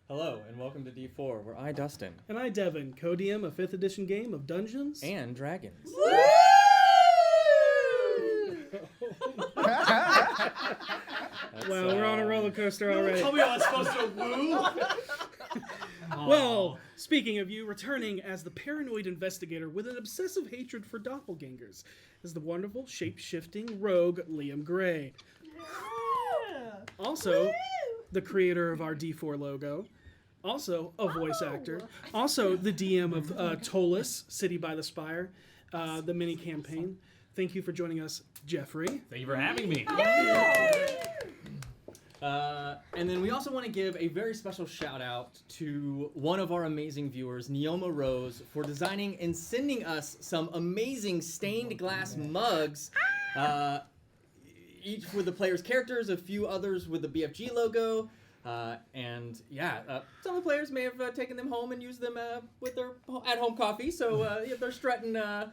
Hello, and welcome to D4, where I, Dustin, And I, Devin, co-DM a 5th edition game of Dungeons and Dragons. Woo! Well, we're on a roller coaster already. Tell me I was supposed to woo? Well, speaking of you, returning as the paranoid investigator with an obsessive hatred for doppelgangers is the wonderful, shape-shifting rogue Liam Grey. Also, the creator of our D4 logo. Also, a voice actor. Also, the DM of Tolis, City by the Spire, the mini campaign. Thank you for joining us, Jeffrey. Thank you for having me. And then we also want to give a very special shout out to one of our amazing viewers, Neoma Rose, for designing and sending us some amazing stained glass mugs. Each with the players' characters, a few others with the BFG logo. Some of the players may have taken them home and used them with their at-home coffee, so they're strutting a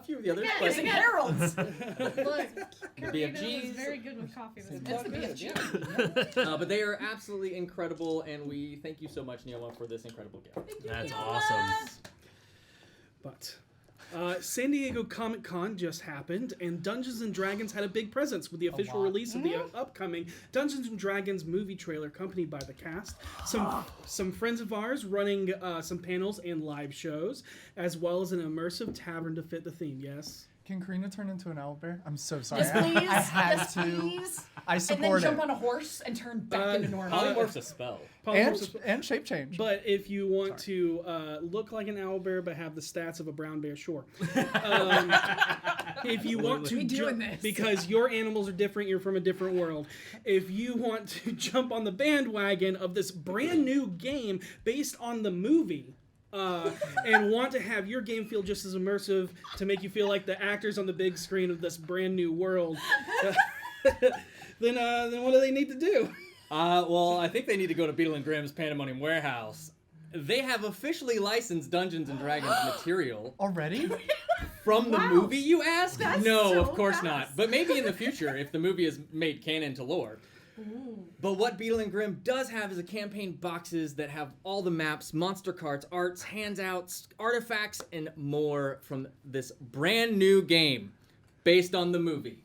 few of the others. Yeah, using heralds. The BFGs. Was very good with coffee. That's the BFG. But they are absolutely incredible, and we thank you so much, Neoma, for this incredible gift. That's awesome. But San Diego Comic Con just happened, and Dungeons & Dragons had a big presence with the official release of the upcoming Dungeons & Dragons movie trailer, accompanied by the cast, some friends of ours running some panels and live shows, as well as an immersive tavern to fit the theme. Yes? Can Karina turn into an owlbear? I'm so sorry. Yes, please. I had Yes, to. please. I And then support jump it. on a horse and turn back into normal. Polymorph's a spell. And shape change. But if you want to look like an owlbear but have the stats of a brown bear, sure. If you want to doing this. because your animals are different, you're from a different world. If you want to jump on the bandwagon of this brand new game based on the movie, and want to have your game feel just as immersive to make you feel like the actors on the big screen of this brand new world, then what do they need to do? Well, I think they need to go to Beetle and Grimm's Pandemonium Warehouse. They have officially licensed Dungeons & Dragons material. Already? From the movie, you ask? That's No, so of course fast. not. But maybe in the future, if the movie is made canon to lore. But what Beetle and Grimm does have is a campaign boxes that have all the maps, monster cards, arts, handouts, artifacts, and more from this brand new game based on the movie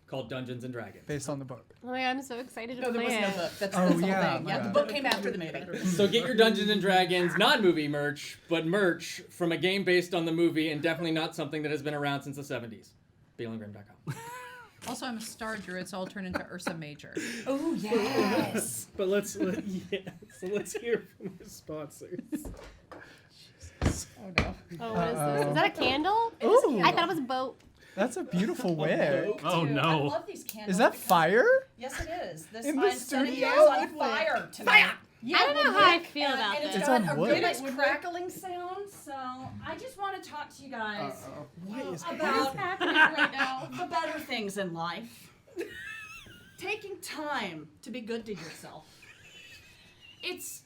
called Dungeons & Dragons. Based on the book. Oh my god, I'm so excited to No, there play was it. no book. That's Oh, the whole yeah, thing. my Yeah, the bad. book came after the movie. So get your Dungeons & Dragons, not movie merch, but merch from a game based on the movie, and definitely not something that has been around since the 70s. BeetleandGrimm.com. Also, I'm a star druid, so I'll turn into Ursa Major. Oh, yes. But let's hear from our sponsors. Oh, no. Oh, what is this? Is that a candle? It is a Ooh. candle. I thought it was a boat. That's a beautiful wig. Oh, Dude, no. I love these candles. Is that because- fire? Yes, it is. This In the I'm setting studio? yours on fire tonight. I don't know how I feel And about it's this. got on a wood. really nice crackling sound, so I just want to talk to you guys about happening right now the better things in life. Taking time to be good to yourself. It's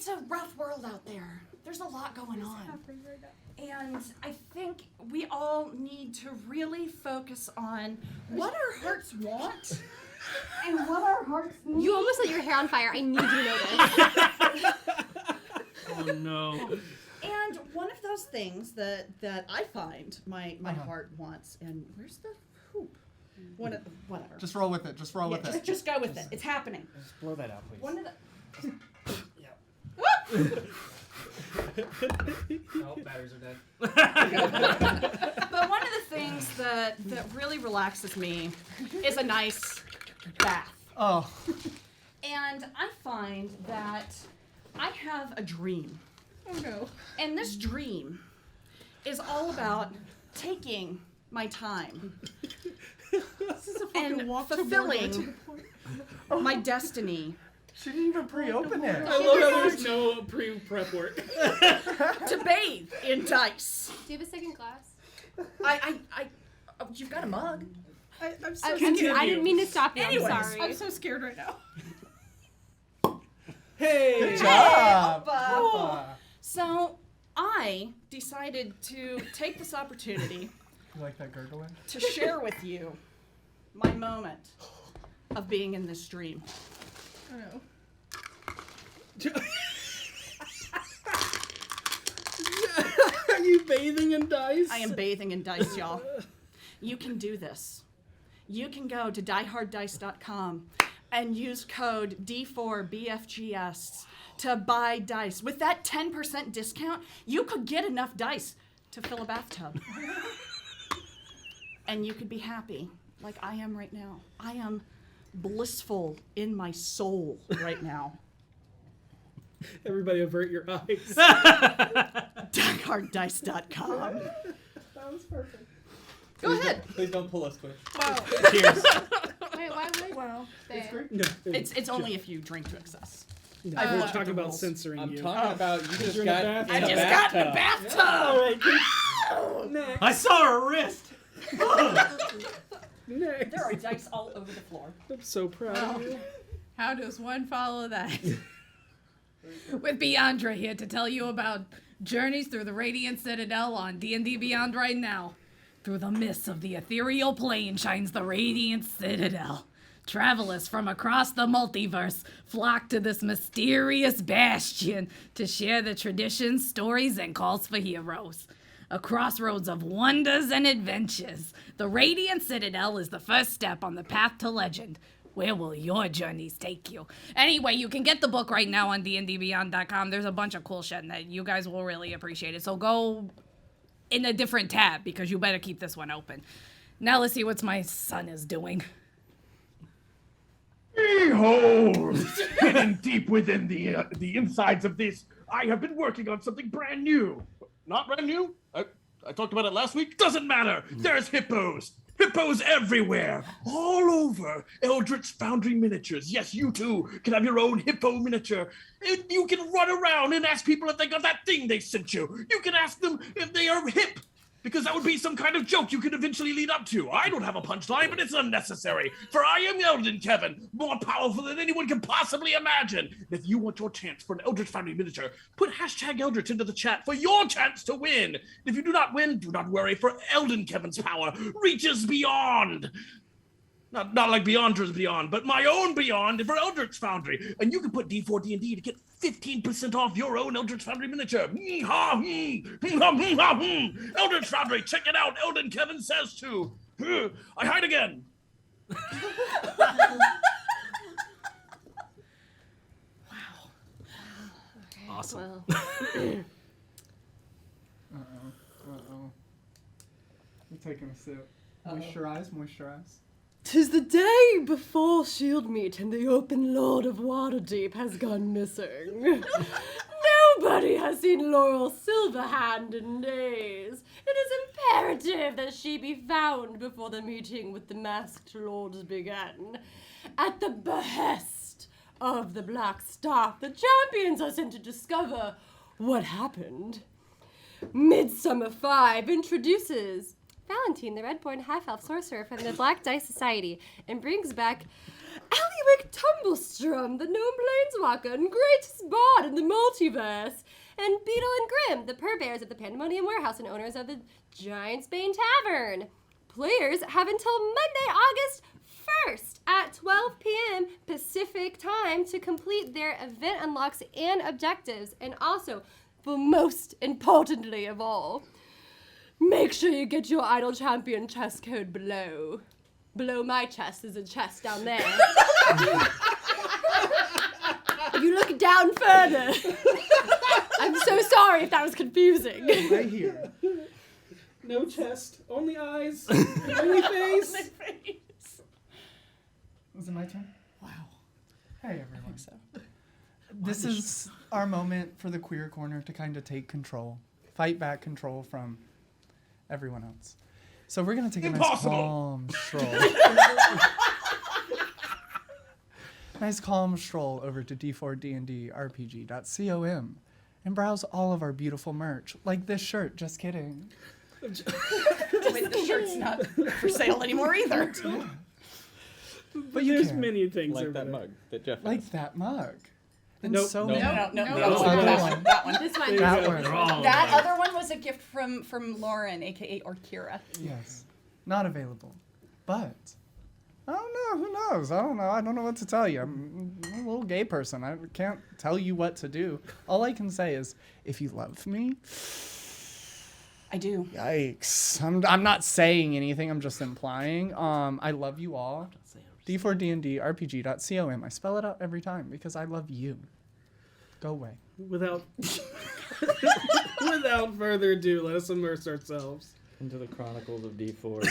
a rough world out there. There's a lot going on. And I think we all need to really focus on what our hearts want and what our hearts need. You almost lit your hair on fire. I need you to know this. Oh, no. And one of those things that I find my heart wants, and where's the hoop? Whatever. Just roll with it. Just roll with it. Just go with it. It's happening. Just blow that out, please. One of the Oh, batteries are dead. But one of the things that really relaxes me is a nice bath. Oh. And I find that I have a dream. Oh, no. And this dream is all about taking my time and fulfilling my destiny She didn't even pre-open it. I love how there's no pre-prep work. to bathe in dice. Do you have a second glass? You've got a mug. I'm so I didn't mean to stop you. Anyways, I'm sorry. I'm so scared right now. Hey! Good job. Hoppa. So I decided to take this opportunity You like that gurgling? to share with you my moment of being in this dream. Oh, no. in dice. I am bathing in dice, y'all. You can do this. You can go to dieharddice.com and use code D4BFGS to buy dice. With that 10% discount, you could get enough dice to fill a bathtub. And you could be happy, like I am right now. I am blissful in my soul right now. Everybody avert your eyes. dieharddice.com. That was perfect. Go ahead. Please don't pull us, Twitch. Cheers. Wait, why would there? No, It's only if you drink to excess. No, I've we're looked at talking the about rules. censoring I'm you. talking about you just You're in a got bathtub. in I a just got in the bathtub. bathtub. All right, next. I saw her wrist. Next. There are dice all over the floor. I'm so proud of you. How does one follow that? With Beyondra here to tell you about journeys through the Radiant Citadel on D&D Beyond right now. Through the mists of the ethereal plane shines the Radiant Citadel. Travelers from across the multiverse flock to this mysterious bastion to share the traditions, stories, and calls for heroes. A crossroads of wonders and adventures, the Radiant Citadel is the first step on the path to legend. Where will your journeys take you? Anyway, you can get the book right now on dndbeyond.com. There's a bunch of cool shit in that. You guys will really appreciate it. So go in a different tab because you better keep this one open. Now let's see what my son is doing. Behold! Hidden deep within the insides of this, I have been working on something brand new. Not brand new? I talked about it last week. Doesn't matter. There's hippos. Hippos everywhere. All over. Eldritch Foundry miniatures. Yes, you too can have your own hippo miniature. And you can run around and ask people if they got that thing they sent you. You can ask them if they are hip. Because that would be some kind of joke you could eventually lead up to. I don't have a punchline, but it's unnecessary. For I am Eldon Kevin, more powerful than anyone can possibly imagine. If you want your chance for an Eldritch Family miniature, put hashtag Eldritch into the chat for your chance to win. If you do not win, do not worry, for Eldon Kevin's power reaches beyond. Not like Beyondra's Beyond, but my own Beyond for Eldritch Foundry. And you can put D4D&D to get 15% off your own Eldritch Foundry miniature. Eldritch Foundry, check it out. Eldon Kevin says to. I hide again. Awesome. Well, Uh-oh. I'm taking a sip. Moisturize. 'tis the day before Shield Meet and the open Lord of Waterdeep has gone missing. Nobody has seen Laurel Silverhand in days. It is imperative that she be found before the meeting with the masked lords began. At the behest of the Black Staff, the champions are sent to discover what happened. Midsummer 5 introduces Valentine, the Redborn half-elf sorcerer from the Black Dice Society, and brings back Allywick Tumblestrum, the gnome planeswalker and greatest bard in the multiverse, and Beetle and Grim, the purveyors of the Pandemonium Warehouse and owners of the Giant's Bane Tavern. Players have until Monday, August 1st at 12 p.m. Pacific time to complete their event unlocks and objectives, and also, but most importantly of all, make sure you get your Idol Champion chest code below. Below my chest is a chest down there. If you look down further, I'm so sorry if that was confusing. Right here. No chest, only eyes, only face. Was it my turn? Wow. Hey, everyone. So. This is our moment for the queer corner to kind of take control. Fight back control from everyone else. So we're going to take a nice calm stroll. Nice calm stroll over to d4dndrpg.com and browse all of our beautiful merch, like this shirt. Just kidding. Wait, the shirt's not for sale anymore either. But you There's can. many things Like over that there. mug that Jeff has. Like that mug. And Nope. so Nope. many. No. Oh, That other one. That one. This one. There you That go. one. They're all That over. other one was a gift from Lauren, aka Orkira. Yes. Not available. But I don't know. Who knows? I don't know. I don't know what to tell you. I'm a little gay person. I can't tell you what to do. All I can say is, if you love me, I do. Yikes. I'm not saying anything. I'm just implying. I love you all. D4DND RPG.com. I spell it out every time because I love you. Go away. Without further ado, let us immerse ourselves into the Chronicles of D4.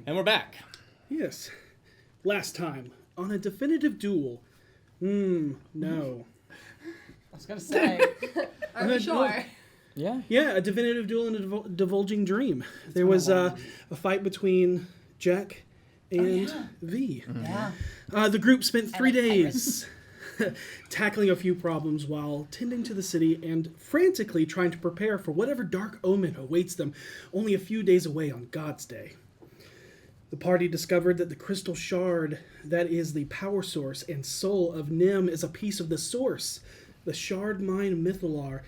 And we're back. Yes. Last time, on a definitive duel. No. I was gonna say. Are we sure? Yeah. Yeah, a definitive duel in a divulging dream. There was a fight between Jack and V. Yeah. The group spent 3 days tackling a few problems while tending to the city and frantically trying to prepare for whatever dark omen awaits them only a few days away on God's Day. The party discovered that the crystal shard that is the power source and soul of Nim is a piece of the source, the shard mine Mythalar,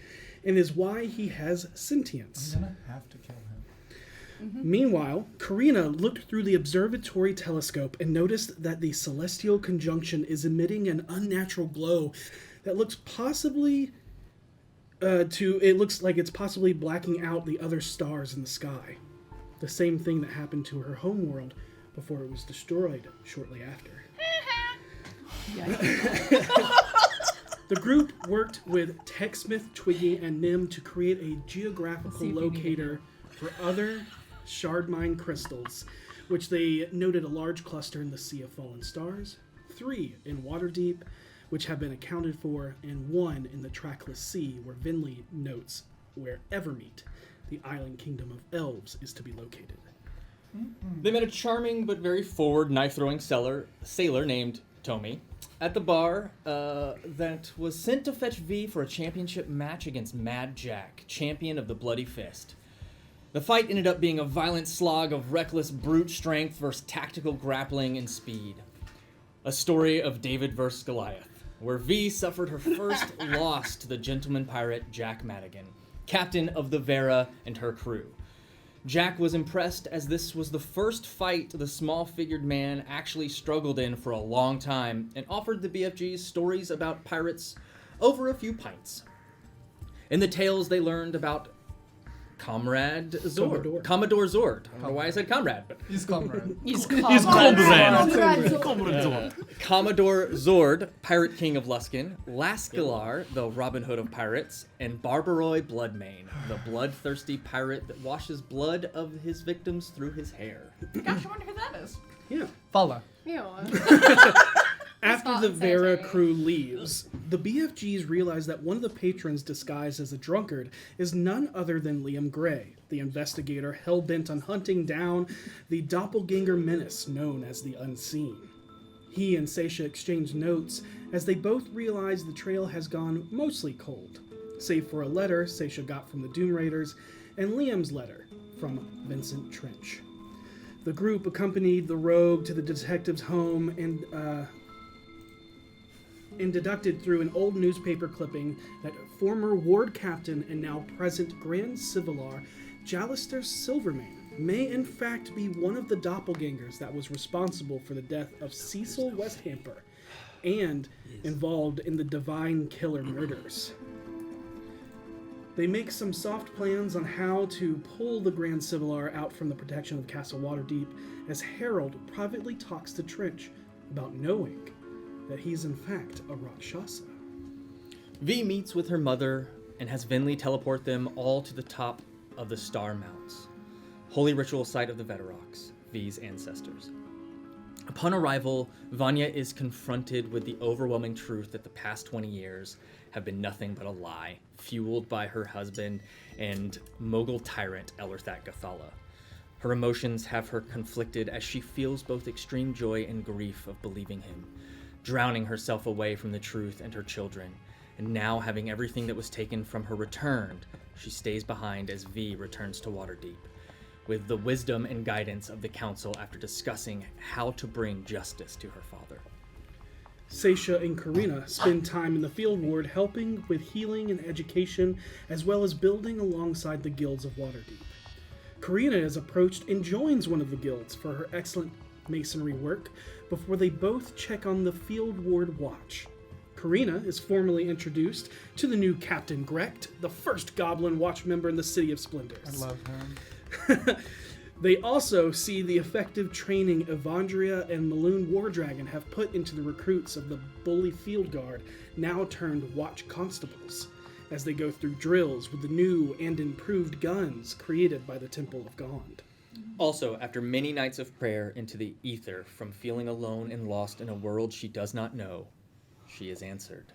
and is why he has sentience. I'm gonna have to kill him. Meanwhile, Karina looked through the observatory telescope and noticed that the celestial conjunction is emitting an unnatural glow that looks like it's possibly blacking out the other stars in the sky. The same thing that happened to her homeworld before it was destroyed shortly after. The group worked with TechSmith, Twiggy, and Nim to create a geographical locator for other shard mine crystals, which they noted a large cluster in the Sea of Fallen Stars, 3 in Waterdeep, which have been accounted for, and 1 in the Trackless Sea, where Venlee notes where Evermeet, the island kingdom of elves, is to be located. They met a charming but very forward knife-throwing sailor named Tommy at the bar that was sent to fetch V for a championship match against Mad Jack, champion of the Bloody Fist. The fight ended up being a violent slog of reckless brute strength versus tactical grappling and speed. A story of David versus Goliath, where V suffered her first loss to the gentleman pirate Jack Madigan, captain of the Vera and her crew. Jack was impressed as this was the first fight the small-figured man actually struggled in for a long time and offered the BFGs stories about pirates over a few pints. In the tales they learned about Commodore Zord. I don't know why I said comrade, but He's comrade. He's comrade. Commodore Zord, Pirate King of Luskan, Lascalar, the Robin Hood of pirates, and Barbaroi Bloodmane, the bloodthirsty pirate that washes blood of his victims through his hair. Gosh, I wonder who that is. Yeah. Follow. Ew. After the Vera crew leaves, the BFGs realize that one of the patrons disguised as a drunkard is none other than Liam Grey, the investigator hell-bent on hunting down the Doppelganger menace known as the Unseen. He and Saesha exchange notes as they both realize the trail has gone mostly cold, save for a letter Saesha got from the Doom Raiders and Liam's letter from Vincent Trench. The group accompanied the rogue to the detective's home and deducted through an old newspaper clipping that former ward captain and now present Grand Civilar Jalister Silverman may in fact be one of the doppelgangers that was responsible for the death of Cecil Westhamper and involved in the Divine Killer murders. They make some soft plans on how to pull the Grand Civilar out from the protection of Castle Waterdeep as Harold privately talks to Trench about knowing that he's in fact a Rakshasa. V meets with her mother and has Venlee teleport them all to the top of the Star Mounts, holy ritual site of the Veteroks, V's ancestors. Upon arrival, Vanya is confronted with the overwhelming truth that the past 20 years have been nothing but a lie, fueled by her husband and Mogul tyrant Elerthat Gathala. Her emotions have her conflicted as she feels both extreme joy and grief of believing him, drowning herself away from the truth and her children, and now having everything that was taken from her returned, she stays behind as V returns to Waterdeep, with the wisdom and guidance of the council after discussing how to bring justice to her father. Saesha and Karina spend time in the field ward helping with healing and education, as well as building alongside the guilds of Waterdeep. Karina is approached and joins one of the guilds for her excellent masonry work before they both check on the field ward watch. Karina is formally introduced to the new Captain Grecht, the first Goblin Watch member in the City of Splendors. I love him. They also see the effective training Evandria and Maloon Wardragon have put into the recruits of the Bully Field Guard, now turned Watch Constables, as they go through drills with the new and improved guns created by the Temple of Gond. Also, after many nights of prayer into the ether from feeling alone and lost in a world she does not know, she is answered.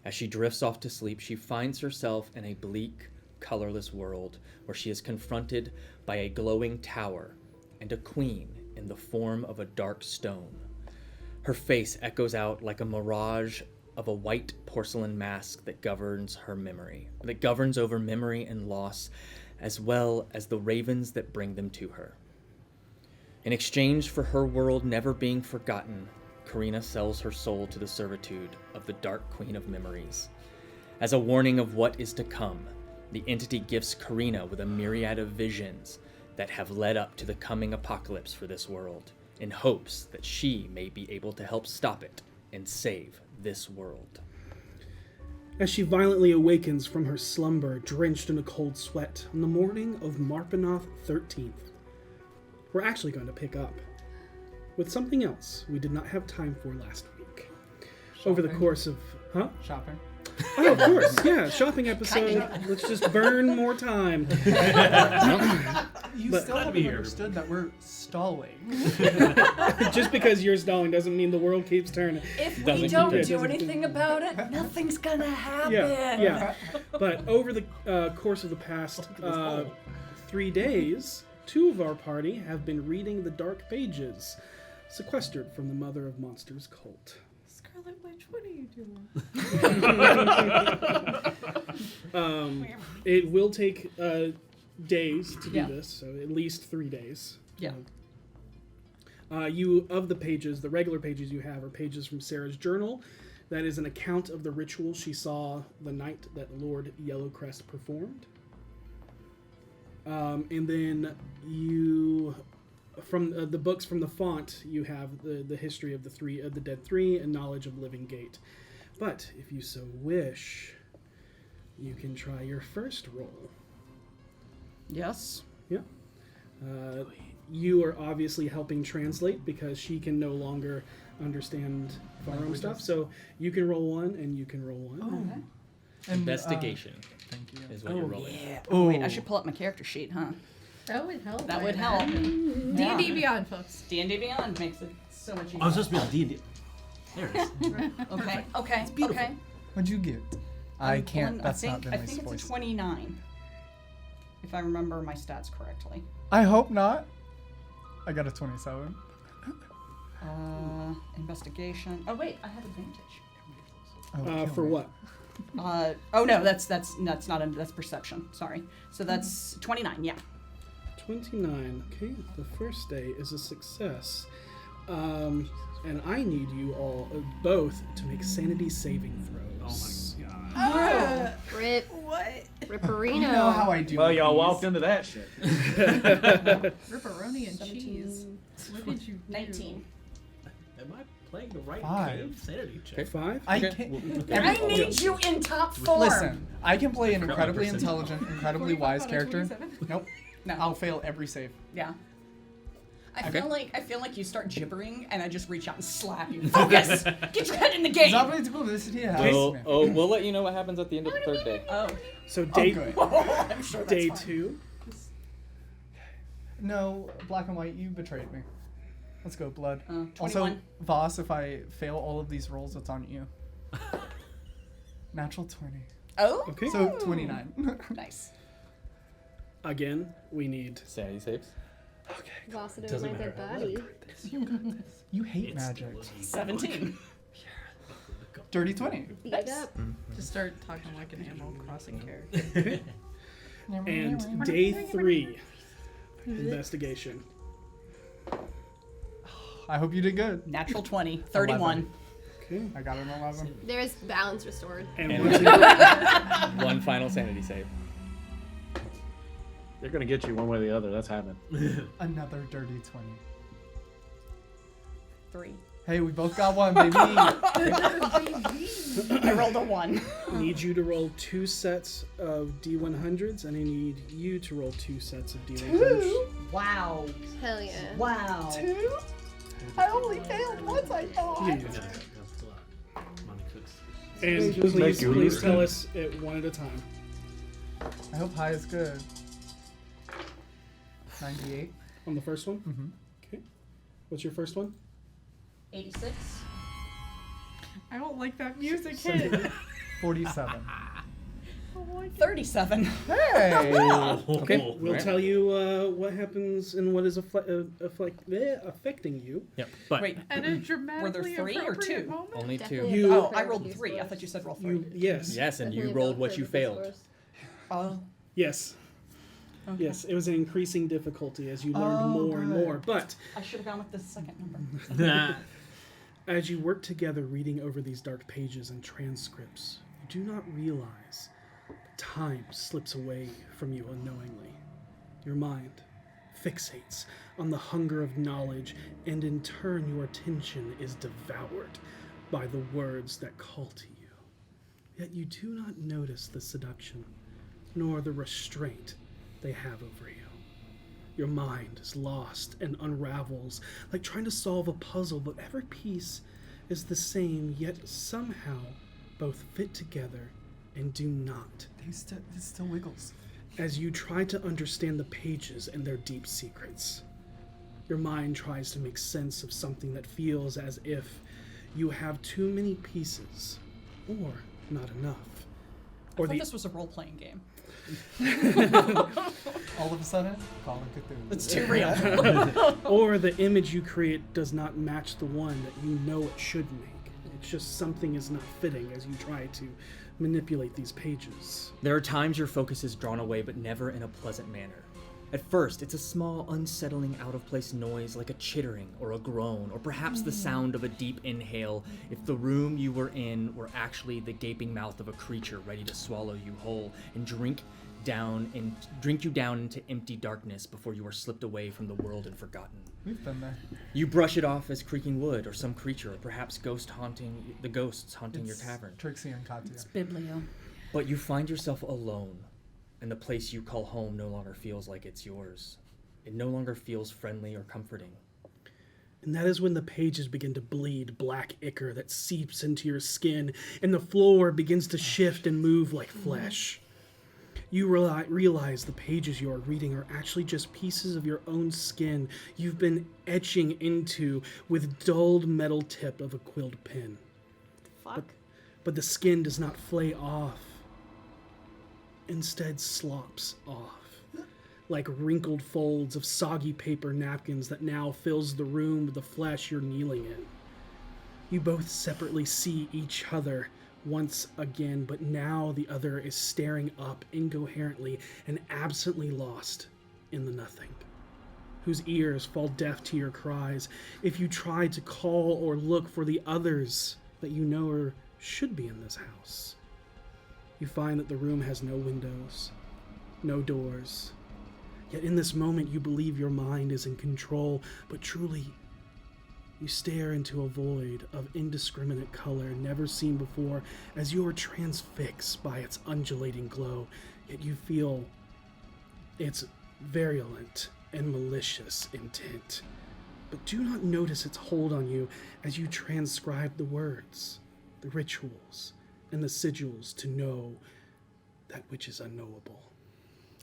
As she drifts off to sleep, she finds herself in a bleak, colorless world where she is confronted by a glowing tower and a queen in the form of a dark stone. Her face echoes out like a mirage of a white porcelain mask that governs over memory and loss, as well as the ravens that bring them to her. In exchange for her world never being forgotten, Karina sells her soul to the servitude of the Dark Queen of Memories. As a warning of what is to come, the entity gifts Karina with a myriad of visions that have led up to the coming apocalypse for this world, in hopes that she may be able to help stop it and save this world. As she violently awakens from her slumber, drenched in a cold sweat, on the morning of Marpanoth 13th, we're actually going to pick up with something else we did not have time for last week. Over the course of... Huh? Shopping. Oh, of course, yeah, shopping episode. Let's just burn more time. You still haven't understood that we're stalling. Just because you're stalling doesn't mean the world keeps turning. If we Doesn't don't keep it. do anything about it, nothing's gonna happen. Yeah. But over the course of the past 3 days, 2 of our party have been reading the Dark Pages, sequestered from the Mother of Monsters cult. Scarlet Witch, what are you doing? It will take days to do Yeah. this, so at least 3 days. Yeah. You, of the pages, the regular pages you have are pages from Sarah's journal. That is an account of the ritual she saw the night that Lord Yellowcrest performed. And then you, from the books from the font, you have the history of the Dead Three and knowledge of Living Gate. But if you so wish, you can try your first roll. Yes. Yeah. You are obviously helping translate because she can no longer understand Farum stuff. So you can roll 1 and you can roll 1. Okay. And, Investigation thank you. is what you're rolling. Yeah. Oh, wait, I should pull up my character sheet, huh? That would help. That would help. D&D Beyond, folks. D&D Beyond makes it so much easier. I was supposed to be on D&D. There it is. Okay. Okay. beautiful. Okay. What'd you get? I can't. That's I not think Vinley's it's voice. a 29. If I remember my stats correctly. I hope not. I got a 27. Investigation. Oh wait, I have advantage. For what? Oh no, that's not that's perception. Sorry. So that's 29. Yeah. 29. Okay, the first day is a success. And I need you all both to make sanity saving throws. Oh my god. Rip. What? Ripperino. You know how I do. Well, y'all these. walked into that shit. Ripperoni and 17. cheese. What did you do? 19. Am I playing the right 5. game? Sanity check. 5? I Okay. can't. I need you in top form. Listen, I can play an incredibly percentile. intelligent, incredibly 45 wise out of character. 27? Nope. No. I'll fail every save. Yeah. I Okay. feel like you start gibbering and I just reach out and slap you. Focus! Get your head in the game! We'll let you know what happens at the end of the third day. Oh. So day, good. I'm sure that's day fine. 2. No, black and white, you betrayed me. Let's go, blood. 21. Also, Voss, if I fail all of these rolls, it's on you. Natural 20. Oh? Okay. So 29. Nice. Again, we need. Sanity saves. Voss, it Doesn't my dead matter. body. You hate It's magic. still 17. Dirty 20. Beat it up. Just start talking like an Animal Crossing character. And day 3. Investigation. I hope you did good. Natural 20. 31. Okay. I got an 11. There is balance restored. And And- once again, One final sanity save. They're gonna get you one way or the other. That's happening. Another dirty 20. 3. Hey, we both got one, baby. I rolled a 1. I need you to roll 2 sets of D100s, and I need you to roll 2 sets of D100s. Wow. Hell yeah. Wow. 2? I only failed once, I thought. Yeah. Money cooks. And Just make please, you please lose. tell us it one at a time. I hope high is good. 98. On the first one? Mhm. Okay. What's your first one? 86. I don't like that music hit. 47. 37. Hey! Okay. We'll Right. tell you what happens and what is affecting you. Yep. But Wait, At a dramatically 3 or appropriate 2? moment. only 2. Definitely You- above Oh, I rolled Hercules 3. I scores. thought you said roll 3. You yes. Yes, and you Definitely rolled above what you Hercules failed. scores. Oh. Yes. Okay. Yes. It was an increasing difficulty as you learned Oh, more and good. more. But I should have gone with the second number. as you work together reading over these dark pages and transcripts, you do not realize time slips away from you unknowingly. Your mind fixates on the hunger of knowledge, and in turn your attention is devoured by the words that call to you. Yet you do not notice the seduction, nor the restraint they have over you. Your mind is lost and unravels, like trying to solve a puzzle, but every piece is the same, yet somehow both fit together and do not. It still wiggles. As you try to understand the pages and their deep secrets, your mind tries to make sense of something that feels as if you have too many pieces, or not enough. I Or thought the this was a role-playing game. All of a sudden, Call of Cthulhu. It's too real. or the image you create does not match the one that you know it should make. It's just something is not fitting as you try to manipulate these pages. There are times your focus is drawn away, but never in a pleasant manner. At first, it's a small, unsettling, out-of-place noise like a chittering or a groan, or perhaps the sound of a deep inhale if the room you were in were actually the gaping mouth of a creature ready to swallow you whole and drink you down into empty darkness before you are slipped away from the world and forgotten. We've been there. You brush it off as creaking wood or some creature, or perhaps ghosts haunting your It's tavern. Trixie and Katya. Biblio. But you find yourself alone, and the place you call home no longer feels like it's yours. It no longer feels friendly or comforting. And that is when the pages begin to bleed black ichor that seeps into your skin, and the floor begins to shift and move like flesh. You realize the pages you are reading are actually just pieces of your own skin you've been etching into with dulled metal tip of a quilled pen. Fuck. But the skin does not flay off. Instead slops off. like wrinkled folds of soggy paper napkins that now fills the room with the flesh you're kneeling in. You both separately see each other once again, but now the other is staring up incoherently and absently lost in the nothing, whose ears fall deaf to your cries if you try to call or look for the others that you know or should be in this house. You find that the room has no windows, no doors. Yet in this moment you believe your mind is in control, but truly you stare into a void of indiscriminate color never seen before as you are transfixed by its undulating glow, yet you feel its virulent and malicious intent. But do not notice its hold on you as you transcribe the words, the rituals, and the sigils to know that which is unknowable.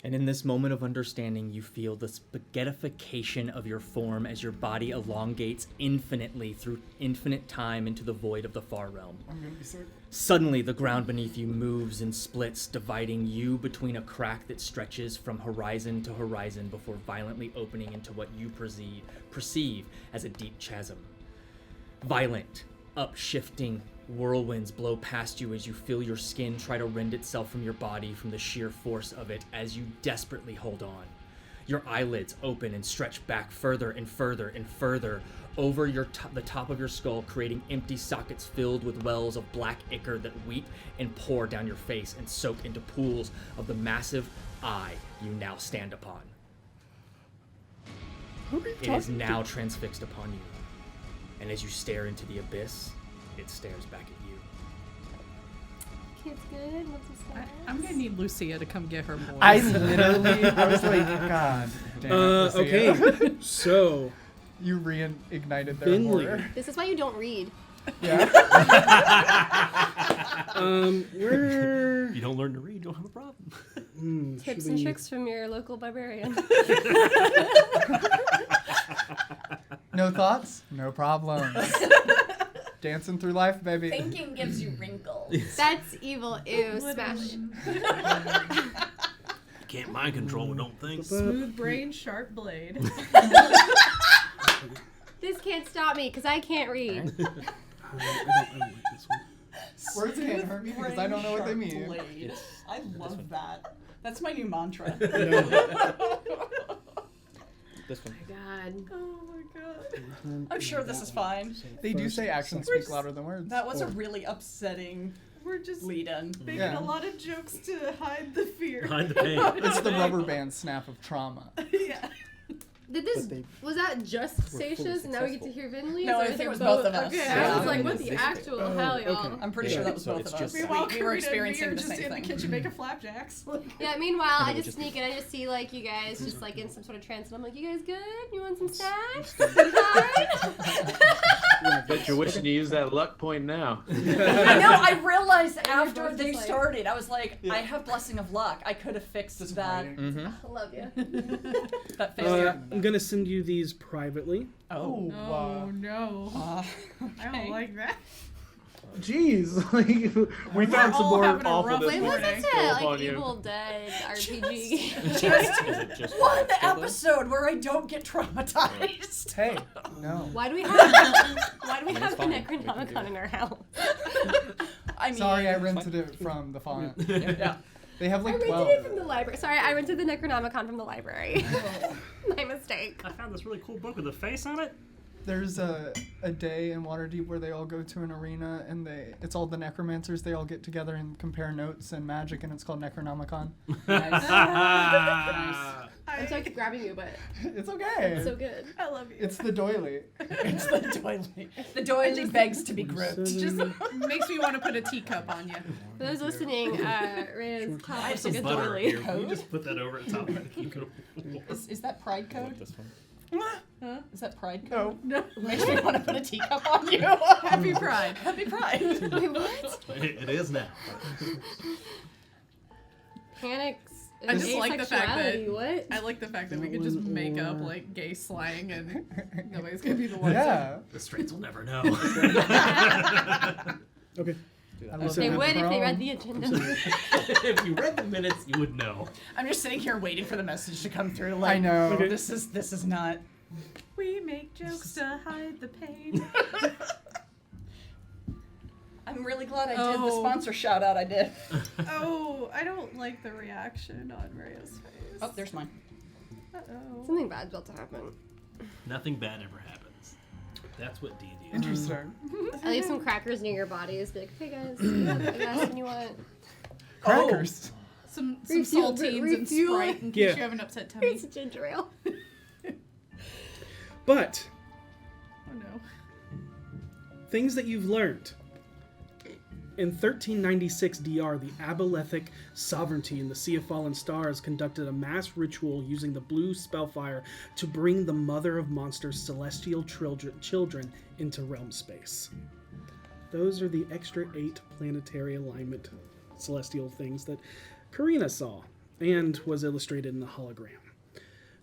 And in this moment of understanding, you feel the spaghettification of your form as your body elongates infinitely through infinite time into the void of the far realm. I'm gonna be sick. Suddenly, the ground beneath you moves and splits, dividing you between a crack that stretches from horizon to horizon before violently opening into what you perceive as a deep chasm. Violent, upshifting whirlwinds blow past you as you feel your skin try to rend itself from your body from the sheer force of it as you desperately hold on. Your eyelids open and stretch back further and further and further over the top of your skull, creating empty sockets filled with wells of black ichor that weep and pour down your face and soak into pools of the massive eye you now stand upon. It is now transfixed upon you, and as you stare into the abyss, it stares back at you. Kids good? What's the status? I'm gonna need Lucia to come get her boys. I was like, God damn it, Lucia. Okay, so You reignited their Venlee. horror. This is why you don't read. Yeah. where You don't learn to read, you don't have a problem. Tips and tricks from your local barbarian. No thoughts? No problems. Dancing through life, baby. Thinking gives you wrinkles. That's evil. Ew, smash. You can't mind control, don't think. Smooth brain, sharp blade. This can't stop me because I can't read. I don't like this one. Words can't hurt me because I don't know what they mean. Blade. I love that. That's my new mantra. This one. God. Oh my god. I'm sure this is fine. They do say actions speak louder than words. That was a really upsetting We're just lead-in. making Yeah. a lot of jokes to hide the fear. Hide the pain. It's the rubber band snap of trauma. Yeah. Did this, they was that just fully Saesha's and now we get to hear Venlee's? No, or I is think it it was both of us. Okay, Yeah. I was like, Yeah. what the actual hell, y'all? Okay. I'm pretty Yeah. sure that was So both it's of us. just- We were experiencing the just same in the thing. kitchen making flapjacks. Yeah, meanwhile, I we just just- sneak in. I just see, like, you guys just, like, in some sort of trance. And I'm like, you guys good? You want some snacks? Some pie? Bet you're wishing you used that luck point now. I know, I realized you're after both they just like- started, I was like, I have Blessing of Luck. I could have fixed that. Mm-hmm. I love you. That failure. I'm gonna send you these privately. Oh. Oh no. I Okay. don't like that. Jeez, we found some all more having a rough awfulness. Wait, was morning. it Go like upon you. Evil Dead RPG? Is it just One still though? episode where I don't get traumatized. Hey, no. Why do we have it's the fine. We can do Necronomicon in our house? I mean, Sorry, I rented it from the font. yeah. They have I like rented 12. it from the library. Sorry, I rented the Necronomicon from the library. My mistake. I found this really cool book with a face on it. There's a day in Waterdeep where they all go to an arena and it's all the necromancers. They all get together and compare notes and magic, and it's called Necronomicon. I'm sorry I keep grabbing you, but It's okay. it's so good. I love you. It's the doily. It's the doily. The doily begs to be gripped. Just makes me want to put a teacup on you. For those listening, Riz top looks Some like a butter doily. here. Can you just put that over the top of it? Is that pride code? This one. Is that pride code? No. Makes me want to put a teacup on you. Happy Pride. Happy Pride. Wait, what? It is now. Panics. I just like the fact that- asexuality, What? I like the fact that we could just make up like gay slang and nobody's gonna be the one. Yeah. The straits will never know. Okay. I love They the would if they read throne. the agenda. If you read the minutes, you would know. I'm just sitting here waiting for the message to come through. Like, I know. Okay. this is not. We make jokes to hide the pain. I'm really glad I did the Oh. sponsor shout out. I did. Oh, I don't like the reaction on Rhea's face. Oh, there's mine. Uh-oh. Something bad's about to happen. Nothing bad ever happens. That's what D&D is. Interesting. I leave some crackers near your bodies. Be like, hey guys, you have the gas when you want. Crackers. Some Refuel- saltines and refuel. Sprite in case Yeah. you have an upset tummy. It's ginger ale. But Oh no. things that you've learned. In 1396 DR, the Abelethic sovereignty in the Sea of Fallen Stars conducted a mass ritual using the blue spellfire to bring the Mother of Monsters' celestial children into realm space. Those are the extra 8 planetary alignment celestial things that Karina saw and was illustrated in the hologram.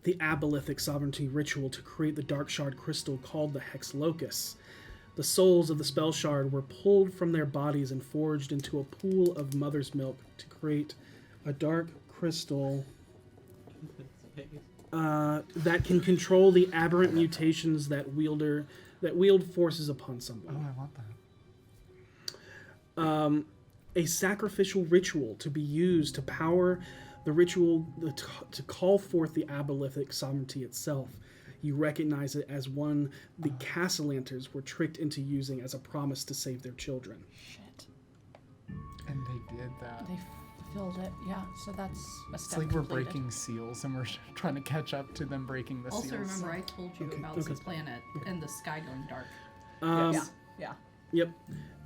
The Abelethic sovereignty ritual to create the dark shard crystal called the Hex Locus. The souls of the spell shard were pulled from their bodies and forged into a pool of mother's milk to create a dark crystal that can control the aberrant mutations that wield forces upon Oh, someone. I want that. A sacrificial ritual to be used to power the ritual to call forth the Abelethic sovereignty itself. You recognize it as one the Castellanters were tricked into using as a promise to save their children. Shit. And they did that. They filled it. Yeah. So that's a It's step like we're completed. breaking seals and we're trying to catch up to them breaking the Also, seals. remember I told you about the planet and the sky going dark. Yeah. Yep.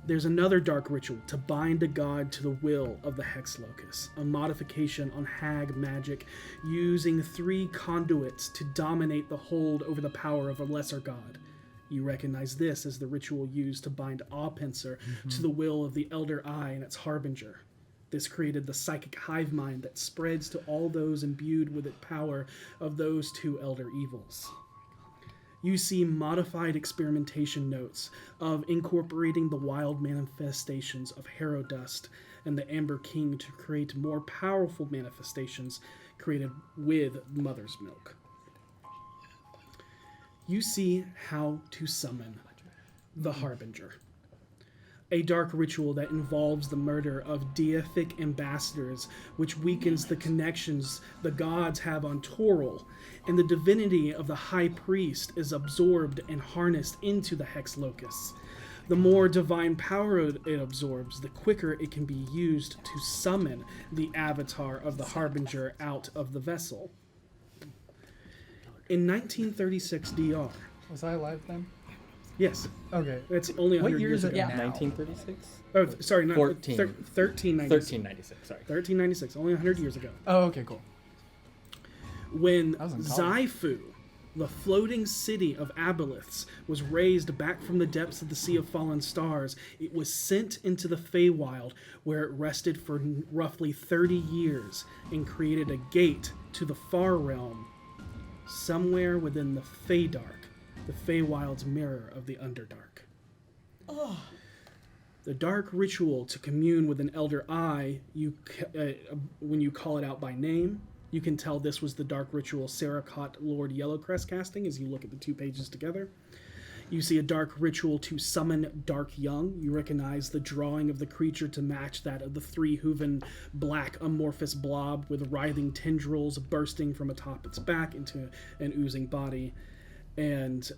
There's another dark ritual to bind a god to the will of the Hex Locus, a modification on hag magic using 3 conduits to dominate the hold over the power of a lesser god. You recognize this as the ritual used to bind Awe-Pincer to the will of the Elder Eye and its Harbinger. This created the psychic hive mind that spreads to all those imbued with the power of those 2 elder evils. You see modified experimentation notes of incorporating the wild manifestations of Harrow Dust and the Amber King to create more powerful manifestations created with Mother's Milk. You see how to summon the Harbinger, a dark ritual that involves the murder of deific ambassadors, which weakens the connections the gods have on Toril, and the divinity of the High Priest is absorbed and harnessed into the Hex Locus. The more divine power it absorbs, the quicker it can be used to summon the avatar of the Harbinger out of the vessel. In 1936 DR, Was I alive then? yes, Okay. it's only 100 What year years is it ago. now? 1936? Oh, sorry, not 13. 1396. 1396, sorry. 1396, only 100 years ago. Oh, okay, cool. When I was in college. Xifu, the floating city of Aboleths, was raised back from the depths of the Sea of Fallen Stars, it was sent into the Feywild, where it rested for roughly 30 years and created a gate to the far realm, somewhere within the Feydark, the Feywild's mirror of the Underdark. The dark ritual to commune with an Elder Eye, when you call it out by name, you can tell this was the dark ritual Saracot Lord Yellowcrest casting as you look at the 2 pages together. You see a dark ritual to summon Dark Young. You recognize the drawing of the creature to match that of the 3-hooven black amorphous blob with writhing tendrils bursting from atop its back into an oozing body. And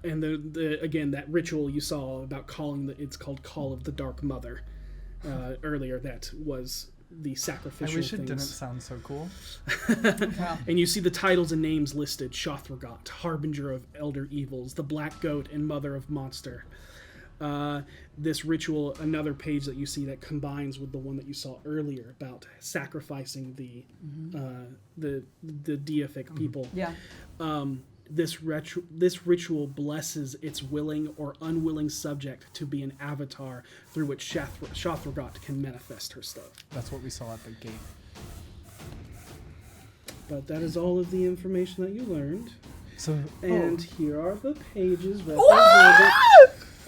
again, that ritual you saw about it's called Call of the Dark Mother earlier. That was the sacrificial I wish it things. didn't sound so cool. And you see the titles and names listed: Shothragot, Harbinger of Elder Evils, the Black Goat, and Mother of Monster. This ritual, another page that you see that combines with the one that you saw earlier about sacrificing the deific people. Yeah. This ritual blesses its willing or unwilling subject to be an avatar through which Shothragot can manifest her stuff. That's what we saw at the gate. But that is all of the information that you learned. So, And here are the pages represented.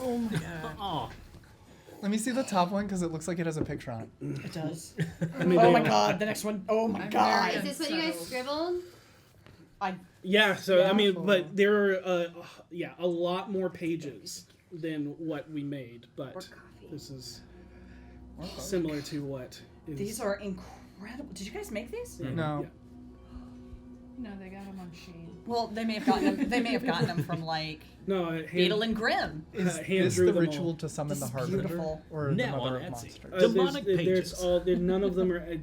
Oh my god. Oh, Let me see the top one because it looks like it has a picture on it. It does. I mean, Oh they- my god, the next one. Oh my god. Is this what you guys scribbled? Yeah, so I mean, Careful. but there are a lot more pages than what we made, but this is similar to what is. These are incredible. Did you guys make these? No. Yeah. No, they got them on Sheen. Well, they may have gotten them. They may have gotten them from like No, Beetle and Grimm. Is hand this drew the them ritual all. to summon This the is Harbinger? beautiful. Or the Now Mother on of Etsy. Monsters? Demonic there's pages. none of them are Hey,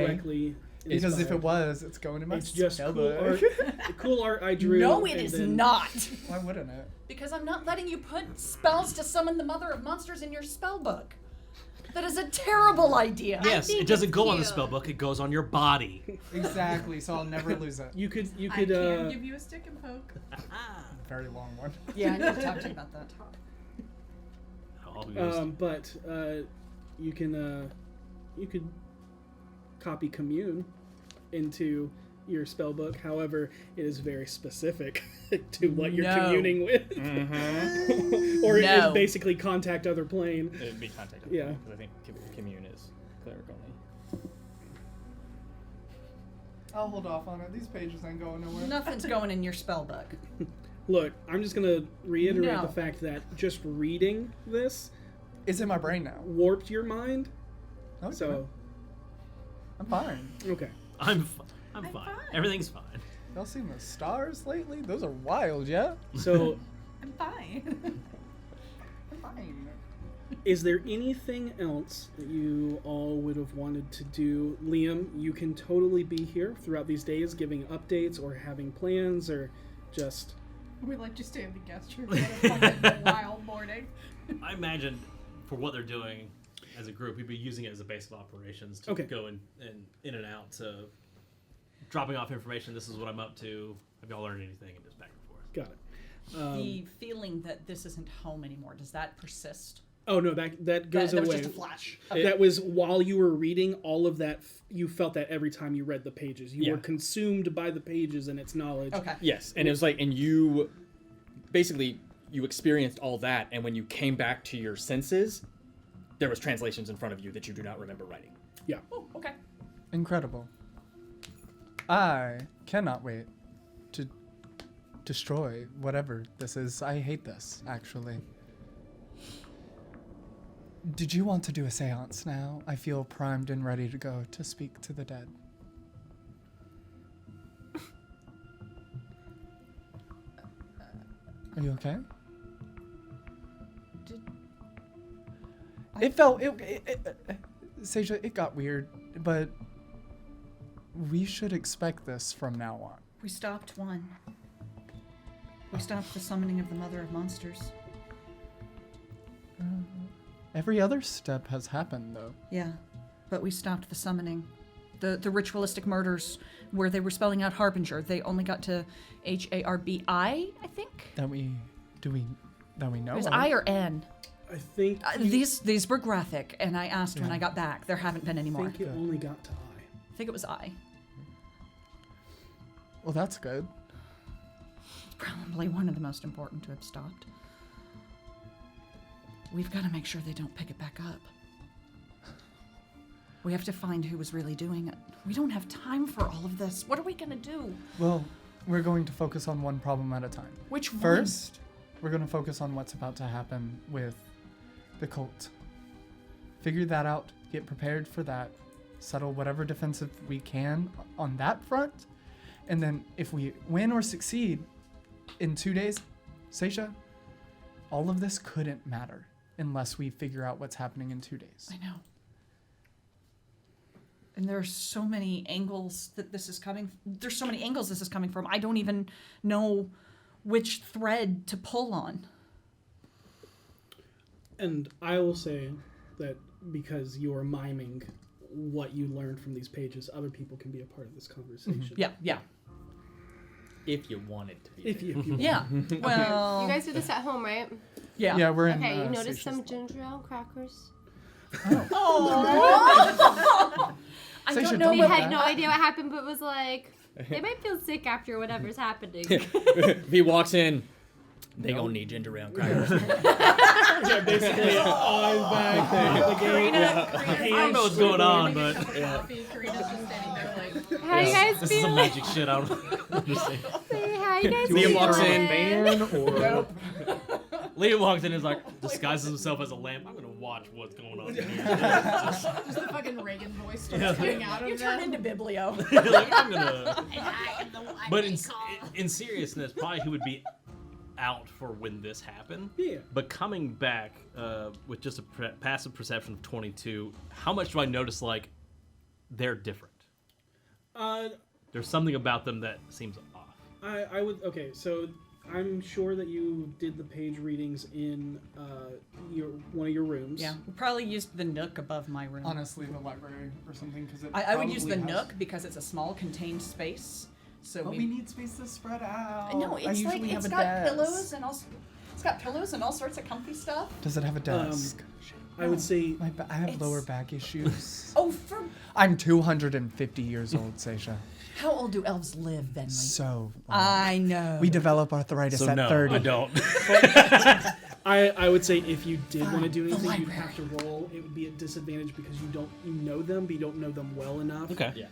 directly. Because if it inspired. was, it's going to my It's just cool spellbook. art. Cool art I drew. No, it and is then- not. Why wouldn't it? Because I'm not letting you put spells to summon the Mother of Monsters in your spell book. That is a terrible idea. yes, think it doesn't it's go on the cute. spell book. It goes on your body. Exactly, so I'll never lose it. You could I can uh, give you a stick and poke. Very long one. Yeah, I need to talk to you about that. All used. but you could copy commune into your spell book. However, it is very specific to what you're No. communing with. Or it No. is basically contact other plane. It'd be contact. Yeah. Because I think commune is cleric only. I'll hold off on it. These pages ain't going nowhere. Nothing's going in your spell book. Look, I'm just gonna reiterate No. the fact that just reading this It's in my brain now. warped your mind. Okay. So I'm fine. okay. I'm fine. fine. Everything's fine. Y'all seen the stars lately? Those are wild, yeah? So I'm fine. Fine. is there anything else that you all would have wanted to do? Liam, you can totally be here throughout these days giving updates or having plans or just We let you stay in the guest room for a fucking wild morning. I imagine for what they're doing as a group, we'd be using it as a base of operations to Okay. go in and out. So dropping off information. This is what I'm up to. Have y'all learned anything? And just back and forth. got it. The feeling that this isn't home anymore, does that persist? Oh no, that goes That was away. just a flash. That was while you were reading all of that. You felt that every time you read the pages, you Yeah. were consumed by the pages and its knowledge. Okay. Yes, and it was like, and you basically you experienced all that, and when you came back to your senses, there was translations in front of you that you do not remember writing. Yeah. Oh, okay. Incredible. I cannot wait to destroy whatever this is. I hate this, actually. Did you want to do a seance now? I feel primed and ready to go to speak to the dead. Are you okay? It felt Saesha, it got weird, but we should expect this from now on. We stopped one. We stopped the summoning of the Mother of Monsters. Every other step has happened, though. Yeah, but we stopped the summoning. The ritualistic murders where they were spelling out Harbinger, they only got to Harbi, I think? That we know It was of. I or N. I think These were graphic, and I asked when I got back. There haven't been any I more. think it only got to I. I think it was I. Well, that's good. Probably one of the most important to have stopped. We've got to make sure they don't pick it back up. We have to find who was really doing it. We don't have time for all of this. What are we gonna do? Well, we're going to focus on one problem at a time. Which one? First, we're going to focus on what's about to happen with the cult. Figure that out, get prepared for that, settle whatever defensive we can on that front, and then if we win or succeed in 2 days, Saesha, all of this couldn't matter unless we figure out what's happening in 2 days. I know. And there are so many angles that this is coming. There's so many angles this is coming from. I don't even know which thread to pull on. And I will say that because you are miming what you learned from these pages, other people can be a part of this conversation. Yeah. If you wanted to be. If you Yeah. Well, You guys do this at home, right? yeah. Yeah, we're in. Okay, you noticed Saesha's- some ginger ale crackers? I Saesha, don't know. don't We let had that- no idea what happened, but was like, they might feel sick after whatever's happening. V walks in. They gonna need ginger ale crackers. Yeah, basically I'm back there. The game. I don't know what's going on, but Coffee. Karina's just standing there like, How you guys this is some feeling? magic shit. I don't understand. How you guys Liam walks feeling? in. Liam walks in and is like, disguises himself as a lamp. I'm gonna watch what's going on here. just the fucking Reagan voice starts coming out You of turn them. into Biblio. Like, I'm gonna. But in seriousness, probably who would be out for when this happened. Yeah. But coming back with just a passive perception of 22, how much do I notice like they're different? There's something about them that seems off. I would. Okay, so I'm sure that you did the page readings in one of your rooms. Yeah, we probably used the nook above my room. Honestly, the library or something, because I would use the nook because it's a small contained space. So But we need space to spread out. No, I it's usually like have it's a got desk. pillows and all. It's got pillows and all sorts of comfy stuff. Does it have a desk? I would say. I have It's- lower back issues. Oh, for I'm 250 years old, Saesha. how old do elves live, Venlee? So long. I know. We develop arthritis So at no, 30. I don't. I would say if you did want to do the anything, you'd library. have to roll. It would be a disadvantage because you know them, but you don't know them well enough. Okay. Yeah.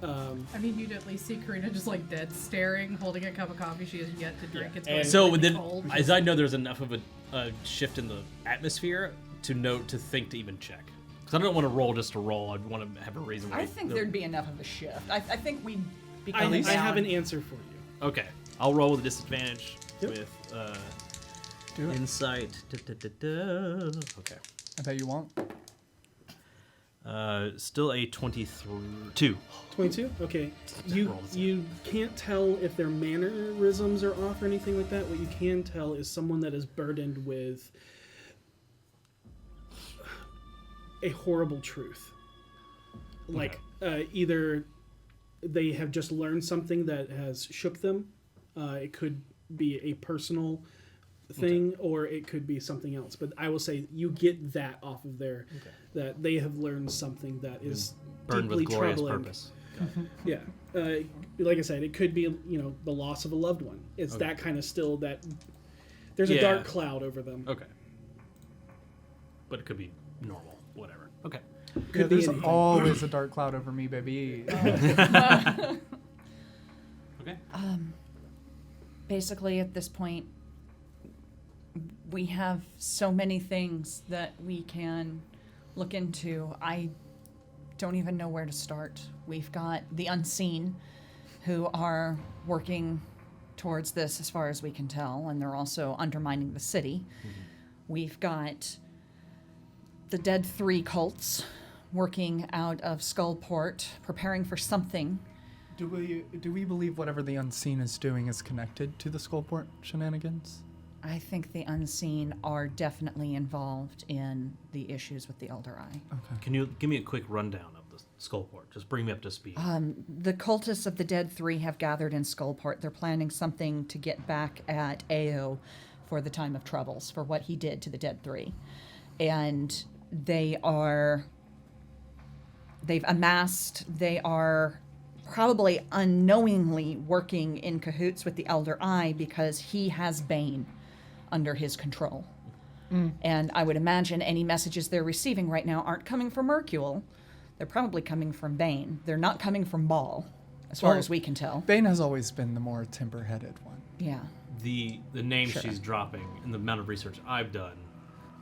I mean, you'd at least see Karina just like dead staring, holding a cup of coffee she has yet to drink. It's And- like So really then, cold. as I know, there's enough of a shift in the atmosphere to think to even check. Because I don't want to roll just to roll. I'd want to have a reason. I think there'd be enough of a shift. I think we'd be I coming down. have an answer for you. Okay, I'll roll with a disadvantage Yep. with Do it. insight. Okay. I bet you won't. Still a 22. 22. Okay. You roll this you can't tell if their mannerisms are off or anything like that. What you can tell is someone that is burdened with a horrible truth. Like either they have just learned something that has shook them. It could be a personal thing, or it could be something else. But I will say you get that off of there, that they have learned something that is Burned deeply with glorious troubling. purpose. Yeah, like I said, it could be the loss of a loved one. It's Okay. that kind of still that there's a Yeah. dark cloud over them. Okay. But it could be normal. Whatever. Okay. Could be There's anything. always a dark cloud over me, baby. Okay. Basically, at this point, we have so many things that we can look into. I don't even know where to start. We've got the unseen who are working towards this as far as we can tell, and they're also undermining the city. We've got the Dead 3 cults working out of Skullport, preparing for something. Do we believe whatever the unseen is doing is connected to the Skullport shenanigans? I think the unseen are definitely involved in the issues with the Elder Eye. Okay. Can you give me a quick rundown of the Skullport? Just bring me up to speed. The cultists of the Dead 3 have gathered in Skullport. They're planning something to get back at Ao for the time of troubles, for what he did to the Dead 3. And they are probably unknowingly working in cahoots with the Elder Eye because he has Bane under his control. And I would imagine any messages they're receiving right now aren't coming from Mercule. They're probably coming from Bane. They're not coming from Ball, as far Well, as we can tell. Bane has always been the more temper-headed one. Yeah. The name Sure. she's dropping and the amount of research I've done,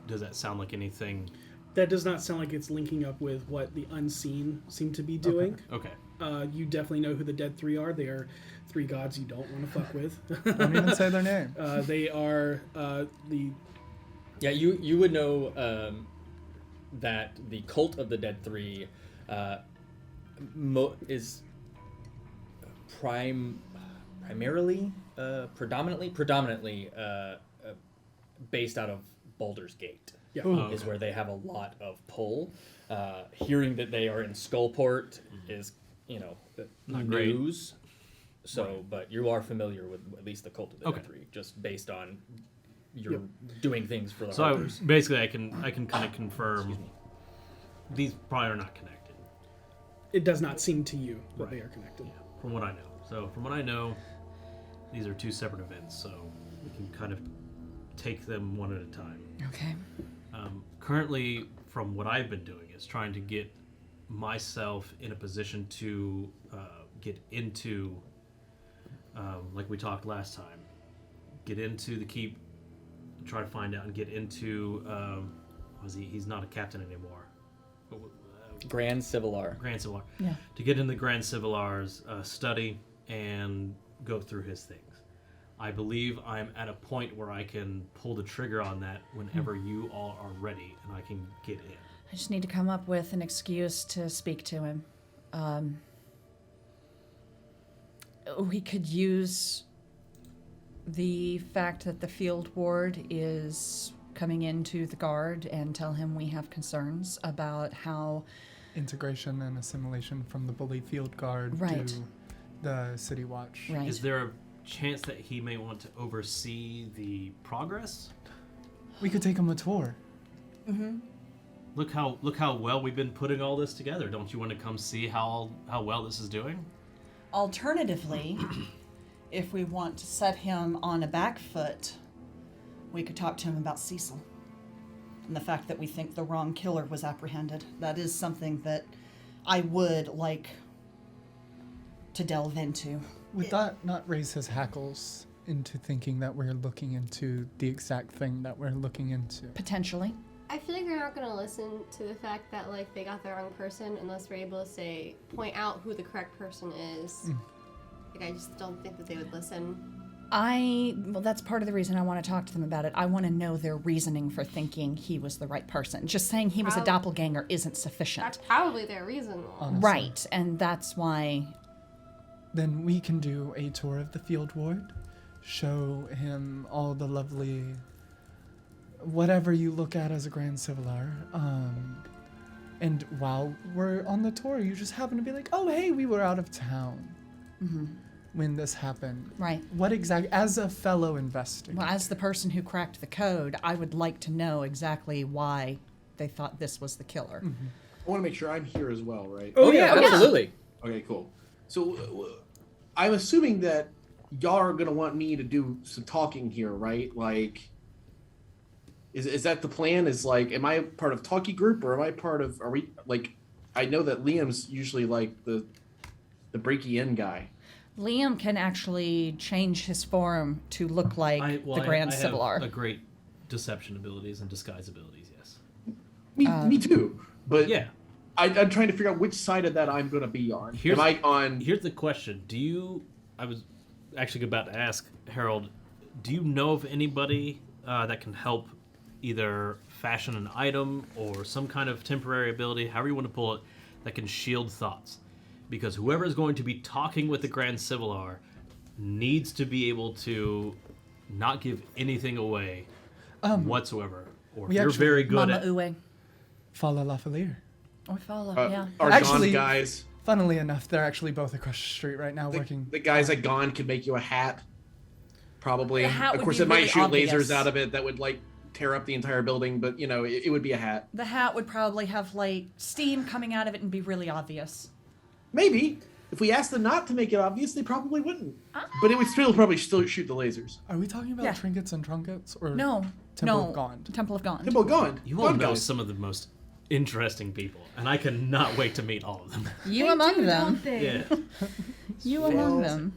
does that sound like anything? That does not sound like it's linking up with what the unseen seem to be doing. Okay. You definitely know who the Dead 3 are. They are 3 gods you don't want to fuck with. Don't even say their name. They are the Yeah, you would know that the cult of the Dead 3 is predominantly based out of Baldur's Gate. yeah. Is where they have a lot of pull. Hearing that they are in Skullport is, Not great. news. So, but you are familiar with at least the cult of the Okay. Dead 3, just based on your doing things for the So Harpers. basically, I can kind of confirm these probably are not connected. It does not seem to you that they are connected. From what I know. So from what I know, these are two separate events. So we can kind of take them one at a time. Okay. Currently, from what I've been doing, is trying to get myself in a position to get into, like we talked last time, get into the keep, try to find out and get into, he's not a captain anymore. Grand Civilar. Grand Civilar. Yeah. To get in the Grand Civilar's study and go through his things. I believe I'm at a point where I can pull the trigger on that whenever you all are ready and I can get in. I just need to come up with an excuse to speak to him. We could use the fact that the field ward is coming into the guard and tell him we have concerns about how Integration and assimilation from the bully field guard Right. to the city watch. right. Is there a chance that he may want to oversee the progress? We could take him a tour. Look how well we've been putting all this together. Don't you want to come see how well this is doing? Alternatively, if we want to set him on a back foot, we could talk to him about Cecil. And the fact that we think the wrong killer was apprehended. That is something that I would like to delve into. Would that not raise his hackles into thinking that we're looking into the exact thing that we're looking into? Potentially. I feel like they're not gonna listen to the fact that like they got the wrong person unless we're able to point out who the correct person is. Like I just don't think that they would listen. Well, that's part of the reason I want to talk to them about it. I want to know their reasoning for thinking he was the right person. Just saying he was a doppelganger isn't sufficient. That's probably their reason. Honestly. Right, and that's why. Then we can do a tour of the field ward, show him all the lovely whatever you look at as a Grand Civilar. And while we're on the tour, you just happen to be like, oh, hey, we were out of town when this happened. Right. What as a fellow investigator? Well, as the person who cracked the code, I would like to know exactly why they thought this was the killer. I want to make sure I'm here as well, right? Oh, yeah. Absolutely. Okay, cool. So I'm assuming that y'all are gonna want me to do some talking here, right? Like, is that the plan? Is like, am I part of talkie group or am I part of? Are we like? I know that Liam's usually like the breaky in guy. Liam can actually change his form to look like the Grand I Civilar. have a great deception abilities and disguise abilities, yes. Me too. But Yeah. I'm trying to figure out which side of that I'm gonna be on. Here's- Am I on? Here's the question. I was actually about to ask Harold, do you know of anybody that can help either fashion an item or some kind of temporary ability, however you want to pull it, that can shield thoughts? Because whoever is going to be talking with the Grand Civilar needs to be able to not give anything away whatsoever. Or if we you're actually- very good Mama at... Uwe. Follow Lafalier. Or follow, yeah. Our Actually- Gone guys. Funnily enough, they're actually both across the street right now working. The guys at Gone could make you a hat. Probably. The hat Of would course, be it might really shoot obvious. lasers out of it that would like tear up the entire building, but you know, it would be a hat. The hat would probably have like steam coming out of it and be really obvious. Maybe. If we asked them not to make it obvious, they probably wouldn't. But it would probably still shoot the lasers. Are we talking about Yeah. trinkets and trunkets or No, Temple no. of Gond? Temple of Gond. Well, Gone. You all Gone know guys. some of the most interesting people, and I cannot wait to meet all of them. You among them. Yeah. You among them.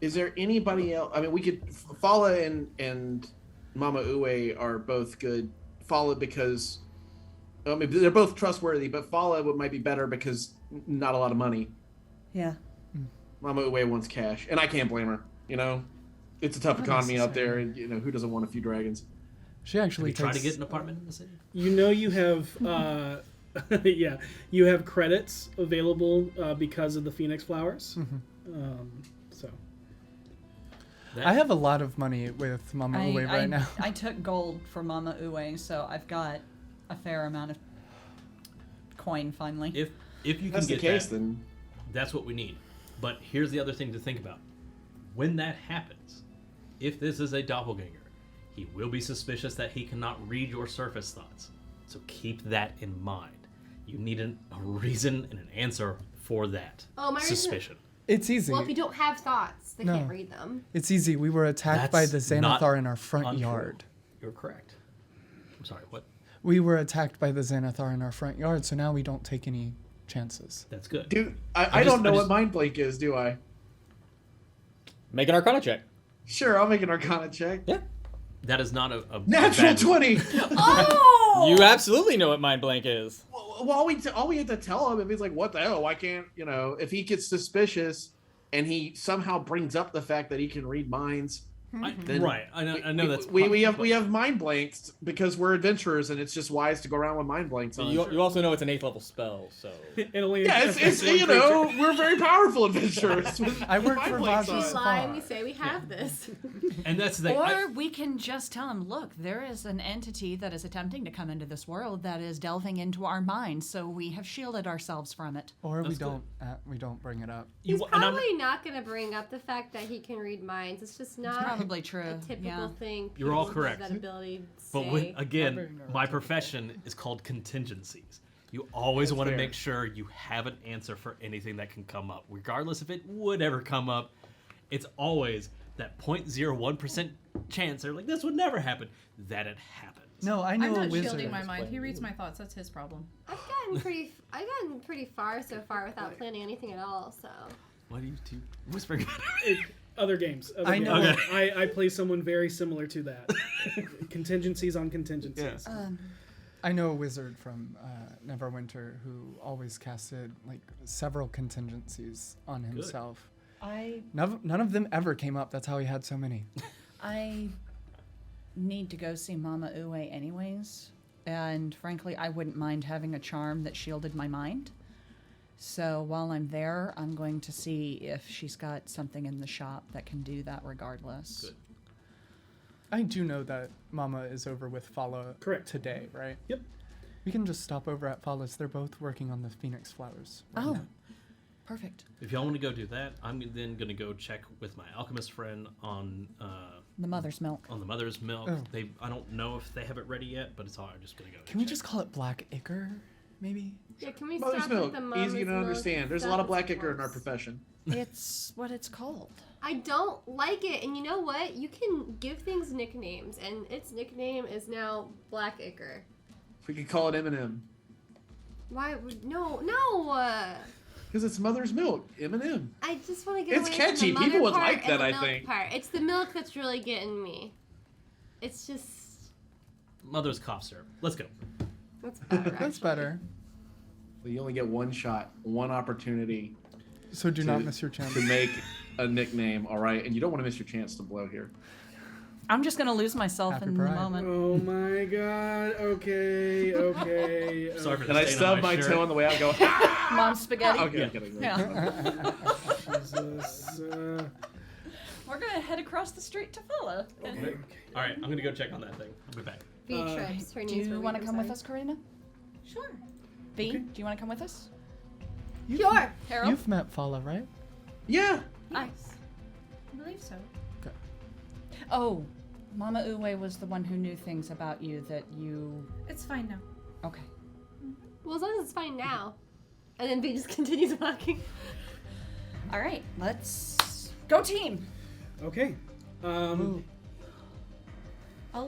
Is there anybody else? I mean, we could. Fala and Mama Uwe are both good. Fala because, I mean, they're both trustworthy, but Fala might be better because not a lot of money. Yeah. Mama Uwe wants cash, and I can't blame her. You know, it's a tough economy out there, and you know who doesn't want a few dragons. She Have actually you tried to takes- get an apartment in the city? You know you have, yeah, you have credits available because of the Phoenix Flowers. So I have a lot of money with Mama Uwe right now. I took gold for Mama Uwe, so I've got a fair amount of coin finally. If you can That's the get case, that, then that's what we need. But here's the other thing to think about. When that happens, if this is a doppelganger, he will be suspicious that he cannot read your surface thoughts. So keep that in mind. You need a reason and an answer for that Oh, my suspicion. It's easy. Well, if you don't have thoughts, they No. can't read them. It's easy. We were attacked by the That's not Xanathar in our front untrue. yard. You're correct. I'm sorry, what? We were attacked by the Xanathar in our front yard, so now we don't take any chances. That's good. Dude, I don't know what Mind Blank is, do I? Make an Arcana check. Sure, I'll make an Arcana check. Yeah. That is not a Natural bad- 20! Oh! You absolutely know what Mind Blank is. Well, all we had to tell him, if he's like, what the hell, why can't, if he gets suspicious and he somehow brings up the fact that he can read minds, then Right. I know that's we have mind blanks because we're adventurers, and it's just wise to go around with mind blanks on. You also know it's an 8th level spell, so. It only Yeah, affects it's one creature. we're very powerful adventurers. with I work mind for blanks Vaji on. We Spa. lie and we say we have this. And that's the thing. Or we can just tell him, look, there is an entity that is attempting to come into this world that is delving into our minds, so we have shielded ourselves from it. Or we That's good. don't bring it up. He's and I'm- probably not going to bring up the fact that he can read minds. It's just not Probably true. a typical Yeah. thing. You're all people have correct. That ability to But say. again, my profession is called contingencies. You always want to fair. make sure you have an answer for anything that can come up, regardless if it would ever come up. It's always that 0.01% chance. They're like, this would never happen. That it happens. No, I I'm know a not wizard. shielding my mind. He reads my thoughts. That's his problem. I've gotten pretty far so far without planning anything at all. So Why do you two whispering? Other games. I know. Okay. I play someone very similar to that. Contingencies on contingencies. I know a wizard from Neverwinter who always casted like several contingencies on himself. None of them ever came up. That's how he had so many. I need to go see Mama Uwe anyways, and frankly, I wouldn't mind having a charm that shielded my mind. So while I'm there, I'm going to see if she's got something in the shop that can do that regardless. Good. I do know that Mama is over with Fala Correct. today, right? Yep. We can just stop over at Fala's. They're both working on the Phoenix flowers. right Oh, now. perfect. If y'all want to go do that, I'm then going to go check with my alchemist friend on The mother's milk. the mother's milk. Oh. I don't know if they have it ready yet, but it's all. I'm just going to go. Can we check. just call it Black Ichor, maybe? yeah, can we Mother's stop milk, with the mama's easy to milk understand. There's a stuff? lot of It's black ichor in our gross. profession. It's what it's called. I don't like it, and you know what? You can give things nicknames, and its nickname is now Black Ichor. We could call it M&M Why would no? because it's mother's milk. M&M. I just want to get It's away catchy. from the People mother would part like and that, the I milk think. Part. It's the milk that's really getting me. It's just Mother's cough syrup. Let's go. that's better. That's actually. better. Well, you only get one shot, one opportunity So do not miss your chance. to make a nickname. All right, and you don't want to miss your chance to blow here. I'm just gonna lose myself Happy in Pride. the moment. Oh my god. Okay. Sorry for And I stain on stub my shirt. toe on the way out. Go. Ah! Mom's spaghetti. Okay, I'm kidding. Yeah. Jesus. We're gonna head across the street to Fella. Okay. All right, I'm going to go check on that thing. I'll be back. Beatrice, her Do name's you want to come with us, Karina? Sure. B, Okay. do you want to come with us? Sure. Harold? You've met Fala, right? Yeah. Yes. I believe so. Oh, Mama Uwe was the one who knew things about you that you... It's fine now. Okay. Well, as long as it's fine now. And then B just continues walking. All right, let's go team. Okay. I'll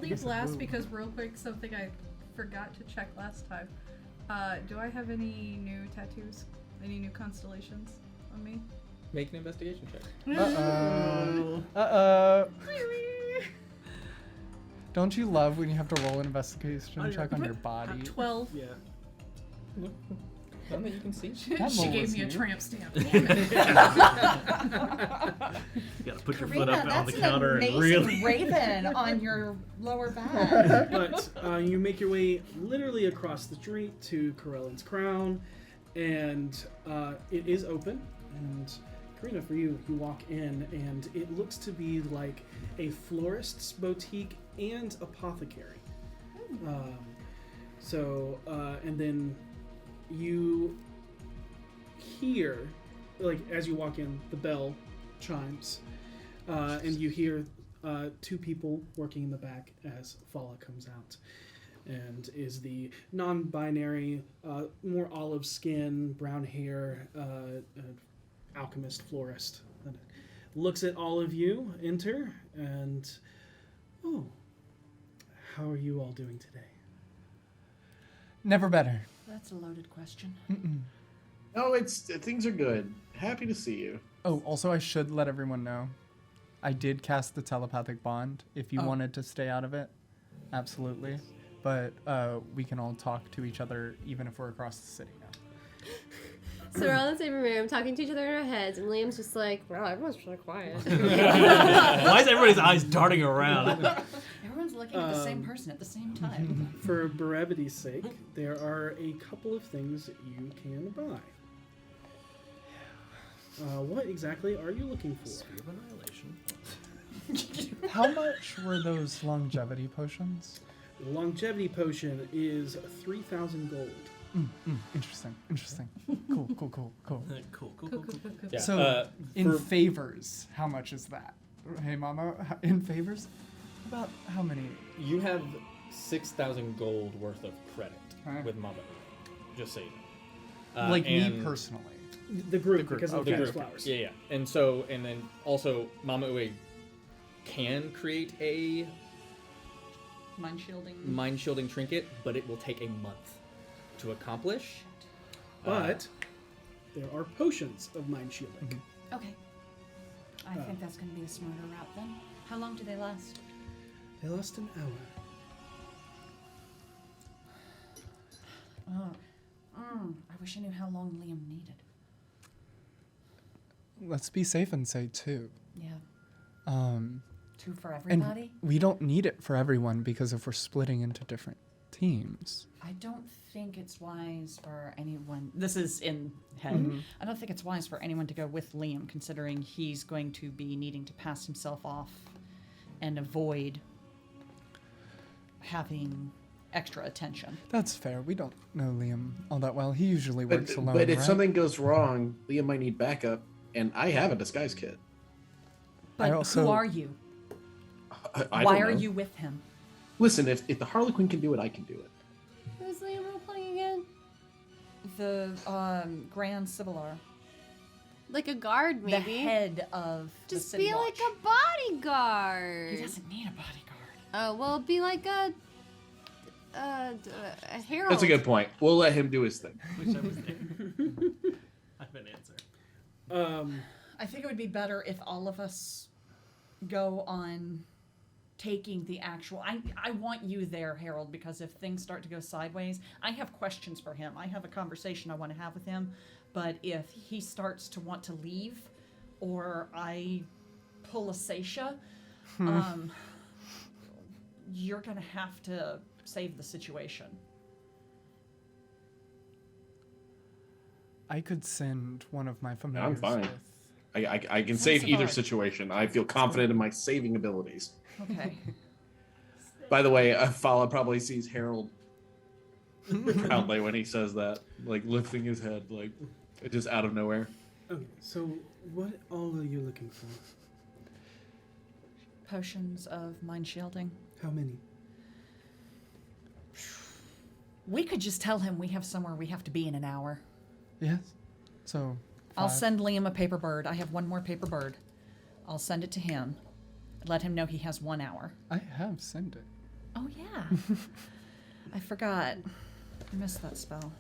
leave guess I last will. because real quick, something I forgot to check last time. Do I have any new tattoos? Any new constellations on me? Make an investigation check. Don't you love when you have to roll an investigation Oh, check yeah. on your body? 12. Yeah. None that you can see. That She roll gave was me a new. tramp stamp. You got to put your foot up on the that's counter an and amazing really. raven on your lower back. But you make your way literally across the street to Corellin's Crown, and it is open. And Karina, for you, you walk in, and it looks to be like a florist's boutique and apothecary. And then you hear, like, as you walk in, the bell chimes, and you hear two people working in the back as Fala comes out, and is the non-binary, more olive skin, brown hair, alchemist florist. That looks at all of you enter, and how are you all doing today? Never better. That's a loaded question. No, things are good. Happy to see you. Oh, also, I should let everyone know, I did cast the telepathic bond. If you wanted to stay out of it, absolutely. But we can all talk to each other even if we're across the city now. So we're all in the same room, talking to each other in our heads, and Liam's just like, wow, everyone's really quiet. Why is everybody's eyes darting around? Everyone's looking at the same person at the same time. For brevity's sake, there are a couple of things that you can buy. What exactly are you looking for? Spear of Annihilation. How much were those longevity potions? The longevity potion is 3,000 gold. Interesting. Cool. Cool. Yeah, So, in favors, how much is that? Hey, Mama, in favors? About how many? You have 6,000 gold worth of credit with Mama. Just so you know. Like me and personally. The group, because of okay. the flowers. Yeah. And then also Mama Ue can create a mind shielding trinket, but it will take a month to accomplish. But there are potions of mind shielding. Okay. I think that's going to be a smarter route then. How long do they last? They last an hour. I wish I knew how long Liam needed. Let's be safe and say 2. Yeah. 2 for And everybody? we don't need it for everyone because if we're splitting into different teams. I don't think it's wise for anyone. This is in head. I don't think it's wise for anyone to go with Liam, considering he's going to be needing to pass himself off and avoid having extra attention. That's fair. We don't know Liam all that well. He usually works alone, But if right? something goes wrong, Liam might need backup, and I have a disguise kit. But also- who are you? I Why don't are know. you with him? Listen, if the Harlequin can do it, I can do it. Who's Liam role playing again? The Grand Sibilar. Like a guard, maybe. The head of the Just city be watch. like a bodyguard. He doesn't need a bodyguard. Oh, well, be like a herald. That's a good point. We'll let him do his thing. Wish I was there. I have an answer. I think it would be better if all of us go on taking the actual... I want you there, Harold, because if things start to go sideways, I have questions for him. I have a conversation I want to have with him, but if he starts to want to leave, or I pull a Saesha, you're going to have to save the situation. I could send one of my familiars. I'm fine. with- I can save either situation. I feel confident in my saving abilities. Okay. By the way, Fala probably sees Harold proudly when he says that, like lifting his head, like just out of nowhere. Okay, so what all are you looking for? Potions of mind shielding. How many? We could just tell him we have somewhere we have to be in an hour. Yes. So. I'll 5. send Liam a paper bird. I have one more paper bird. I'll send it to him. Let him know he has 1 hour. I have sent it. Oh, yeah. I forgot. I missed that spell.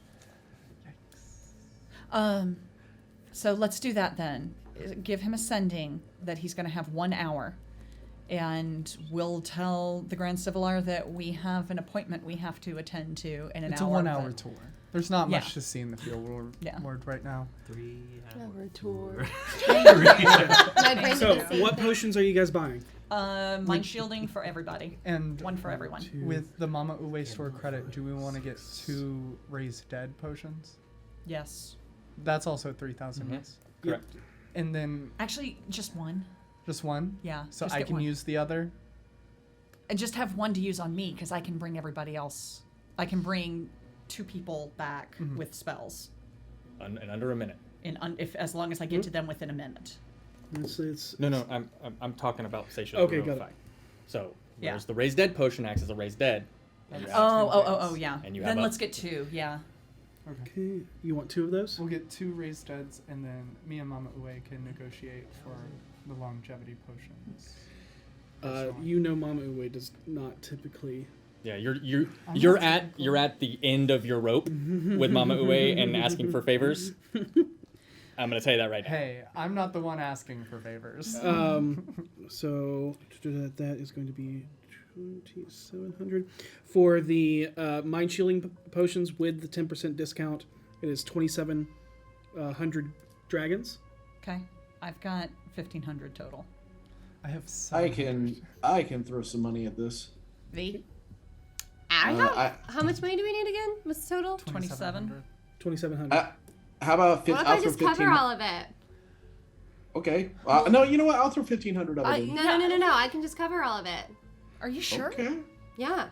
So let's do that then. Give him a sending that he's going to have 1 hour. And we'll tell the Grand Civilar that we have an appointment we have to attend to in an It's hour. a 1 hour but- tour. There's not Yeah. much to see in the field word right now. 3 Hour tour. So, what potions are you guys buying? Mind shielding for everybody. And One for everyone. with the Mama Ue store credit, do we want to get 2 raised dead potions? Yes. That's also 3,000. Yes. Correct. And then Actually, just one. just one. Yeah. So just I get can one. use the other. And just have one to use on me, because I can bring everybody else. I can bring 2 people back with spells. In under a minute. As long as I get to them within a minute. It's No, I'm talking about Saesha. Okay, got it. So Yeah. whereas the raised dead potion acts as a raised dead. and you add two Oh, raised, yeah. And you Then have let's get 2, yeah. Okay. You want 2 of those? We'll get 2 raised deads, and then me and Mama Ue can negotiate for the longevity potions. You know Mama Ue does not typically... Yeah, you're at the end of your rope with Mama Ue and asking for favors. I'm gonna tell you that right now. Hey, I'm not the one asking for favors. So that is going to be 2,700 for the mind shielding potions with the 10% discount. It is 2,700 dragons. Okay. I've got 1,500 total. I have I can throw some money at this. V? How much money do we need again? What's the total? 27. 2,700. How about What if I just cover all of it? Okay. No, you know what? I'll throw 1,500 of it. No. I can just cover all of it. Are you sure? Okay. Yeah.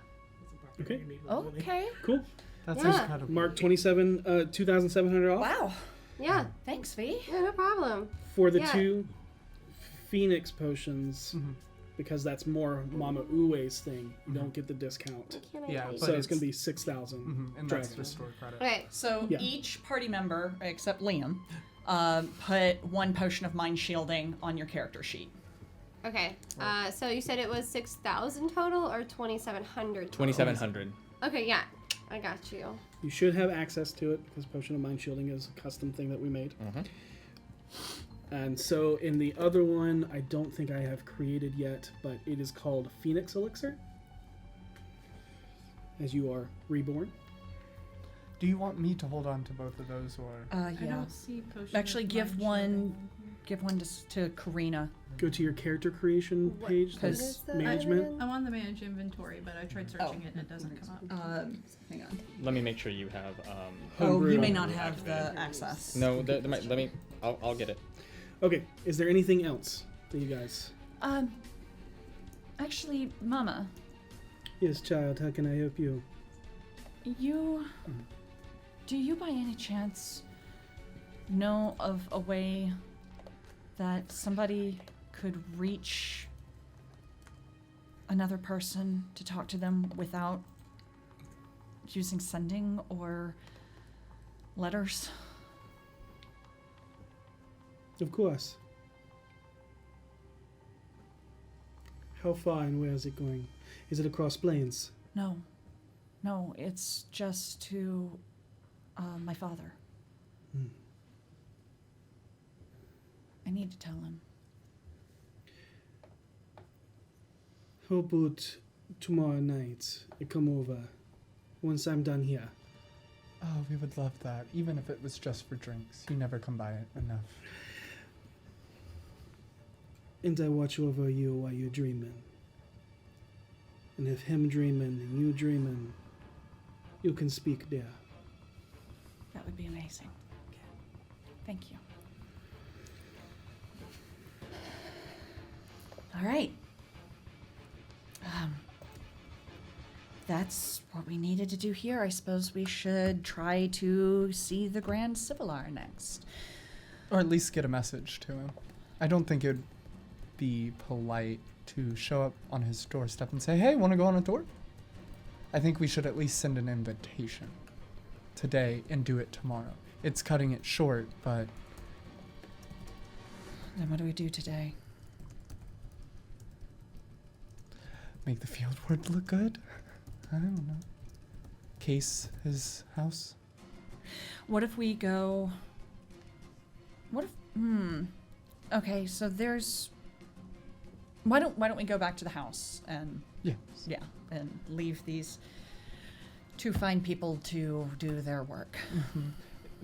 Okay. Okay. Cool. That's Yeah. incredible. Mark 2,700 off. Wow. Yeah. Thanks, V. Yeah, no problem. For the Yeah. 2 Phoenix potions, because that's more Mama Ue's thing. You don't get the discount. Yeah, But So it's going to be 6,000 and that's dragons. restore credit. Okay. So Yeah. each party member, except Liam, put 1 potion of mind shielding on your character sheet. Okay. So you said it was 6,000 total or 2,700 total? 2,700. Okay, yeah. I got you. You should have access to it because Potion of Mind Shielding is a custom thing that we made. And so in the other one, I don't think I have created yet, but it is called Phoenix Elixir. As you are reborn. Do you want me to hold on to both of those, or? I Yeah. don't see potion Actually, of give mind one to Karina. Go to your character creation page, What is that's the management. I'm on the manage inventory, but I tried searching it and it doesn't come up. Hang on. Let me make sure you have. You may not have the access. No, let me. I'll get it. Okay, is there anything else that you guys... Actually, Mama, Yes, child, how can I help you? do you by any chance know of a way that somebody could reach another person to talk to them without using sending or letters? Of course. How far and where is it going? Is it across plains? No, it's just to my father. I need to tell him. How about tomorrow night? You come over. Once I'm done here. Oh, we would love that. Even if it was just for drinks. You never come by it enough. And I watch over you while you're dreaming. And if him dreaming and you dreaming, you can speak there. That would be amazing. Thank you. All right. That's what we needed to do here. I suppose we should try to see the Grand Civilar next. Or at least get a message to him. I don't think it would be polite to show up on his doorstep and say, hey, want to go on a tour? I think we should at least send an invitation today and do it tomorrow. It's cutting it short, but... Then what do we do today? Make the field word look good? I don't know. Case his house? What if we go... What if... Okay, so there's... Why don't we go back to the house and... Yeah. Yeah, and leave these 2 fine people to do their work.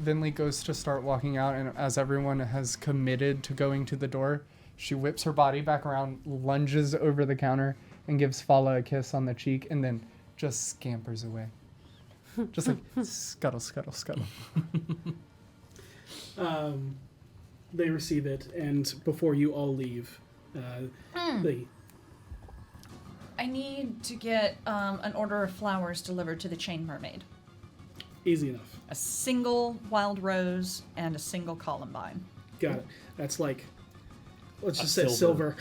Venlee goes to start walking out, and as everyone has committed to going to the door, she whips her body back around, lunges over the counter, and gives Fala a kiss on the cheek, and then just scampers away. Just like, scuttle, scuttle, scuttle. They receive it, and before you all leave, I need to get an order of flowers delivered to the Chain Mermaid. Easy enough. A single wild rose and a single columbine. Got it. That's like let's A just say silver.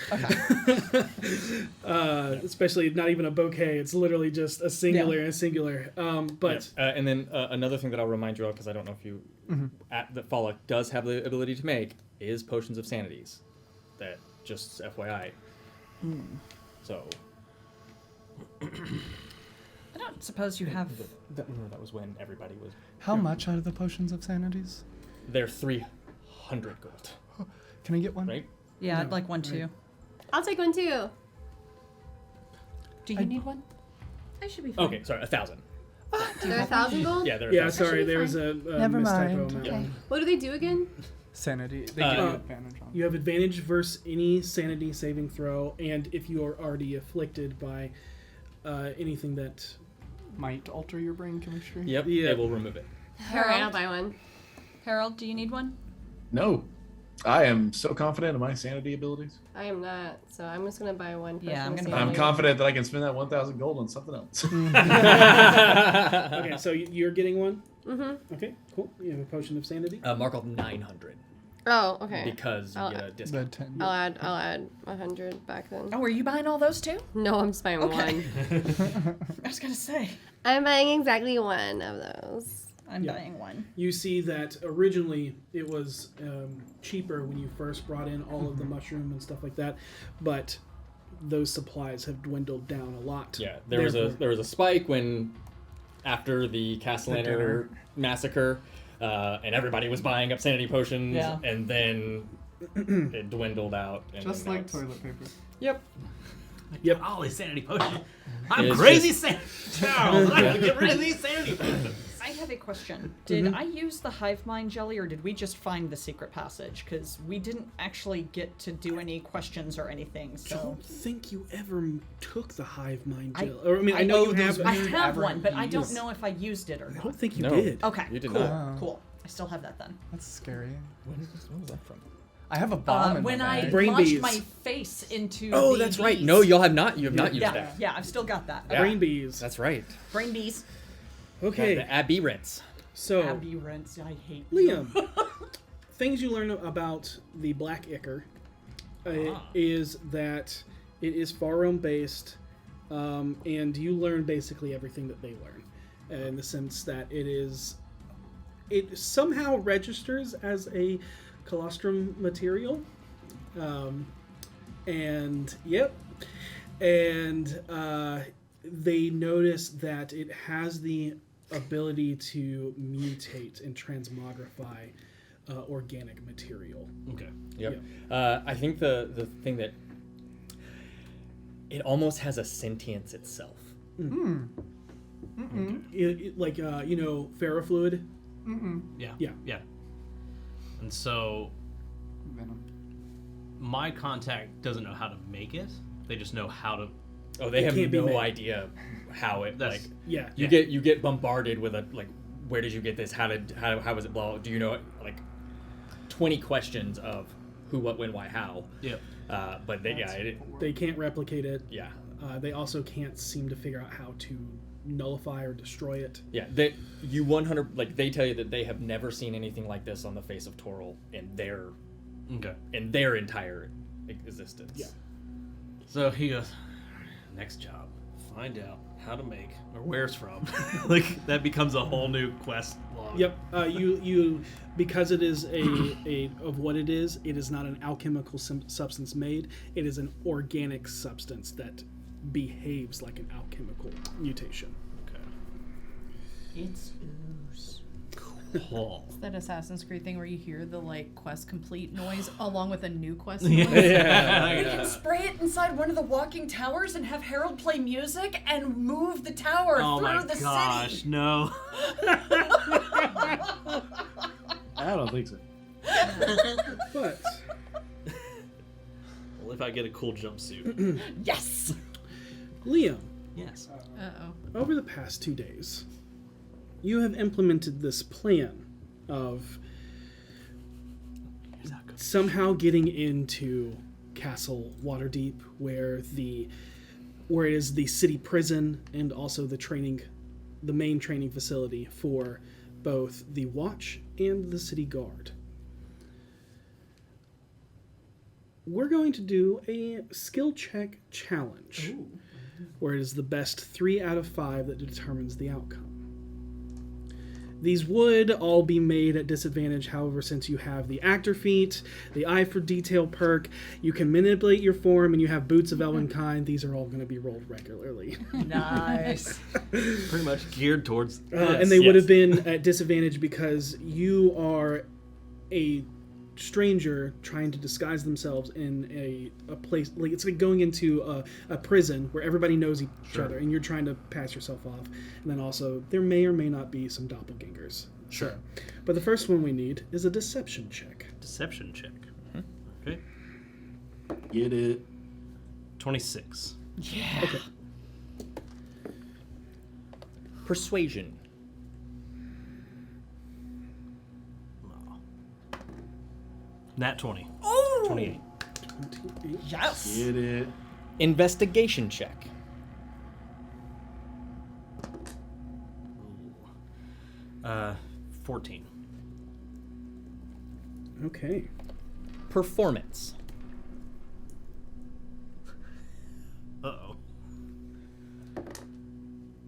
Especially not even a bouquet. It's literally just a singular and a singular. But and then another thing that I'll remind you of, because I don't know if you that Fala does have the ability to make, is potions of sanities. That just FYI. So. I don't suppose you have. That was when everybody was. How much are the potions of sanities? They're 300 gold. Can I get one? Right? Yeah, I'd like one too. I'll take one too. Do you need one? I should be fine. Okay, sorry, 1,000. They're 1,000 gold? Yeah, they're. yeah, 1,000. sorry, be there was a Never mistypo mind. amount. Okay. What do they do again? Sanity. They Uh, give you advantage on. You have advantage versus any sanity saving throw, and if you are already afflicted by anything that. Might alter your brain chemistry. Yep, Yeah. they will remove it. Alright, I'll buy one. Harold, do you need one? No. I am so confident in my sanity abilities. I am not, so I'm just gonna buy one. Yeah, I'm potion gonna of buy I'm sanity. confident that I can spend that 1,000 gold on something else. Okay, so you're getting one? Mm-hmm. Okay, cool. You have a potion of sanity? Mark off 900 Oh, okay. because you I'll- get a The discount. 10. I'll add 100 back then. Oh, are you buying all those too? No, I'm just buying Okay. one. I was gonna say. I'm buying exactly one of those. I'm Yeah. buying one. You see that originally it was cheaper when you first brought in all of the mushroom and stuff like that, but those supplies have dwindled down a lot. Yeah, there was a spike when after the Castellanor dinner. massacre, and everybody was buying up sanity potions, Yeah. and then it dwindled out. And Just then now like it's- toilet paper. Yep. Yep. All these sanity potions. I'm It's crazy, just- Charles. I can get rid of these sanity potions. I have a question. Did I use the hive mind jelly, or did we just find the secret passage? Because we didn't actually get to do any questions or anything. I So don't think you ever took the hive mind I- gel. Or, I mean, I know you have. I weird have one, but I aberrant don't bees. know if I used it or I not. don't think you No. did. Okay, You did cool, not. cool. I still have that then. That's scary. When was that from? I have a bomb in When my I bag. Brain launched bees. my face into Oh, the that's right. bees. No, you have not. You have not used Yeah, that. yeah, I've still got that. Yeah. Brain bees. That's right. Brain bees. Okay, The aberrants. so Aberrants, I hate Liam, things you learn about the Black Ichor is that it is far realm based, and you learn basically everything that they learn, in the sense that it somehow registers as a colostrum material, and they notice that it has the ability to mutate and transmogrify organic material. Okay. Yep. I think the thing that it almost has a sentience itself. Like ferrofluid. Yeah. Yeah. Yeah. And so Venom. my contact doesn't know how to make it. They just know how to. Oh, they It have can't be no made. idea how it That's- like. Yeah. You get bombarded with a like, where did you get this? How was it? Blah. Do you know it? Like 20 questions of who, what, when, why, how. Yep. But They can't replicate it. yeah. They also can't seem to figure out how to nullify or destroy it. Yeah, they tell you that they have never seen anything like this on the face of Toril in their entire existence. Yeah. So he goes, next job, find out how to make or where it's from. Like that becomes a whole new quest log. Yep. You because it is a of what it is not an alchemical substance made. It is an organic substance that behaves like an alchemical mutation. It's ooze. Cool. It's that Assassin's Creed thing where you hear the like quest complete noise along with a new quest Yeah. noise. We can spray it inside one of the walking towers and have Harold play music and move the tower Oh through my the gosh, city. no. I don't think so. But Well, if I get a cool jumpsuit. Yes. Liam, Yes. Uh-oh. over the past 2 days, you have implemented this plan of somehow getting into Castle Waterdeep, where it is the city prison and also the main training facility for both the Watch and the City Guard. we're going to do a skill check challenge, where it is the best 3 out of 5 that determines the outcome. These would all be made at disadvantage, however, since you have the actor feat, the eye for detail perk, you can manipulate your form, and you have boots of elvenkind. These are all going to be rolled regularly. Nice. Pretty much geared towards. And they would have been at disadvantage because you are a stranger trying to disguise themselves in a place, like it's like going into a prison where everybody knows each other, and you're trying to pass yourself off. And then also there may or may not be some doppelgangers. Sure. But the first one we need is a deception check. Deception check. Okay. Get it. 26. Yeah. Okay. Persuasion. Nat 20. Oh! 28. 28. Yes. Get it. Investigation check. Ooh. 14. Okay. Performance. Uh-oh.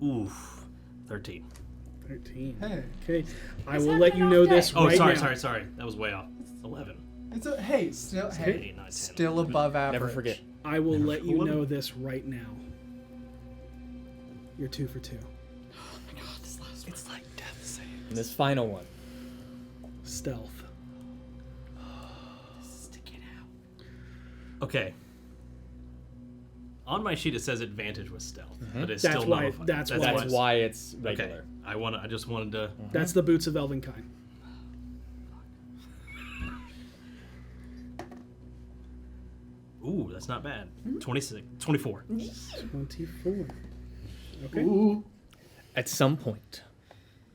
Oof. 13. 13. Hey. Okay. I He's will having let an you off know day. this Oh, right sorry. now. That was way off. 11. It's a hey, still hey, 8, 9, 10, still 11. above average. Never forget. I will let you 11. know this right now. You're 2 for 2. It's like death saves. And this final one. Stealth. Stick it out. Okay. On my sheet it says advantage with stealth, but it's That's still why- nullified. that's why- That's why it's regular. Okay. I just wanted to. That's the boots of elvenkind. Ooh, that's not bad. 26, 24. 24. Okay. Ooh. At some point,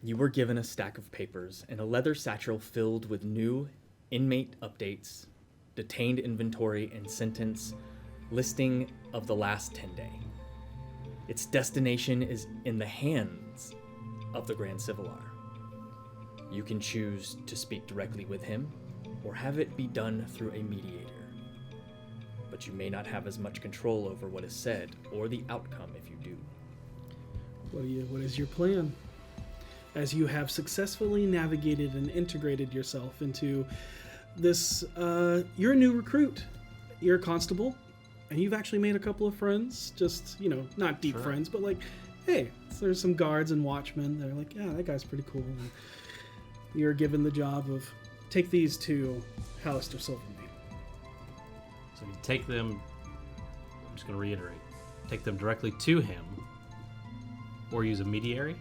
you were given a stack of papers and a leather satchel filled with new inmate updates, detained inventory, and sentence listing of the last 10 day. Its destination is in the hands of the Grand Civilar. You can choose to speak directly with him or have it be done through a mediator. But you may not have as much control over what is said or the outcome if you do. What is your plan? As you have successfully navigated and integrated yourself into this, you're a new recruit. You're a constable, and you've actually made a couple of friends. Just, not deep friends, but like, hey, so there's some guards and watchmen. They're like, yeah, that guy's pretty cool. And you're given the job of take these to Hallister Silvermane. So you take them. I'm just going to reiterate. Take them directly to him, or use a mediary.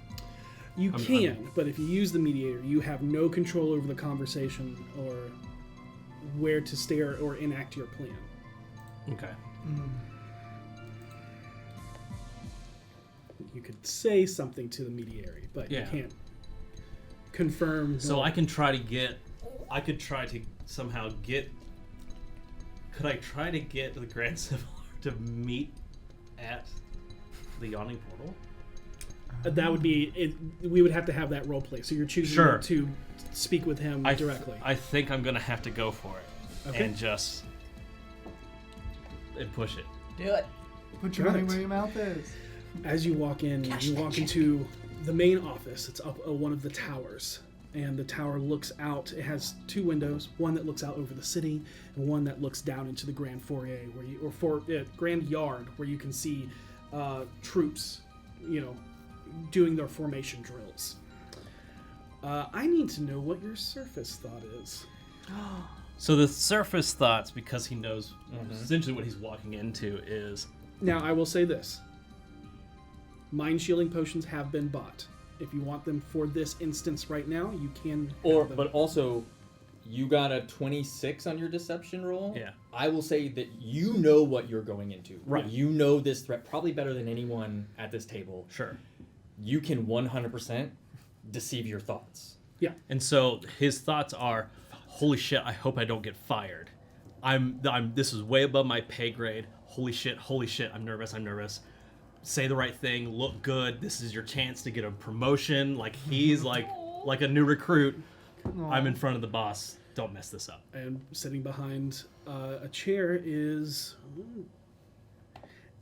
You can, but if you use the mediator, you have no control over the conversation or where to stay or enact your plan. Okay. You could say something to the mediary, but Yeah. you can't confirm. So I can try to get. I could try to somehow get. Could I try to get the Grand Civilar to meet at the Yawning Portal? That would be it. We would have to have that role play. So you're choosing Sure. to speak with him directly. I think I'm gonna have to go for it Okay. and just push it. Do it. Put your money where your mouth is. As you walk in, you walk into the main office. It's up one of the towers, and the tower looks out. It has 2 windows, one that looks out over the city, and one that looks down into the grand foyer, grand yard, where you can see troops, doing their formation drills. I need to know what your surface thought is. So the surface thoughts, because he knows essentially what he's walking into, is Now, I will say this. Mind shielding potions have been bought. If you want them for this instance right now, you can have them. But also, you got a 26 on your deception roll. Yeah. I will say that you know what you're going into. Right. You know this threat probably better than anyone at this table. sure. You can 100% deceive your thoughts. And so his thoughts are, "Holy shit! I hope I don't get fired. This is way above my pay grade. Holy shit! I'm nervous. Say the right thing. Look good. This is your chance to get a promotion." Like he's like a new recruit. I'm in front of the boss. Don't mess this up. And sitting behind a chair is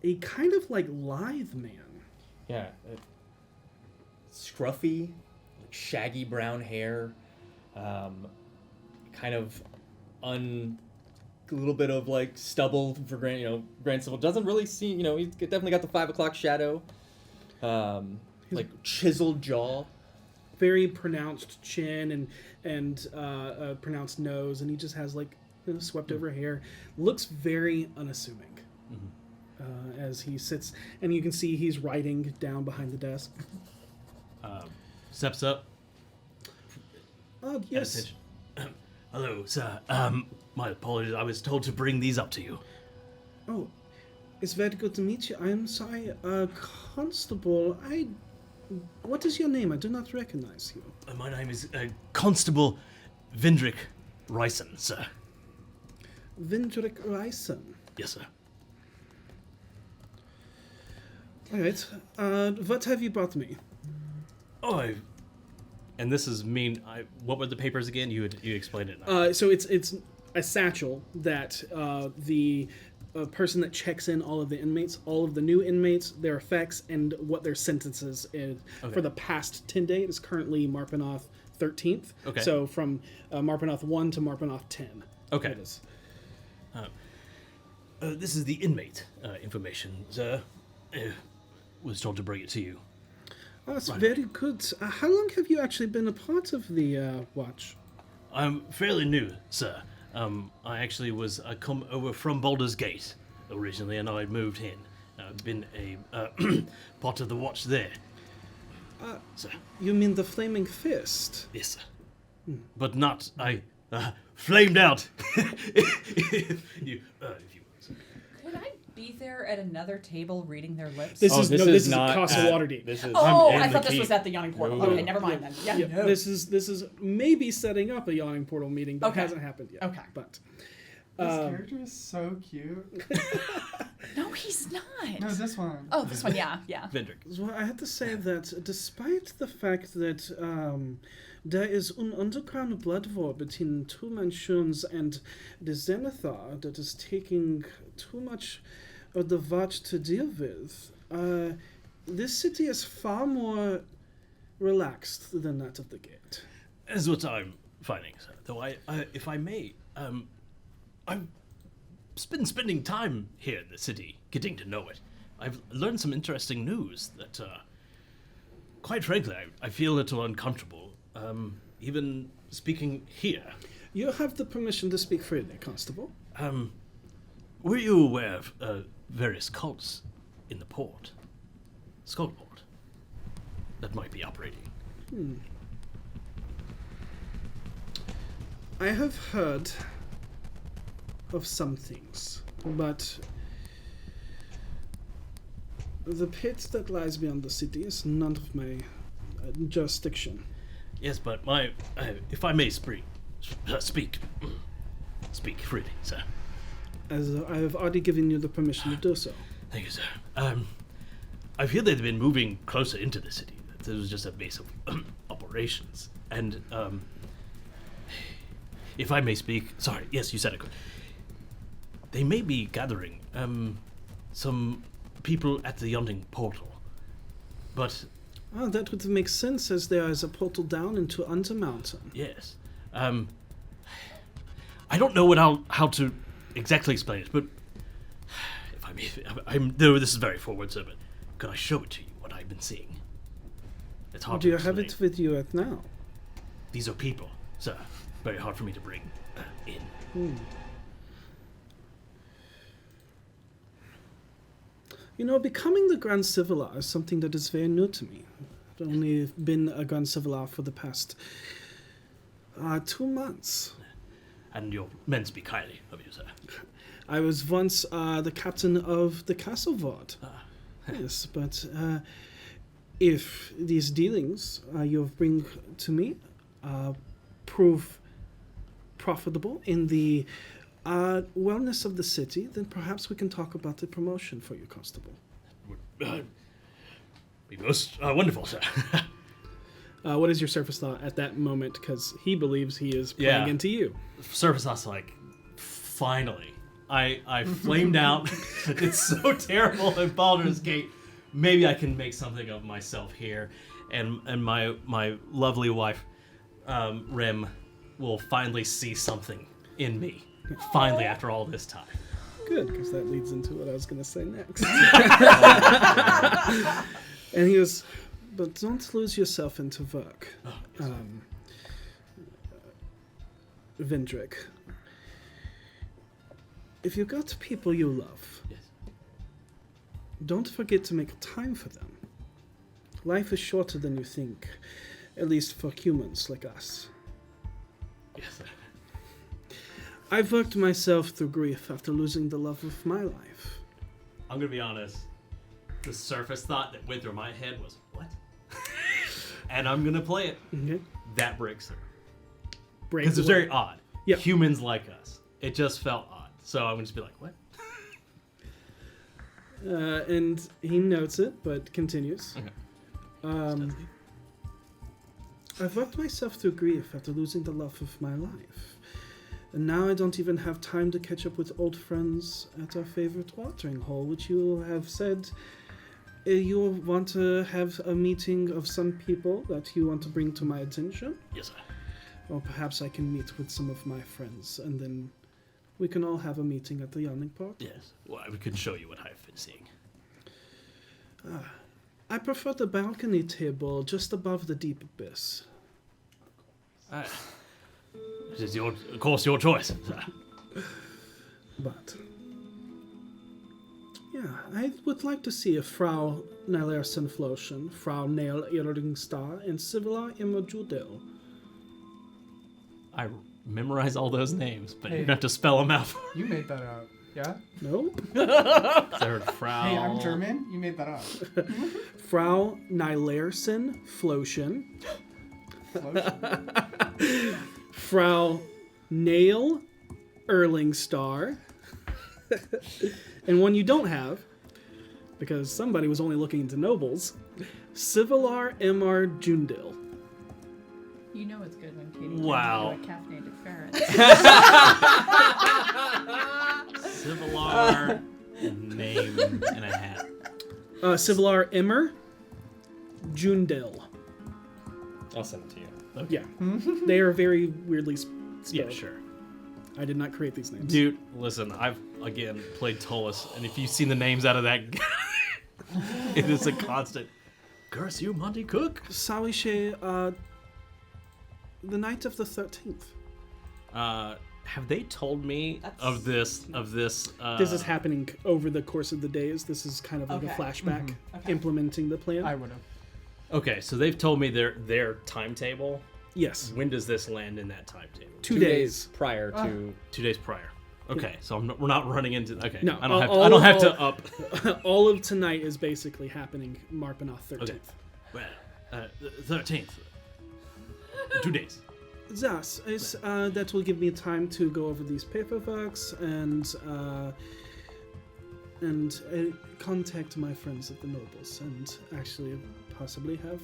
a kind of like lithe man. Yeah. Scruffy, like shaggy brown hair, kind of a little bit of like stubble for Grand Civil. Doesn't really seem, he's definitely got the 5 o'clock shadow. Like chiseled jaw. Very pronounced chin and pronounced nose, and he just has like swept over hair. Looks very unassuming as he sits, and you can see he's writing down behind the desk. Steps up. Yes. Hello, sir. My apologies. I was told to bring these up to you. Oh, it's very good to meet you. I'm sorry, Constable. What is your name? I do not recognize you. My name is Constable Vindrick Ryson, sir. Vindrick Ryson. Yes, sir. All right. What have you brought me? Oh, and this is what were the papers again? You explained it. So it's a satchel that the person that checks in all of the inmates, all of the new inmates, their effects, and what their sentences is for the past 10 days is currently Marpanoth 13th. Okay. So from Marpanoth 1 to Marpanoth 10. Okay. This is the inmate information, sir. Was told to bring it to you. Oh, that's very good. How long have you actually been a part of the watch? I'm fairly new, sir. I come over from Baldur's Gate originally, and I moved in. I've been a part of the watch there. Sir. You mean the Flaming Fist? Yes, sir. But not, flamed out. if you Could I be there at another table reading their lips? This is not Castle Waterdeep. This is I thought this was at the Yawning Portal. No. Okay, never mind then. Yeah, no. This is maybe setting up a Yawning Portal meeting, but Okay. it hasn't happened yet. Okay. But This character is so cute. No, he's not. No, this one. Oh, this one, yeah. Vindrick. Well, I have to say that despite the fact that there is an underground blood war between two mansions and the Zenithar that is taking too much of the watch to deal with, this city is far more relaxed than that of the Gate. That's what I'm finding, sir. Though if I may, I've been spending time here in the city, getting to know it. I've learned some interesting news that, quite frankly, I feel a little uncomfortable, even speaking here. You have the permission to speak freely, Constable. Were you aware of various cults in the port, Skullport, that might be operating? I have heard of some things, but the pit that lies beyond the city is none of my jurisdiction. Yes, but if I may speak freely, sir. As I have already given you the permission to do so. Thank you, sir. I feel they've been moving closer into the city. This was just a base of operations. And, if I may speak... Sorry, yes, you said it. They may be gathering, some people at the Yawning Portal. But... Oh, that would make sense, as there is a portal down into Undermountain. Yes. I don't know how to exactly explain it, but... If I may... though this is very forward, sir, but could I show it to you, what I've been seeing? It's hard Do to you have explain. it with you at now? These are people, sir. Very hard for me to bring in. You know, becoming the Grand Civilar is something that is very new to me. I've only been a Grand Civilar for the past 2 months. And your men speak highly of you, sir. I was once the captain of the Castle Ward. Yes, but if these dealings you bring to me prove profitable in the wellness of the city, then perhaps we can talk about the promotion for you, Constable. Be most wonderful, sir. What is your surface thought at that moment? Because he believes he is playing into you. Surface thought's like, finally, I flamed out. It's so terrible in Baldur's Gate. Maybe I can make something of myself here, and my lovely wife, Rem, will finally see something in me. Finally, after all this time. Good, because that leads into what I was going to say next. And he goes, but don't lose yourself into work. Vendrick, if you got people you love, Yes. don't forget to make time for them. Life is shorter than you think, at least for humans like us. Yes. I've worked myself through grief after losing the love of my life. I'm gonna be honest. The surface thought that went through my head was, what? And I'm gonna play it. Okay. That breaks through. Break Because it's away. very odd. Yep. Humans like us. It just felt odd. So I'm gonna just be like, what? And he notes it, but continues. Okay. I've worked myself through grief after losing the love of my life. And now I don't even have time to catch up with old friends at our favorite watering hole, which you have said you want to have a meeting of some people that you want to bring to my attention. Yes, sir. Or perhaps I can meet with some of my friends, and then we can all have a meeting at the Yawning Park. Yes. Well, we can show you what I've been seeing. I prefer the balcony table just above the deep abyss. It is of course, your choice. But yeah, I would like to see if Frau Nylersen Floschen, Frau Nail Irringstar, and Sivila Imajudel. I memorize all those names, but Hey. you're gonna have to spell them out. You made that up. Yeah? No? Third Frau. Hey, I'm German. You made that up. Frau Nylersen Floschen, Frau Nail Erlingstar, and one you don't have, because somebody was only looking into nobles, Sivilar Emar Jundil. You know it's good when Katie Wow. turns into a caffeinated ferret. Civilar name and a hat. Sivilar Emmer Jundil. I'll send it to you. Yeah. They are very weirdly spelled. Yeah, sure. I did not create these names. Dude, listen, I've, again, played Tullus, and if you've seen the names out of that, it is a constant. Curse you, Monty Cook. Sawishe, the night of the 13th. Have they told me of this? This is happening over the course of the days. This is kind of like Okay. a flashback Okay. implementing the plan. I would have. Okay, so they've told me their timetable. Yes. When does this land in that timetable? 2 days. prior to 2 days prior. Okay, so we're not running into. Okay, No, I don't have. all- I don't have all- to up. All of tonight is basically happening Marpanoth 13th. Okay. Well, 13th. 2 days. Yes, that will give me time to go over these paperworks and contact my friends at the nobles and actually possibly have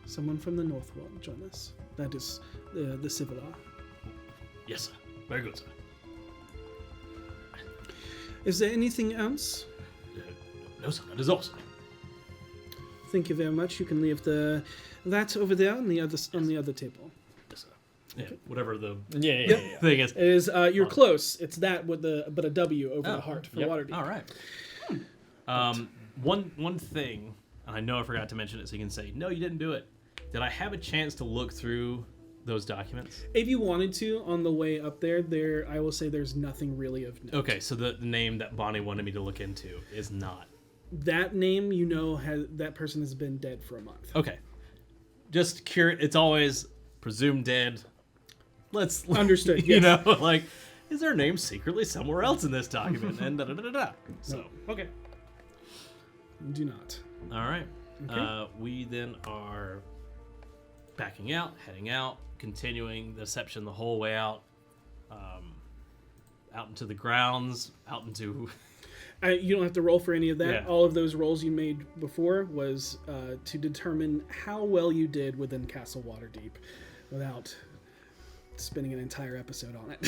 someone from the North Wall join us. That is the Sivilar. Yes, sir. Very good, sir. Is there anything else? No, sir. That is all, sir. Thank you very much. You can leave that over there on the other table. Yes, sir. Yeah, whatever the yeah. thing is. It is you're close. It's that with but a W over the heart for Yep. Waterdeep. All right. One thing, and I know I forgot to mention it, so you can say no, you didn't do it. Did I have a chance to look through those documents? If you wanted to, on the way up there, I will say there's nothing really of note. Okay, so the name that Bonnie wanted me to look into is not. That name, that person has been dead for a month. Okay. Just curious. It's always presumed dead. Let's Understood, You yes. know, like, is their name secretly somewhere else in this document? And da da da da da. So okay. Do not. All right. Okay. We then are backing out, heading out, continuing the deception the whole way out, out into the grounds, out into. You don't have to roll for any of that. Yeah. All of those rolls you made before was to determine how well you did within Castle Waterdeep without spending an entire episode on it.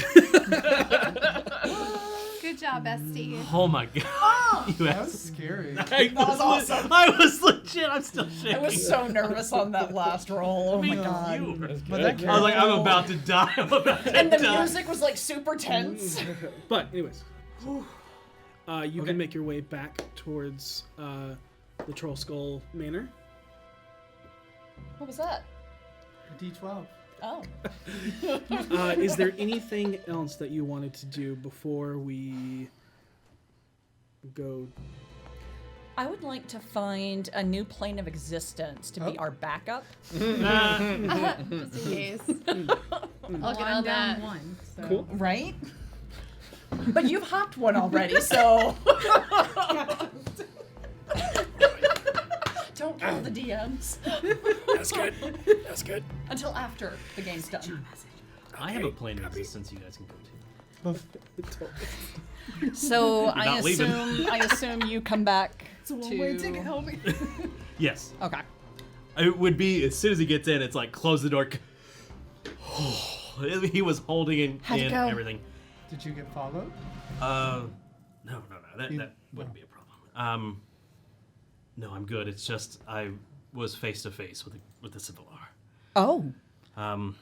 Good job, bestie. Oh my god. You That asked- was scary. That was awesome. I was legit. I'm still shaking. I was so nervous on that last roll. Oh my god. But that I was like, I'm about to die. I'm about to And the die. music was like super tense. But anyways, you can make your way back towards the Troll Skull Manor. What was that? D12. Oh. Is there anything else that you wanted to do before we go? I would like to find a new plane of existence to be our backup. Just in case. I'll get on that. one. So. Cool. Right? But you've hopped one already, so. Don't kill the DMs. That's good. That's good. Until after the game's done. I have a plane of existence you guys can go to. So not I leaving. assume you come back It's a to. one-way ticket, homie. Yes. Okay. It would be as soon as he gets in, it's like close the door. He was holding in How'd it go? everything. Did you get followed? No. That You- wouldn't be a problem. No, I'm good. It's just I was face to face with the Civilar. Oh, Um,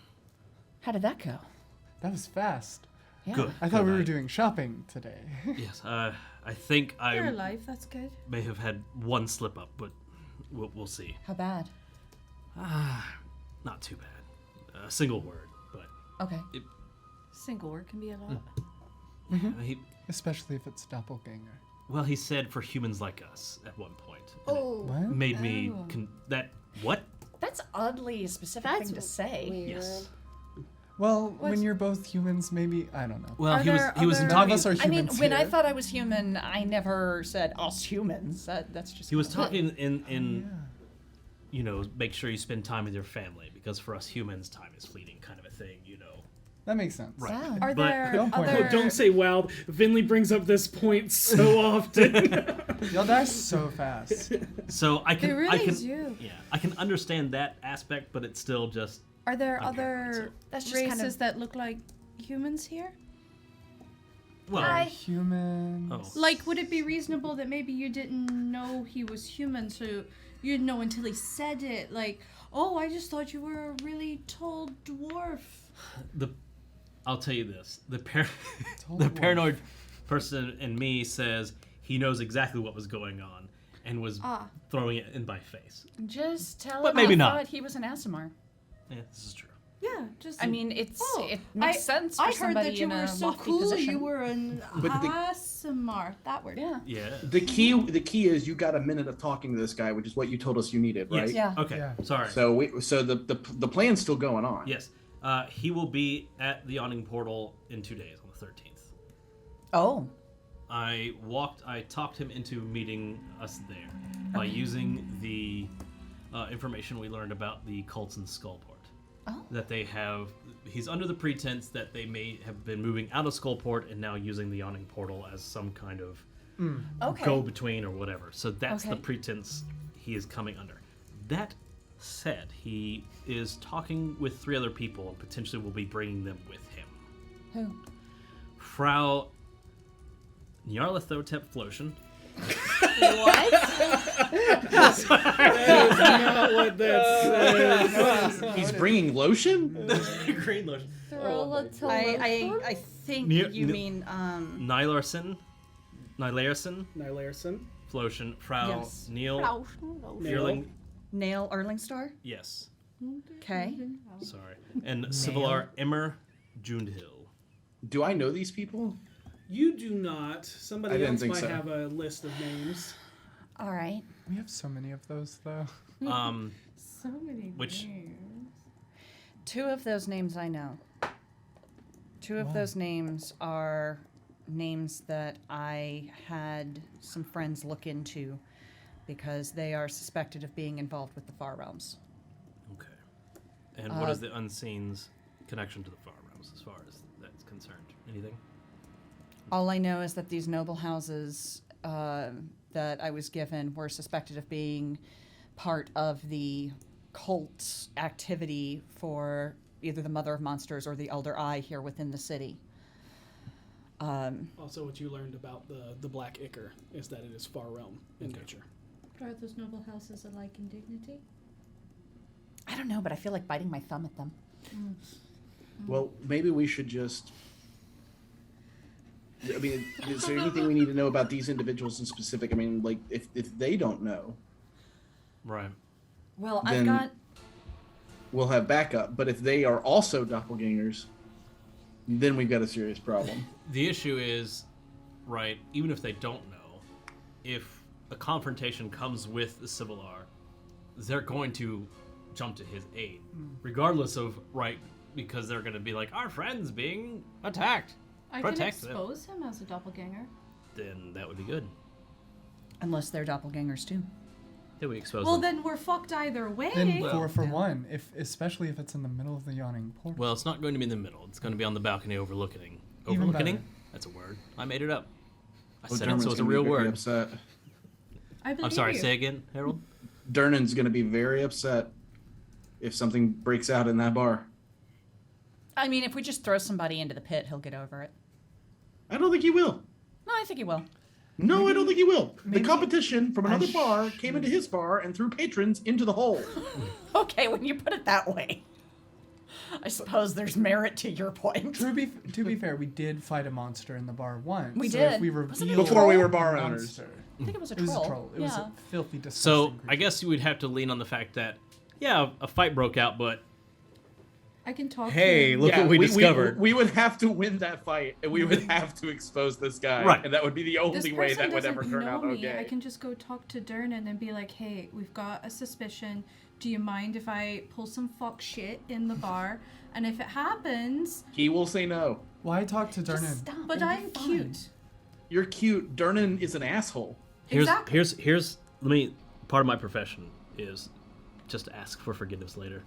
how did that go? That was fast. Yeah. good. I thought good. we were doing shopping today. Yes. I think You're I alive. That's good. may have had one slip up, but we'll see. How bad? Not too bad. A single word, but Okay. Single word can be a lot. he Especially if it's Doppelganger. well, he said for humans like us at one point. And Oh, What? it made me what? that's oddly specific That's thing to say. weird. Yes. Well, What's- when you're both humans, maybe I don't know. Well, Are he was there he was other- None talking. of us are I mean, humans when I here. thought I was human, I never said us humans. That's just. He was kinda- talking in you know, make sure you spend time with your family because for us humans, time is fleeting, kind of a thing, you know. That makes sense. Right. Yeah. Are But- there Don't point. other? Oh, don't say wow. Vinley brings up this point so often. Y'all die so fast. So I can They really I can do. yeah I can understand that aspect, but it's still just Are there I'm paranoid, other so- That's just races kind of- that look like humans here? well. Humans. Oh. Like, would it be reasonable that maybe you didn't know he was human, so you didn't know until he said it? Like, oh, I just thought you were a really tall dwarf. I'll tell you this: the Total paranoid person in me says he knows exactly what was going on and was throwing it in my face. Just tell But him maybe I not. thought he was an Asimar. Yeah, this is true. Yeah, just. I mean, it I- makes sense for I heard somebody that you in a were so lofty cool. position. You were an But the- Asimar. That word. Yeah. Yeah. The key is you got a minute of talking to this guy, which is what you told us you needed, right? Yes. Yeah. Okay. Yeah. Sorry. So the plan's still going on. Yes. He will be at the awning portal in 2 days on the 13th. Oh. I talked him into meeting us there by using the information we learned about the cults in Skullport. Oh. That they have, he's under the pretense that they may have been moving out of Skullport and now using the awning portal as some kind of Okay. go-between or whatever. So that's the Okay. pretense he is coming under. That said, he is talking with 3 other people and potentially will be bringing them with him. Who? Frau Nyarlathotep Flotion. Not what that says. He's bringing lotion? Green lotion. I think Near- you ne- mean Nylarson. Nylarson. Flotion. Frau Yes. Neil. Fearling. Nail Erlingstar. Yes. Okay. Sorry. And Civilar Emmer Jundhill. Do I know these people? You do not. I Somebody didn't else think might so. have a list of names. All right. We have so many of those, though. So many Which- names. 2 of those names I know. 2 of those names are names that I had some friends look into because they are suspected of being involved with the Far Realms. Okay. And what is the Unseen's connection to the Far Realms as far as that's concerned? Anything? All I know is that these noble houses that I was given were suspected of being part of the cult activity for either the Mother of Monsters or the Elder Eye here within the city. Also, what you learned about the Black Ichor is that it is far realm in nature. Are those noble houses alike in dignity? I don't know, but I feel like biting my thumb at them. Well, maybe we should just. I mean, is there anything we need to know about these individuals in specific? I mean, like, if they don't know, Right. Well, Then- I've got... we'll have backup. But if they are also doppelgangers, then we've got a serious problem. The issue is, right, even if they don't know, if a confrontation comes with the Civilar, they're going to jump to his aid. Regardless of, right, because they're going to be like, our friend's being attacked. I can Protect them. expose him as a doppelganger. Then that would be good. Unless they're doppelgangers, too. Then we expose Well, them. then we're fucked either way. Then Well, 4 for 1, especially if it's in the middle of the yawning portal. Well, it's not going to be in the middle. It's going to be on the balcony overlooking. Even Overlooking? better. That's a word. I made it up. I Well, said it, so Dermot's it's a gonna be real very word. Upset. I believe I'm sorry, you. say again, Harold? Dernan's going to be very upset if something breaks out in that bar. I mean, if we just throw somebody into the pit, he'll get over it. I don't think he will. No, I think he will. No, I don't think he will. The maybe competition from I another bar came into his bar and threw patrons into the hole. Okay, when you put it that way. I suppose there's merit to your point. To be fair, we did fight a monster in the bar once. We so did. If we Wasn't it a revealed Before we troll? were bar a owners. monster, I think it was a it was troll. a troll. It was Yeah. a filthy, disgusting So creature. I guess you would have to lean on the fact that, yeah, a fight broke out, but I can talk to hey, him. look what we discovered. We would have to win that fight, and we would have to expose this guy. Right. And that would be the This only way person that would doesn't ever turn know out me. okay. I can just go talk to Dernan and be like, hey, we've got a suspicion. Do you mind if I pull some fuck shit in the bar? And if it happens, He will say no. Why talk to Just Dernan? stop. but it'll be I'm fine. cute. You're cute. Dernan is an asshole. Exactly. Here's let me part of my profession is just to ask for forgiveness later.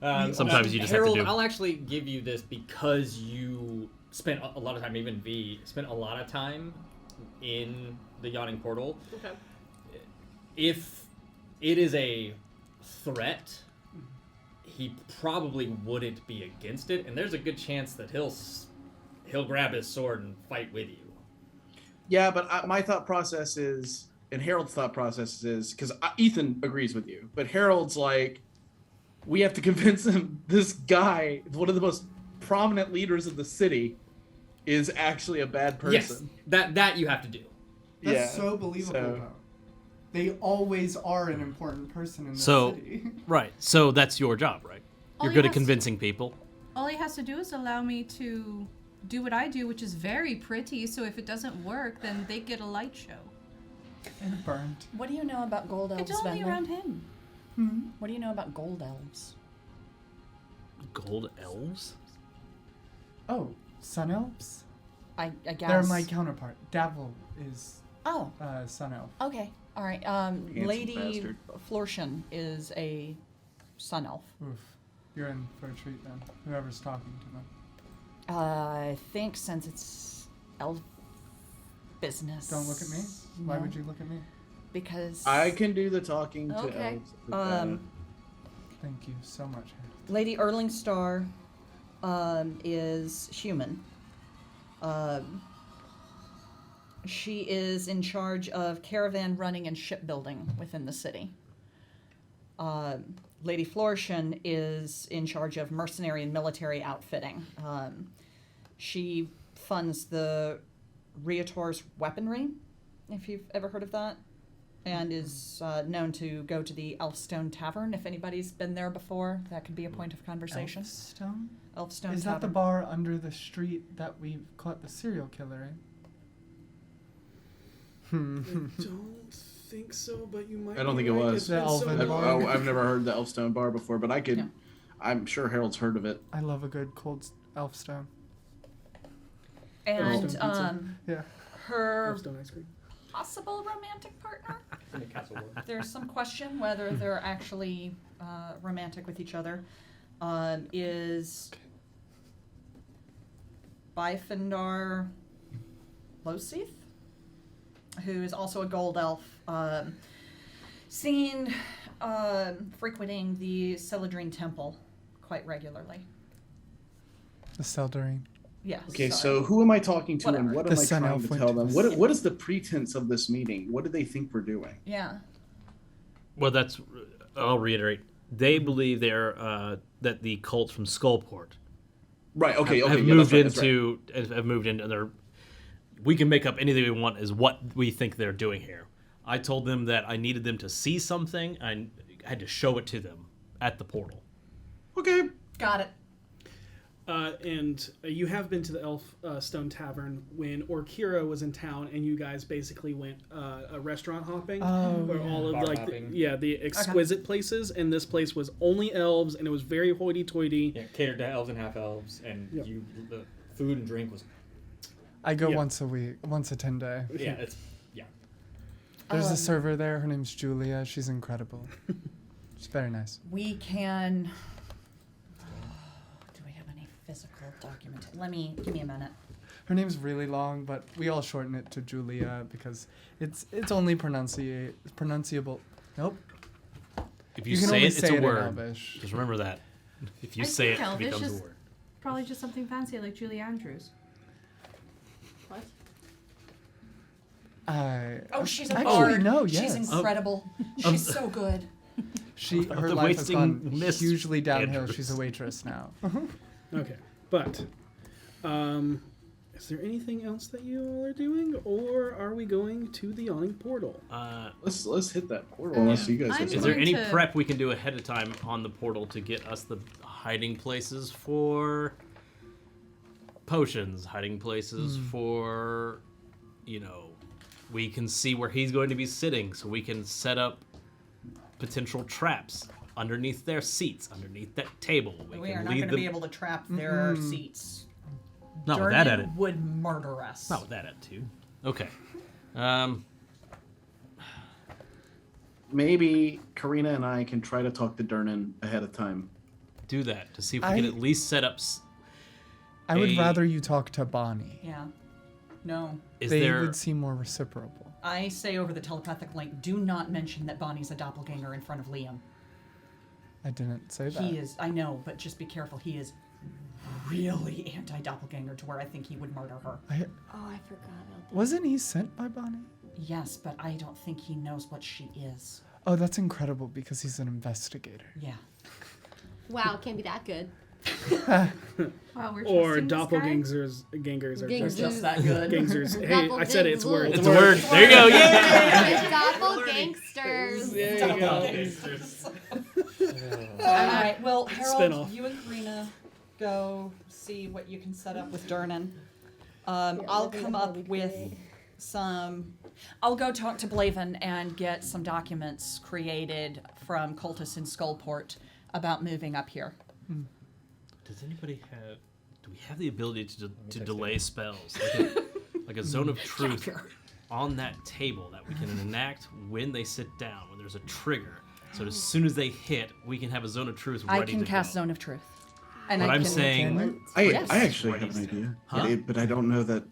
Sometimes you just have to Harold, do. I'll actually give you this because you spent a lot of time, even V, spent a lot of time in the yawning portal. Okay. If it is a threat, he probably wouldn't be against it, and there's a good chance that he'll grab his sword and fight with you. Yeah, but my thought process is, and Harold's thought process is, because Ethan agrees with you, but Harold's like, we have to convince him this guy, one of the most prominent leaders of the city, is actually a bad person. Yes, that you have to do. That's Yeah, so believable, so- though. They always are an important person in the So city. right, so that's your job, right? All You're he good at has to- convincing people. All he has to do is allow me to do what I do, which is very pretty. So if it doesn't work, then they get a light show. And burnt. What do you know about gold elves, It's only Venlee? around him. What do you know about gold elves? Gold elves? Oh, sun elves? I guess. They're my counterpart. Davil is Oh, sun elf. okay. All right. Lady bastard. Flortian is a sun elf. Oof. You're in for a treat then. Whoever's talking to them. I think since it's elf business. Don't look at me. Why No, would you look at me? Because I can do the talking to Okay. elves. Thank you so much, Harold. Lady Erlingstar is human. She is in charge of caravan running and shipbuilding within the city. Lady Flortian is in charge of mercenary and military outfitting. She funds the Riator's weaponry, if you've ever heard of that, and is known to go to the Elfstone Tavern. If anybody's been there before, that could be a point of conversation. Elfstone? Elfstone Is Tavern. that the bar under the street that we caught the serial killer in? I don't think so, but you might. I don't be think it right. was. It's been The so Elven long. bar. I've never heard the Elfstone Bar before, but I could. Yeah. I'm sure Harold's heard of it. I love a good cold Elfstone. And Elfstone pizza. Yeah. her Stone ice cream. possible romantic partner. In the castle war. There's some question whether they're actually romantic with each other. Is Bifendar Losith? who is also a gold elf, seen frequenting the Celadrine Temple quite regularly. The Seldarine. Yes. Okay, sorry. so who am I talking to, and Whatever. what The am I Sun trying Elf to went tell to them? the What is the pretense of this meeting? What do they think we're doing? Yeah. Well, I'll reiterate. They believe that the cult from Skullport Right. Okay. have Okay. moved that's right. have moved into their. We can make up anything we want is what we think they're doing here. I told them that I needed them to see something. I had to show it to them at the portal. Okay. Got it. And you have been to the Elf Stone Tavern when Orkira was in town, and you guys basically went restaurant hopping, where all of Bar like hopping. the exquisite places, and this place was only elves, and it was very hoity-toity. Yeah, catered to elves and half elves, and Yep. the food and drink was I go Yeah. once a week, once a 10-day. There's a server there. Her name's Julia. She's incredible. She's very nice. We can. Do we have any physical document? Give me a minute. Her name's really long, but we all shorten it to Julia because it's only pronunciable. Nope. If you can say only it, it's say a in word. Elvish. Just remember that. If you I say it, think it Elvish becomes is- a word. Probably just something fancy like Julie Andrews. What? Oh, she's a actually bard. no. She's Yes. incredible. She's so good. Her the life has wasting gone mist, hugely downhill. Andrews. She's a waitress now. Okay, but is there anything else that you all are doing, or are we going to the yawning portal? Let's hit that portal. Unless you guys have I'm Is something. there any going to- prep we can do ahead of time on the portal to get us the hiding places for potions, hiding places for, we can see where he's going to be sitting, so we can set up potential traps underneath their seats, underneath that table. We can are not lead going to them. be able to trap their seats. Not with that Durnan attitude. would murder us. Not with that attitude. Okay. Maybe Karina and I can try to talk to Durnan ahead of time. Do that to see if we can at least set up. I would a- rather you talk to Bonnie. Yeah. No. Is They there? would seem more reciprocal. I say over the telepathic link, do not mention that Bonnie's a doppelganger in front of Liam. I didn't say that. He is, I know, but just be careful. He is really anti-doppelganger to where I think he would murder her. Oh, I forgot about that. Wasn't he sent by Bonnie? Yes, but I don't think he knows what she is. Oh, that's incredible because he's an investigator. Yeah. Wow, can't be that good. Wow, we're Or trusting this guy? gangers are They're just just that good. gangsters. Hey, I said it's word. It's a word. There you go. Yeah. Doppelgangsters. There you go. All right. Well, Harold, Spin-off. you and Karina go see what you can set up with Durnan. I'll come up with some. I'll go talk to Blaven and get some documents created from cultists in Skullport about moving up here. Does anybody have? Do we have the ability to delay spells, like a zone of truth on that table that we can enact when they sit down, when there's a trigger? So as soon as they hit, we can have a zone of truth ready I can to cast go. Zone of Truth. And But I I'm can, saying, I Yes. actually have an idea, Huh? but I don't know that.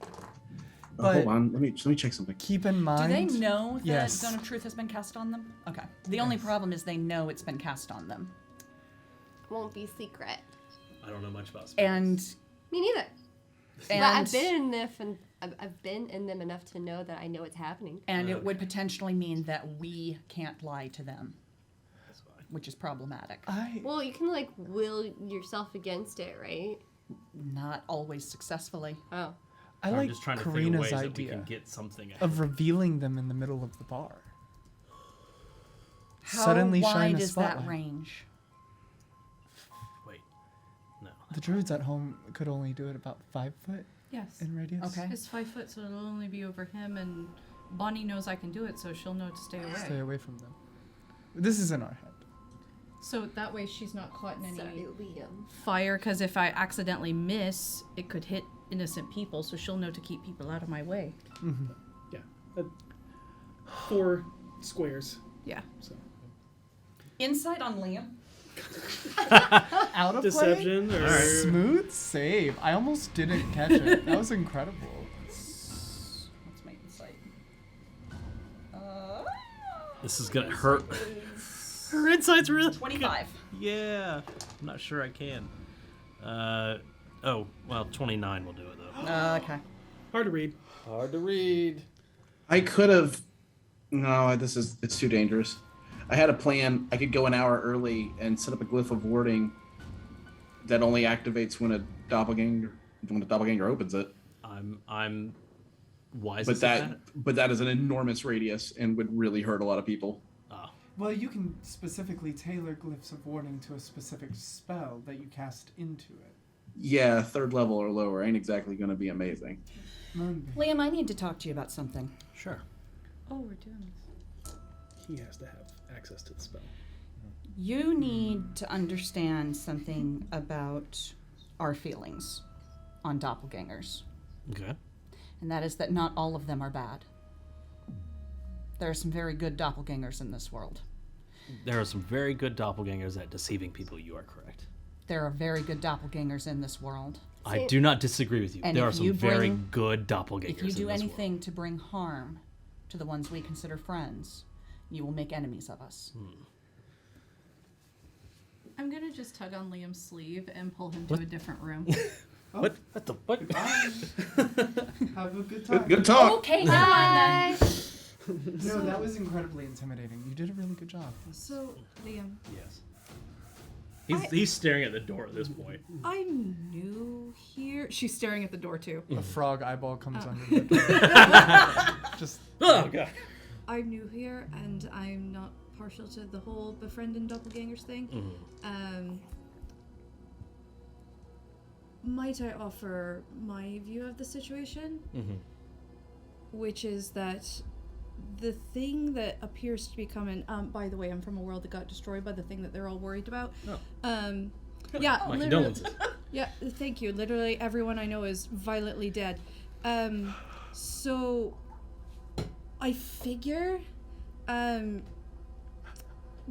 But- hold on, let me check something. Keep in Do mind. they know that Yes. Zone of Truth has been cast on them? Okay. The only problem is they know it's been cast on them. Won't be secret. I don't know much about spells. And Me neither. But and I've been in them and I've been in them enough to know that I know it's happening. and it would potentially mean that we can't lie to them, which is problematic. Well, you can like will yourself against it, right? Not always successfully. Oh. I I'm like just trying to think of Karina's ways that we idea can get something ahead. of revealing them in the middle of the bar. How Suddenly wide shine a is that spotlight. range? Wait, no. The druids at home could only do it about 5 foot Yes. in radius. Okay. It's 5 foot, so it'll only be over him, and Bonnie knows I can do it, so she'll know to stay away. Stay away from them. This is in our head. So that way she's not caught in any Sorry, Liam. fire, because if I accidentally miss, it could hit innocent people, so she'll know to keep people out of my way. Yeah. 4 squares. Yeah. So. Insight on Liam. Out of Deception or play? Smooth save. I almost didn't catch it. That was incredible. What's my insight? This is gonna hurt. Her insight's really 25. good. Yeah, I'm not sure I can. 29 will do it though. Okay. Hard to read. Hard to read. I could have. No, it's too dangerous. I had a plan. I could go an hour early and set up a glyph of warding that only activates when a doppelganger opens it. I'm wise. But that is an enormous radius and would really hurt a lot of people. Well, you can specifically tailor glyphs of warding to a specific spell that you cast into it. Yeah, 3rd level or lower ain't exactly going to be amazing. Liam, I need to talk to you about something. Sure. Oh, we're doing this. He has to have access to the spell. You need to understand something about our feelings on doppelgangers. Okay. And that is that not all of them are bad. There are some very good doppelgangers in this world. There are some very good doppelgangers at deceiving people. You are correct. There are very good doppelgangers in this world. I do not disagree with you. And There if are some you very bring- good doppelgangers If you do in this anything world. to bring harm to the ones we consider friends, you will make enemies of us. I'm gonna just tug on Liam's sleeve and pull him to a different room. What the fuck? Have a good time. Good talk. Okay, never mind then. No, that was incredibly intimidating. You did a really good job. So, Liam, Yes. He's staring at the door at this point. I'm new here. She's staring at the door too. A frog eyeball comes under the door. Just Oh god. I'm new here, and I'm not partial to the whole befriending doppelgangers thing. Might I offer my view of the situation? Which is that the thing that appears to be coming. By the way, I'm from a world that got destroyed by the thing that they're all worried about. Yeah, My literally. condolences. Yeah, thank you. Literally everyone I know is violently dead. So I figure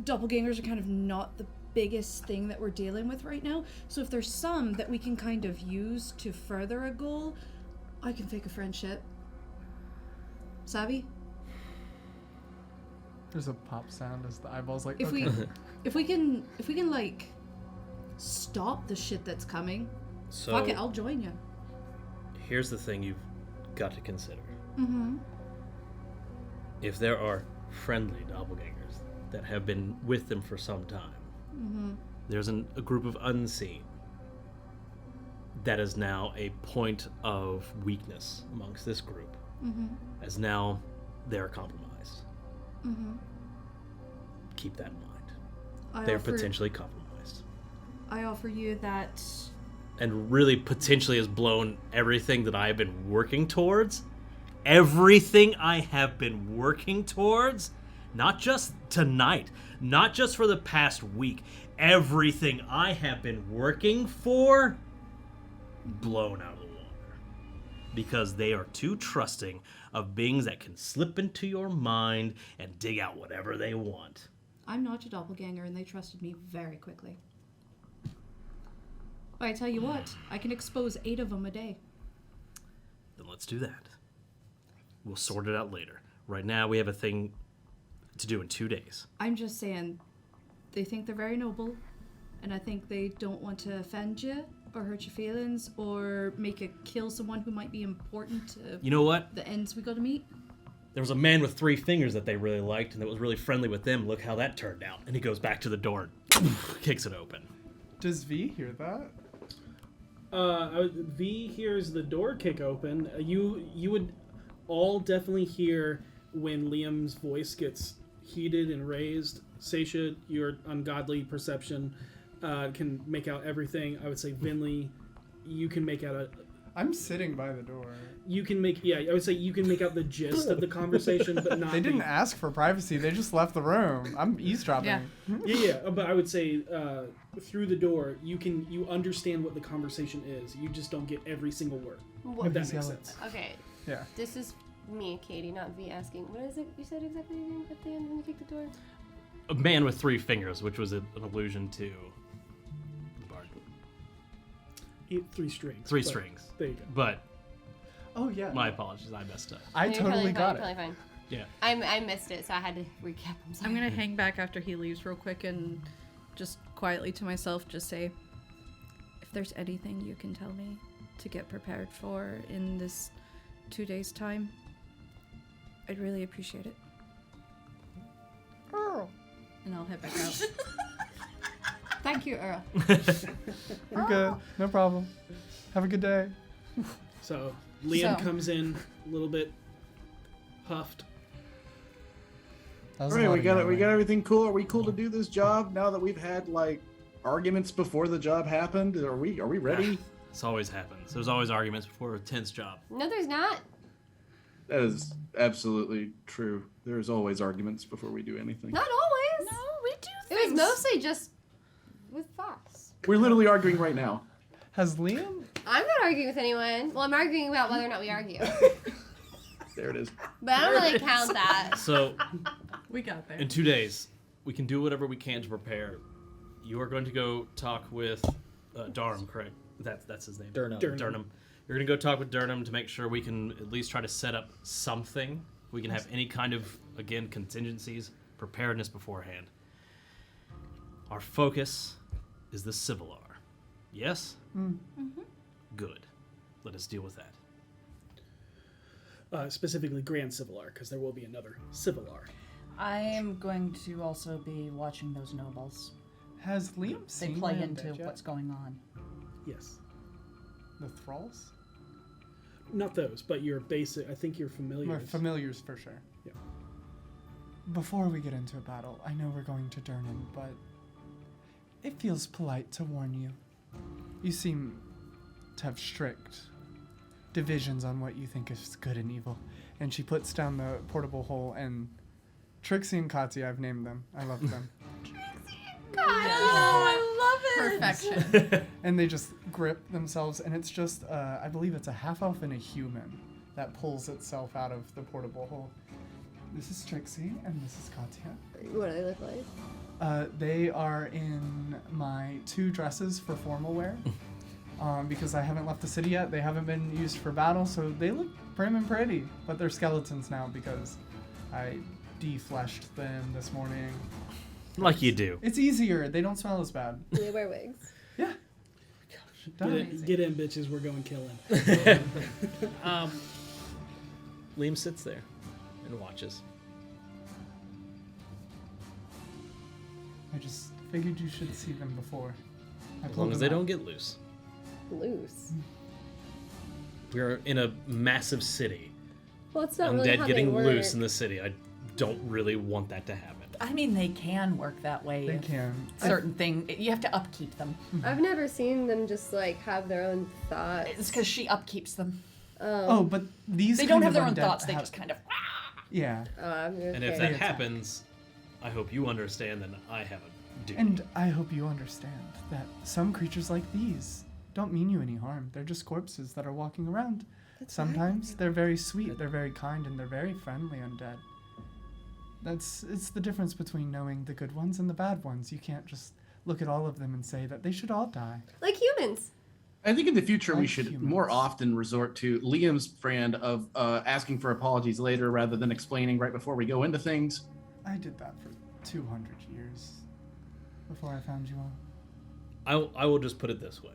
doppelgangers are kind of not the biggest thing that we're dealing with right now. So if there's some that we can kind of use to further a goal, I can fake a friendship. Savvy? there's a pop sound as the eyeballs like. If okay. if we can like stop the shit that's coming, So fuck it, I'll join you. here's the thing you've got to consider. Mm-hmm. If there are friendly doppelgangers that have been with them for some time, there's a group of unseen that is now a point of weakness amongst this group, as now they're compromised. Keep that in mind. They're potentially compromised. I offer you that. And really potentially has blown everything that I've been working towards. Everything I have been working towards, not just tonight, not just for the past week, everything I have been working for, blown out of the water. Because they are too trusting of beings that can slip into your mind and dig out whatever they want. I'm not a doppelganger, and they trusted me very quickly. But I tell you what, I can expose 8 of them a day. Then let's do that. We'll sort it out later. Right now, we have a thing to do in 2 days. I'm just saying, they think they're very noble, and I think they don't want to offend you or hurt your feelings or make you kill someone who might be important to You know what? the ends we gotta meet. There was a man with 3 fingers that they really liked and that was really friendly with them. Look how that turned out. And he goes back to the door and kicks it open. Does V hear that? V hears the door kick open. You would all definitely hear when Liam's voice gets heated and raised. Saesha, your ungodly perception can make out everything. I would say Venlee, you can make out I'm sitting by the door. you can make I would say you can make out the gist of the conversation, but not They didn't ask for privacy. They just left the room. I'm eavesdropping. Yeah. But I would say through the door you understand what the conversation is. You just don't get every single word. What? If that makes Yell it. sense. Okay, Yeah. this is me, Katie, not V, asking. What is it you said exactly again at the end when you kicked the door? A man with 3 fingers, which was an allusion to the bard. 3 strings. 3 but strings. There you go. But Oh yeah. my apologies, I messed up. I No, you're totally totally got fine, it. Totally fine. Yeah. I missed it, so I had to recap. I'm sorry. I'm gonna hang back after he leaves real quick and just quietly to myself just say, if there's anything you can tell me to get prepared for in this 2 days' time, I'd really appreciate it. Earl. And I'll head back out. Thank you, Earl. We're good. No problem. Have a good day. So Liam So- comes in a little bit huffed. That was All a right, lot we of got it. yelling. We got everything cool. Are we cool to do this job now that we've had like arguments before the job happened? Are we ready? This always happens. There's always arguments before a tense job. No, there's not. That is absolutely true. There's always arguments before we do anything. Not always. No, we do It things. was mostly just with thoughts. We're literally arguing right now. Has Liam? I'm not arguing with anyone. Well, I'm arguing about whether or not we argue. There it is. But I don't really count that. So, We got there. in 2 days, we can do whatever we can to prepare. You are going to go talk with Durham, correct? That's his name. Durham. Durham. You're going to go talk with Durham to make sure we can at least try to set up something. We can have any kind of, again, contingencies, preparedness beforehand. Our focus is the Civilar. Yes? Good. Let us deal with that. Specifically Grand Civilar, because there will be another Civilar. I am going to also be watching those nobles. Has Liam They seen play my into bed yet? what's going on. Yes. The thralls? Not those, but your basic. I think you're familiar. We're familiars for sure. Yeah. Before we get into a battle, I know we're going to Durnan, but it feels polite to warn you. You seem to have strict divisions on what you think is good and evil. And she puts down the portable hole, and Trixie and Katya, I've named them. I love them. Perfection. And they just grip themselves, and it's just, I believe it's a half-elf and a human that pulls itself out of the portable hole. This is Trixie, and this is Katya. What do they look like? They are in my 2 dresses for formal wear. Because I haven't left the city yet. They haven't been used for battle, so they look prim and pretty. But they're skeletons now because I defleshed them this morning. Like you do. It's easier. They don't smell as bad. Do they wear wigs? Yeah. Get in, bitches. We're going killing. Liam sits there and watches. I just figured you should see them before. As long as they don't get loose. Loose. We're in a massive city. Well, it's not Undead really how getting they work. loose in the city. I don't really want that to happen. I mean, they can work that way. They if can. Certain thing, you have to upkeep them. I've never seen them just like have their own thoughts. It's because she upkeeps them. Oh, but these They kind don't have of their own undead thoughts. They have- just kind of. Yeah. And if that happens, I hope you understand that I have a duty. And I hope you understand that some creatures like these don't mean you any harm. They're just corpses that are walking around. Sometimes they're very sweet, they're very kind, and they're very friendly undead. It's the difference between knowing the good ones and the bad ones. You can't just look at all of them and say that they should all die. Like humans. I think in the future we Like should humans. more often resort to Liam's brand of asking for apologies later rather than explaining right before we go into things. I did that for 200 years before I found you all. I will just put it this way.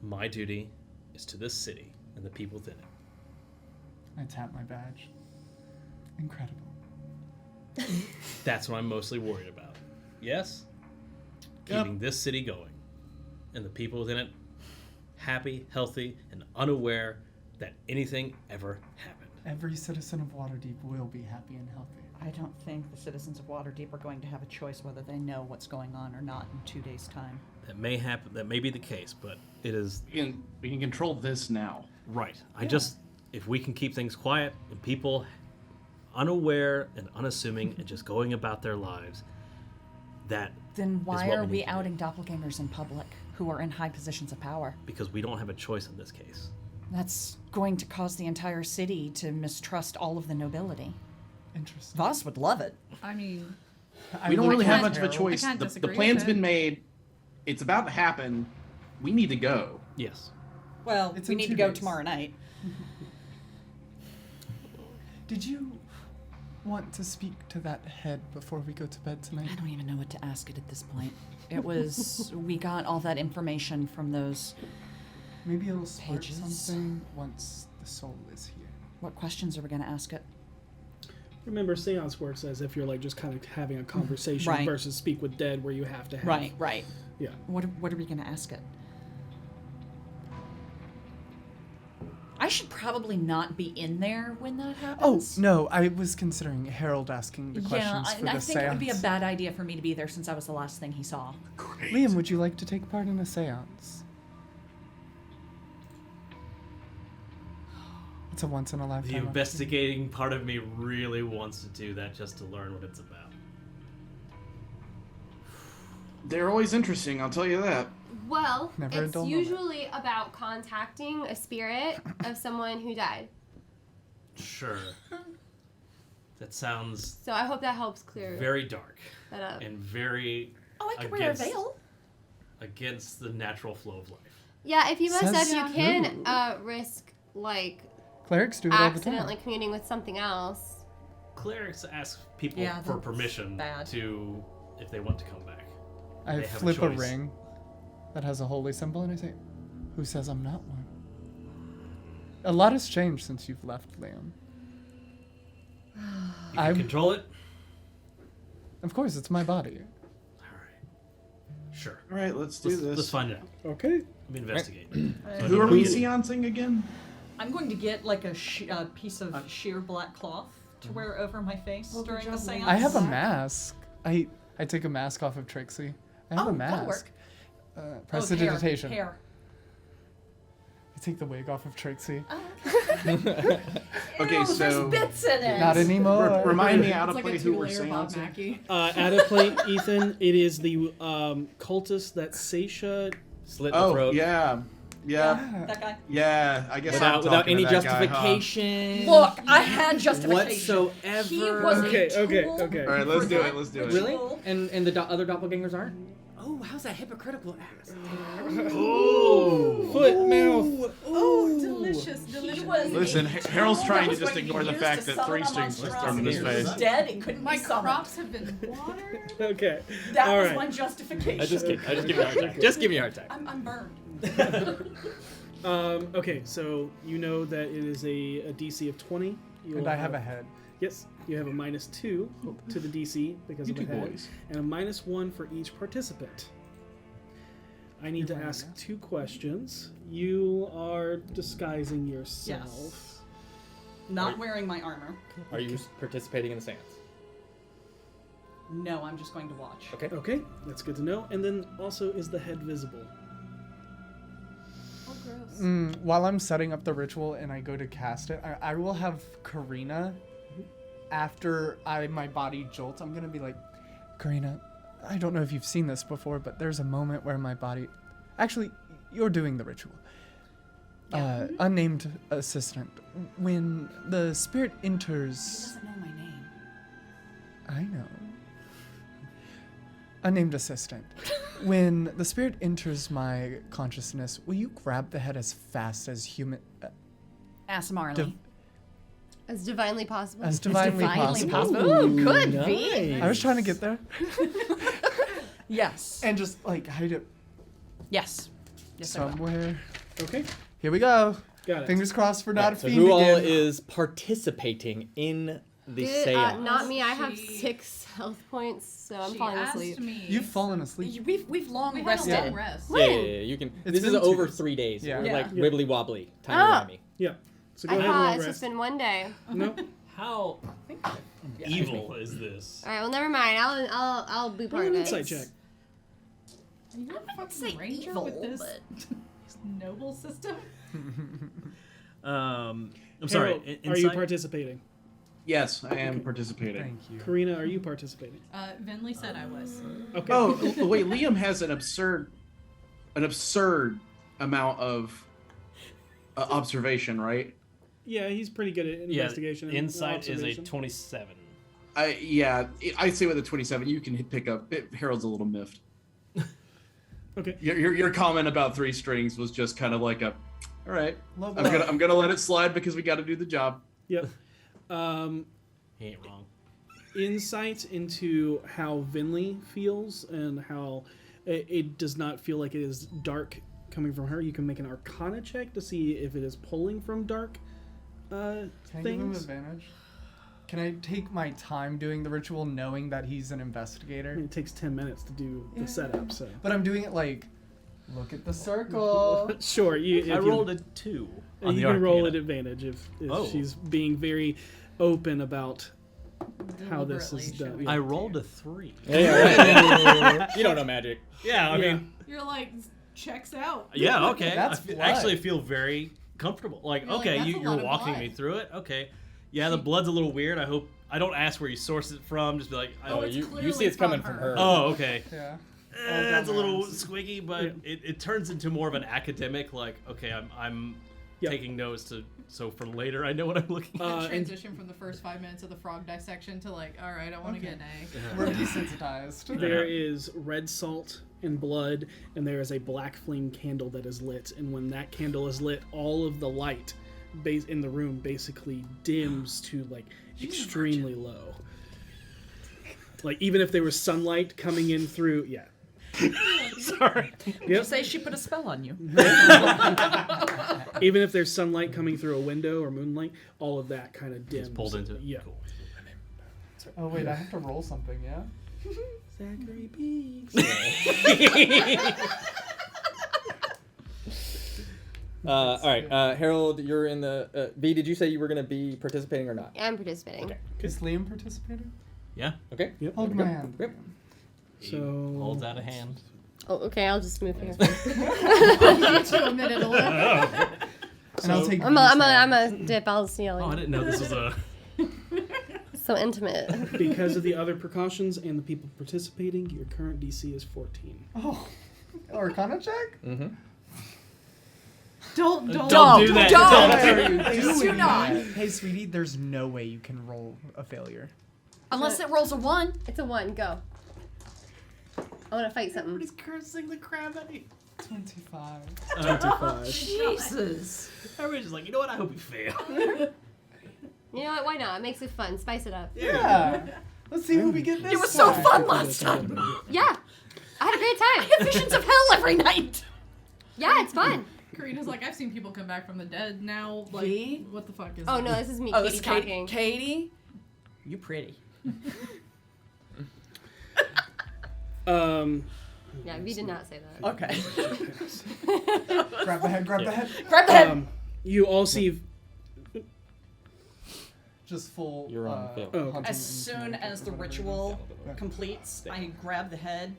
My duty is to this city and the people within it. I tap my badge. Incredible. That's what I'm mostly worried about. Yes? Keeping this city going. And the people within it happy, healthy, and unaware that anything ever happened. Every citizen of Waterdeep will be happy and healthy. I don't think the citizens of Waterdeep are going to have a choice whether they know what's going on or not in 2 days' time. That may happen. That may be the case, but it is We can control this now. right. If we can keep things quiet and people unaware and unassuming and just going about their lives, that Then is why what are we we need to do. outing doppelgangers in public who are in high positions of power? Because we don't have a choice in this case. That's going to cause the entire city to mistrust all of the nobility. Interesting. Voss would love it. I mean, We don't would really have like much of a to. choice. I can't The disagree plan's with it. been made. It's about to happen. We need to go. Yes. Well, It's we in need 2 to go days. tomorrow night. Did you want to speak to that head before we go to bed tonight? I don't even know what to ask it at this point. It was, we got all that information from those. Maybe it'll spark Pages. something once the soul is here. What questions are we going to ask it? Remember, seance works as if you're like just kind of having a conversation Right. versus speak with dead where you have to have. Right. Yeah. What are we going to ask it? I should probably not be in there when that Oh, happens. no, I was considering Harold asking the questions Yeah, for the I think it would be a seance. bad idea for me to be there since I was the last thing he saw. Liam, would you like to take part in a seance? It's a once in a The lifetime. investigating part of me really wants to do that just to learn what it's about. They're always interesting, I'll tell you that. Well, Never a it's dull moment. usually about contacting a spirit of someone who died. Sure. That sounds So I hope that helps clear very dark that up. and very Oh, I could wear a veil. against the natural flow of life. Yeah, if you must Says have, you who? can risk like Clerics do it all the accidentally time. communing with something else. Clerics ask people Yeah, for that's permission bad. to, if they want to come back. I They have a flip a choice. ring that has a holy symbol and I say, who says I'm not one? A lot has changed since you've left, Liam. You can I'm- control it? Of course, it's my body. Alright. Sure. All right, let's do Let's, this. let's find it out. Okay. Let me investigate. Who are we seancing again? I'm going to get like a piece of sheer black cloth to wear over my face Well, good during the job, seance. I have a mask. I take a mask off of Trixie. I have a that'll mask. work. Prestidigitation. Hair. I take the wig off of Trixie. Okay, Ew, so there's bits in it. Not anymore. remind me how to It's like play a who we're two-layer Bob seancing. Mackie. At a plate, Ethan, it is the cultist that Saesha. Slit the Oh, throat. yeah. That guy. Yeah, I guess I'm Without talking any to that guy, huh? justification. Look, I had justification. Whatsoever. He was Okay, a okay, tool okay. All right, let's for do that it. Let's do it. Really? ritual. And the other doppelgangers aren't? Oh, how's that hypocritical ass? Oh! Foot, mouth. Oh, delicious, He delicious. was Listen, a Harold's tool trying that to was just going ignore the used fact to that summon three a strings was thrown in his monstrosity. face. Dead, it couldn't My be summoned. crops have been watered. Okay. That All was right. my justification. I just give you a hard time. Just give me a hard time. I'm burned. Okay, so you know that it is a DC of 20. You And will I have a head. Yes, you have a -2 to the DC because You of the two head, boys. and a -1 for each participant. I need to ask 2 questions. You are disguising yourself. Yes. Not wearing my armor. Are you participating in the seance? No, I'm just going to watch. Okay. Okay, that's good to know. And then also, is the head visible? Oh, gross. While I'm setting up the ritual and I go to cast it, I will have Karina, after my body jolts, I'm going to be like, Karina, I don't know if you've seen this before, but there's a moment where my body... Actually, you're doing the ritual. Unnamed assistant. When the spirit He enters... doesn't know my name. I know. Unnamed assistant. When the spirit enters my consciousness, will you grab the head as fast as human... Ask Marley. Div- As divinely possible. as divinely possible? Ooh, could be. I was trying to get there. Yes. And just, like, hide it Yes. Yes, I will. somewhere. Okay, Here we go. got it. Fingers crossed for not a So fiend who all again. is participating in the Good, seance? not me. I have She- 6 health points, so I'm She falling asked asleep. me. You've fallen asleep. We've long We had rested. a long rest. Yeah, you can. It's This is been 2 over days. 3 days. Yeah. We're Yeah. like Yeah. wibbly wobbly, Oh. timey-wimey. Yeah. So I go ahead and thought roll it's just rest. been 1 day. No. How evil is this? All right, well, never mind. I'll be part Roll of an it. insight check. Are you a say fucking ranger evil, with this but- noble system? I'm sorry. Harold, are you Insight? participating? Yes, I am participating. Thank you. Karina, are you participating? Venlee said I was. Okay. Oh, wait, Liam has an absurd amount of observation, right? Yeah, he's pretty good at Yeah, investigation. and insight is a observation. 27. I'd say with a 27, you can pick up. Harold's a little miffed. Okay. Your comment about 3 strings was just kind of like a, all right, Love I'm gonna let it slide because we got to do the job. Yep. He ain't wrong. insight into how Venlee feels and how it does not feel like it is dark coming from her. You can make an Arcana check to see if it is pulling from dark Can I give him advantage? Can I take my time doing the ritual knowing that he's an investigator? It takes 10 minutes to do the setup, so. But I'm doing it like, look at the circle. Sure. I rolled a 2. On You the can roll at Arcana. advantage if she's being very open about how this is done. I rolled a 3. Yeah, right. You don't know magic. Yeah, I mean, You're like, checks out. yeah, okay. That's I blood. actually feel very comfortable. Like, You're like, okay, that's a lot you're of walking blood. me through it. Okay. Yeah, the blood's a little weird. I hope I don't ask where you source it from. Just be like, Oh, it's you clearly see it's coming from from her. her. oh, okay. Yeah. That's a little squiggy, but it turns into more of an academic. Like, okay, I'm Yep. taking notes so for later I know what I'm looking at. And Transition from the first 5 minutes of the frog dissection to like, all right, I want to get an A. We're desensitized. there is red salt and blood, and there is a black flame candle that is lit. And when that candle is lit, all of the light in the room basically dims to like extremely low. Like even if there was sunlight coming in through, yeah. Sorry. You say she put a spell on you. Even if there's sunlight coming through a window or moonlight, all of that kind of dims. It's pulled into it. Yeah. Cool. Oh wait, I have to roll something, yeah? Zachary Peaks. All right, Harold, you're in the. V, did you say you were going to be participating or not? I'm participating. Okay. Is Liam participating? Yeah. Okay. Yep. Hold my hand. Yep. So Holds out a hand. Oh, okay. I'll just move here. To a minute away. And I'll take I'm a dip. I'll see you Oh, I later. didn't know this was a. So intimate. because of the other precautions and the people participating, your current DC is 14. Oh, Arcana check? Mm-hmm. Don't do that. What are you Do doing? not. Hey, sweetie, there's no way you can roll a failure. Unless it rolls a 1. It's a 1. Go. I want to fight something. Everybody's cursing the crap out of you. 25. 25. Jesus. Everybody's just like, you know what? I hope you fail. You know what? Why not? It makes it fun. Spice it up. Yeah. Let's see who we get this It was so time. fun last time. Yeah. I had a great I time. have visions of hell every night. Yeah, it's fun. Karina's like, I've seen people come back from the dead now. Like, Me? what the fuck is Oh that? no, this is me, Oh, Katie this is talking. Katie. You pretty. Yeah, we did not say that. Okay. Grab the head, grab the head. Grab the head. You all see. Just full. You're on fail. Oh. hunting As soon instinct as or the whatever. ritual completes, I grab the head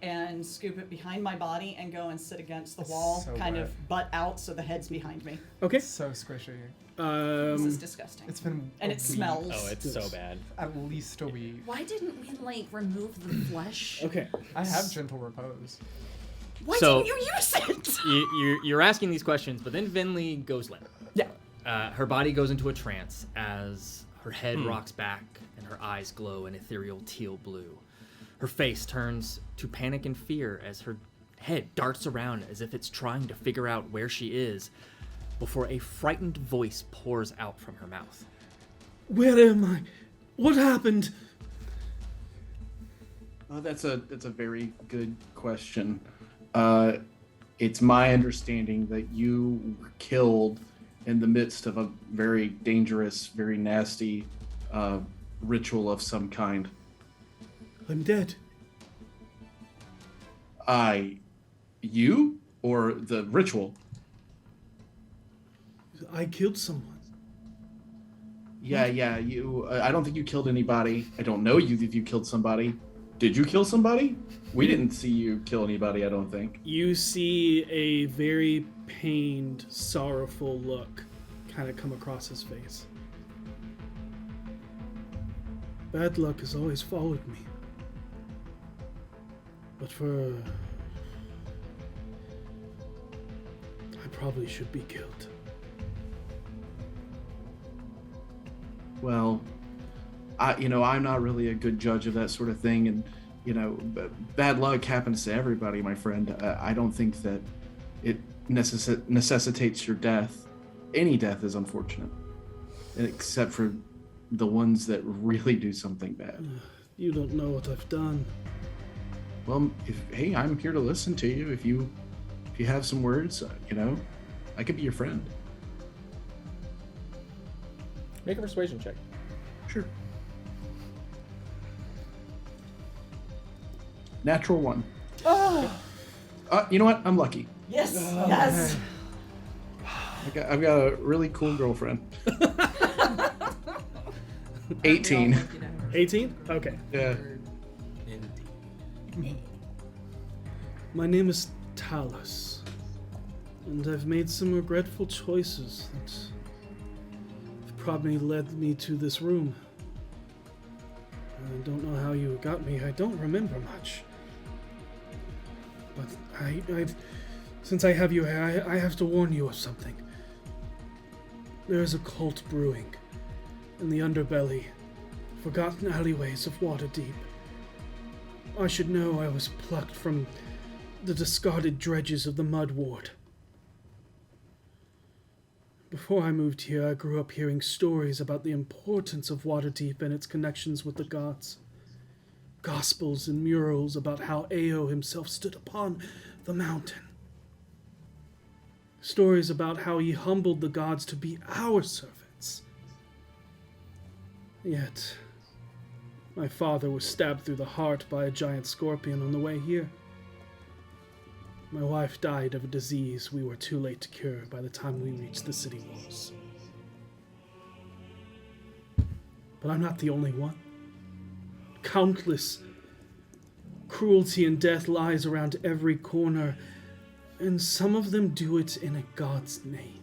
and scoop it behind my body and go and sit against the It's wall, so kind wet. of butt out so the head's behind me. Okay. So squishy. This is disgusting. It's been And a it week. smells. Oh, it's so bad. At least a week. Why didn't we, like, remove the flesh? Okay. I have gentle repose. Why So- didn't you use it? You're asking these questions, but then Venlee goes limp. Yeah. Her body goes into a trance as her head rocks back and her eyes glow an ethereal teal blue. Her face turns to panic and fear as her head darts around as if it's trying to figure out where she is before a frightened voice pours out from her mouth. Where am I? What happened? Oh, that's a very good question. It's my understanding that you were killed in the midst of a very dangerous, very nasty ritual of some kind. I'm dead. You or the ritual? I killed someone. Yeah, you. I don't think you killed anybody. I don't know you if you killed somebody. Did you kill somebody? We didn't see you kill anybody, I don't think. You see a very pained, sorrowful look kind of come across his face. Bad luck has always followed me. But I probably should be killed. Well, I'm not really a good judge of that sort of thing, and bad luck happens to everybody, my friend. I don't think that it necessitates your death. Any death is unfortunate, except for the ones that really do something bad. You don't know what I've done. Well, hey, I'm here to listen to you. If you have some words, I could be your friend. Make a persuasion check. Sure. Natural 1. Oh, You know what? I'm lucky. yes, yes. I've got a really cool girlfriend. 18. 18? Okay. Yeah. My name is Talus, and I've made some regretful choices that have probably led me to this room. I don't know how you got me. I don't remember much. But since I have you here, I have to warn you of something. There is a cult brewing in the underbelly, forgotten alleyways of Waterdeep. I should know I was plucked from the discarded dredges of the Mud Ward. Before I moved here, I grew up hearing stories about the importance of Waterdeep and its connections with the gods. Gospels and murals about how Ao himself stood upon the mountain. Stories about how he humbled the gods to be our servants. Yet, my father was stabbed through the heart by a giant scorpion on the way here. My wife died of a disease we were too late to cure by the time we reached the city walls. But I'm not the only one. Countless cruelty and death lies around every corner, and some of them do it in a god's name.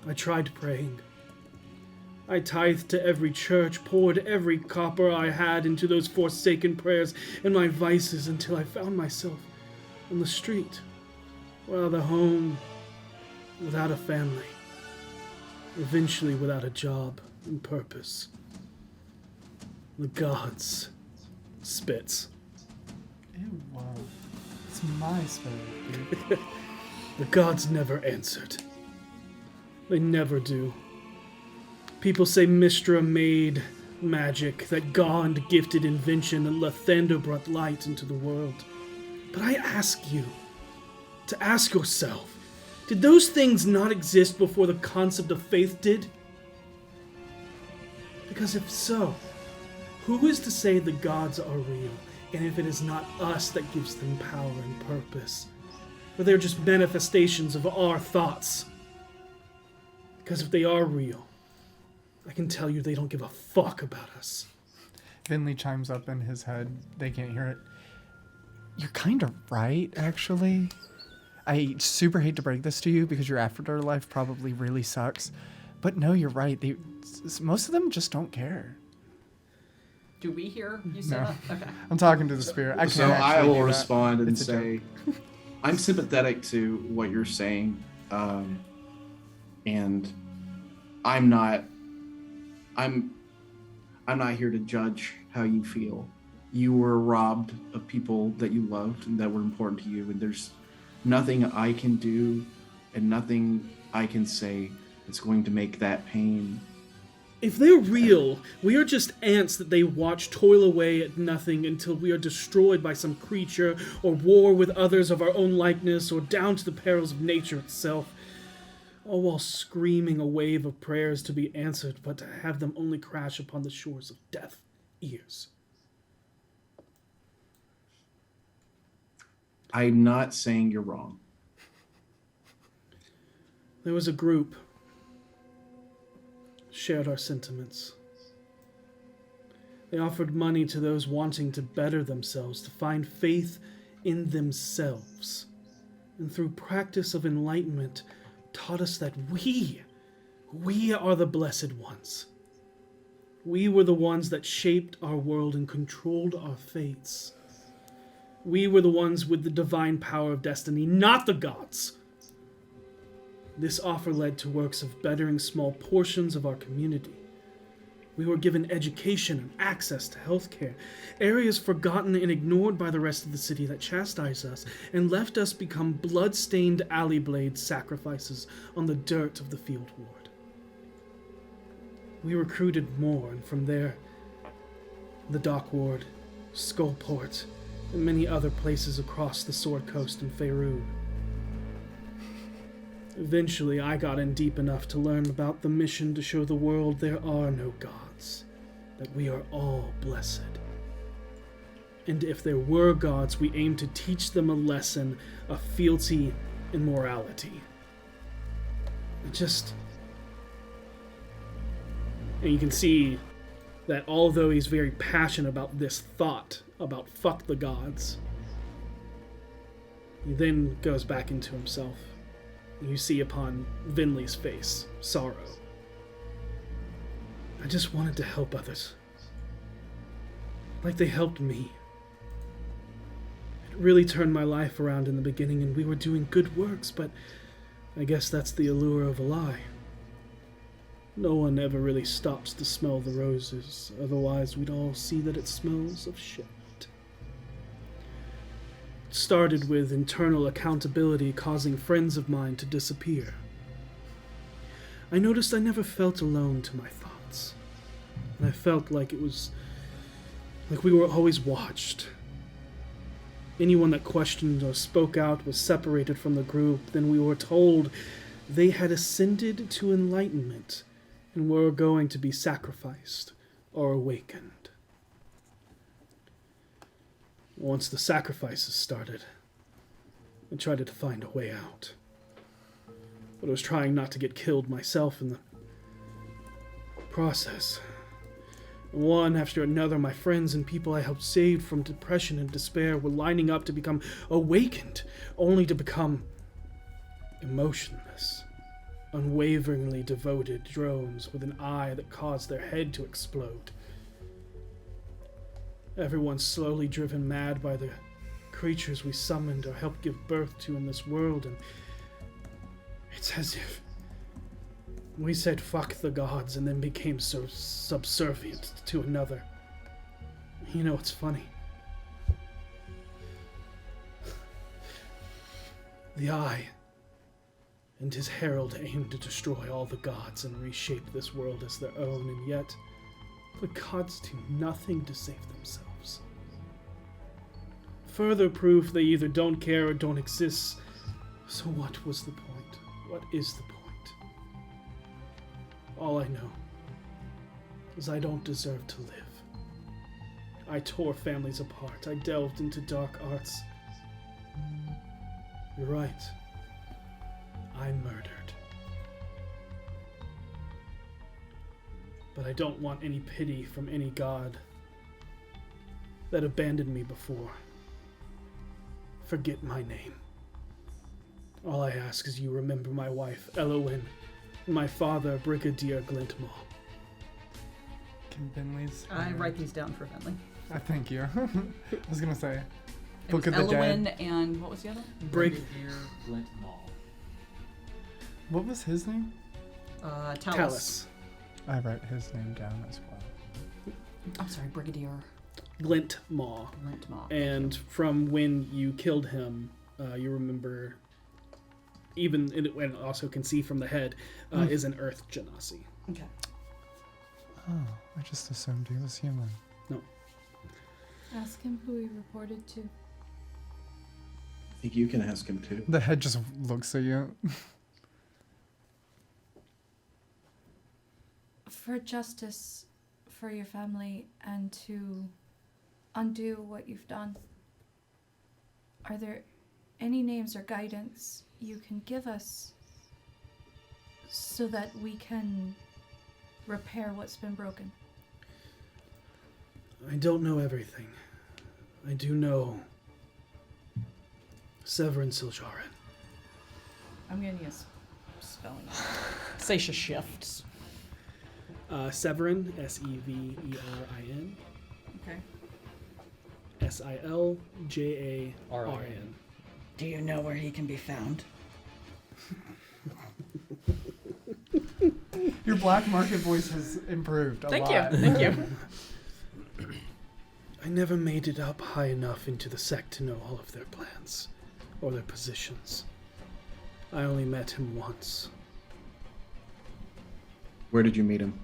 I tried praying. I tithed to every church, poured every copper I had into those forsaken prayers and my vices until I found myself on the street, without a home, without a family, eventually without a job and purpose. The gods spits. Ew, wow. It's my spirit, dude. The gods never answered. They never do. People say Mistra made magic, that God gifted invention, and Lathander brought light into the world. But I ask you to ask yourself, did those things not exist before the concept of faith did? Because if so, who is to say the gods are real, and if it is not us that gives them power and purpose? Or they're just manifestations of our thoughts? Because if they are real, I can tell you they don't give a fuck about us. Venlee chimes up in his head. They can't hear it. You're kind of right, actually. I super hate to break this to you because your afterlife probably really sucks. But no, you're right. Most of them just don't care. Do we hear you say No. that? Okay. I'm talking to the spirit. I can't So I actually will do that. respond and It's a say, I'm sympathetic to what you're saying, and I'm not here to judge how you feel. You were robbed of people that you loved and that were important to you, and there's nothing I can do and nothing I can say that's going to make that pain. If they're real, we are just ants that they watch toil away at nothing until we are destroyed by some creature, or war with others of our own likeness, or down to the perils of nature itself. All while screaming a wave of prayers to be answered, but to have them only crash upon the shores of deaf ears. I'm not saying you're wrong. There was a group shared our sentiments. They offered money to those wanting to better themselves, to find faith in themselves, and through practice of enlightenment taught us that we are the blessed ones. We were the ones that shaped our world and controlled our fates. We were the ones with the divine power of destiny, not the gods. This offer led to works of bettering small portions of our community. We were given education and access to healthcare, areas forgotten and ignored by the rest of the city that chastised us and left us become blood-stained alley blade sacrifices on the dirt of the field ward. we recruited more, and from there, the Dock Ward, Skullport, and many other places across the Sword Coast and Faerun. Eventually, I got in deep enough to learn about the mission to show the world there are no gods, that we are all blessed. And if there were gods, we aimed to teach them a lesson of fealty and morality. And you can see that although he's very passionate about this thought about fuck the gods, he then goes back into himself. You see upon Venlee's face sorrow. I just wanted to help others, like they helped me. It really turned my life around in the beginning, and we were doing good works, but I guess that's the allure of a lie. No one ever really stops to smell the roses, otherwise we'd all see that it smells of shit. It started with internal accountability causing friends of mine to disappear. I noticed I never felt alone to my thoughts, and I felt like it was like we were always watched. Anyone that questioned or spoke out was separated from the group. Then we were told they had ascended to enlightenment and were going to be sacrificed or awakened. Once the sacrifices started, I tried to find a way out. But I was trying not to get killed myself in the process. One after another, my friends and people I helped save from depression and despair were lining up to become awakened, only to become emotionless, unwaveringly devoted drones with an eye that caused their head to explode. Everyone's slowly driven mad by the creatures we summoned or helped give birth to in this world, and it's as if we said fuck the gods and then became so subservient to another. You know what's funny? The Eye and his herald aimed to destroy all the gods and reshape this world as their own, and yet the gods do nothing to save themselves. Further proof they either don't care or don't exist. So what was the point? What is the point? All I know is I don't deserve to live. I tore families apart. I delved into dark arts. You're right. I murdered. But I don't want any pity from any god that abandoned me before. Forget my name. All I ask is you remember my wife, Elowen, and my father, Brigadier Glintmaw. Can Venlee's... I write these down for Venlee. Thank you. I was going to say, It Book was of the Elowen Dead. and what was the other? Brigadier Glintmaw. What was his name? Talus. I write his name down as well. I'm sorry, Brigadier Glintmaw. Glintmaw. And from when you killed him, you remember, and also can see from the head, is an Earth Genasi. Okay. Oh, I just assumed he was human. No. Ask him who he reported to. I think you can ask him too. The head just looks at you. For justice for your family and to undo what you've done, are there any names or guidance you can give us so that we can repair what's been broken? I don't know everything. I do know Severin Siljarin. I'm gonna use spelling. Saesha shifts. Severin, Severin, Okay. Siljarin. Do you know where he can be found? Your black market voice has improved a lot. Thank you. I never made it up high enough into the sect to know all of their plans or their positions. I only met him once. Where did you meet him?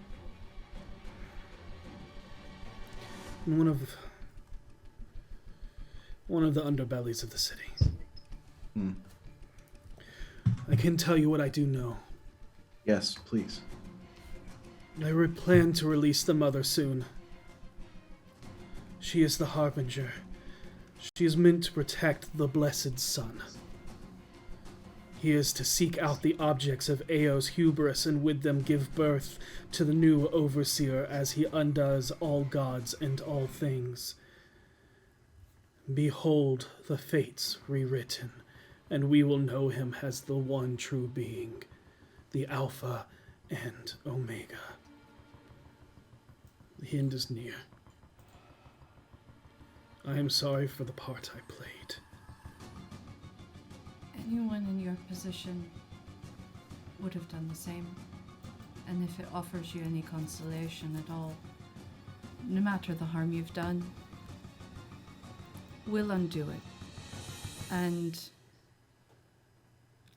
in one of the underbellies of the city. I can tell you what I do know. Yes, please. I plan to release the mother soon. She is the Harbinger. She is meant to protect the blessed son. He is to seek out the objects of Eo's hubris and with them give birth to the new overseer as he undoes all gods and all things. Behold the fates rewritten, and we will know him as the one true being, the Alpha and Omega. The end is near. I am sorry for the part I played. Anyone in your position would have done the same. And if it offers you any consolation at all, no matter the harm you've done, we'll undo it and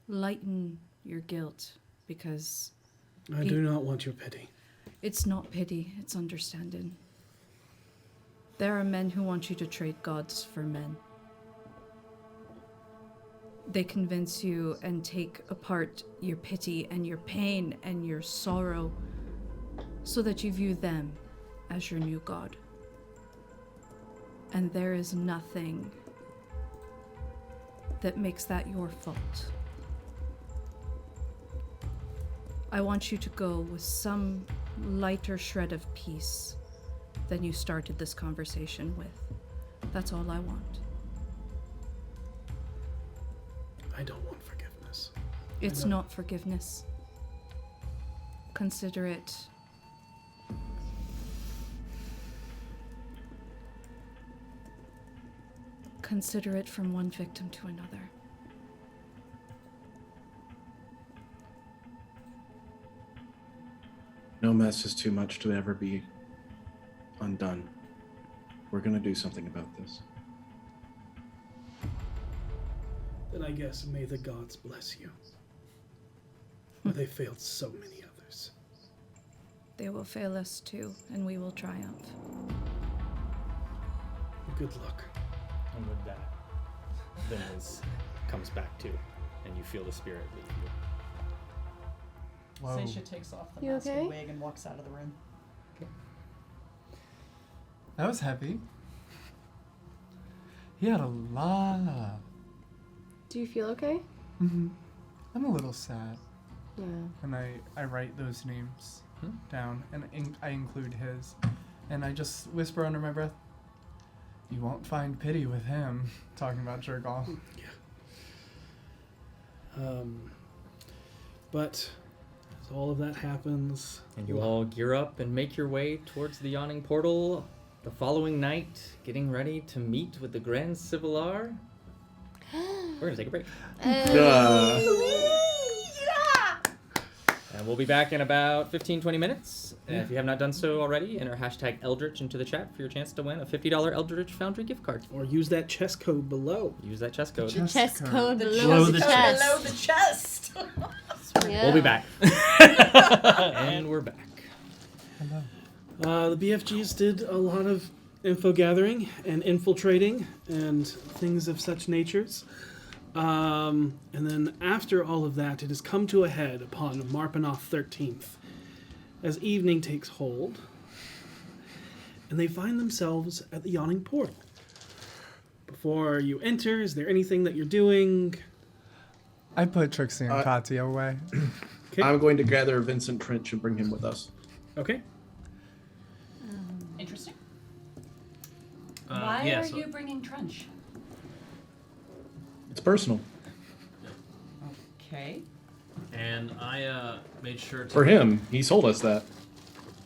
lighten your guilt, because I do not want your pity. it's not pity, it's understanding. There are men who want you to trade gods for men. They convince you and take apart your pity and your pain and your sorrow so that you view them as your new god. And there is nothing that makes that your fault. I want you to go with some lighter shred of peace than you started this conversation with. That's all I want. I don't want forgiveness. It's not forgiveness. Consider it from one victim to another. No mess is too much to ever be undone. We're gonna do something about this. Then I guess may the gods bless you. For they failed so many others. They will fail us too, and we will triumph. Good luck. And with that, Venlee comes back to, and you feel the spirit leave you. Whoa. Saesha takes off the You mask okay? and wig and walks out of the room. That was heavy. He had a lot. Do you feel okay? Mm-hmm. I'm a little sad. Yeah. And I write those names down, and I include his. And I just whisper under my breath, "You won't find pity with him," talking about Jergal. But as all of that happens, And you all gear up and make your way towards the yawning portal. The following night, getting ready to meet with the Grand Civilar. We're gonna take a break. And we'll be back in about 15-20 minutes. And if you have not done so already, enter hashtag Eldritch into the chat for your chance to win a $50 Eldritch Foundry gift card. or use that chest code below. Use that chest code. The chest code below Below the the chest. Below the chest. Yeah. We'll be back. And we're back. The BFGs did a lot of info gathering and infiltrating and things of such natures. And then after all of that, it has come to a head upon Marpanoth 13th as evening takes hold, and they find themselves at the yawning portal. Before you enter, is there anything that you're doing? I put Trixie and Katya away. Okay. I'm going to gather Vincent Trench and bring him with us. Okay. Interesting. Why yeah, are so- you bringing Trench? It's personal. Okay. And I made sure to... For him, he sold us that.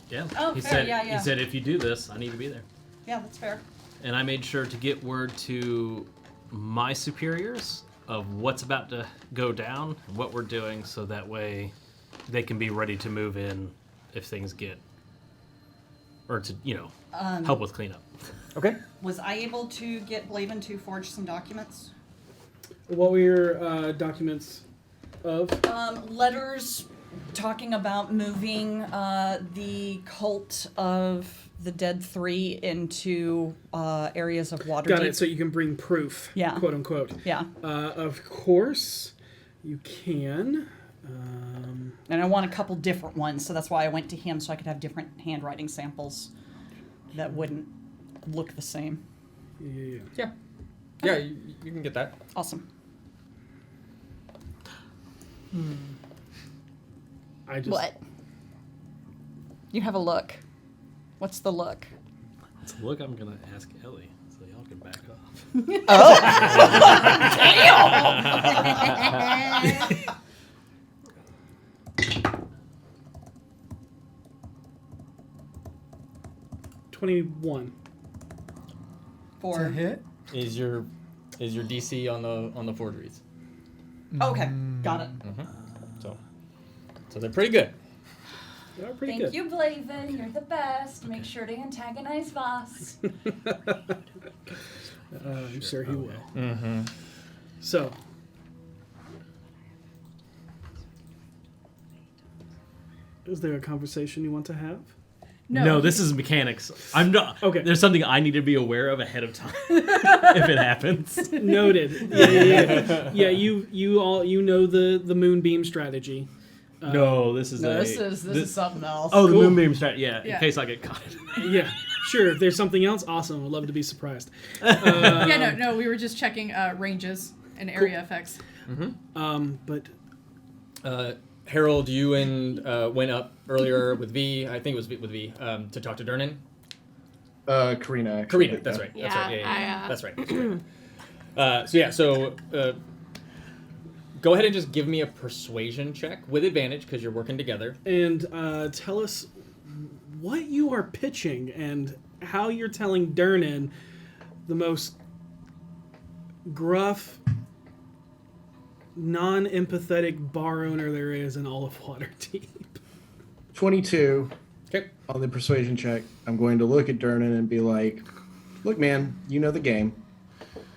Yeah. Oh, he fair, said, yeah, yeah. He said, if you do this, I need to be there. Yeah, that's fair. And I made sure to get word to my superiors of what's about to go down, and what we're doing, so that way they can be ready to move in if things get... Or to, help with cleanup. Okay. Was I able to get Blaven to forge some documents? What were your documents of? Letters talking about moving the cult of the dead 3 into areas of Waterdeep. Got it. So you can bring proof. Yeah. Quote unquote. Yeah. Of course, you can. And I want a couple different ones, so that's why I went to him, so I could have different handwriting samples that wouldn't look the same. Yeah. Yeah, you can get that. Awesome. I just. What? You have a look. What's the look? Let's look. I'm gonna ask Ellie, so y'all can back off. Oh! Damn! 21. It's a hit. Is your DC on the forgeries? Okay, got it. So they're pretty good. They are pretty Thank good. you, Blaven. You're the best. Make sure to antagonize Voss. I'm sure he will. Mm-hmm. So. Is there a conversation you want to have? No, this is mechanics. I'm not. Okay. There's something I need to be aware of ahead of time if it happens. Noted. Yeah. You know the moonbeam strategy. No, this is This is something else. Oh, the Cool. moonbeam strategy. Yeah, Yeah. in case I get caught. Yeah, sure. If there's something else, awesome. I'd love to be surprised. Yeah, no, we were just checking ranges and area effects. But Harold, you and went up earlier with V. I think it was with V to talk to Durnan. Karina. Actually, Karina, that's right. That's right. Yeah, That's right. So go ahead and just give me a persuasion check with advantage because you're working together. and tell us what you are pitching and how you're telling Durnan, the most gruff, non-empathetic bar owner there is in all of Waterdeep. 22. Okay. On the persuasion check, I'm going to look at Durnan and be like, look, man, you know the game.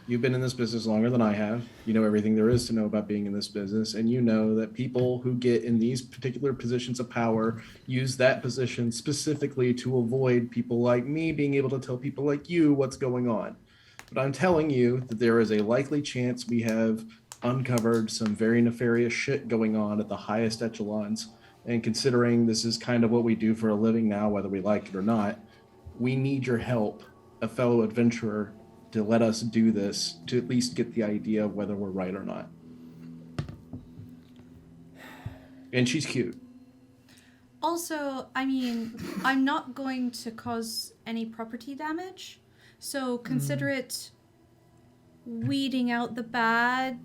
You've been in this business longer than I have. You know everything there is to know about being in this business. And you know that people who get in these particular positions of power use that position specifically to avoid people like me being able to tell people like you what's going on. But I'm telling you that there is a likely chance we have uncovered some very nefarious shit going on at the highest echelons. And considering this is kind of what we do for a living now, whether we like it or not, we need your help, a fellow adventurer, to let us do this, to at least get the idea of whether we're right or not. And she's cute. Also, I mean, I'm not going to cause any property damage, so consider it weeding out the bad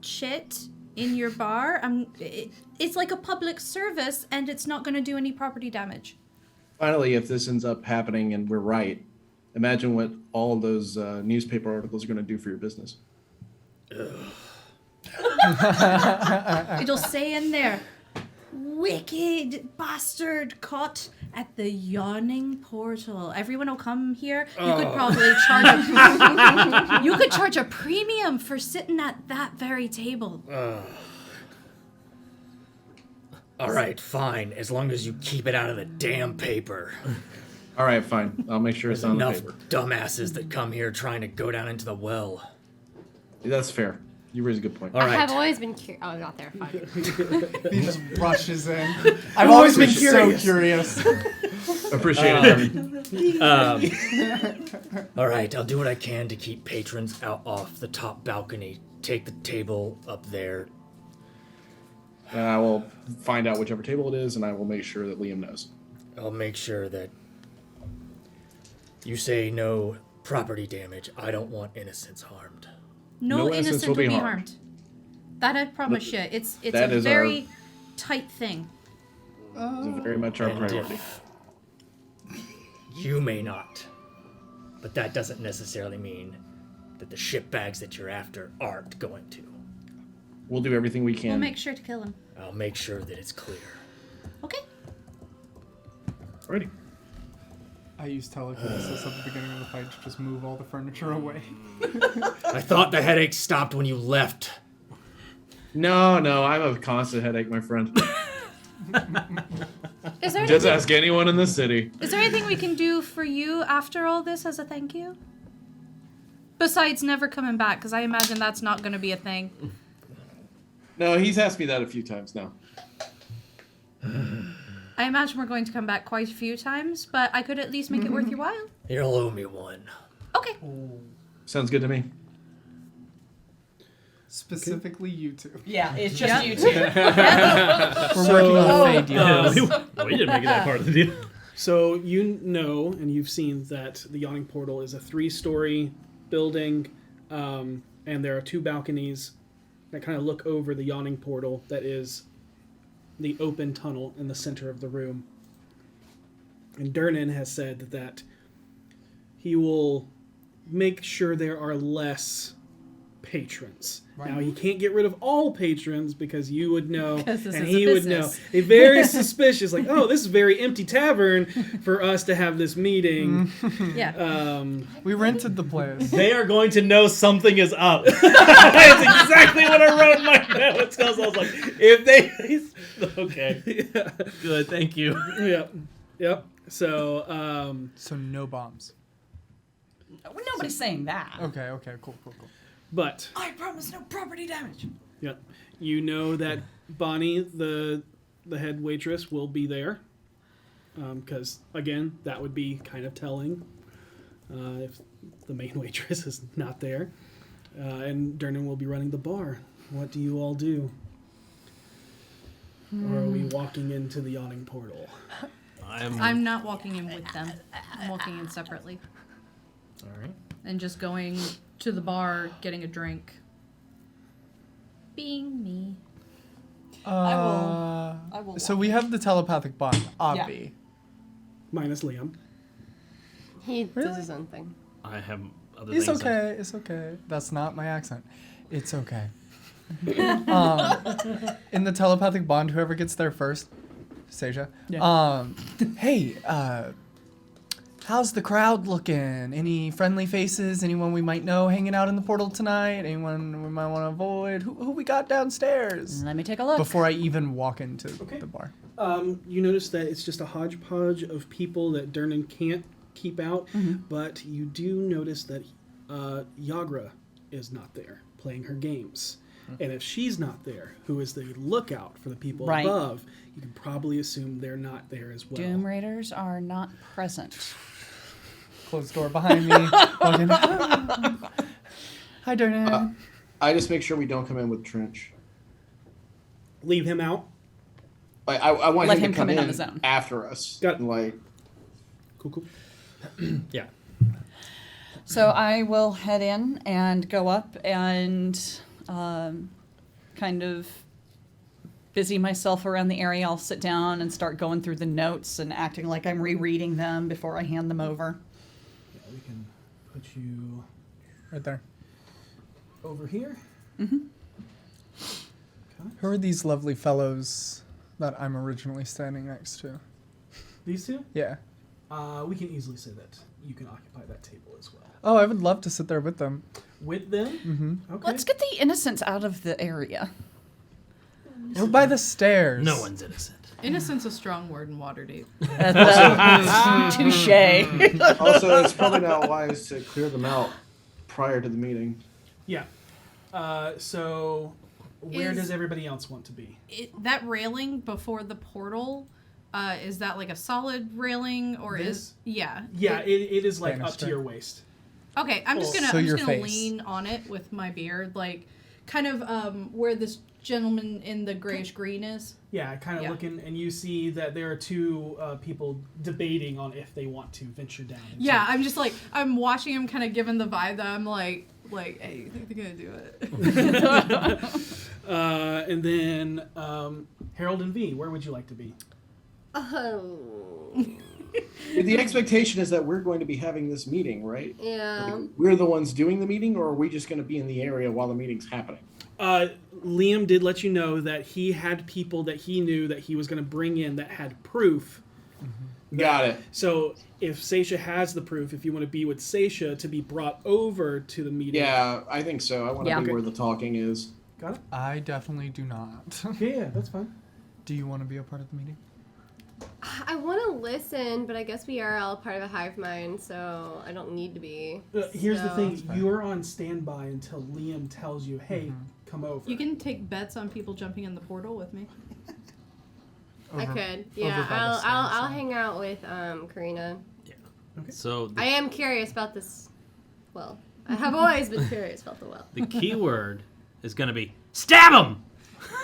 shit in your bar. It's like a public service, and it's not going to do any property damage. Finally, if this ends up happening and we're right, imagine what all those newspaper articles are going to do for your business. It'll say in there, wicked bastard caught at the yawning portal. Everyone will come here. You could probably charge you could charge a premium for sitting at that very table. All right, fine. As long as you keep it out of the damn paper. All right, fine. I'll make sure it's on the Enough paper. dumbasses that come here trying to go down into the well. That's fair. You raise a good point. All I right. have always been curious. Oh, not there. Fine. He just rushes in. I've always been so curious. Appreciate it. All right, I'll do what I can to keep patrons out off the top balcony. Take the table up there. And I will find out whichever table it is, and I will make sure that Liam knows. I'll make sure that you say no property damage. I don't want innocents harmed. No innocent will be harmed. That I promise you. It's that a is very tight thing. It's very much our And priority. You may not, but that doesn't necessarily mean that the shitbags that you're after aren't going to. We'll do everything we can. We'll make sure to kill him. I'll make sure that it's clear. Okay. Alrighty. I used telekinesis at the beginning of the fight to just move all the furniture away. I thought the headache stopped when you left. No, I have a constant headache, my friend. Is there Just anything, ask anyone in the city. is there anything we can do for you after all this as a thank you? Besides never coming back, because I imagine that's not going to be a thing. No, he's asked me that a few times now. I imagine we're going to come back quite a few times, but I could at least make it worth your while. You'll owe me one. Okay. Sounds good to me. Specifically, you two. Yeah, it's just Yep. you two. We're working on a fade deal. We didn't make that part of the deal. So you know, and you've seen that the Yawning Portal is a 3-story building, and there are 2 balconies that kind of look over the Yawning Portal that is the open tunnel in the center of the room. And Durnan has said that he will make sure there are less patrons. Right. Now, he can't get rid of all patrons because you would know, 'Cause this and is a he would know. business. A very suspicious, like, oh, this is a very empty tavern for us to have this meeting. Yeah. We rented the place. They are going to know something is up. That's exactly what I wrote in my notes. I was like, if they... Okay. Yeah. Good, thank you. Yep. So, So no bombs. Nobody's saying that. Okay, cool. but I promise no property damage. Yep. You know that Bonnie, the head waitress, will be there. Because, again, that would be kind of telling if the main waitress is not there. And Durnan will be running the bar. What do you all do? Or are we walking into the Yawning Portal? I'm not walking in with them. I'm walking in separately. All right. And just going to the bar, getting a drink. Being me. I will So we have the telepathic bond, Obvi. Minus Liam. He Really? does his own thing. I have other It's things. okay. It's okay. That's not my accent. It's okay. In the telepathic bond, whoever gets there first, Saesha. Hey, how's the crowd looking? Any friendly faces? Anyone we might know hanging out in the portal tonight? Anyone we might want to avoid? Who we got downstairs? Let me take a look. Before I even walk into Okay. the bar. You notice that it's just a hodgepodge of people that Durnan can't keep out, but you do notice that Yagra is not there playing her games. And if she's not there, who is the lookout for the people Right. above, you can probably assume they're not there as well. Doom Raiders are not present. Closed door behind me. Walk in. Hi, Durnan. I just make sure we don't come in with Trench. Leave him out. Like, I want Let him him to come come in on in his own. after us. Got it. Like, Cool. Yeah. So I will head in and go up and kind of busy myself around the area. I'll sit down and start going through the notes and acting like I'm rereading them before I hand them over. Yeah, we can put you Right there. over here. Who are these lovely fellows that I'm originally standing next to? These two? Yeah. We can easily say that you can occupy that table as well. Oh, I would love to sit there with them. With them? Mm-hmm. Okay. Let's get the innocents out of the area. We're by the stairs. No one's innocent. Innocent's a strong word in Waterdeep. Touche. also, it's probably not wise to clear them out prior to the meeting. Yeah. So, where Is- does everybody else want to be? That railing before the portal, is that like a solid railing or This? is yeah? Yeah, it is like up Banister. to your waist. Okay, I'm just Cool. gonna So I'm your just gonna face. lean on it with my beard, like kind of where this gentleman in the grayish green is. Yeah, kind of Yeah. looking, and you see that there are two people debating on if they want to venture down. into- Yeah, I'm just like I'm watching him, kind of giving the vibe that I'm like, hey, you think they're gonna do it? And then Harold and V, where would you like to be? The expectation is that we're going to be having this meeting, right? Yeah. Like, we're the ones doing the meeting, or are we just going to be in the area while the meeting's happening? Liam did let you know that he had people that he knew that he was going to bring in that had proof. Got it. So if Saesha has the proof, if you want to be with Saesha to be brought over to the meeting. Yeah, I think so. I want to Yeah. be Okay. where the talking is. Got it? I definitely do not. Yeah, that's fine. Do you want to be a part of the meeting? I want to listen, but I guess we are all part of a hive mind, so I don't need to be. Here's the so- thing: you're on standby until Liam tells you, "Hey, come over." You can take bets on people jumping in the portal with me. I could. over Yeah, by the I'll stairs, hang out with Karina. So I am curious about this. Well, I have always been curious about the well. the key word is going to be stab him.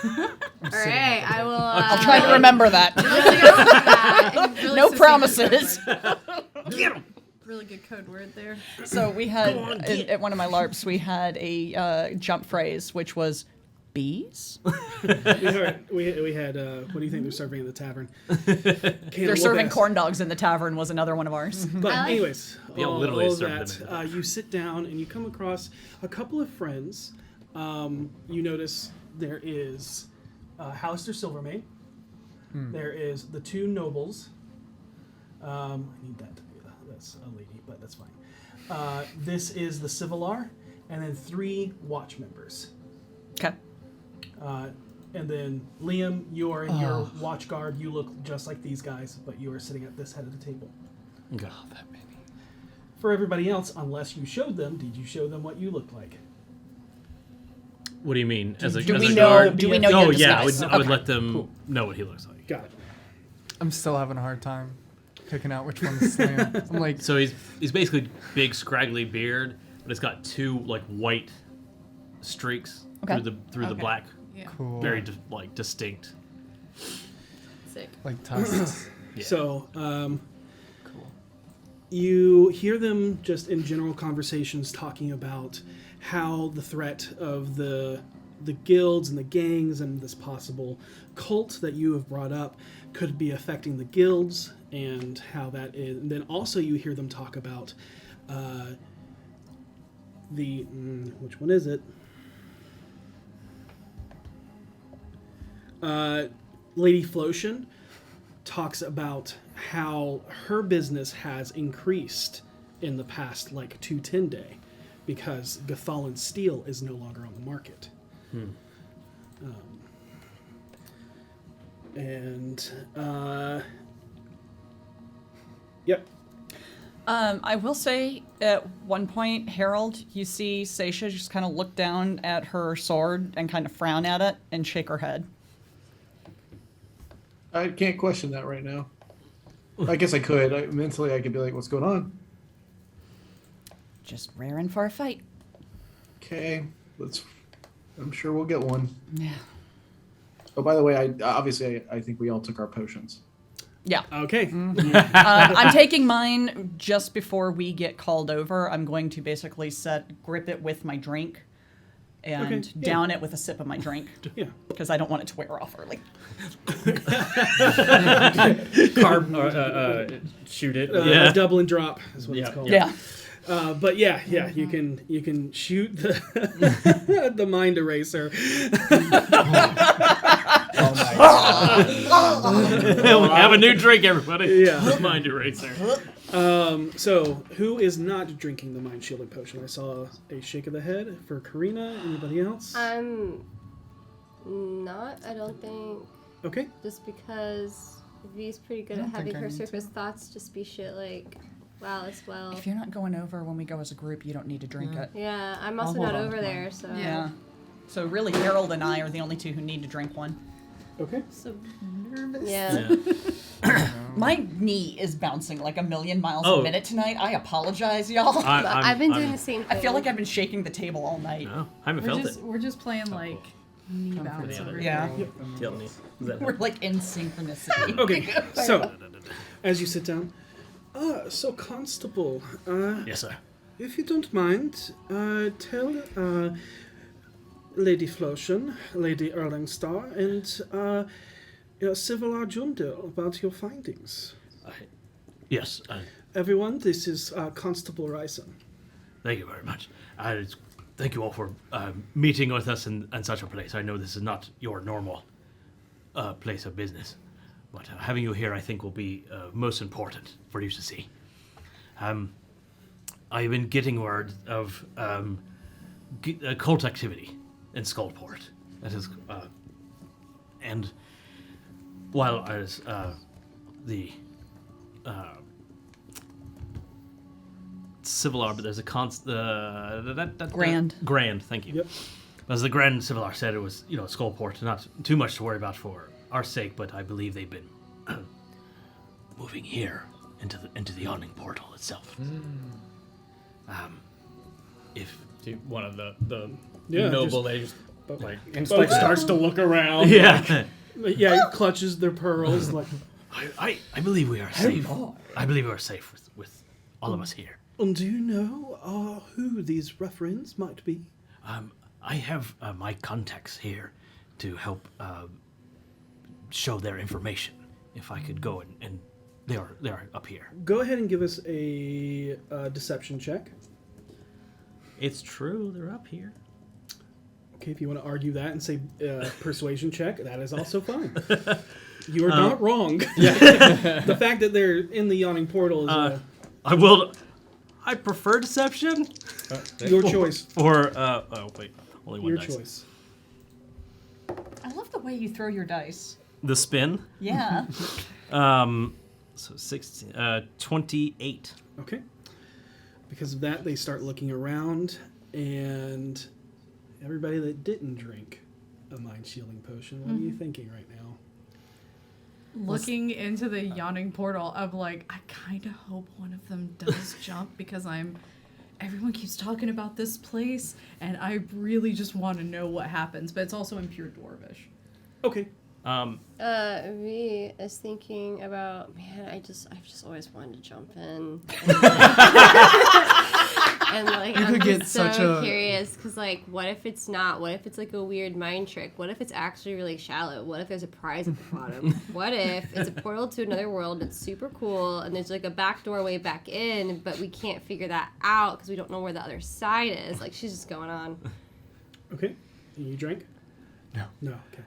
All right, I will. I'll try to remember that. Really No succinct promises. code word. Get him. Really good code word there. So we had at one of my LARPs, we had a jump phrase which was bees. we had what do you think they're serving in the tavern? They're serving corn dogs in the tavern was another one of ours. But anyways, Yeah, all literally of serve that, them you sit down and you come across a couple of friends. You notice there is Hallister Silvermane. There is the two nobles. I need that to be that's a lady, but that's fine. This is the Civilar, and then 3 watch members. Okay. And then Liam, you are in your watch garb. You look just like these guys, but you are sitting at this head of the table. Okay. For everybody else, unless you showed them, did you show them what you looked like? What do you mean? As a, Do as we a know? guard? Do we know Oh your yeah, I would, disguise? I would Okay. let them know what he looks like. Got it. I'm still having a hard time picking out which one's Slam. I'm like, So he's basically big, scraggly beard, but it's got 2 like white streaks Okay. through the black. Yeah. cool. Very distinct. Sick. like tusks. Yeah. So, you hear them just in general conversations talking about how the threat of the guilds and the gangs and this possible cult that you have brought up could be affecting the guilds and how that is. And then also you hear them talk about which one is it? Lady Flotion talks about how her business has increased in the past 210 day because Gathalan steel is no longer on the market. Yep. I will say at one point, Harold, you see Saesha just kind of look down at her sword and kind of frown at it and shake her head. I can't question that right now. I guess I could. Mentally, I could be like, what's going on? Just raring for a fight. Okay, I'm sure we'll get one. Yeah. Oh, by the way, I think we all took our potions. Yeah. Okay. I'm taking mine just before we get called over. I'm going to basically grip it with my drink and Okay, yeah. down it with a sip of my drink. Yeah. Because I don't want it to wear off early. Shoot it. A double and drop is what it's called. Yeah. But yeah, you can shoot the the mind eraser. Have a new drink, everybody. Yeah. Mind eraser. So who is not drinking the mind shielding potion? I saw a shake of the head for Karina. Anybody else? I'm not. I don't think. Okay. Just because V's pretty good I at don't think having I her need surface thoughts just be shit like, wow, as well. If you're not going over when we go as a group, you don't need to drink it. Yeah, I'm I'll also hold not on over to there, mine. so. Yeah. So really, Harold and I are the only 2 who need to drink one. Okay. So nervous. Yeah. My knee is bouncing like a million miles Oh. a minute tonight. I apologize, y'all. I've been doing the same thing. I feel like I've been shaking the table all night. No, I haven't felt it. We're just playing like knee bounce the other. over Yeah. here. Tell me. Is that We're like in synchronicity. Okay. So as you sit down, so Constable, Yes, sir. if you don't mind, tell Lady Flotion, Lady Erlingstar, and Civil Arjundel about your findings. Yes. Everyone, this is Constable Ryson. Thank you very much. Thank you all for meeting with us in such a place. I know this is not your normal place of business, but having you here, I think, will be most important for you to see. I've been getting word of cult activity in Skullport. That is, and while I was the Civilar, but there's a Grand. Grand, thank you. Yep. As the Grand Civilar said, it was, Skullport, not too much to worry about for our sake, but I believe they've been moving here into the awning portal itself. If One of the Yeah, noble just- ladies, But like, and starts to look around. yeah, Like, yeah, he clutches their pearls. Like, I believe we are safe. I believe we are safe with all of us here. do you know who these referees might be? I have my contacts here to help show their information. If I could go and they are up here. Go ahead and give us a deception check. It's true, they're up here. Okay, if you want to argue that and say persuasion check, that is also fine. You are not wrong. The fact that they're in the yawning portal is I prefer deception. your choice. Or only one Your dice. choice. I love the way you throw your dice. The spin. Yeah. So 16, 28. Okay. Because of that, they start looking around, and everybody that didn't drink a mind shielding potion, what are you thinking right now? Looking into the yawning portal, I'm like, I kind of hope one of them does jump because everyone keeps talking about this place, and I really just want to know what happens. But it's also in pure Dwarvish. Okay. V is thinking about, man, I've just always wanted to jump in. And like, You I'm could just get so such a- curious, because like, what if it's not? What if it's like a weird mind trick? What if it's actually really shallow? What if there's a prize at the bottom? What if it's a portal to another world that's super cool, and there's like a back doorway back in, but we can't figure that out because we don't know where the other side is? Like, she's just going on. Okay. And you drank? No. No. Okay.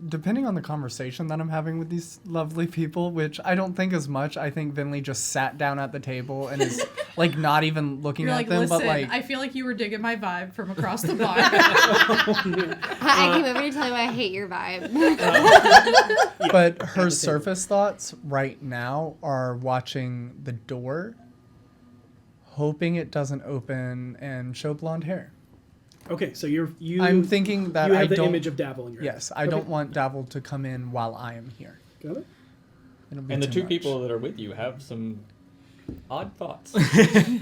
Depending on the conversation that I'm having with these lovely people, which I don't think is much, I think Venlee just sat down at the table and is like not even looking You're at like, them, listen, but like I feel like you were digging my vibe from across the bar. I came over to tell you I hate your vibe. but her surface thoughts right now are watching the door, hoping it doesn't open and show blonde hair. Okay, so you. I'm thinking that you have I the don't. image of Davil in your Yes, head. I Okay. don't want Davil to come in while I am here. Got it? It'll be and the too two much. people that are with you have some odd thoughts. They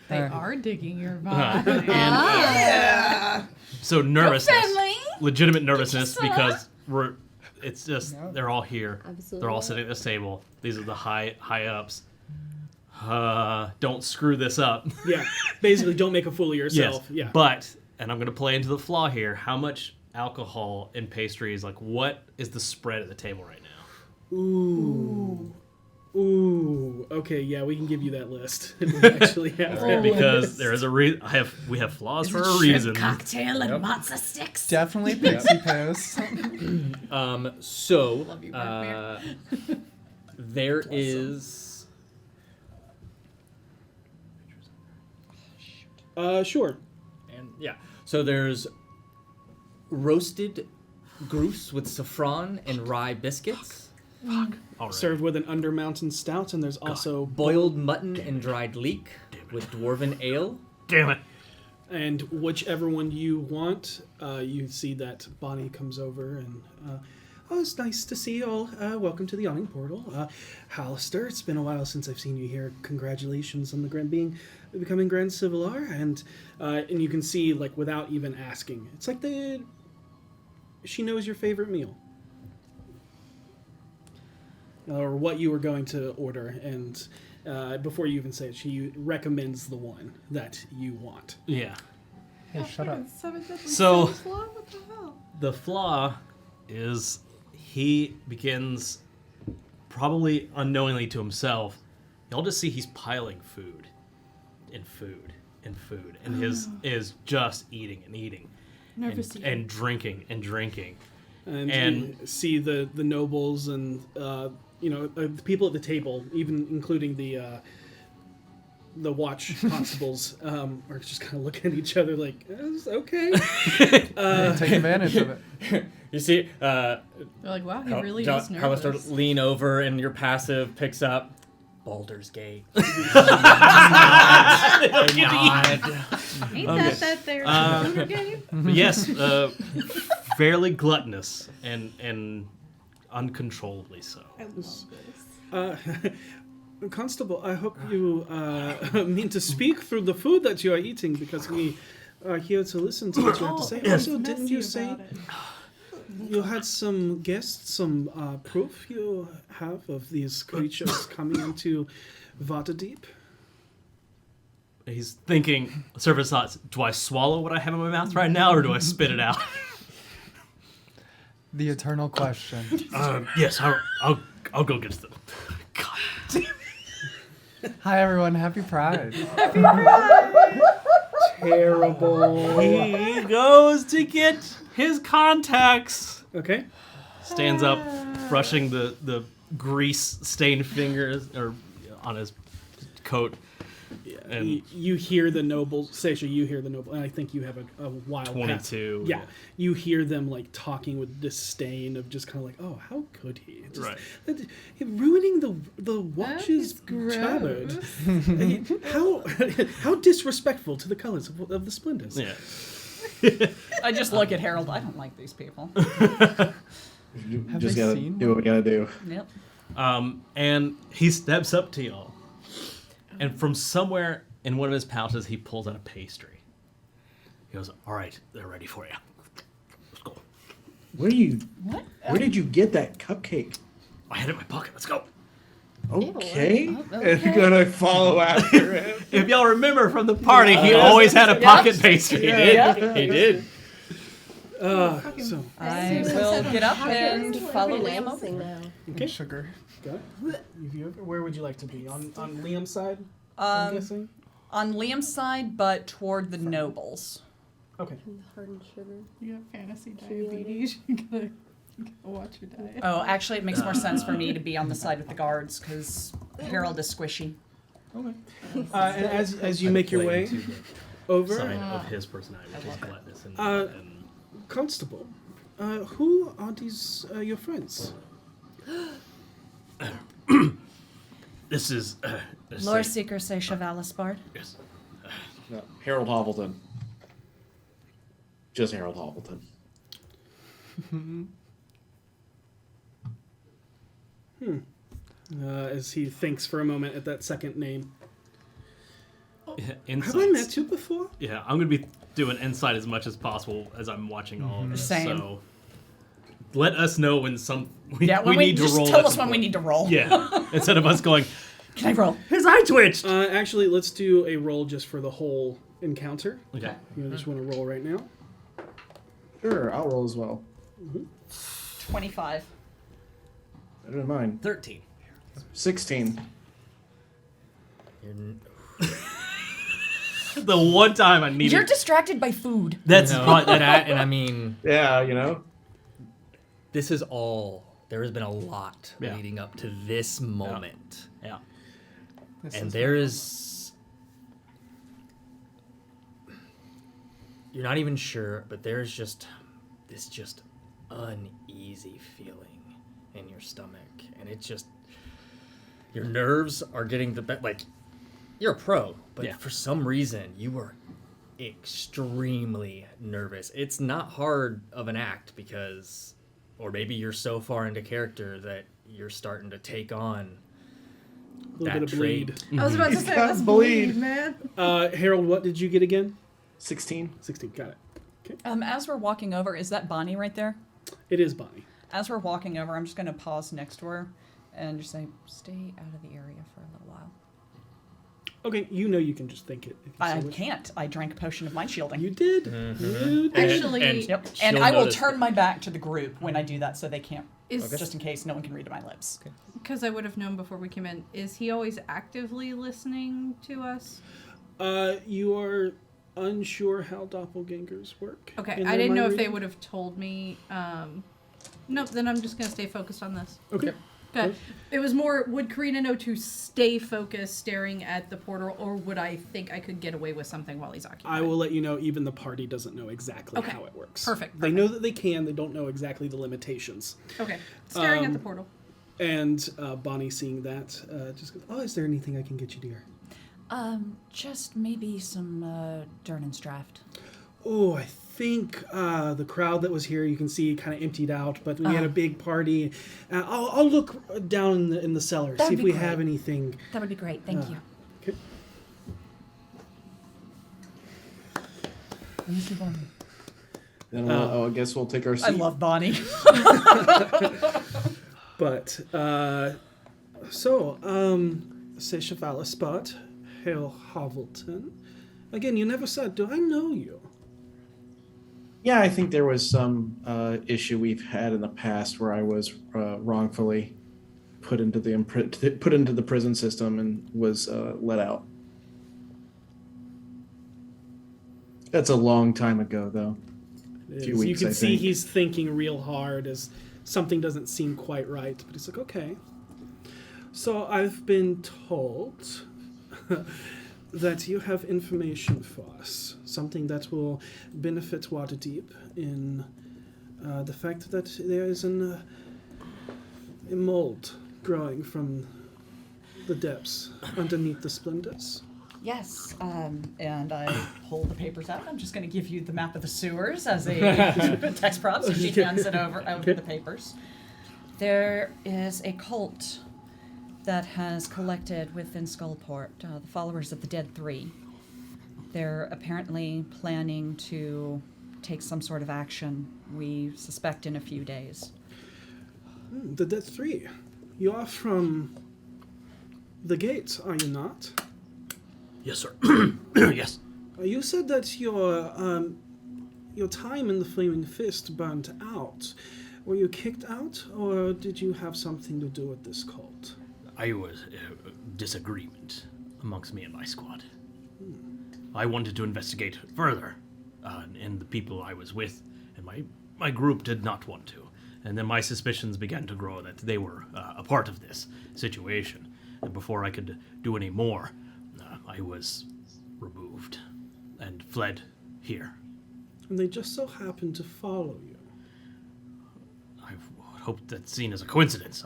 are digging your vibe. So nervousness, Venlee. legitimate nervousness because it's just they're all here. Absolutely. They're all sitting at this table. These are the high ups. Don't screw this up. Yeah. Basically, don't make a fool of yourself. Yes, Yeah. but and I'm gonna play into the flaw here. How much alcohol in pastries? Like, what is the spread at the table right now? Ooh. Okay. Yeah, we can give you that list. We actually have it. Because there is a we have flaws for a reason. Cocktail and matzo sticks. Definitely pixie post. So Love you, Bradmere. there is. Sure. And yeah, so there's roasted goose with saffron and rye biscuits, All right. Served with an Undermountain Stout, and there's also boiled mutton and dried leek with dwarven ale. Damn it. And whichever one you want, you see that Bonnie comes over and, oh, it's nice to see you all. Welcome to the Yawning Portal. Hallister, it's been a while since I've seen you here. Congratulations on the becoming Grand Civilar. And you can see, like, without even asking, it's like she knows your favorite meal. Or what you were going to order, and before you even say it, she recommends the one that you want. Yeah. Hey, shut up. So the flaw is he begins probably unknowingly to himself. You'll just see he's piling food and food and food, and his is just eating and eating, Nervous and drinking and drinking. And you see the nobles and the people at the table, even including the watch constables, are just kind of looking at each other like, okay. Take advantage of it. You see, They're like, wow, he really is how I nervous. start to lean over, and your passive picks up Baldur's Gate. Ain't that their computer game? But yes, fairly gluttonous and uncontrollably so. I love this. Constable, I hope you mean to speak through the food that you are eating, because we are here to listen to what you have to say. Yes. Also, didn't you say you had some guests, some proof you have of these creatures coming into Waterdeep? He's thinking, surface thoughts, do I swallow what I have in my mouth right now, or do I spit it out? The eternal question. Yes, I'll go get them. God damn it. Hi everyone, happy Pride. Terrible. He goes to get his contacts. Okay. Stands up, brushing the grease-stained fingers or on his coat. And You hear the nobles, Saesha, you hear the noble, and I think you have a wild 22. Yeah, you hear them like talking with disdain of just kind of like, oh, how could he? Just, Right. Ruining the watch's tabard. how disrespectful to the colors of the splendors. Yeah. I just look at Harold. I don't like these people. You just gotta do what we gotta do. Yep. And he steps up to y'all. And from somewhere in one of his pouches, he pulls out a pastry. He goes, all right, they're ready for you. Let's go. Where did you get that cupcake? I had it in my pocket. Let's go. Okay. okay. And gonna follow after him. If y'all remember from the party, he always had a pocket pastry. He did. He did. So I will get up and follow Liam over. okay, Sugar. got it. Where would you like to be? On Liam's side? I'm guessing. On Liam's side, but toward the nobles. Okay. Hardened sugar. You have fantasy diabetes. You gotta watch your diet. Oh, actually, it makes more sense for me to be on the side with the guards because Harold is squishy. Okay. And as you make your way over, Side of his personality, which is gluttonous and Constable, who are these your friends? this is Lore Seeker Saesha Valisbard. Yes. No, Harold Hovelton. Just Harold Hovelton. As he thinks for a moment at that second name. Insights. Have I met you before? Yeah, I'm gonna be doing insight as much as possible as I'm watching all of this. Same. So let us know when we When need to just roll. tell at us some when we point. need to roll. Yeah, instead of us going, Can I roll? his eye twitched. Actually, let's do a roll just for the whole encounter. Okay. You just want to roll right now? Sure, I'll roll as well. 25. I don't mind. 13. 16. The one time I needed. You're distracted by food. That's No, and I mean, Yeah, you know. this is all. There has been a lot Yeah. leading up to this moment, Yeah. and there is. You're not even sure, but there's just this uneasy feeling in your stomach, and it's just your nerves are getting the best. Like, you're a pro, but Yeah. for some reason you are extremely nervous. It's not hard of an act because, or maybe you're so far into character that you're starting to take on A little that bit of trait. bleed. I was about to say, got let's bleed. bleed, man. Harold, what did you get again? 16. 16. Got it. Okay. As we're walking over, is that Bonnie right there? It is Bonnie. As we're walking over, I'm just going to pause next to her and just say, stay out of the area for a little while. Okay, you know you can just think it. If you I so wish. can't. I drank a potion of mind shielding. You did. You did. Actually, Yep. She'll And I will notice turn my back to the group when I do that so they can't, is just in case no one can read my lips. because I would have known before we came in. Is he always actively listening to us? You are unsure how doppelgangers work. Okay, in I their didn't know mind if they reading? would have told me. Nope. Then I'm just gonna stay focused on this. Okay. Okay. It was more, would Karina know to stay focused staring at the portal, or would I think I could get away with something while he's occupied? I will let you know even the party doesn't know exactly Okay. how it works. Perfect. They know that they can, they don't know exactly the limitations. Okay. Staring at the portal. And Bonnie, seeing that, just goes, "Oh, is there anything I can get you, dear?" Just maybe some Durnan's draft. Oh, I think the crowd that was here, you can see, kind of emptied out. But we had a big party. I'll look down in the cellar, see if we have anything. That would be great. Thank you. Okay. Let me see Bonnie. Then I guess we'll take our seat. I love Bonnie. But Saesha Valaspot, Hail Hovelton. Again, you never said, do I know you? Yeah, I think there was some issue we've had in the past where I was wrongfully put into the prison system and was let out. That's a long time ago, though. A few weeks, you can see think. he's thinking real hard as something doesn't seem quite right. But he's like, okay. So I've been told that you have information for us, something that will benefit Waterdeep in the fact that there is a mold growing from the depths underneath the splendors. Yes, and I pull the papers out. I'm just going to give you the map of the sewers as a text prop, so she hands it over the papers. There is a cult that has collected within Skullport, the followers of the Dead Three. They're apparently planning to take some sort of action, we suspect in a few days. The Dead Three. You are from the Gates, are you not? Yes, sir. Yes. You said that your time in the Flaming Fist burnt out. Were you kicked out, or did you have something to do with this cult? I was disagreement amongst me and my squad. I wanted to investigate further, and the people I was with and my group did not want to. And then my suspicions began to grow that they were a part of this situation. And before I could do any more, I was removed and fled here. And they just so happened to follow you. I hope that's seen as a coincidence.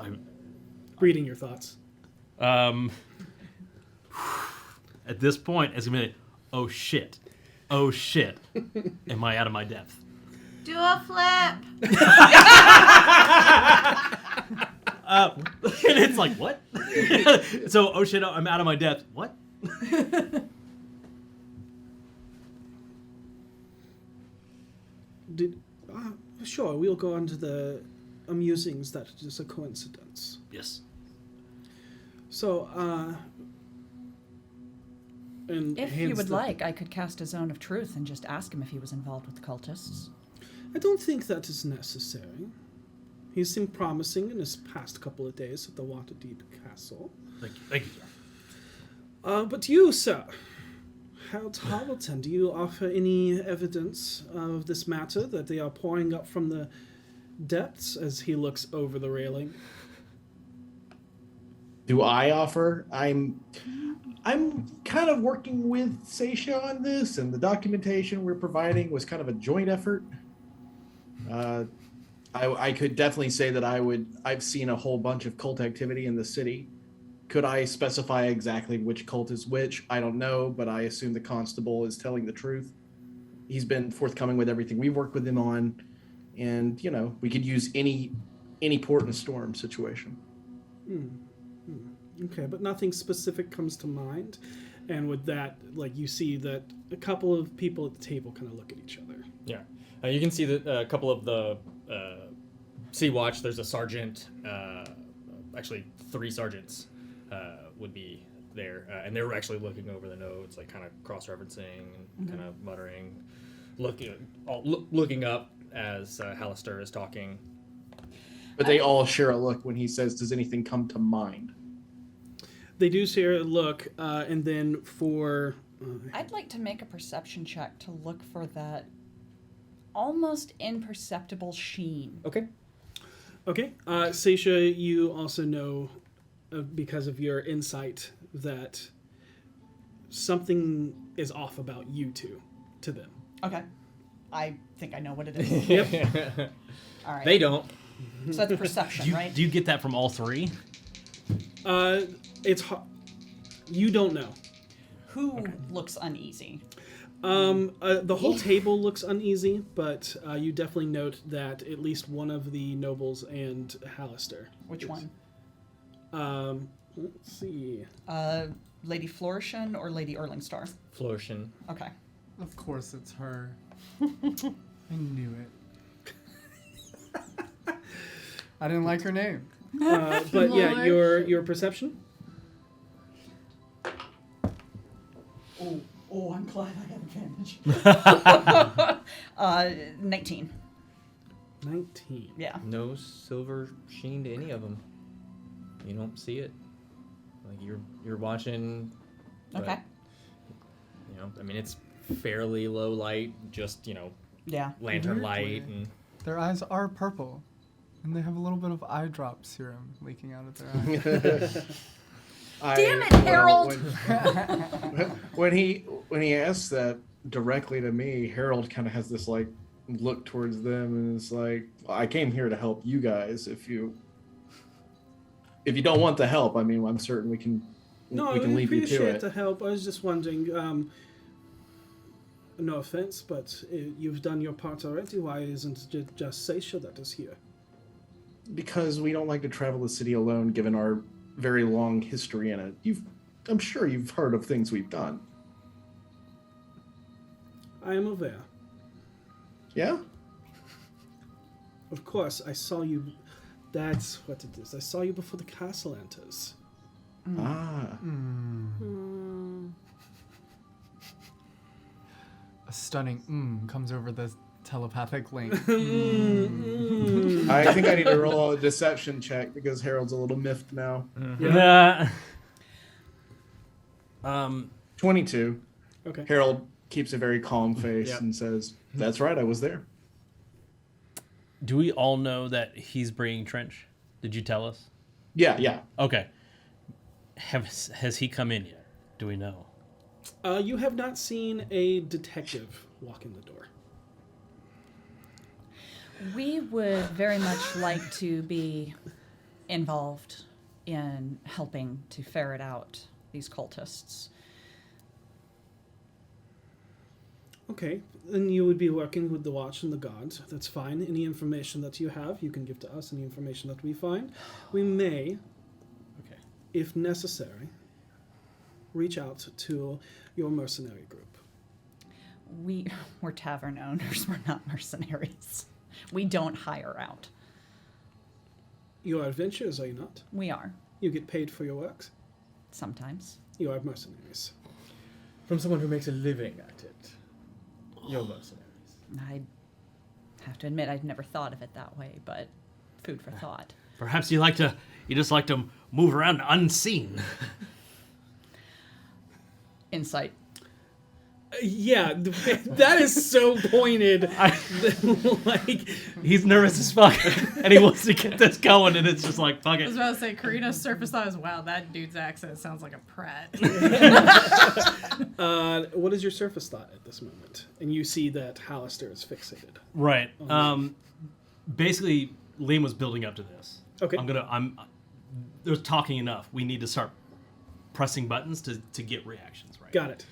Reading your thoughts. At this point, it's gonna be like, oh shit. Am I out of my depth? Do a flip. And it's like, what? So, oh shit, I'm out of my depth. What? Sure, we'll go on to the amusings that it is a coincidence. Yes. So, and If you would like, I could cast a zone of truth and just ask him if he was involved with the cultists. I don't think that is necessary. He seemed promising in his past couple of days at the Waterdeep Castle. Thank you, sir. But you, sir, Harold Hovelton, do you offer any evidence of this matter that they are pouring up from the depths as he looks over the railing? Do I offer? I'm kind of working with Saesha on this, and the documentation we're providing was kind of a joint effort. I could definitely say that I've seen a whole bunch of cult activity in the city. Could I specify exactly which cult is which? I don't know, but I assume the constable is telling the truth. He's been forthcoming with everything we've worked with him on, and we could use any port in a storm situation. Okay, but nothing specific comes to mind. And with that, you see that a couple of people at the table kind of look at each other. Yeah. You can see that a couple of the Sea Watch, there's a sergeant, actually 3 sergeants would be there. And they were actually looking over the notes, kind of cross-referencing and kind of muttering, looking up as Hallister is talking. But they all share a look when he says, "Does anything come to mind?" They do share a look, and then for... I'd like to make a perception check to look for that almost imperceptible sheen. Okay. Okay. Saesha, you also know, because of your insight, that something is off about you two to them. Okay. I think I know what it is. Yep. All right. They don't. So that's perception, right? Do you get that from all three? It's you don't know. Who looks uneasy? The whole table looks uneasy, but you definitely note that at least one of the nobles and Hallister. Which one? Let's see. Lady Flourishin or Lady Erlingstar? Flourishin. Okay. Of course it's her. I knew it. I didn't like her name. But yeah, your perception. Oh, I'm glad I have advantage. 19. 19. Yeah. No silver sheen to any of them. You don't see it. Like you're watching. But, Okay. You know, I mean, it's fairly low light, just Yeah. lantern Weirdly, light, and their eyes are purple, and they have a little bit of eye drop serum leaking out of their eyes. Damn it, Harold! When he asks that directly to me, Harold kind of has this like look towards them, and it's like, I came here to help you guys. If you don't want the help, I mean, I'm certain we can leave you to appreciate it. the help. I was just wondering. No offense, but you've done your part already. Why isn't it just Saesha that is here? Because we don't like to travel the city alone, given our very long history in it. I'm sure you've heard of things we've done. I am aware. Yeah? Of course, I saw you. That's what it is. I saw you before the castle enters. Ah. A stunning comes over the telepathic link. I think I need to roll a deception check because Harold's a little miffed now. Yeah. 22. Okay. Harold keeps a very calm face Yep. and says, "That's right, I was there." Do we all know that he's bringing Trench? Did you tell us? Yeah. Okay. Has he come in yet? Do we know? You have not seen a detective walk in the door. We would very much like to be involved in helping to ferret out these cultists. Okay, then you would be working with the Watch and the Guards. That's fine. Any information that you have, you can give to us. Any information that we find, we may, if necessary, reach out to your mercenary group. We're tavern owners. We're not mercenaries. We don't hire out. You are adventurers, are you not? We are. You get paid for your works? Sometimes. You are mercenaries. From someone who makes a living at it. You're mercenaries. I have to admit, I'd never thought of it that way, but food for thought. Perhaps you just like to move around unseen. Insight. Yeah, that is so pointed. Like he's nervous as fuck, and he wants to get this going, and it's just like fuck I was it. about to say, Karina's surface thought is, wow, that dude's accent sounds like a prat. What is your surface thought at this moment? And you see that Hallister is fixated. Right. Basically, Liam was building up to this. Okay. There's talking enough. We need to start pressing buttons to get reactions. Right. Got it.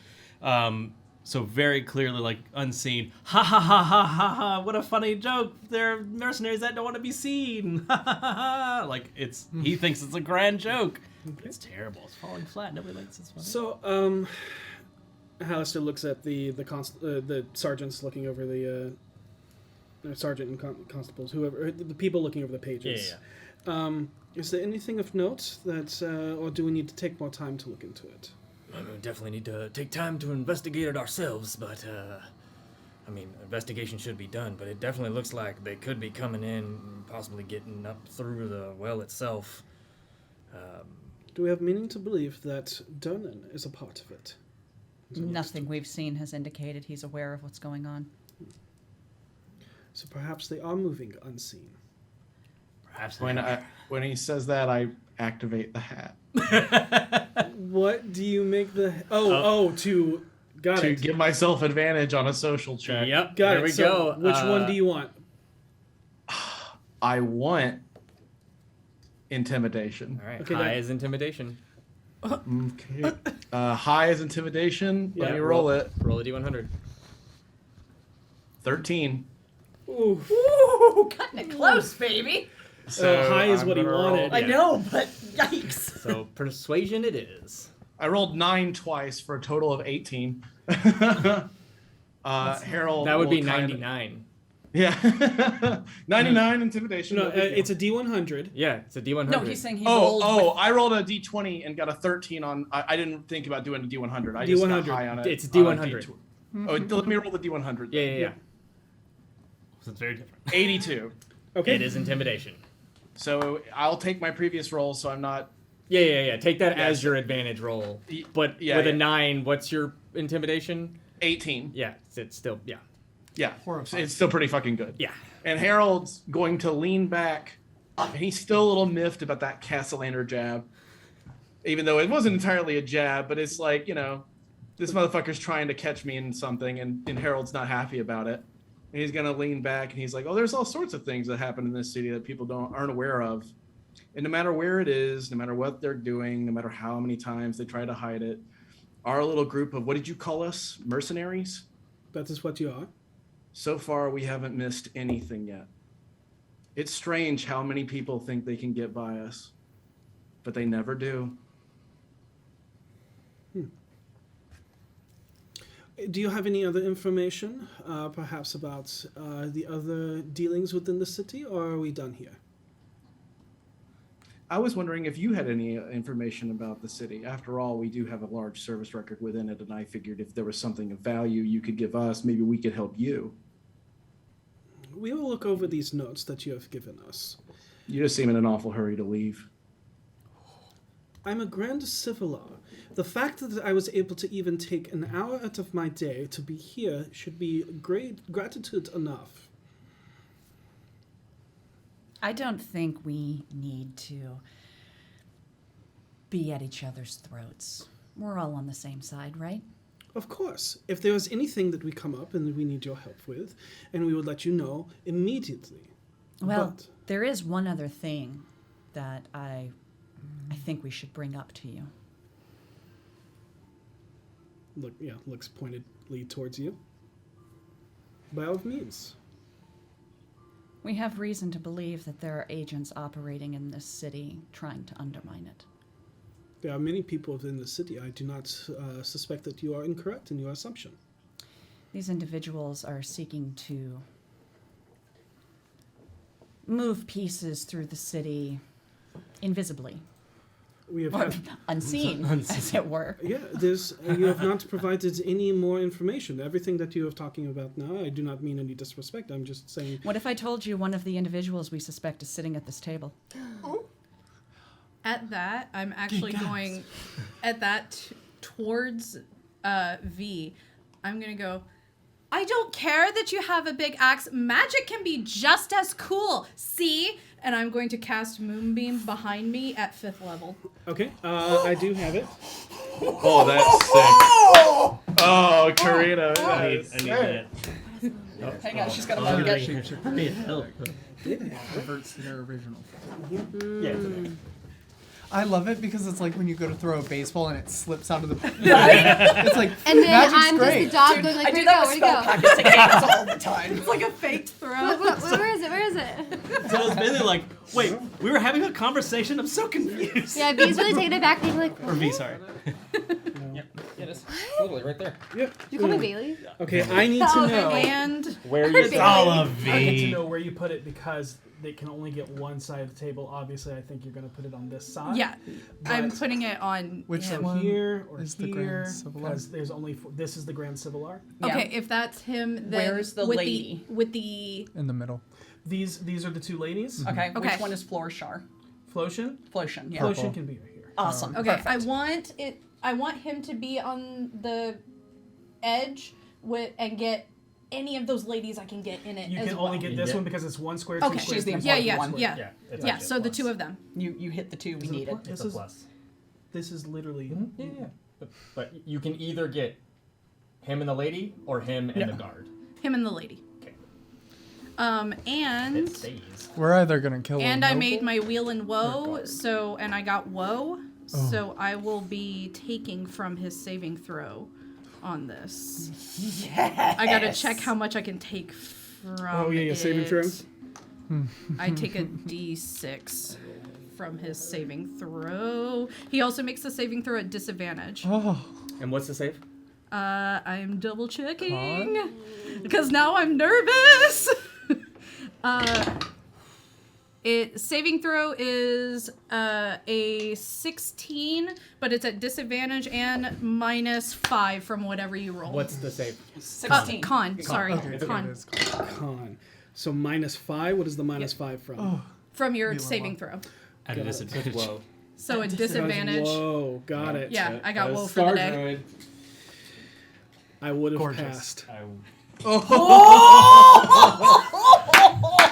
So very clearly, like, unseen. Ha ha ha ha ha ha! What a funny joke! They're mercenaries that don't want to be seen. Ha ha ha ha! Like he thinks it's a grand joke. Okay. It's terrible. It's falling flat. Nobody likes this one. So, Hallister looks at the sergeants looking over the sergeant and constables, whoever the people looking over the pages. Yeah. Is there anything of note that, or do we need to take more time to look into it? I mean, we definitely need to take time to investigate it ourselves, but, I mean, investigation should be done, but it definitely looks like they could be coming in and possibly getting up through the well itself. Do we have meaning to believe that Durnan is a part of it? Nothing we've seen has indicated he's aware of what's going on. So perhaps they are moving unseen. When he says that, I activate the hat. What do you make the? To give myself advantage on a social check. Yep. Got there it. we So go. which one do you want? I want intimidation. All right. Okay, High then. is intimidation. Okay. High is intimidation. Let Yeah. me roll it. Roll a d100. 13. Ooh. Ooh, cutting it close, baby. So high is I'm what he gonna roll- wanted. I know, but yikes. So persuasion it is. I rolled 9 twice for a total of 18. Harold. That would be will kinda- 99. Yeah. 99 intimidation. No, no big deal. it's a D100. Yeah, it's a d100. No, he's saying he rolled. I rolled a d20 and got a 13 on. I didn't think about doing a d100. I just got D100. high on it. It's a on d100. Oh, let me roll the d100. Yeah. So it's very different. 82. Okay. It is intimidation. So I'll take my previous roll, so I'm not. Yeah. Take that Yeah, as so- your advantage roll. Y- But yeah, with a yeah. 9, what's your intimidation? 18. Yeah, it's still, yeah. Yeah. Horrifying. It's still pretty fucking good. Yeah. And Harold's going to lean back, and he's still a little miffed about that Castellaner jab. Even though it wasn't entirely a jab, but it's like, this motherfucker's trying to catch me in something, and Harold's not happy about it. And he's going to lean back, and he's like, oh, there's all sorts of things that happen in this city that people aren't aware of. And no matter where it is, no matter what they're doing, no matter how many times they try to hide it, our little group of, what did you call us? Mercenaries? That is what you are. So far, we haven't missed anything yet. It's strange how many people think they can get by us, but they never do. Do you have any other information, perhaps about the other dealings within the city, or are we done here? I was wondering if you had any information about the city. After all, we do have a large service record within it, and I figured if there was something of value you could give us, maybe we could help you. We will look over these notes that you have given us. You just seem in an awful hurry to leave. I'm a Grand Civilar. The fact that I was able to even take an hour out of my day to be here should be great gratitude enough. I don't think we need to be at each other's throats. We're all on the same side, right? Of course. If there is anything that we come up and we need your help with, and we would let you know immediately. Well, But there is one other thing that I think we should bring up to you. looks pointedly towards you. By all means. We have reason to believe that there are agents operating in this city trying to undermine it. There are many people within the city. I do not suspect that you are incorrect in your assumption. These individuals are seeking to move pieces through the city invisibly. We have Or had, unseen, as it were. yeah, you have not provided any more information. Everything that you are talking about now, I do not mean any disrespect. I'm just saying. What if I told you one of the individuals we suspect is sitting at this table? At that, I'm actually going towards V. I'm gonna go. I don't care that you have a big axe. Magic can be just as cool. See? And I'm going to cast Moonbeam behind me at 5th level. Okay, I do have it. Oh, that's sick. Oh, Karina. I need that. Hang on, she's got a Oh, moment. I need help. Reverts to their original. Yeah. I love it because it's like when you go to throw a baseball and it slips out of the. Right? It's like And then magic's I'm great. just the dog Dude, going like, I do where'd it that go? with Where'd it spell go? practicing games all the time. It's like a faked throw. Where is it? Where is it? So it's basically like, wait, we were having a conversation? I'm so confused. Yeah, B's really taking it back, being like, Or V, sorry. It is. Totally, right there. Yep. you call me Bailey? Okay, I need to know. And Where you It's all of I need to V. know where you put it because they can only get one side of the table. Obviously, I think you're going to put it on this side. yeah, I'm But- putting it on Which him. one here or is the here, Grand Civilar? because there's only this is the Grand Civilar. Okay, if that's him, then Where's the with lady? with the In the middle. These are the two ladies. Okay, Okay. which one is Florshar? Flotion. Flotion, yeah. Flotion can be right here. Awesome. okay, Perfect. I want him to be on the edge and get any of those ladies I can get in it You as can well. only get this one because it's 1 square, 2 Okay. square. She's the 3 important square. Yeah. one. Yeah. So the 2 of them. You hit the 2 we needed. This is This is literally. Yeah. But you can either get him and the lady or him and the guard. Him and the lady. Okay. And It stays. We're either gonna kill. and a I noble made my wheel and woe, guard. so and I got woe, Oh. so I will be taking from his saving throw on this. Yes. I gotta check how much I can take from. Oh yeah, saving it. throws. I take a d6 from his saving throw. He also makes the saving throw at disadvantage. Oh. And what's the save? I'm double checking because now I'm nervous. Saving throw is a 16, but it's at disadvantage and -5 from whatever you roll. What's the save? 16. Con. Sorry, Okay, con. it is con. Con. So -5. What is the -5 from? From your Wheel and saving woe. throw. At a disadvantage. Whoa. So a disadvantage. Whoa, got it. Yeah, I got woe for the day. I would have Gorgeous. passed.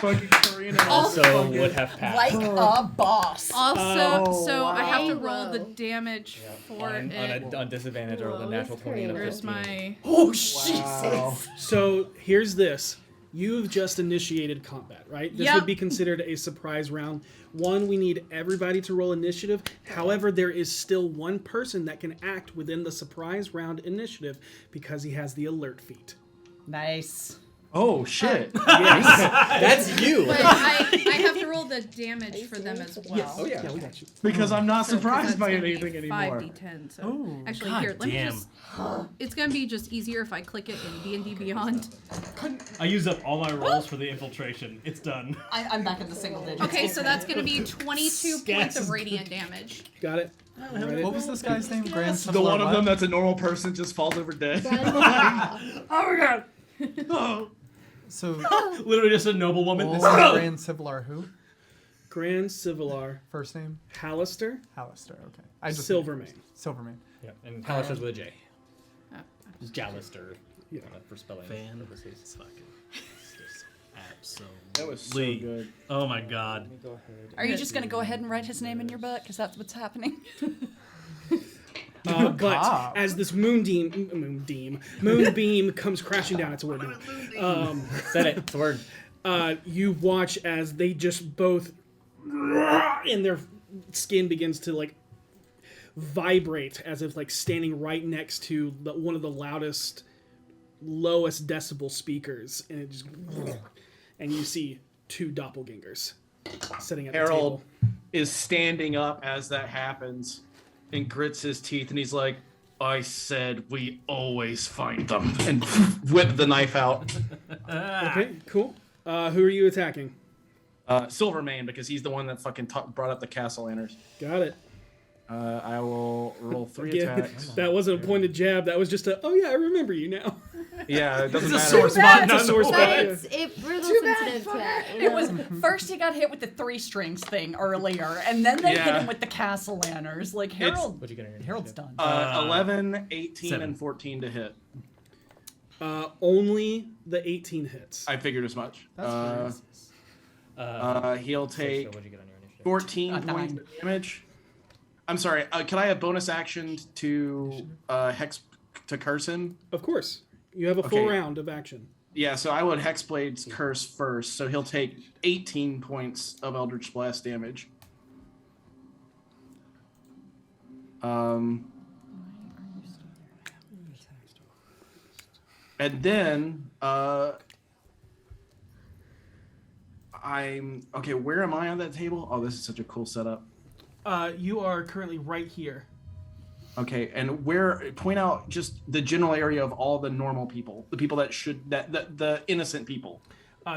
Fucking Karina. Also would have passed. Like a boss. Also, so I have to wow. roll the damage for it. On disadvantage or the Whoa, natural that's 20 and a crazy. 15. There's my. Oh, Jesus. So here's this. You've just initiated combat, right? This Yep. would be considered a surprise round. One, we need everybody to roll initiative. However, there is still one person that can act within the surprise round initiative because he has the alert feat. Nice. Oh shit. That's you. But I have to roll the damage for them as well. Yes. Oh yeah. Yeah, we got you. Because I'm not So, 'cause surprised that's by gonna be anything anymore. 5d10. So Ooh. actually, God here, let me damn. just. It's gonna be just easier if I click it in D&D Beyond. I used up all my rolls for the infiltration. It's done. I'm back in the single digits. Okay, so that's gonna be 22 points Gas of is radiant damage. Got it? Write it. What was this guy's name? Grand The one of them that's a normal person just falls over dead. Grandma. Oh my god. Oh. So, Literally just a noble woman. what was Grand Civilar who? Grand Civilar. First name? Hallister. Hallister, okay. I just Silvermane. Silvermane. Yeah. And Hallister's with a J. Oh. Just Jallister. Yeah. For spelling. Fan of this fucking. Absolutely. That was so good. Oh my god. Go ahead. Are you just going to go ahead and write his name in your book? Because that's what's happening. But cop. as this moonbeam comes crashing down, it's a word now. Said it. It's a word. You watch as they just both, and their skin begins to like vibrate as if like standing right next to one of the loudest, lowest decibel speakers, and it just, and you see 2 doppelgangers sitting at the Harold table. is standing up as that happens and grits his teeth and he's like, I said we always find them. And whip the knife out. Okay, cool. Who are you attacking? Silvermane, because he's the one that fucking brought up the castle lanners. Got it. I will roll 3 Again, attacks. that wasn't a pointed jab. That was just a, oh yeah, I remember you now. Yeah, it doesn't It's a matter. sore spot. It's a sore spot. yeah. We're a little sensitive to that. You It know? was first he got hit with the 3 strings thing earlier, and then they hit Yeah. him with the castle lanners. Like Harold, What'd you get on your Harold's initiative? done. 11, 18, 7. and 14 to hit. Only the 18 hits. I figured as much. That's He'll So take what'd you get on your initiative? 14 9. points of damage. I'm sorry. Can I have bonus action to hex to curse him? Of course. You have a full Okay. round of action. Yeah, so I would Hexblade's curse first, so he'll take 18 points of Eldritch Blast damage. And then I'm okay. Where am I on that table? Oh, this is such a cool setup. You are currently right here. Okay, and where? Point out just the general area of all the normal people, the people that should the innocent people.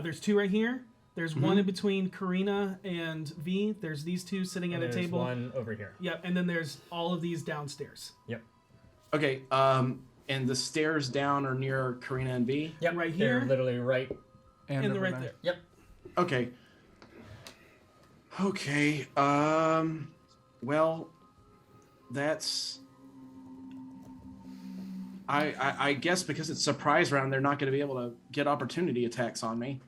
There's 2 right here. There's one in between Karina and V. There's these 2 sitting at a There's table. one over here. Yep, and then there's all of these downstairs. Yep. Okay, and the stairs down are near Karina and V. Yep. Right They're here. literally right. And the right Riverman. there. Yep. Okay. Okay. Well, that's I guess because it's surprise round, they're not going to be able to get opportunity attacks on me.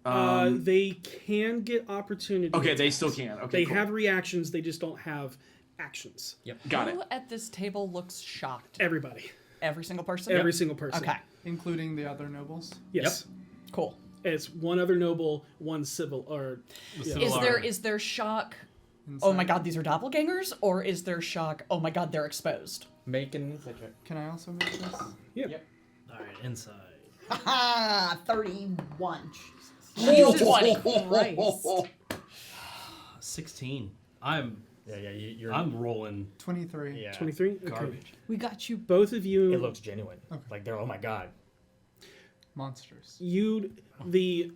They can get opportunity. Okay, attacks. they still can. Okay, they cool. have reactions. They just don't have actions. Yep. Got it. Who at this table looks shocked? Everybody. Every single person? Every single person. Okay. Including the other nobles? Yes. Cool. It's one other noble, one civil, or... Yeah. Is there shock, oh my god, these are doppelgangers? Or is there shock, oh my god, they're exposed? Make an insight check. Can I also make this? Yeah. Yep. All right, inside. Haha, 31. Jesus Christ. 16. I'm You're. I'm rolling. 23. Yeah. 23? Okay. Garbage. We got you. Both of you... It looks genuine. Okay. Like they're. Oh my god. Monsters. The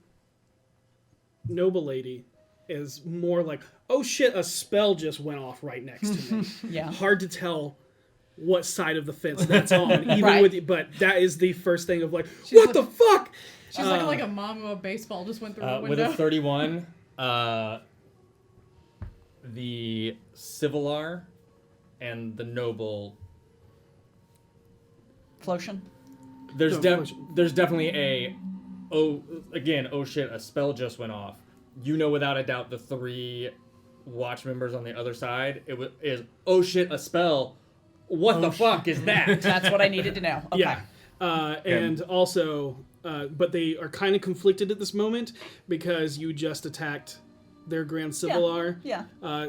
noble lady is more like, oh shit, a spell just went off right next to me. Yeah. Hard to tell what side of the fence that's on, even Right. with, but that is the first thing of like, what the fuck? She's looking like a mom of a baseball just went through the With window. a 31, the Civilar and the noble. Flotion? There's No, there's definitely a oh shit, a spell just went off. You know without a doubt the 3 watch members on the other side. Is oh shit, a spell. What the fuck is that? That's what I needed to know. Okay. Yeah. And also, but they are kind of conflicted at this moment because you just attacked their Grand Civilar. Yeah.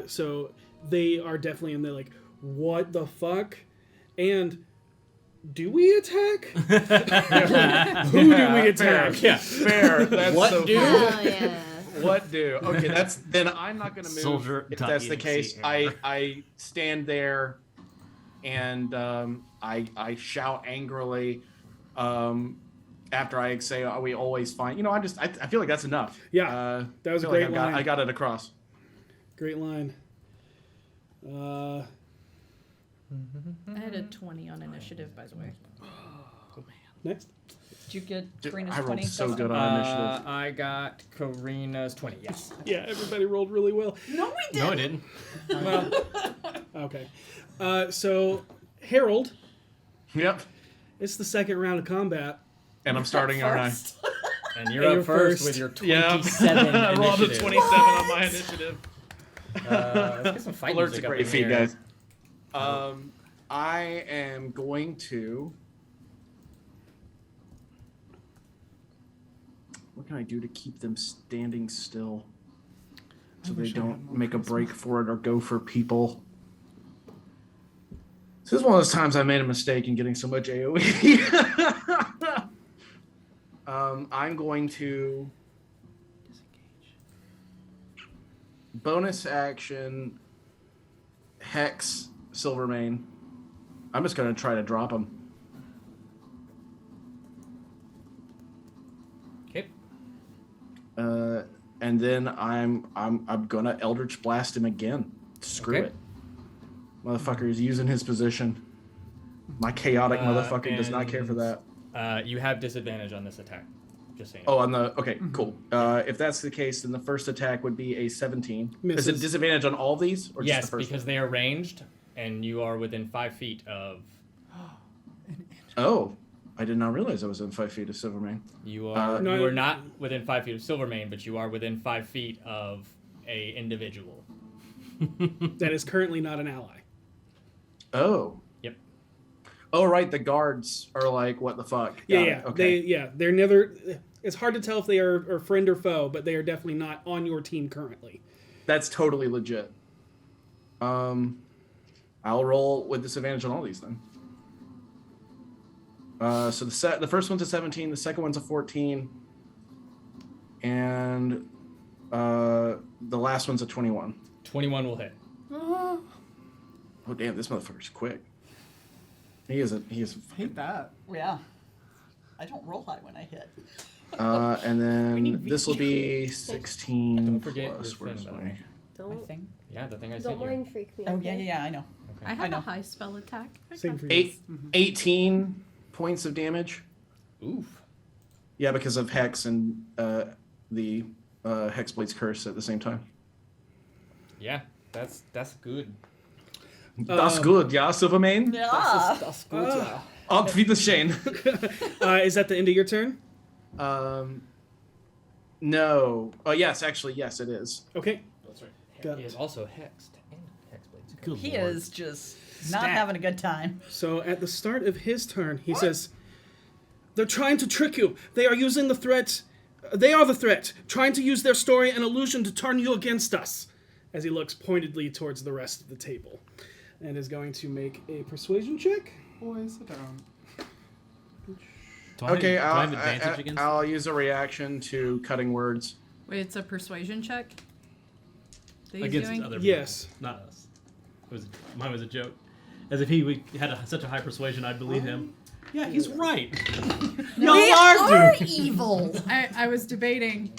So they are definitely in the like, what the fuck? And do we attack? Who do we attack? Fair. Fair. That's What so do? Oh, yeah. What do? Okay, then I'm not going to move. Soldier If that's the case, .exe. I stand there and I shout angrily after I say we always find. You know, I feel like that's enough. Yeah, that was a I feel great like line. I got it across. Great line. I had a 20 on initiative, by the way. Next. Did you get Karina's I rolled 20? so good on initiative. I got Karina's 20. Yes. Yeah, everybody rolled really well. No, we No, I didn't. didn't. Well, okay. So, Harold, Yep. it's the second round of combat. And I'm starting, aren't I? First. And you're up first with your 27 I rolled a initiative. 27 on my initiative. Let's get some fight Alert's music a up great in feat, here. guys. I am going to. What can I do to keep them standing still, so they wish I had don't more make a charisma. break for it or go for people? This is one of those times I made a mistake in getting so much AOE. I'm going to bonus action Hex Silvermane. I'm just gonna try to drop him. Okay. And then I'm gonna Eldritch Blast him again. Screw Okay. it. Motherfucker is using his position. My chaotic motherfucker does not care for that. You have disadvantage on this attack. Just saying. Oh, on the okay, cool. If that's the case, then the first attack would be a 17. Misses. Is it disadvantage on all these, or yes, just the first because they are ranged, and you are within 5 feet of. one? Oh, I did not realize I was in 5 feet of Silvermane. You are. No, you are not within 5 feet of Silvermane, but you are within 5 feet of a individual. That is currently not an ally. Oh. Yep. Oh, right. The guards are like, what the fuck? Yeah, Got yeah. it, Okay. They're never. It's hard to tell if they are friend or foe, but they are definitely not on your team currently. That's totally legit. I'll roll with disadvantage on all these then. So the first one's a 17, the second one's a 14, and the last one's a 21. 21 will hit. Oh damn, this motherfucker's quick. He is. Hate that. Yeah. I don't roll high when I hit. And then need this will be 16 Don't forget plus. your Where's thing, by the my? way. My Don't, thing. Yeah, the thing I don't sent you. mind freak me. Oh, okay? yeah, I know. I I have know. a high spell attack. I Same got for you. 18 points of damage. Oof. Yeah, because of Hex and the Hexblade's Curse at the same time. Yeah, that's good. That's good, yeah, Silvermane? Yeah. That's good. Auf Wiedersehen. Is that the end of your turn? No. Oh, yes, actually, yes, it is. Okay. That's right. Got He it. is also hexed and hexblades. Good He lord. is just not having a good time. So at the start of his turn, he says, "They're trying to trick you. They are using the threat. They are the threat, trying to use their story and illusion to turn you against us." As he looks pointedly towards the rest of the table, and is going to make a persuasion check. Boys, sit down. Do I Okay, have, do I have advantage against I'll use a reaction to cutting words. Wait, it's a persuasion check? That he's against doing? other people? Yes. Not us. Mine was a joke. As if he had such a high persuasion, I'd believe him. Yeah, he's right. No, we are evil. I was debating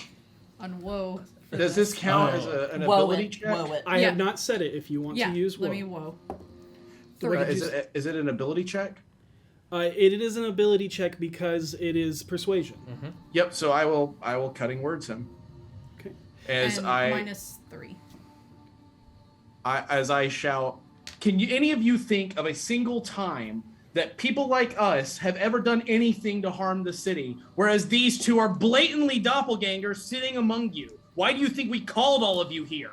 on woe. Does this count as an ability check? I have not said it. If you want to use woe. let me woe. Is it an ability check? It is an ability check because it is persuasion. Yep. So I will cutting words him. Okay. As And I -3. as I shout, can you any of you think of a single time that people like us have ever done anything to harm the city, whereas these two are blatantly doppelgangers sitting among you? Why do you think we called all of you here?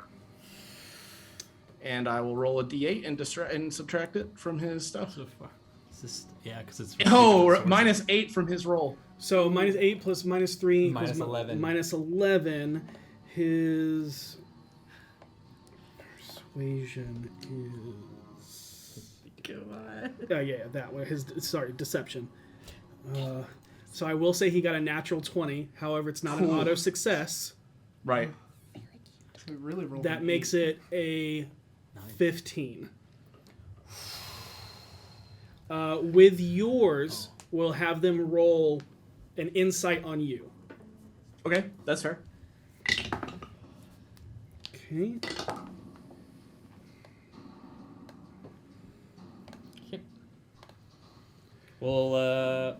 And I will roll a d8 and subtract it from his stuff. Yeah, because it's... -8 from his roll. So -8 plus -3 Minus equals 11. -11. His persuasion is... yeah, that way. Deception. So I will say he got a natural 20. However, it's not an auto success. Right. So we really rolled That an makes 8. it a 15. With yours, we'll have them roll an insight on you. Okay, that's fair. Okay. We'll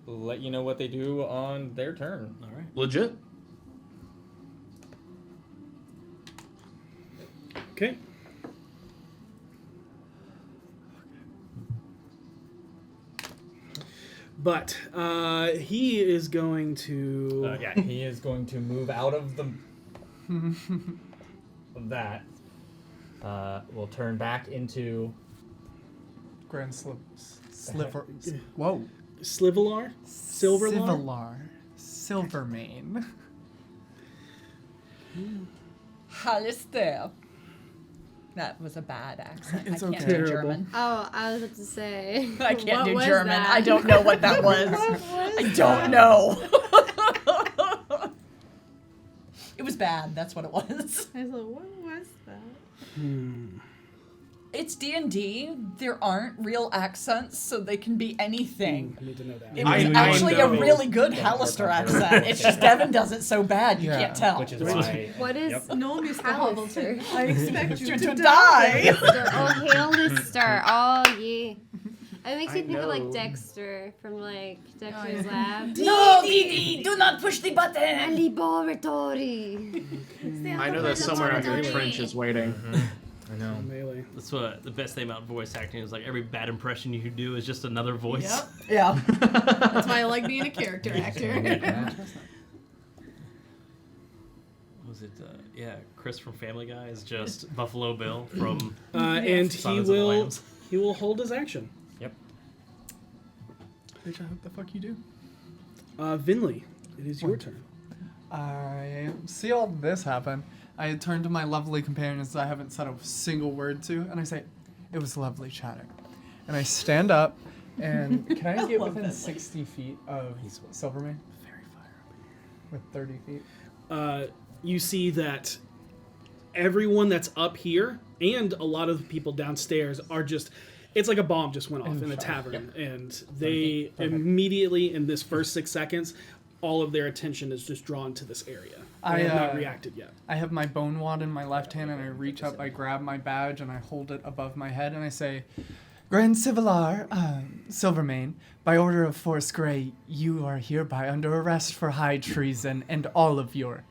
let you know what they do on their turn. All right. Legit. Okay. But he is going to... He is going to move out of the of that. We'll turn back into Grand Sliver. Whoa. Slivelar? Silverlar? Silvermane. Hallister. That was a bad accent. It's I can't okay. do Terrible. German. Oh, I was about to say. I can't what do was German. that? I don't know what that was. I don't know. It was bad. That's what it was. I was like, what was that? It's D&D. There aren't real accents, so they can be anything. I need to know that. It was I actually a know. really good Hallister accent. It's just Devin does it so bad you Yeah. can't tell. which is why. What is No, Mr. Hallister? Hamilton. I expect you You to to die. die. Oh, Hallister. Oh, yeah. It makes me think of like know. Dexter from like Dexter's Lab. No, Dee, do not push the button. Laboratory. I know that somewhere out here Trench is waiting. I know. Melee. That's what the best thing about voice acting is, like every bad impression you do is just another voice. Yep. Yeah. That's why I like being a character actor. Was it? Chris from Family Guy is just Buffalo Bill from. And he Silence of the will Lambs. hold his action. Bitch, I hope the fuck you do. Venlee, it is your turn. I see all this happen. I turn to my lovely companions that I haven't said a single word to, and I say, "It was lovely chatting." And I stand up, and can I get within 60 feet of Silvermane? Very far up here. With 30 feet. You see that everyone that's up here and a lot of the people downstairs are just... It's like a bomb just went off in the tavern, and they immediately, in this first 6 seconds, all of their attention is just drawn to this area. I have not reacted yet. I have my bone wad in my left hand, and I reach up, I grab my badge, and I hold it above my head, and I say, "Grand Civilar, Silvermane, by order of Force Grey, you are hereby under arrest for high treason, and all of your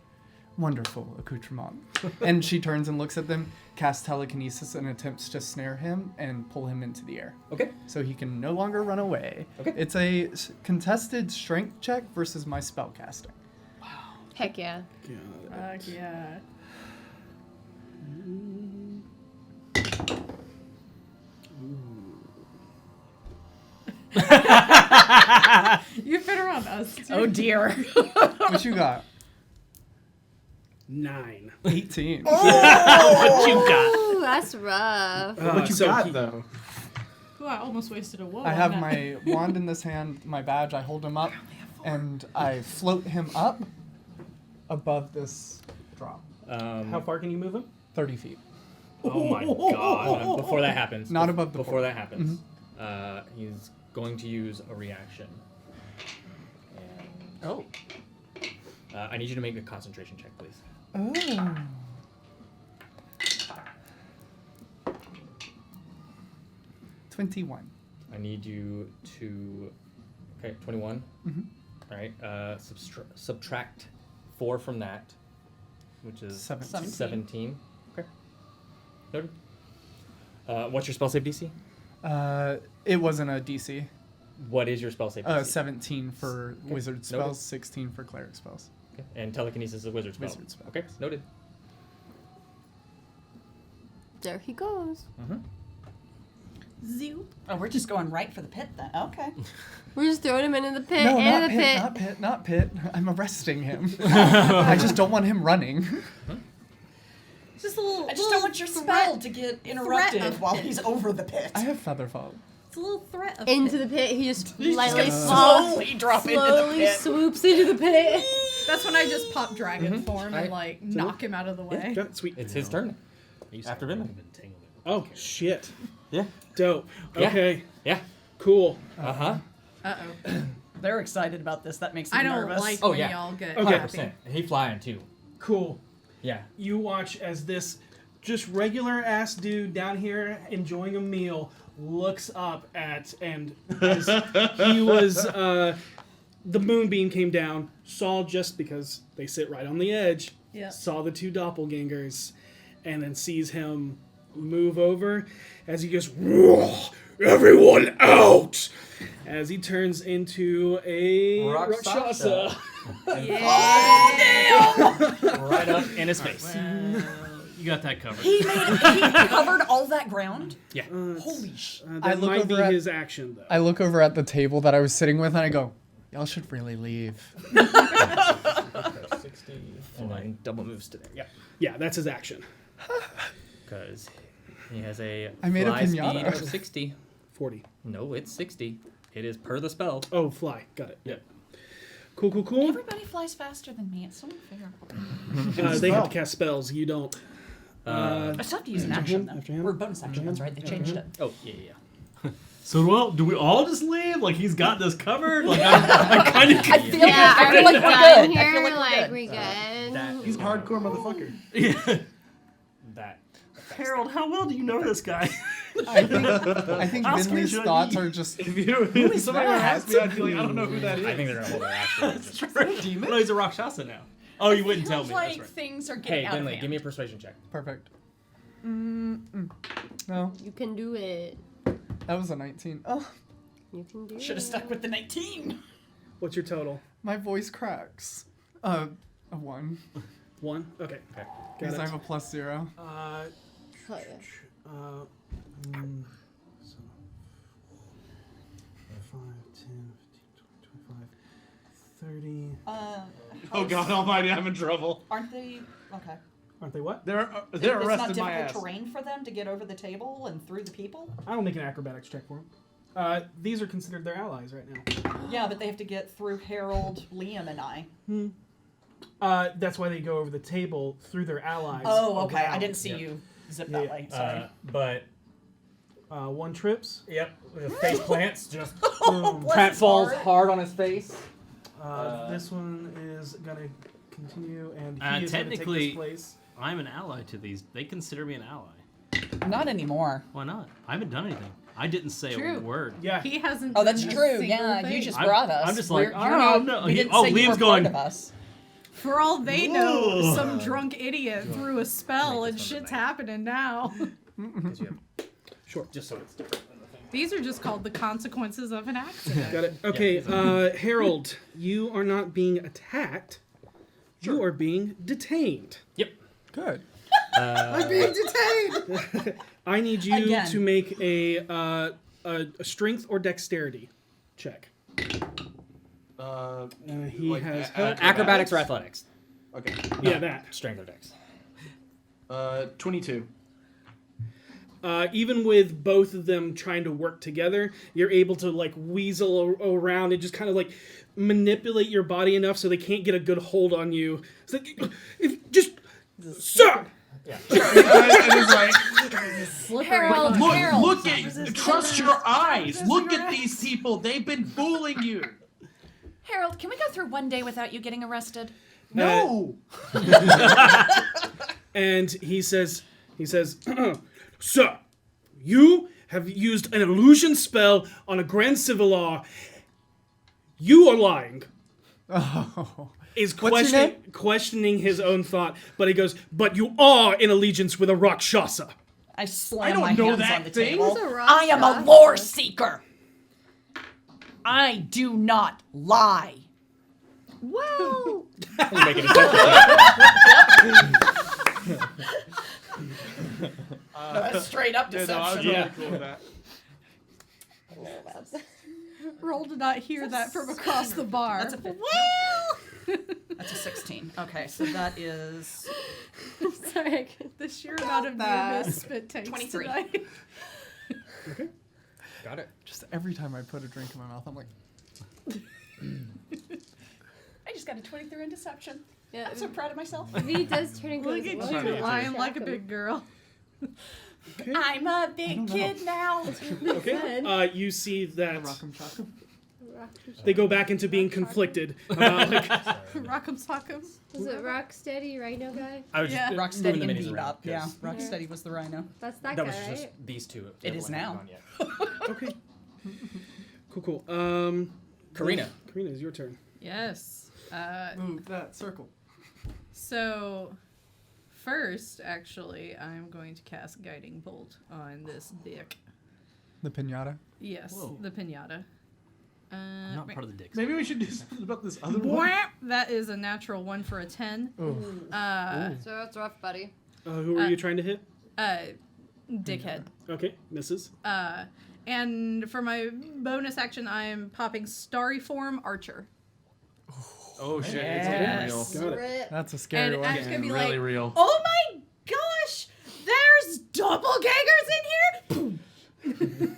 Wonderful accoutrement. And she turns and looks at them, casts telekinesis, and attempts to snare him and pull him into the air. Okay. So he can no longer run away. Okay. It's a contested strength check versus my spell casting. Heck yeah. Fuck yeah. You've been around us. Too. Oh dear. What you got? 9. 18. What you got? Ooh, that's rough. What you so got he- though? Ooh, I almost wasted a woe. I on have that. my wand in this hand, my badge, I hold him up, and I float him up above this drop. How far can you move him? 30 feet. Oh my god. Before that happens. Not above the Before port. that happens, he's going to use a reaction. And, Oh. I need you to make a concentration check, please. Oh. $21. I need you to. Okay, 21. Mhm. All right. Subtract 4 from that, which is 17. 17. Okay. Noted. What's your spell save DC? It wasn't a DC. What is your spell save DC? 17 for Okay, wizard spells, noted. 16 for cleric spells. Okay. And telekinesis is a wizard spell. Wizard spell. Okay, noted. There he goes. Zoop. Oh, we're just going right for the pit then. Okay. We're just throwing him into the pit. No, and not the pit, pit. not pit, not pit. I'm arresting him. I just don't want him running. Just a little. I just don't want your spell to get interrupted of while pit. he's over the pit. I have featherfall. It's a little threat of Into pit. the pit. He just He's just lightly gonna falls, slowly drop into the slowly pit. swoops into the pit. That's when I just pop dragon form and I- like knock him out of the way. Got it, sweet. It's his turn. After Venlee. Oh, shit. Yeah. Dope. Yeah. Okay. Yeah. Cool. Uh-huh. Uh-oh. They're excited about this. That makes me I don't nervous. like Oh, when yeah. y'all get Okay. happy. 100%. He flying too. Cool. Yeah. You watch as this just regular ass dude down here enjoying a meal looks up at, and as he was, the moonbeam came down, saw, just because they sit right on the edge, Yeah. saw the 2 doppelgangers, and then sees him move over as he goes, "Roar, everyone out!" As he turns into a Rakshasa. Right up in his face. You got that covered. He covered all that ground? Yeah. Holy sh! That I look might be over at- his action, though. I look over at the table that I was sitting with and I go, y'all should really leave. 60. And then double moves to there. Yeah. Yeah, that's his action. Because he has a I made a fly speed pinata. of 60. 40. No, it's 60. It is per the spell. Oh, fly. Got it. Yep. Cool. Everybody flies faster than me. It's so unfair. They have to cast spells. You don't. I still have to use an after action, him, though. after him, Or bonus action, that's right. They changed it. Oh, yeah. So do we all just leave? Like he's got this covered? Like I'm kind of I feel Yeah, I are feel we like we're done good. I feel here? like we're Like, good. we good? He's a hardcore motherfucker. yeah. That. Harold, how well do you know this guy? I think How Venlee's scared should I thought be? are just. If somebody ever asked me, I'd be like, I don't know who that is. I think they're going to hold their action. No, he's a Rakshasa now. Oh, you wouldn't tell Feels me. like That's right. things are Hey, getting out of Venlee, hand. give me a persuasion check. Perfect. No, You can do it. that was a 19. Oh, You can do it. Should have stuck with the 19. What's your total? my voice cracks. A 1. 1? Okay. Okay. Because I Got have it. a +0. Hell yeah. 5, 10, 15, 20, 25, 30. Oh God Almighty, I'm in trouble. Aren't they? Okay. Aren't they what? They're It's not arresting my difficult ass. terrain for them to get over the table and through the people? I will make an acrobatics check for them. These are considered their allies right now. Yeah, but they have to get through Harold, Liam, and I. That's why they go over the table through their allies. Oh, okay. I around. didn't see you zip that Yeah. way. Sorry. But, 1 trips. yep, the face plants just. Boom. Pratt falls hard on his face. This one is gonna continue, and he is Technically- gonna take this place. I'm an ally to these. They consider me an ally. Not anymore. Why not? I haven't done anything. I didn't say True. a word. Yeah. He hasn't. Oh, that's done a true. single Yeah, thing. you just I'm- brought us. I'm just like, You're oh, not, no. We didn't Oh, say you Liam's were part going- of us. For all they know, some drunk idiot threw a spell and shit's happening now. Sure. Just so it's different than the thing. These are just called the consequences of an accident. Got it. Okay, Harold, you are not being attacked. You are being detained. Yep. Good. I'm being detained. I need you Again. to make a strength or dexterity check. He like has Acrobatics or athletics? Okay. Yeah, that. Strength or dex. 22. Even with both of them trying to work together, you're able to like weasel around and just kind of like manipulate your body enough so they can't get a good hold on you. It's like, sir. Yeah. It is like, Harold, look at, trust your eyes. Look at these people. They've been fooling you. Harold, can we go through one day without you getting arrested? No. And he says, sir, you have used an illusion spell on a grand civil law. You are lying. Oh. Is What's your name? questioning his own thought, but he goes, but you are in allegiance with a Rakshasa. I slam I don't my know hands that on the thing. table. Who's a I am a Rakshasa? lore seeker. I do not lie. Well, You make it a No, that's straight up deception. Yeah, cool with that. Roll did not hear that from across the bar. That's a 15. That's a 16. Okay, so that is sorry. The sheer amount of that. near misfit takes 23. tonight. Got it. Just every time I put a drink in my mouth, I'm like, I just got a 23 in deception. Yeah, I'm so proud of myself. V does turn into Look his at emotion. you lying like a big girl. I'm a big kid now. Okay. You see that rock'em chock'em. they go back into being conflicted about like, Rock'em sock'em. Was it Rocksteady Rhino guy? I was just Yeah. Rocksteady moving and the minis around, Bebop. Yeah, 'cause Rocksteady was the rhino. That's that, That guy, was right? just these two. It is Everyone now. hasn't gone yet. okay. Cool. Karina. Karina, it's your turn. Yes. Move that circle. So, first, actually, I'm going to cast Guiding Bolt on this dick. The pinata. Yes, Whoa. the pinata. I'm not part of the dicks. Maybe we should do something about this other one. That is a natural 1 for a 10. Ooh. So that's rough, buddy. Who are you trying to hit? Dickhead. Okay, misses. And for my bonus action, I'm popping Starry Form Archer. Oh shit! Yes. It's getting real. Got it. Rip. That's a scary And one. I'm just gonna be really like, real. oh my gosh, there's doppelgangers in here. Boom.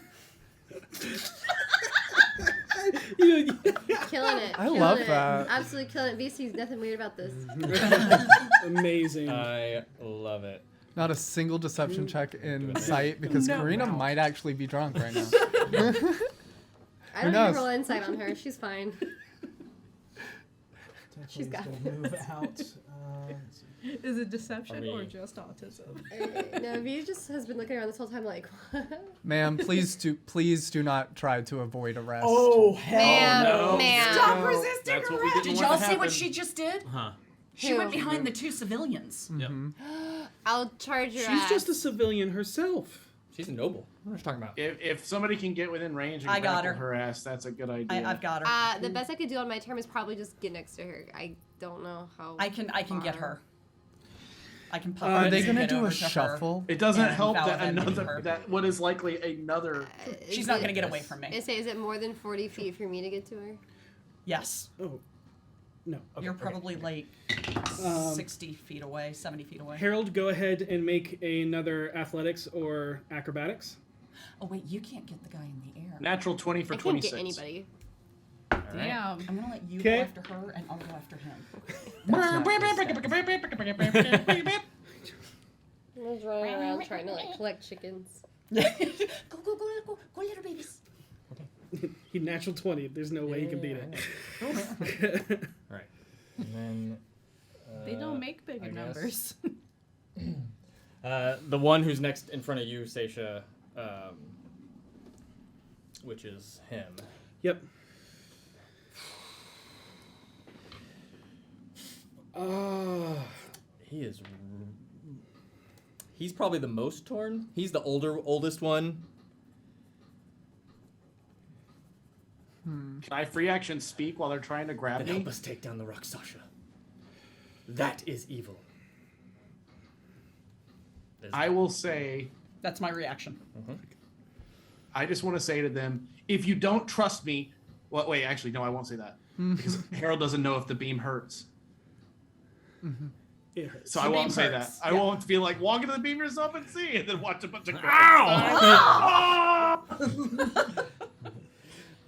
Killing it. I killing love it. that. Absolutely killing it. VC's nothing weird about this. Amazing. I love it. Not a single deception check in sight because Karina might actually be drunk right now. I don't knows? even roll insight on her. She's fine. She's got this. move out. Is it deception Are or we- just autism? No, V just has been looking around this whole time like, what? Ma'am, please do not try to avoid arrest. Ma'am, ma'am. Stop No, resisting that's what we arrest. didn't Did want y'all to see what happen. she just did? Huh. She Who? went behind the two civilians. Yep. I'll charge your She's ass. just a civilian herself. She's a noble. What are you talking about? If somebody can get within range and I got grapple her. her ass, that's a good idea. I've got her. The best I could do on my turn is probably just get next to her. I don't know how. I can get far. her. I can pop Are her they and gonna get do over a to her. shuffle? It doesn't and help that validate her. another that what is likely another. She's Is not it- gonna get away from me. Is it more than 40 feet for me to get to her? Yes. Oh, no. You're probably like 60 feet away, 70 feet away. Harold, go ahead and make another athletics or acrobatics. Oh wait, you can't get the guy in the air. Natural 20 for I can't 26. get anybody. Damn. I'm gonna let you Okay. go after her, and I'll go after him. I'm just running around trying to like collect chickens. Go, little babies. He natural 20. There's no way he can beat it. All right. And then. They don't make big I guess. numbers. The one who's next in front of you, Saesha, which is him. Yep. is. He's probably the most torn. He's the oldest one. Can I free action speak while they're trying to grab Then me? help us take down the rock, Saesha. That is evil. I will say, That's my reaction. I just want to say to them, if you don't trust me, well, wait, actually, no, I won't say that. Because Harold doesn't know if the beam hurts. It hurts. So The I won't beam say hurts, that. I yeah. won't feel like walk into the beam yourself and see, and then watch a bunch of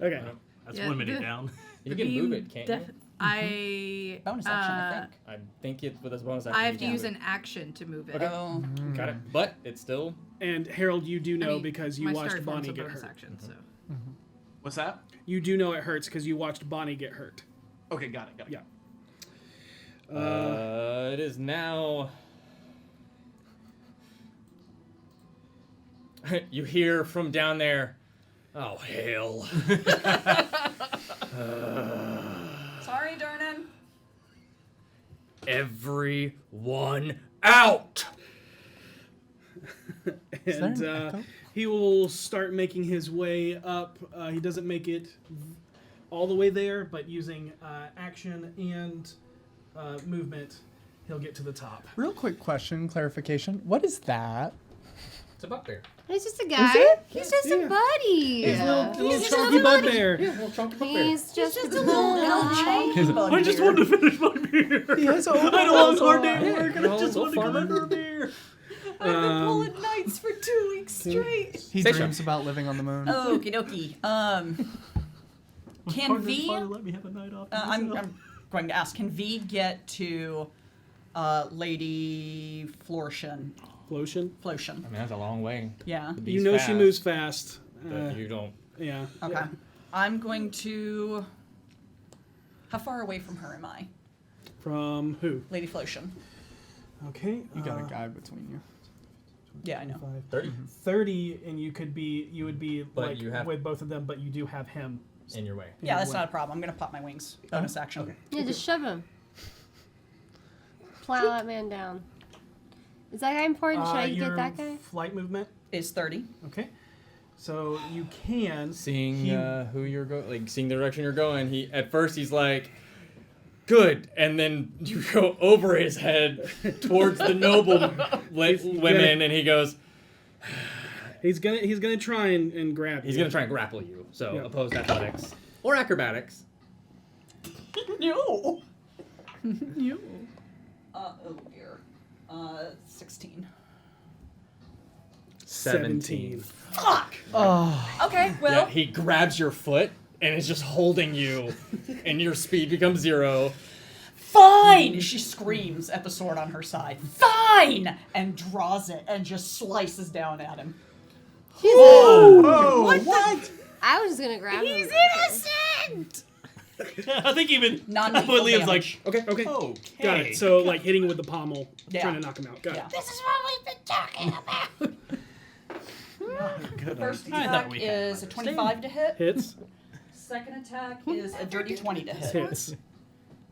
Okay. That's Yeah, one minute the- down. You The can move beam it, can't you? I Bonus action, I think. I think it with this bonus action. I have you to can use move an action to move it. Okay. Oh. it. Got it. But it's still. And Harold, you do know I mean, because you my watched starter form's Bonnie a get bonus hurt. action, so. What's that? You do know it hurts because you watched Bonnie get hurt. Okay, got it. Yeah. It is now. You hear from down there. Oh hell! Sorry, Durnan. Everyone out! Is there And an echo? he will start making his way up. He doesn't make it all the way there, but using action and movement, he'll get to the top. Real quick question, clarification. What is that? It's a bugbear. He's just a guy. it? He's just Yeah. a buddy. He's a little He's just chunky a bugbear. Yeah, little chunky bugbear. He's just a little little chunky guy. bug I just beer. wanted to finish my beer. He has a I don't want hard day at Yeah, work, and you're I a just little want to come farmer. under a beer. I've been pulling nights for 2 weeks straight. He Saesha. dreams about living on the moon. Okie dokie. Can Partners V? finally let me have a night off. to I'm myself. going to ask. Can V get to Lady Florshin? Lotion. Flotion. I mean, that's a long way. Yeah. The You bee's know she fast, moves fast. But you don't. Yeah. Okay. I'm going to. How far away from her am I? From who? Lady Flotion. Okay. You got a guy between you. Yeah, I know. 30 30, and you would be But like you have- with both of them, but you do have him. in your way. Yeah, that's not a problem. I'm going to pop my wings. Bonus action. Okay. Yeah, just shove him. Plow that man down. Is that guy important? Should I your get that guy? flight movement. Is 30. Okay. So you can Seeing He- who you're going, like seeing the direction you're going. He at first he's like, "Good," and then you go over his head towards the noble women, and he goes, He's gonna try and grab. he's you. gonna try and grapple you. So Yeah. opposed athletics or acrobatics. No. Oh dear. 16. 17. Fuck. Oh, Okay, well. Yeah, he grabs your foot and is just holding you, and your speed becomes 0. Fine! She screams at the sword on her side. Fine! And draws it and just slices down at him. oh, what? I was just gonna grab him. He's innocent! I think even Non-lethal Liam's damage. like, Okay. okay. Got it. So like hitting with the pommel, Yeah. trying to knock him out. Got Yeah. it. This is what we've been talking about. Good First idea. I thought attack we had is a 25 to hit. Hits. Second attack is a dirty 20 to hit. Hits.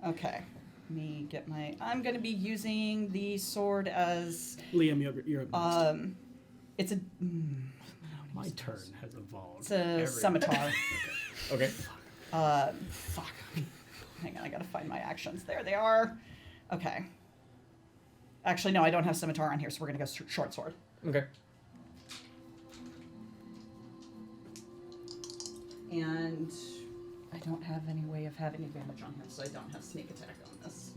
Okay. Let me get my. I'm going to be using the sword as. Liam, you're up next. It's a. My turn has evolved. It's a scimitar. Okay. Fuck. Hang on, I gotta find my actions. There they are. Okay. Actually, no, I don't have scimitar on here, so we're gonna go short sword. Okay. And I don't have any way of having advantage on him, so I don't have sneak attack on this.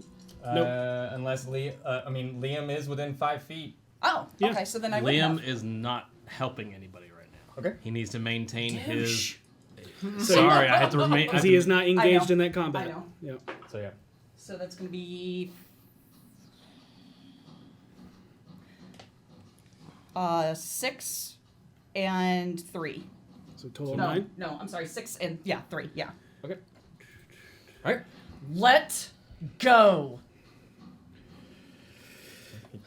Unless Liam is within 5 feet. Oh, Yeah. okay, so then I would Liam have. is not helping anybody right now. Okay. He needs to maintain his. So- Sorry, I have to remain. Because he is not engaged in that combat. I know. Yeah. So yeah. So that's gonna be. 6 and 3. So total No, 9. no, I'm sorry, 6 and 3, yeah. Okay. All right. Let go.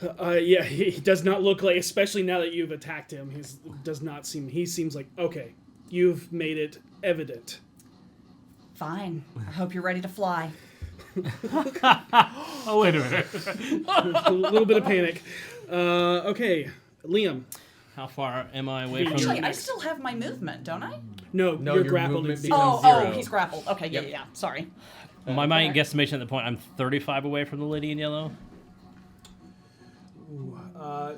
Yeah, he does not look like, especially now that you've attacked him. He seems like, okay, you've made it evident. Fine. I hope you're ready to fly. Oh, wait a minute. A little bit of panic. Okay, Liam. How far am I away from Actually, I still have my movement, don't I? No, No, you're your grappled. movement It's becomes zero. Oh, he's grappled. Okay, Yep. yeah. Sorry. My guesstimation at the point, I'm 35 away from the lady in yellow. Ooh,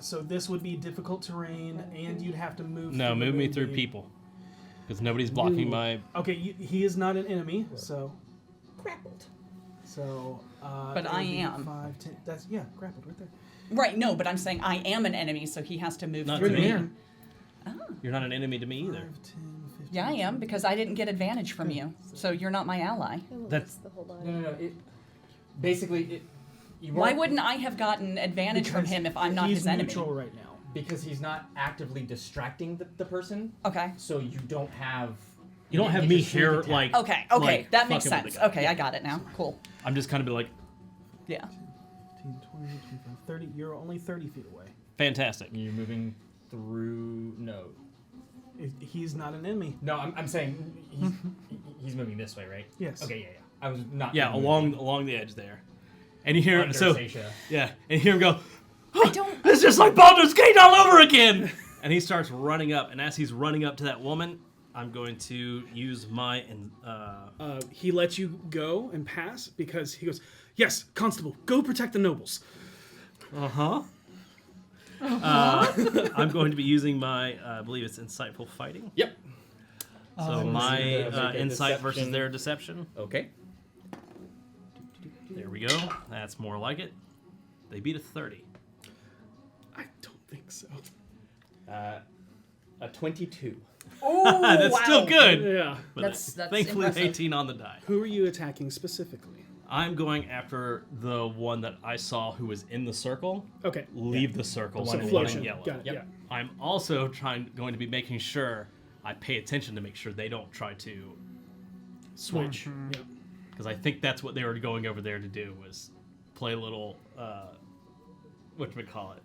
so this would be difficult terrain, and you'd have to move. No, through the move me moonbeam. through people. Because nobody's blocking Ooh. my... Okay, he is not an enemy, so. Grappled. So. But it I would be am. 5, 10. That's grappled right there. Right, no, but I'm saying I am an enemy, so he has to move Not through to me. me. You're not an enemy to me either. 5, 10, 15, Yeah, I am, because I didn't get advantage from you, so you're not my ally. That's... No. Basically, Why wouldn't I have gotten advantage from him if I'm not he's his enemy? neutral right now. because he's not actively distracting the person. Okay. So you don't have. You don't have me get your here, sneak attack. like... Okay, like, that makes fucking with sense. the guy. Okay, I got it now. Cool. I'm just kind of be like, Yeah. 15, 20, 25, 30. You're only 30 feet away. fantastic. You're moving through. No. He's not an enemy. No, I'm saying he's moving this way, right? Yes. Okay, yeah. I was not. Yeah, along the edge there. And you hear Under so Saesha. yeah, and you hear him go, I don't. "It's just like Baldur's Gate all over again." And he starts running up, and as he's running up to that woman, I'm going to use my He lets you go and pass because he goes, "Yes, Constable, go protect the nobles." I'm going to be using my I believe it's insightful fighting. Yep. So my make a insight versus deception. their deception. Okay. There we go. That's more like it. They beat a 30. I don't think so. A 22. Oh, That's still good. Yeah. But That's thankfully impressive. 18 on the die. Who are you attacking specifically? I'm going after the one that I saw who was in the circle. Okay. Leave the circle. The So one in Floation. yellow. Got it. Yep. Yeah. I'm also going to be making sure I pay attention to make sure they don't try to switch. Yeah. Because I think that's what they were going over there to do, was play a little, whatchamacallit?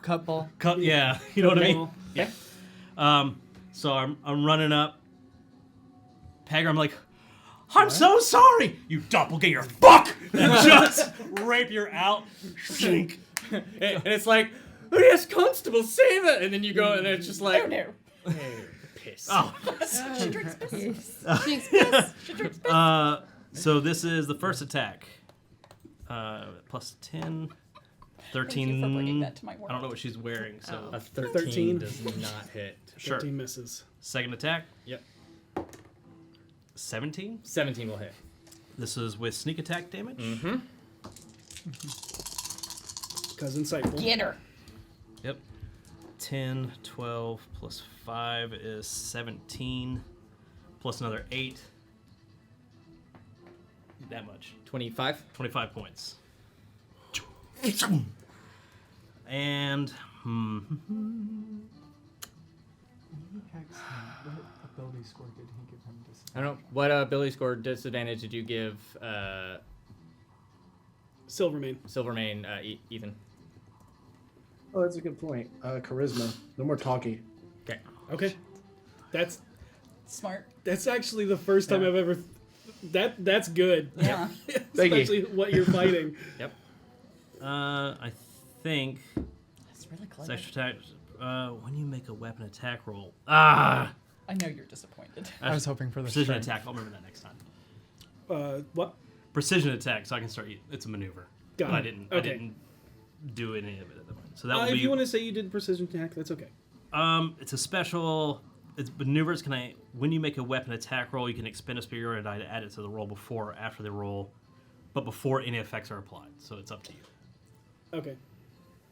Cut ball. Cut, yeah, you know what I mean? Well, Yeah. So I'm running up. Pegger, I'm like, I'm so sorry, you doppelganger fuck! And just rapier out. Shink. And it's like, oh yes, Constable, save it! And then you go, and it's just like, Oh no. piss. Oh. She drinks piss. Jinx, piss. She drinks piss. So this is the first attack. Plus 10. 13. Thank you for bringing that to my I world. don't know what she's wearing, so A 13, 13. does not hit. sure. 13 misses. Second attack, Yep. 17. 17 will hit. This is with sneak attack damage. Mm-hmm. Because insightful. Get her. Yep. 10, 12 plus 5 is 17. Plus another 8. That much. 25. 25 points. And What ability score did he give him? I don't know. What ability score disadvantage did you give Silvermane. Silvermane, Ethan? Oh, that's a good point. Charisma. No more talky. Okay. Okay. That's Smart. actually the first time I've ever. That's good. Yeah. Thank you. Especially what you're fighting. Yep. I think That's really clever. extra attack. When you make a weapon attack roll. Ah! I know you're disappointed. I was hoping for the Precision strength. attack. I'll remember that next time. What? Precision attack, so I can start. It's a maneuver. Got But it. I didn't. I Okay. didn't do any of it at the moment. So that will If be. you want to say you did precision attack, that's okay. It's a special. It's maneuvers. When you make a weapon attack roll, you can expend a superiority die to add it to the roll before or after the roll, but before any effects are applied. So it's up to you. Okay.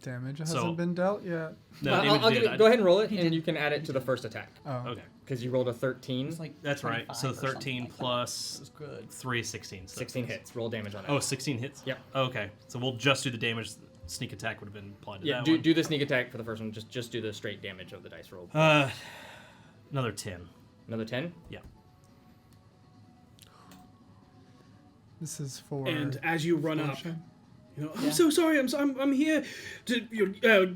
Damage So- hasn't been dealt yet. No, I'll damage give did. you, go ahead and roll it, and you can add it to the first attack. Oh. Okay, Because you rolled a 13. It's like that's right. 25 So or something 13 like that. plus This is good. 3 is 16. So 16 hits. Roll damage on it. Oh, 16 hits? Yep. Okay, so we'll just do the damage. Sneak attack would have been applied to Yeah, that do, one. do the sneak attack for the first one. Just do the straight damage of the dice roll. Another 10. Another 10? Yeah. This is for. And as you run up, Fortune. you know, I'm so sorry. I'm here to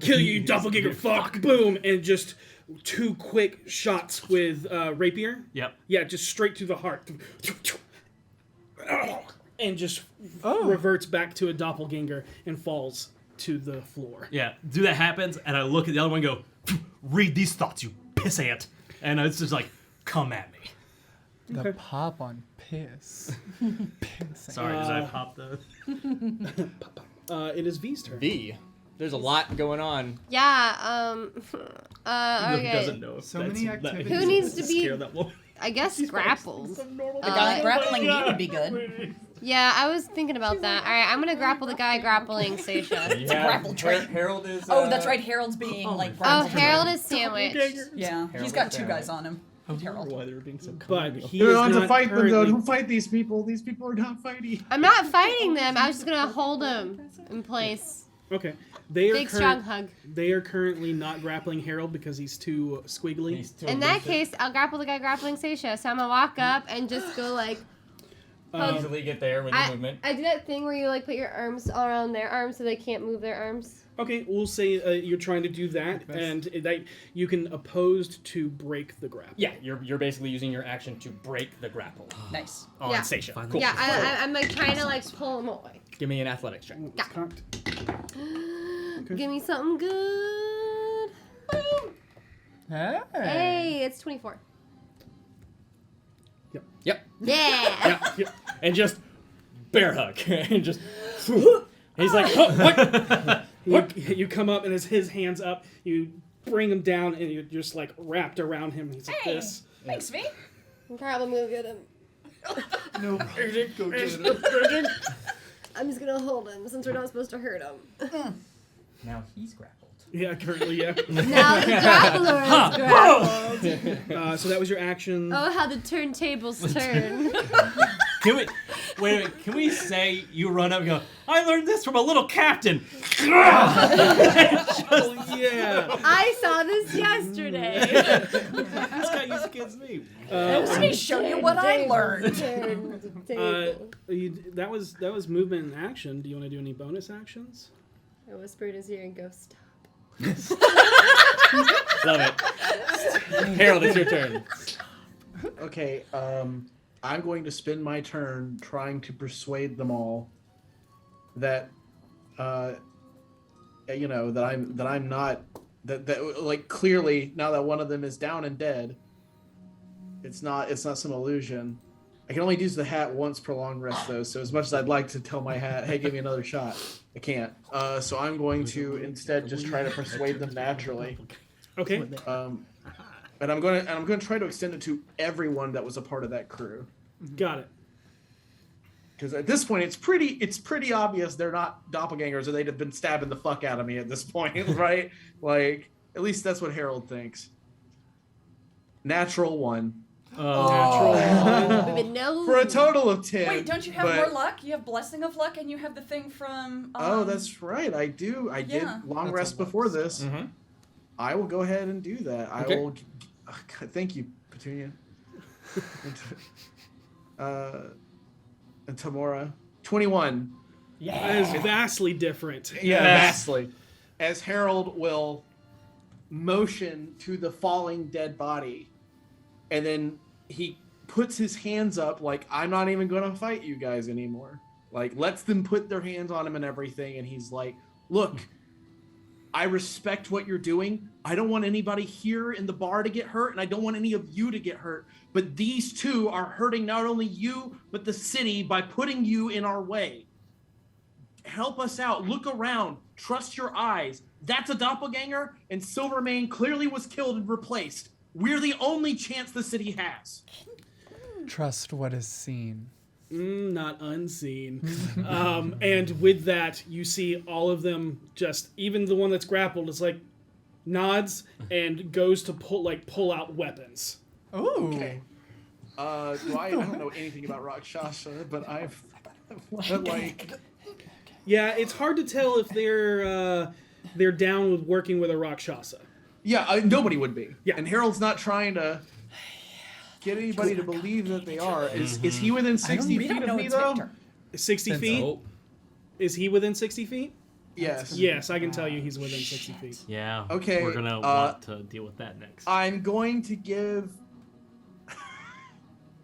kill you, doppelganger. Fuck. Boom, and just 2 quick shots with rapier. Yep. Yeah, just straight to the heart. and just reverts back to a doppelganger and falls to the floor. Yeah, do that happens, and I look at the other one and go, read these thoughts, you pissant. And it's just like, come at me. The pop on piss. Sorry, did I pop the... It is V's turn. V. There's a lot going on. Yeah, Who okay. doesn't know if So that's many that- activities. Who needs to be, scare that woman. I guess, grappled? The guy grappling me would be good. Yeah, I was thinking about that. All right, I'm going to grapple the guy grappling Saesha. It's a grapple trait. Harold is. Oh, that's right. Harold's being like Oh, grappled. Harold is sandwiched. Yeah, he's got two guys on him. I wonder Harold. why they were being so But kind. he You is don't have to not fight them though. currently- Don't fight these people. These people are not fighting. I'm not fighting them. I was just going to hold him in place. Okay. They are Big, strong hug. They are currently not grappling Harold because he's too squiggly. In that case, I'll grapple the guy grappling Saesha. So I'm going to walk up and just go like... Easily get there with the movement. I do that thing where you like put your arms all around their arms so they can't move their arms. Okay, we'll say you're trying to do that, and that you can opposed to break the grapple. Yeah, you're basically using your action to break the grapple. Nice. On Yeah. Saesha. Cool. Yeah, I'm like trying to like pull him away. Give me an athletics check. Yeah. Give me something good. Hey. Hey, it's 24. Yep. Yeah. Yep. And just bear hug. And just. He's like, oh, what? You come up and as his hands up, you bring him down and you're just like wrapped around him. He's like this. Thanks, V. I'm probably gonna get him. No, go get him. I'm just gonna hold him since we're not supposed to hurt him. Now he's grappled. Yeah, currently, yeah. Now the grappler is grappled. So that was your action. Oh, how the turntables turn. Can we, wait a minute, can we say you run up and go, I learned this from a little captain. Yeah. I saw this yesterday. This guy used to kids me. Let me show you what I learned. That was movement and action. Do you want to do any bonus actions? I whispered in his ear and go, stop. Love it. Harold, it's your turn. Okay, I'm going to spend my turn trying to persuade them all that, you know, that I'm not that like clearly now that one of them is down and dead. It's not some illusion. I can only use the hat once per long rest though, so as much as I'd like to tell my hat, hey, give me another shot, I can't. So I'm going to instead just try to persuade them naturally. Okay. And I'm gonna try to extend it to everyone that was a part of that crew. Got it. Because at this point, it's pretty obvious they're not doppelgangers, or they'd have been stabbing the fuck out of me at this point, right? Like, at least that's what Harold thinks. Natural 1. No. For a total of 10. Wait, don't you have more luck? You have Blessing of Luck, and you have the thing from... Oh, that's right. I do. I did long rest before this. Mm-hmm. I will go ahead and do that. Okay. I will... Thank you, Petunia. And Tamora. 21. That is vastly different. Yeah, vastly. As Harold will motion to the falling dead body, and then he puts his hands up like, I'm not even going to fight you guys anymore. Like, lets them put their hands on him and everything, and he's like, look, I respect what you're doing. I don't want anybody here in the bar to get hurt, and I don't want any of you to get hurt. But these two are hurting not only you, but the city by putting you in our way. Help us out. Look around. Trust your eyes. That's a doppelganger, and Silvermane clearly was killed and replaced. We're the only chance the city has. Trust what is seen. Not unseen. And with that, you see all of them just, even the one that's grappled is like, nods and goes to pull out weapons. Oh. Okay. I don't know anything about Rakshasa, but I've like... Yeah, it's hard to tell if they're down with working with a Rakshasa. Yeah, nobody would be. Yeah. And Harold's not trying to get anybody to believe that they are. Is he within 60 feet of me, though? 60 feet? Is he within 60 feet? Yes. Yes, I can tell you he's within 60 feet. Yeah. Okay, We're gonna want to deal with that next. I'm going to give...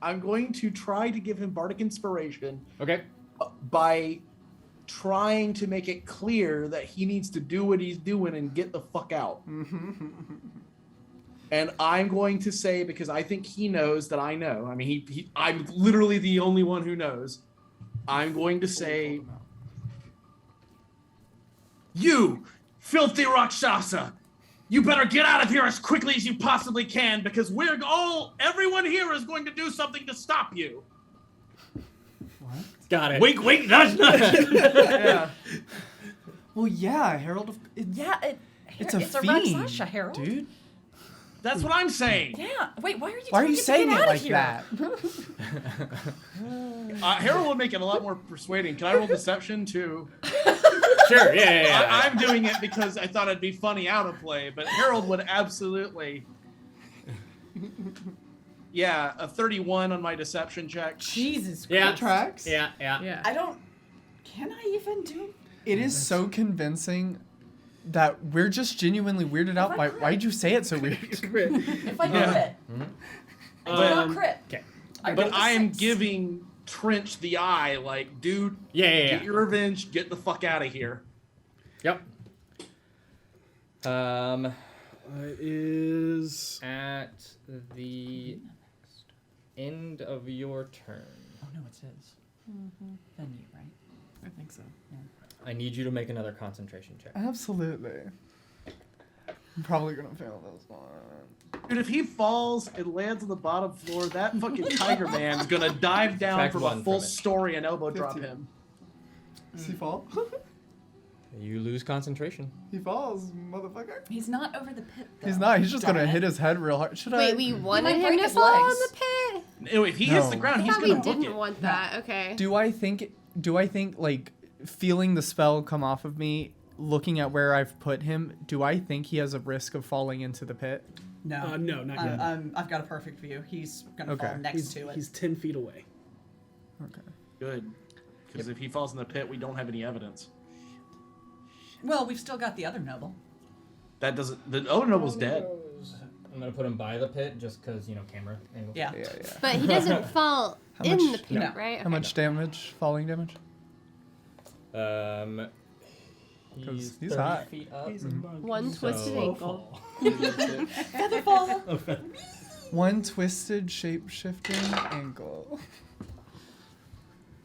I'm going to try to give him Bardic Inspiration. Okay. by trying to make it clear that he needs to do what he's doing and get the fuck out. And I'm going to say, because I think he knows that I know. I mean, I'm literally the only one who knows. I'm going to say, you filthy Rakshasa, you better get out of here as quickly as you possibly can, because everyone here is going to do something to stop you. Got it. Wink, wink, nudge, nudge. Yeah. Well, yeah, Harold. It's a a fiend, Rakshasa, Harold. dude. That's what I'm saying. Yeah. Wait, why are you? Why are telling you me saying to get it out like of here? that? Harold would make it a lot more persuading. Can I roll deception too? Sure, yeah. I'm doing it because I thought it'd be funny out of play, but Harold would absolutely. Yeah, a 31 on my deception check. Jesus Yeah. Christ. Tracks. Yeah. I don't. Can I even do? It is so convincing that we're just genuinely weirded out by. Why'd you say it so weird? If I do it, I do not crit. Okay. But I am giving Trench the eye, like, dude, get your revenge, get the fuck out of here. Yep. It is At the end of your turn, Oh no, it's his. Venue, right? I think so. Yeah. I need you to make another concentration check. Absolutely. I'm probably gonna fail this one. Dude, if he falls and lands on the bottom floor, that fucking Tiger Man's gonna dive down Track from one a full from it. story and elbow drop 15. him. Does he fall? You lose concentration. He falls, motherfucker. He's not over the pit. Though. He's not. He's just gonna Darn it. hit his head real hard. Should I? Wait, we wanted might him break to his fall in legs. the pit? Anyway, if he hits No. the ground, I he's thought we gonna book didn't it. want that. Okay. Do I think like feeling the spell come off of me, looking at where I've put him, do I think he has a risk of falling into the pit? No. no, not yet. I've got a perfect view. He's gonna Okay. fall next to it. He's 10 feet away. Okay. Good. Because if he falls in the pit, we don't have any evidence. Well, we've still got the other noble. That doesn't. The other noble's dead. I'm gonna put him by the pit just because camera angle. Yeah. Yeah. But he doesn't fall How in much- the pit, No. right? How much damage? Falling damage? He's 'Cause he's 30 hot. feet up. One twisted ankle. Feather fall. One twisted shape-shifting ankle.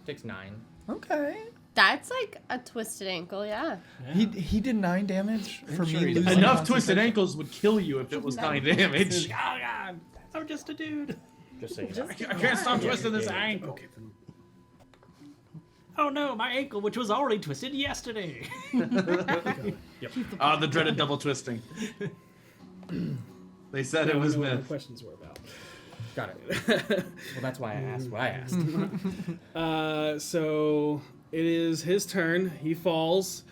Takes 9. Okay. That's like a twisted ankle, yeah. He did 9 damage for sure me he did. losing Enough twisted concentration. ankles would kill you if it was 9 damage. Oh God, I'm just a dude. Just so you know. I can't stop twisting this ankle. Okay, then. Oh no, my ankle, which was already twisted yesterday. The dreaded double twisting. They said it Now I was know what the myth. questions were about. Got it. Well, that's why I asked what I asked. So it is his turn. He falls.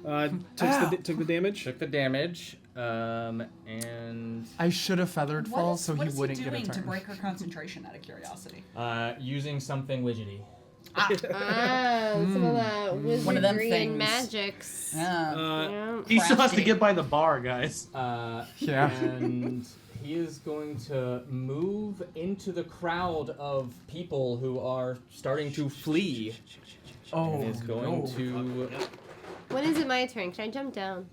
Took the damage. Took the damage. And I should have feathered fall so what he is wouldn't he get a doing to turn. break her concentration? Out of curiosity. using something widgety. Some of the wizardry One of them and things. magics. Yeah. Yeah. He still has to Crafty. get by the bar, guys. Yeah. And he is going to move into the crowd of people who are starting to flee. And is going to. When is it my turn? Can I jump down?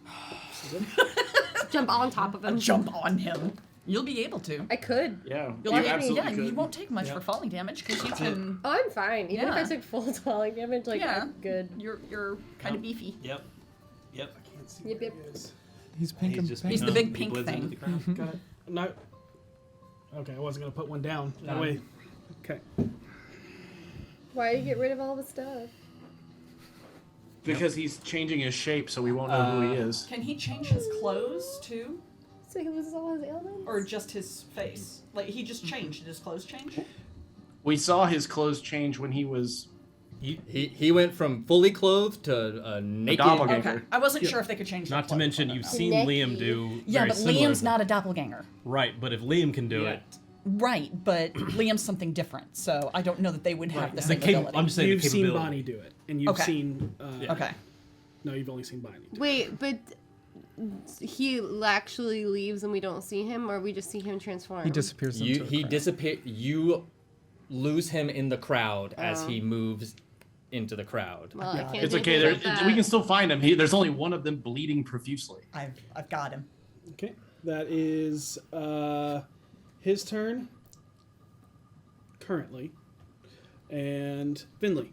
Jump on top of him. Jump on him. You'll be able to. I could. Yeah, You'll you be absolutely yeah, could. you won't take much for falling damage because you can. Oh, I'm fine. Even Yeah. if I took full falling damage, like, Yeah. I'm good. You're kind of beefy. Yep. I can't see Yep, where yep. he is. He's pink and pink. He's the big pink blends into thing. the crowd. Got it. I'm not. Okay, I wasn't gonna put one down. That Done. way. Okay. Why do you get rid of all the stuff? Because he's changing his shape, so we won't know who he is. Can he change his clothes too, So he loses all his ailments? or just his face? Like he just changed. Did his clothes change? We saw his clothes change when he was He went from fully clothed to a naked. doppelganger. Okay. I wasn't sure if they could change. Not to their mention, clothes. you've I seen Necky. Liam do. Yeah, very but similar Liam's not a doppelganger. Right, but if Liam can do it, Right, but Liam's something different, so I don't know that they would have the the same ability. I'm just saying You've the seen capability. Bonnie do it, and you've Okay. seen. Okay. No, you've only seen Bonnie. Do it. Wait, but he actually leaves and we don't see him, or we just see him transform? He disappears into You a he crowd. disappear. You lose him in the crowd as he moves into the crowd. Well, I can't It's do okay. anything about We that. can still find him. There's only one of them bleeding profusely. I've got him. Okay, that is his turn currently, and Venlee.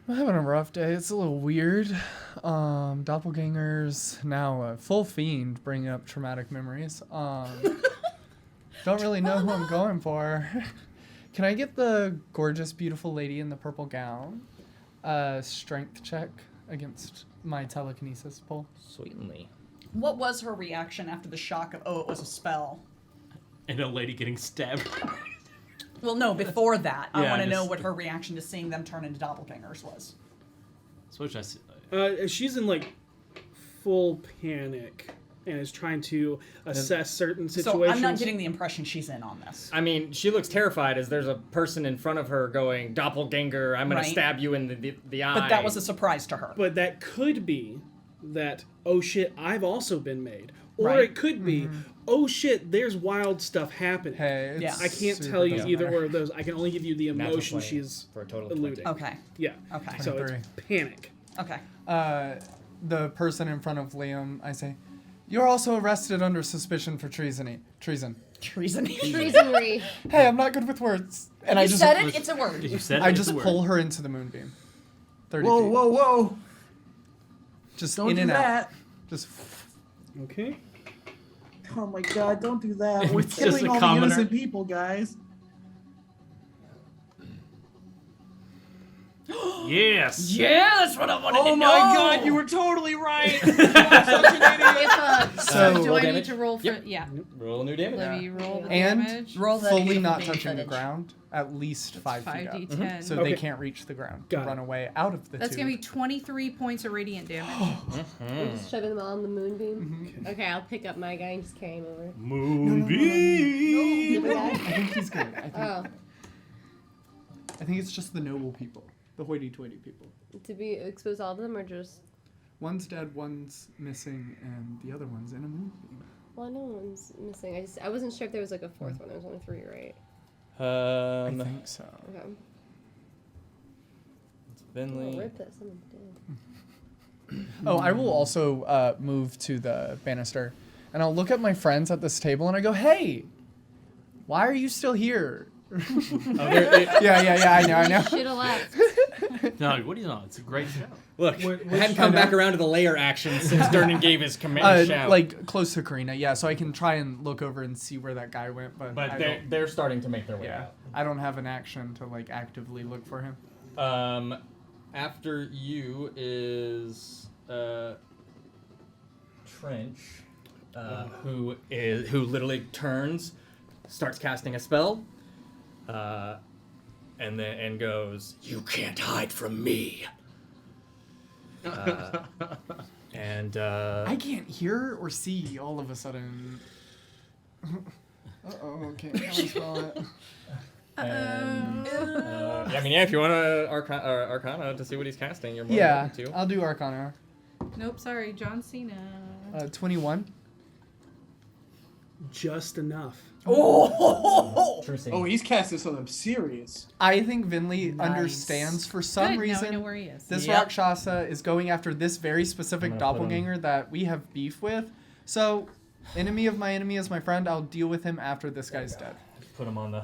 I'm having a rough day. It's a little weird. Doppelganger's now a full fiend, bringing up traumatic memories. Don't really know who I'm going for. Can I get the gorgeous, beautiful lady in the purple gown? Strength check against my telekinesis pull. Certainly. What was her reaction after the shock of, it was a spell? And a lady getting stabbed. Well, no, before that. I Yeah, want to know just- what her reaction to seeing them turn into doppelgangers was. So what should I say? She's in like full panic and is trying to assess certain situations. So I'm not getting the impression she's in on this. I mean, she looks terrified as there's a person in front of her going, Doppelganger, I'm going Right. to stab you in the eye. But that was a surprise to her. But that could be that, oh shit, I've also been made. Or Right. it could be, oh shit, there's wild stuff happening. Hey, Yeah. I can't super tell you doesn't either matter. or of those. I can only give you the Natural emotion 20 she's for a total of 20. alluding. Okay. Yeah. Okay. So it's 23. panic. Okay. The person in front of Liam, I say, you're also arrested under suspicion for treason. Treason. Treasonry. Hey, I'm not good with words. And You I just said it. It's a word. You said I it's just a word. pull her into the moonbeam. 30 Whoa, feet. whoa, whoa! Just Don't in do and that. out. Just Okay. Oh my God! Don't do that. We're It's just killing a all commoner. the innocent people, guys. Yes. Yeah, that's what I wanted Oh to my know. God! You were totally right. So, do roll I need damage? to roll for? Yep. Yeah. Roll a new damage. Libby, you roll the and damage. Roll that fully beautiful not game touching the footage. ground, at least 5 feet up. 5d10. So Okay. they can't reach the ground Got to it. run away out of the That's tube. gonna be 23 points of radiant damage. We're just shoving them all on the moonbeam. Okay, I'll pick up my guy and just carry him over. Moonbeam. The other I guy? think he's good. Oh, I think it's just the noble people, the hoity-toity people. to be expose all of them or just One's dead, one's missing, and the other one's in a moonbeam. well, no one's missing. I wasn't sure if there was like a fourth one. There was only 3, right? I think so. Okay. Oh, Venlee. rip that someone's dead. Oh, I will also move to the banister, and I'll look at my friends at this table, and I go, "Hey, why are you still here?" Yeah. I know. Should have left. No, what do you know? It's a great show. Look, I hadn't come back around to the layer action since Durnan gave his command shout. Like close to Karina, yeah. So I can try and look over and see where that guy went, but but I they're starting to make their way yeah, out. I don't have an action to like actively look for him. After you is Trench, who literally turns, starts casting a spell, and goes, "You can't hide from me." And I can't hear or see all of a sudden. Okay. I'll spell it. and, I mean, yeah, if you want to Arcana to see what he's casting, you're more than Yeah, welcome to. I'll do Arcana. Nope, sorry, John Cena. 21. Just enough. Oh, he's casting something serious. I think Venlee Nice. understands for some Good, now reason. I know where he is. This Yep. Rakshasa is going after this very specific I'm gonna put him- doppelganger that we have beef with. So, enemy of my enemy is my friend. I'll deal with him after this guy's dead. Put him on the.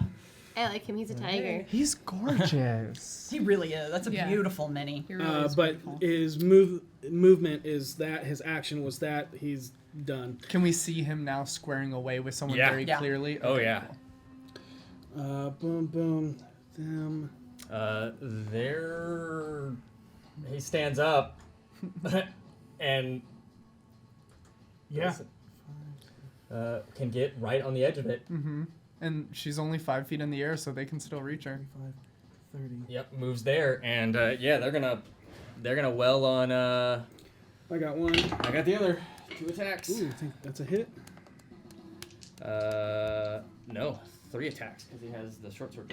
I like him. He's a tiger. He's gorgeous. He really is. That's a Yeah. beautiful mini. He really is But beautiful. his movement is that his action was that he's done. Can we see him now squaring away with someone Yeah. very Yeah. clearly? Oh Okay, yeah. cool. Boom, boom. Them. There. He stands up, and Yeah. can get right on the edge of it. Mm-hmm. And she's only 5 feet in the air, so they can still reach her. 30. Yep, moves there, and yeah, they're gonna well on. I got one. I got the other 2 attacks. Ooh, I think that's a hit. No, 3 attacks because he has the short sword.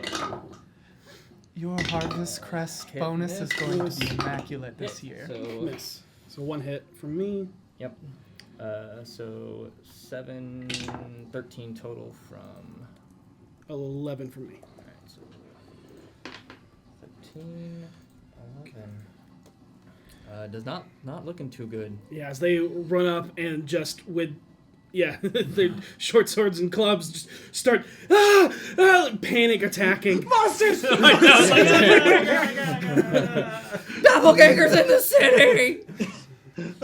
Your Harvest Crest Hit bonus miss. is going to be immaculate this year. So Miss. So one hit from me. yep. So 7, 13 total from. 11 from me. Alright, so 14, 11. Does not looking too good. Yeah, as they run up and just with, their short swords and clubs just start panic attacking. Monsters! Doppelgangers in the city!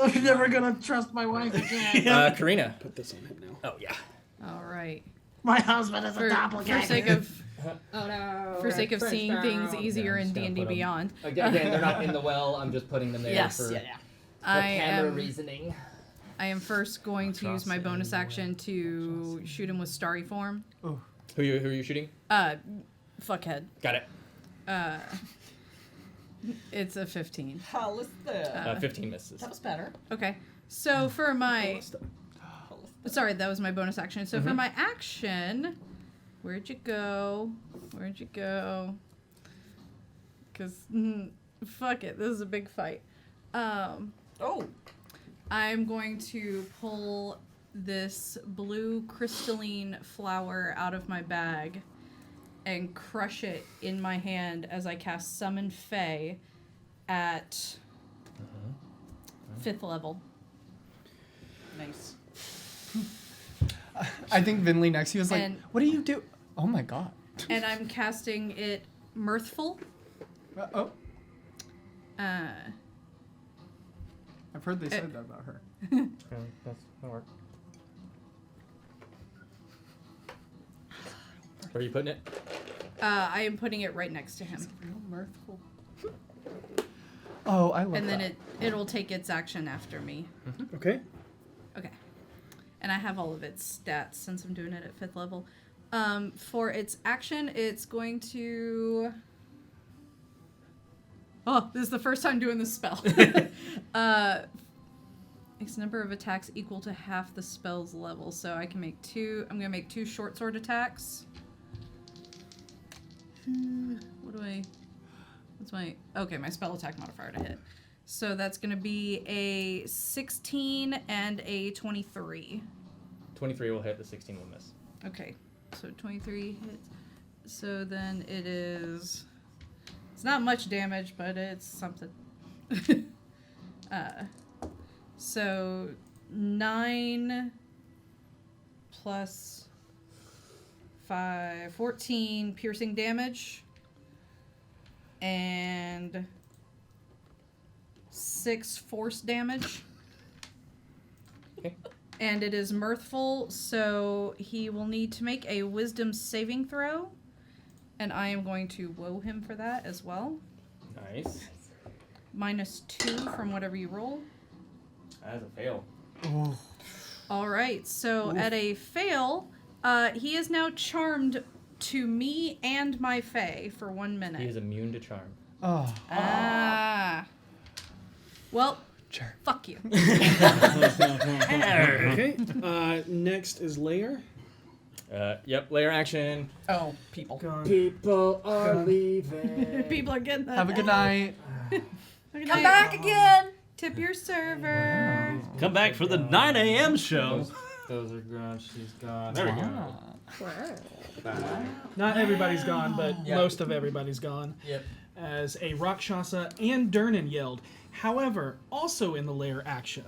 I'm never gonna trust my wife again. Karina. Put this on him now. Oh, yeah. All right. My husband is a doppelganger. For sake of seeing things easier in D&D Beyond. Again, they're not in the well. I'm just putting them there Yes. for I camera am reasoning. I am first going to use my bonus action to shoot him with starry form. Who are you shooting? Fuckhead. Got it. It's a 15. Hollister. 15 misses. That was better. Okay. So for my... Sorry, that was my bonus action. So for my action... Where'd you go? Because, fuck it. This is a big fight. I'm going to pull this blue crystalline flower out of my bag and crush it in my hand as I cast Summon Fae at 5th level. Nice. I think Venlee next to you was like, And- what do you do? Oh my god. And I'm casting it Mirthful. Oh, Uh, I've heard they said that about her. That'll work. Where are you putting it? I am putting it right next to him. Real mirthful. Oh, I love And that. then it'll take its action after me. Okay. Okay. And I have all of its stats since I'm doing it at 5th level. For its action, it's going to... Oh, this is the first time doing this spell. Its number of attacks equal to half the spell's level. So I can make 2... I'm going to make 2 short sword attacks. What's my... Okay, my spell attack modifier to hit. So that's going to be a 16 and a 23. 23 will hit, the 16 will miss. Okay, so 23 hits. So then it is... It's not much damage, but it's something. So 9 plus 5, 14 piercing damage. And 6 force damage. Okay. And it is mirthful, so he will need to make a wisdom saving throw. And I am going to woe him for that as well. Nice. -2 from whatever you roll. That's a fail. Oh. All right, so at a fail, he is now charmed to me and my fae for 1 minute. He is immune to charm. Oh. Ah. Well, Sure. fuck you. Okay. Next is Lair. Yep, layer action. Oh, people. Gone. People are leaving. People are getting that. Have a good night. Come back again. Tip your server. Come back for the 9 a.m. show. Those are gone. She's gone. There we go. Not everybody's gone, but Yep. most of everybody's gone. Yep. As a Rakshasa and Durnan yelled. However, also in the lair action,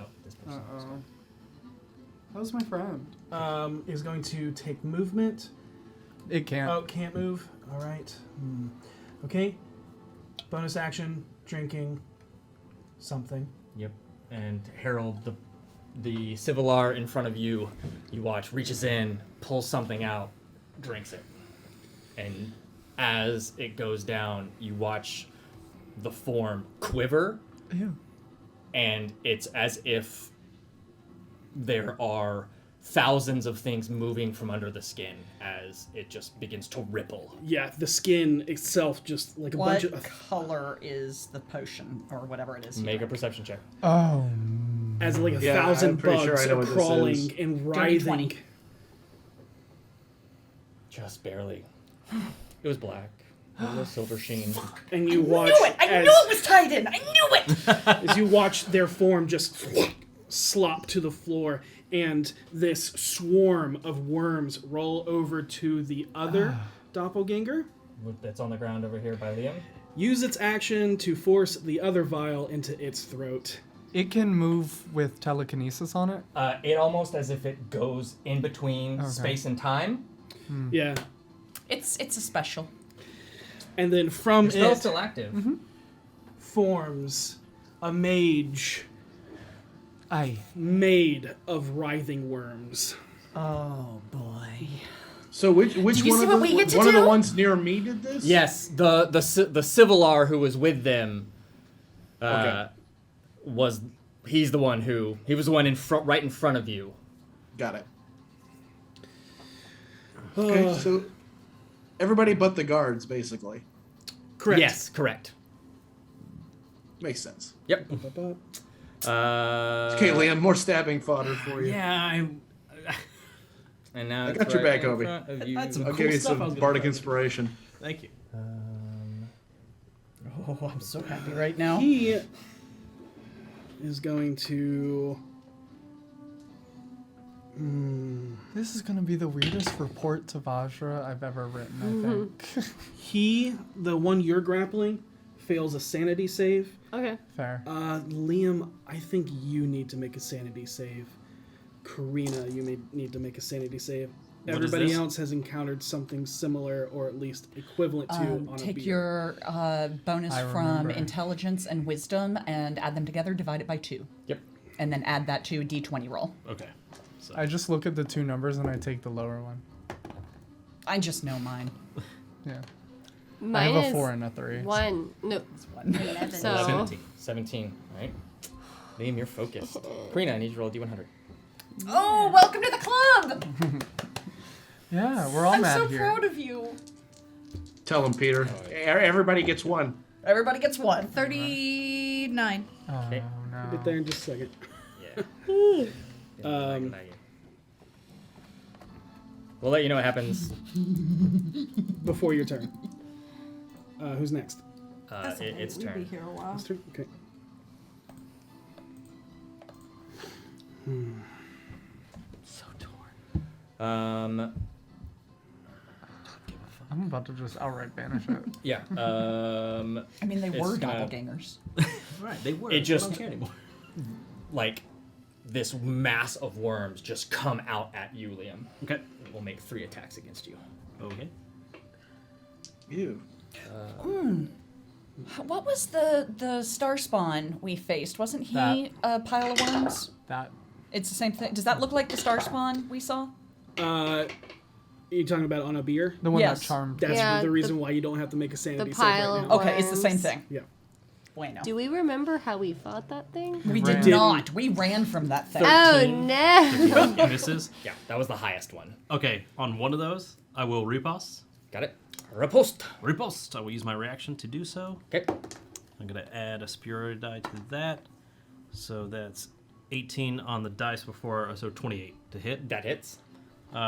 Uh-oh. That was my friend. is going to take movement. It can't. Oh, can't move. All right. Okay. Bonus action, drinking something. Yep. And Harold, the Civilar in front of you, you watch, reaches in, pulls something out, drinks it. And as it goes down, you watch the form quiver. Ew. And it's as if there are thousands of things moving from under the skin as it just begins to ripple. Yeah, the skin itself just like a What bunch of... color is the potion or whatever it is? Make a perception check. Oh. As like a Yeah, I'm thousand pretty sure bugs I know are what this crawling is. and Dirty writhing. 20. Just barely. It was black. It was a silver sheen. And you watch I knew it was tied in. I knew it. as you watch their form just slop to the floor, and this swarm of worms roll over to the other doppelganger. That's on the ground over here by Liam. use its action to force the other vial into its throat. It can move with telekinesis on it? It almost as if it goes in between space and time. Yeah. It's a special. And then from Your spell's it still active. forms a mage made of writhing worms. Oh boy. So which you one see of what them? we get to One of the do? ones near me did this. Yes, the Civilar who was with them. Okay. He's the one who he was the one in front, right in front of you. Got it. Okay, so everybody but the guards, basically. Correct. Yes, correct. Makes sense. Yep. Okay, Liam, more stabbing fodder for you. Yeah, and now I it's got your right back, in Obi. front of you. I'll give you some bardic inspiration. Thank you. Oh, I'm so happy right now. He is going to. This is going to be the weirdest report to Vajra I've ever written, I think. He, the one you're grappling, fails a sanity save. Okay. Fair. Liam, I think you need to make a sanity save. Karina, you may need to make a sanity save. What is Everybody this? else has encountered something similar or at least equivalent to on a Take beer. your bonus I from remember. intelligence and wisdom and add them together, divide it by 2. Yep. And then add that to a d20 roll. Okay. So, I just look at the two numbers and I take the lower one. I just know mine. Yeah. Mine I have a is 4 and a 3. 1. No. It's 1. 11. So 17. All right. Liam, you're focused. Karina, I need you to roll a d100. Oh, welcome to the club! Yeah, we're all I'm mad so here. proud of you. Tell him, Peter. Everybody gets one. Everybody gets 1. 39. Oh, Okay. I'll get no. there in just a second. Yeah. We'll let you know what happens. Before your turn. Who's next? It's We'll be turn. here a while. It's turn? Okay. So torn. I'm about to just outright banish it. Yeah. I mean, they It's were gonna- doppelgangers. right, they were. It just- I don't care anymore. Like this mass of worms just come out at you, Liam. Okay. It will make 3 attacks against you. Okay. Ew. What was the star spawn we faced? Wasn't he That. a pile of worms? That. It's the same thing. Does that look like the star spawn we saw? You talking about on a beer? The one Yes. that charmed. That's Yeah, the reason why you don't have to make a sanity save pile right of now. Okay, it's the same Worms. thing. Yeah. Bueno. Do we remember how we fought that thing? We ran. did not. We ran from that thing. Oh 13. no! And this is Yeah, that was the highest one. okay. On one of those, I will riposte. Got it. Riposte. Riposte. I will use my reaction to do so. Okay. I'm gonna add a superior die to that. So that's 18 on the dice before, so 28 to hit. That hits. You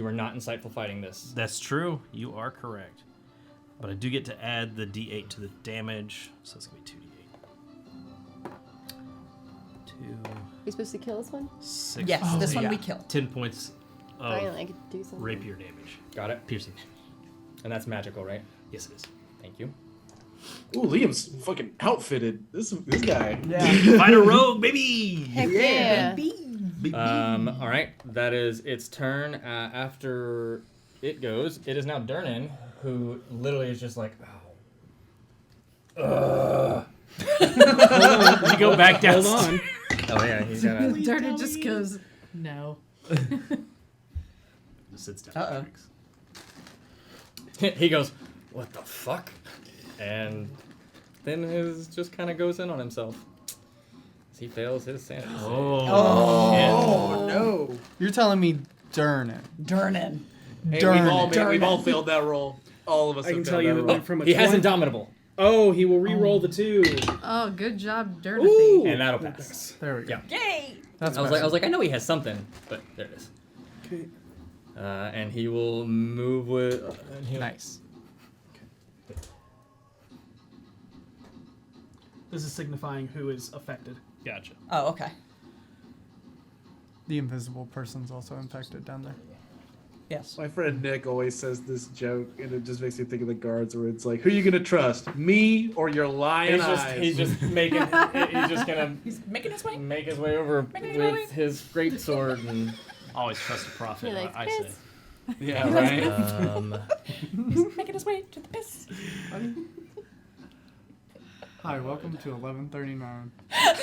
are not insightful fighting this. That's true. You are correct. But I do get to add the d8 to the damage, so it's gonna be 2d8. 2, We supposed to kill this one? 6. Yes, this one yeah. we kill. 10 points of Finally, I could do something. rapier damage. Got it. Piercing. And that's magical, right? Yes, it is. Thank you. Ooh, Liam's fucking outfitted. This guy. Fight a rogue, baby! Heck yeah! All right. That is its turn. After it goes, it is now Durnan, who literally is just like, You go back down. Hold on. oh yeah, he's gonna. Darna just goes, no. Just sits down. Uh-oh. He goes, what the fuck? And then his just kind of goes in on himself. As he fails his sanity. save. Oh no. You're telling me Durnan. Durnan. Hey, Durnan. we've all failed that roll. All of us I can have tell failed you that it roll. went from a He has 20 Indomitable. Oh, he will re-roll the 2. Oh, good job, Darna. Ooh! And that'll pass. There we go. Yeah. Yay! That's I was like, I know he has something, but there it is. Okay. And he will move with. nice. This is signifying who is affected. Gotcha. Oh, okay. The invisible person's also infected down there. Yes. My friend Nick always says this joke, and it just makes me think of the guards, where it's like, "Who are you gonna trust, me or your lion eyes?" He's just making. He's just gonna. He's making his way. Make his way over with his great sword and. Always trust a prophet. He likes I piss. say. Yeah, right. He's making his way to the piss. Hi, welcome to 1139.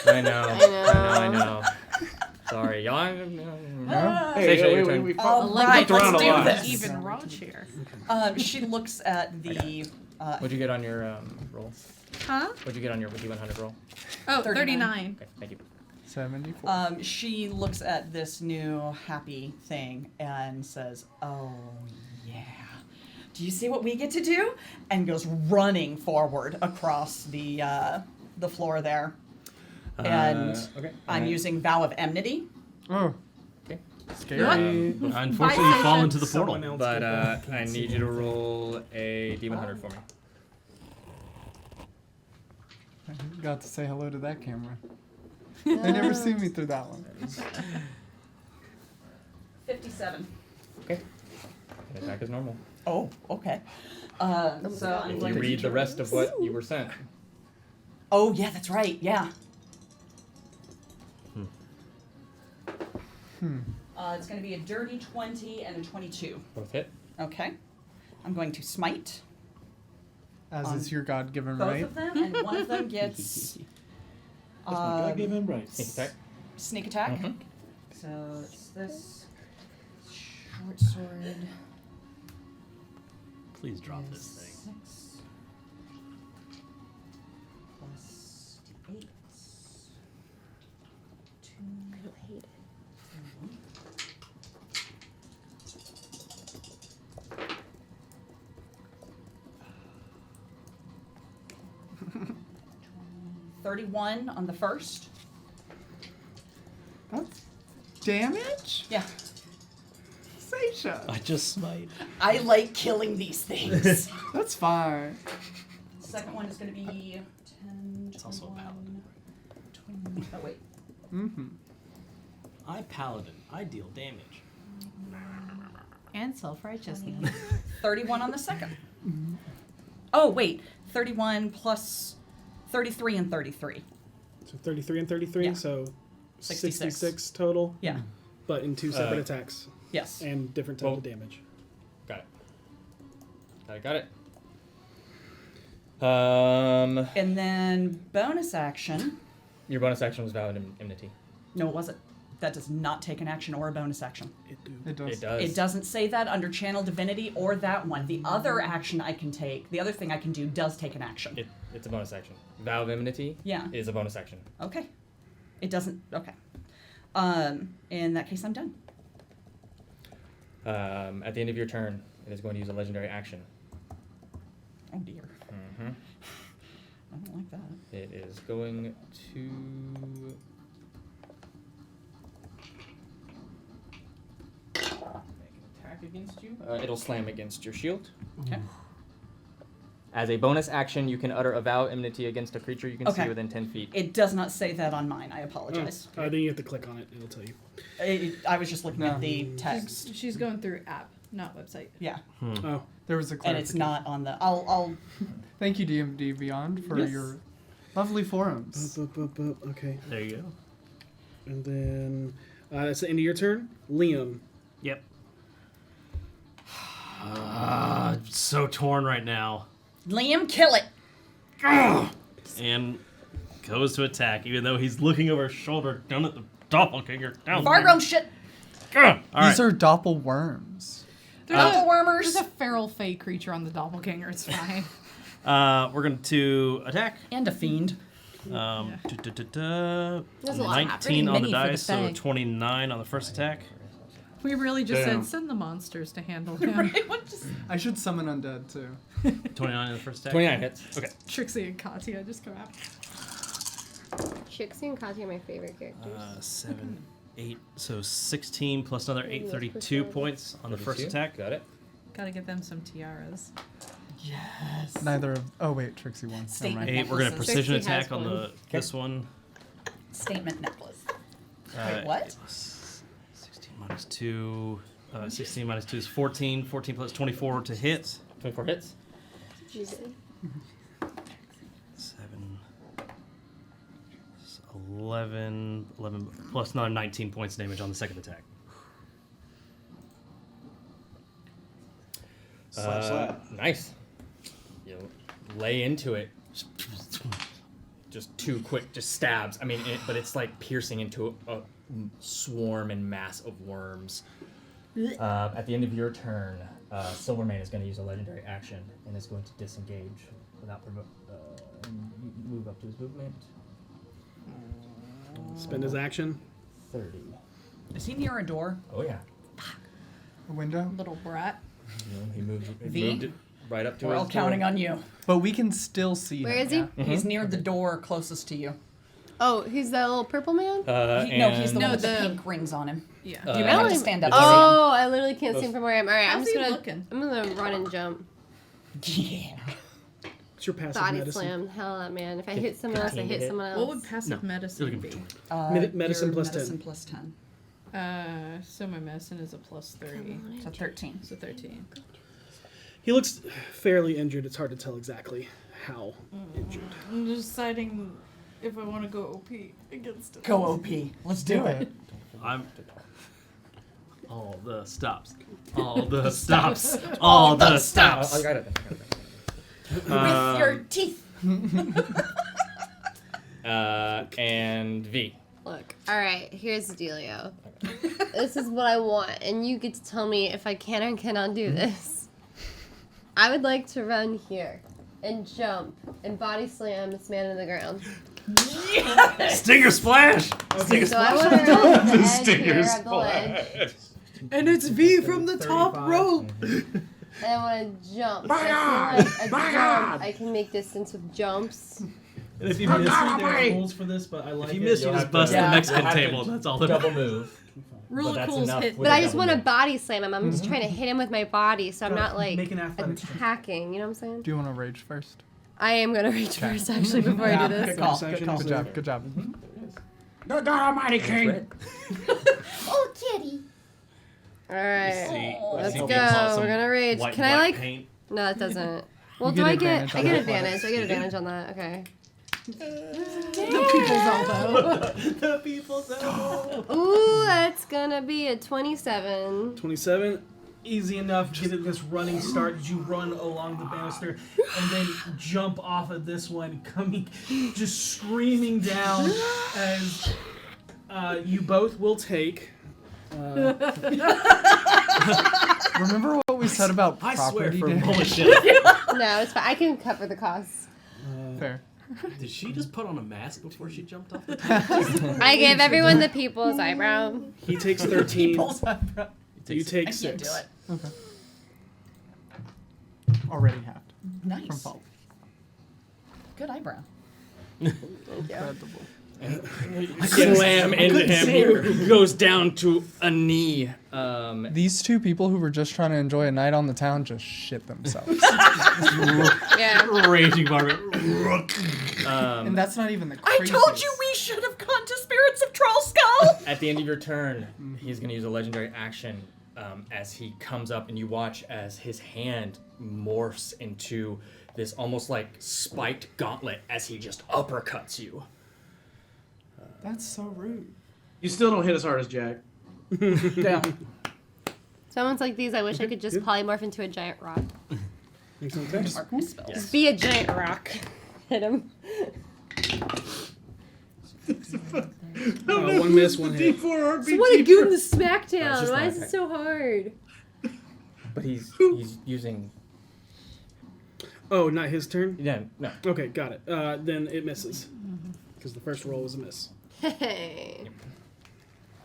I know. Sorry, y'all. Hey, Saesha, your wait, turn. we All flipped right, around let's a do lot. this. Even raunchier. She looks at the. What'd you get on your roll? Huh? What'd you get on your D100 roll? Oh, 39. 39. Okay, thank you. 74. She looks at this new happy thing and says, "Oh yeah, do you see what we get to do?" And goes running forward across the floor there. And okay. I'm using Vow of Enmity. Oh. Okay. Scary. Unfortunately, you fall into the portal. Someone else But did that. I need you to roll a D100 for me. I got to say hello to that camera. They never see me through that one. 57. Okay. Attack is normal. Oh, okay. So I'm going You to read the rest of what you were sent. Oh yeah, that's right. Yeah. It's going to be a dirty 20 and a 22. Both hit. Okay. I'm going to smite As is your God-given both right. of them, and one of them gets I gave him right. Sneak attack. sneak attack. Mhm. So it's this short sword. Please drop this thing. 6 plus 8. 2. I don't hate it. 31 on the first. That's damage? Yeah. Saesha. I just smite. I like killing these things. That's fine. Second one is going to be 10, It's also a 21, paladin. 20. Oh, wait. Mm-hmm. I paladin. I deal damage. And self-righteousness. 31 on the second. Oh, wait. 31 plus 33 and 33. So 33 and 33, Yeah. so 66. 66 total. Yeah. But in 2 separate attacks Yes. and different types of damage. Got it. Got it. And then bonus action. Your bonus action was valid enmity. No, it wasn't. That does not take an action or a bonus action. It do. It does. It does. It doesn't say that under Channel Divinity or that one. The other action I can take, the other thing I can do, does take an action. It's a bonus action. Vow of enmity Yeah. is a bonus action. Okay. It doesn't. Okay. In that case, I'm done. At the end of your turn, it is going to use a legendary action. Oh dear. Mm-hmm. I don't like that. It is going to. Make an attack against you. It'll slam against your shield. Okay. As a bonus action, you can utter a vow of enmity against a creature you can Okay. see within 10 feet. It does not say that on mine. I apologize. Then you have to click on it. It'll tell you. I was just looking at the text. She's going through app, not website. Yeah. Oh. There was a And it's not on the. I'll. Thank you, DMD Beyond, for Yes. your lovely forums. Okay. There you go. And then that's the end of your turn. Liam. Yep. So torn right now. Liam, kill it. And goes to attack, even though he's looking over his shoulder down at the doppelganger. Down Fargrown shit. All These are doppelworms. Doppelwormers. There's a feral fey creature on the doppelganger. It's fine. We're going to attack. And a fiend. There's a lot 19 on the Mini for the dice, so fae. 29 on the first attack. We really just Damn. said send the monsters to handle him. I should summon undead too. 29 on the first attack. 29 hits. Okay. Trixie and Katya just come out. Trixie and Katya are my favorite characters. 7, 8, so 16 plus another 8, 32 points on the first 32. attack. Got it. Gotta get them some tiaras. Yes. Neither of. Oh wait, Trixie won. Never Statement. mind. 8, we're going to precision Trixie has attack on one. this one. Statement necklace. Uh, Wait, what? 16 minus 2, 16 minus 2 is 14. 14 plus 24 to hit. 24 hits. 7, 11 plus another 19 points damage on the second attack. Slap, slap. Nice. You lay into it. Just too quick, just stabs. I mean, but it's like piercing into a swarm and mass of worms. At the end of your turn, Silvermane is going to use a legendary action and is going to disengage without move up to his movement. Spend his action. 30. Is he near a door? Oh yeah. A window? Little brat. He moved it right up to We're his all counting door. on you. But we can still see Where him. is he? yeah? He's near the door closest to you. Oh, he's that little purple man? No, he's the one with the pink rings on him. Yeah. You have to stand up. Oh, I literally can't see him from where I am. All right, I'm How's just he gonna. looking? I'm gonna run and jump. Yeah. What's your passive Body medicine? slam. Hell, that man. If I hit someone else, I hit someone else. What would passive medicine be? Medicine your plus 10. medicine plus 10. So my medicine is a plus 3. So 13. So 13. He looks fairly injured. It's hard to tell exactly how injured. I'm deciding if I want to go OP against it. Go OP. Let's do it. I'm. All the stops. All the stops. All the stops. I got it. With your teeth. And V. Look, all right. Here's the dealio. This is what I want, and you get to tell me if I can or cannot do this. I would like to run here and jump and body slam this man in the ground. Stinger splash. Stinger So I splash. want to run to the edge Stinger here of the ledge, And it's V from the top 35. rope. and I want to jump. My I God! feel like a My jump, God! I can make distance with jumps. And if you miss, there are away! rules for this, but I like If you it. miss, you You'll just have bust to- the Yeah. Mexican You'll have to table. That's all that Double matters. move. Rule But of that's cool's enough hit. with But a I just double want to move. body slam him. I'm just trying to hit him with my body, so I'm not like Make an athletics check. attacking. You know what I'm saying? Do you want to rage first? I am gonna reach first actually before I do Good this. call. Bonus Good action. call. Good job. Good job. The God Almighty King. Oh, kitty. All right, See, let's see go. if you apply some We're gonna rage. white Can I black like? paint. No, it doesn't. Well, You do get I get? advantage I on get athletics. advantage. I get advantage on that. Okay. The people's elbow. The people's elbow. Ooh, that's gonna be a 27. 27. Easy enough. Get it this running start. You run along the banister and then jump off of this one, coming, just screaming down as you both will take. Remember what we said about I swear property for damage? bullshit. No, it's fine. I can cover the costs. Fair. Did she just put on a mask before she jumped off the table? I give everyone the people's eyebrow. He takes 13. People's eyebrow. You take I 6. can't do it. Okay. Already halved from Nice. fall. Good eyebrow. Incredible. Slam into him. He goes down to a knee. These two people who were just trying to enjoy a night on the town just shit themselves. Yeah. Raging barbarian. And that's not even the I craziest. told you we should have gone to Spirits of Troll Skull. At the end of your turn, he's going to use a legendary action as he comes up, and you watch as his hand morphs into this almost like spiked gauntlet as he just uppercuts you. That's so rude. You still don't hit as hard as Jack. Down. Someone's like these. I wish I could just polymorph into a giant rock. Makes no sense. Mark my spells. Yes. Be a giant rock. Hit him. One miss, one hit. D4 RPG. So what? Give him the That's smackdown. just Why my is it attack. so hard? But he's using... Oh, not his turn? Yeah, no. Okay, got it. Then it misses. Because the first roll was a miss. Hey.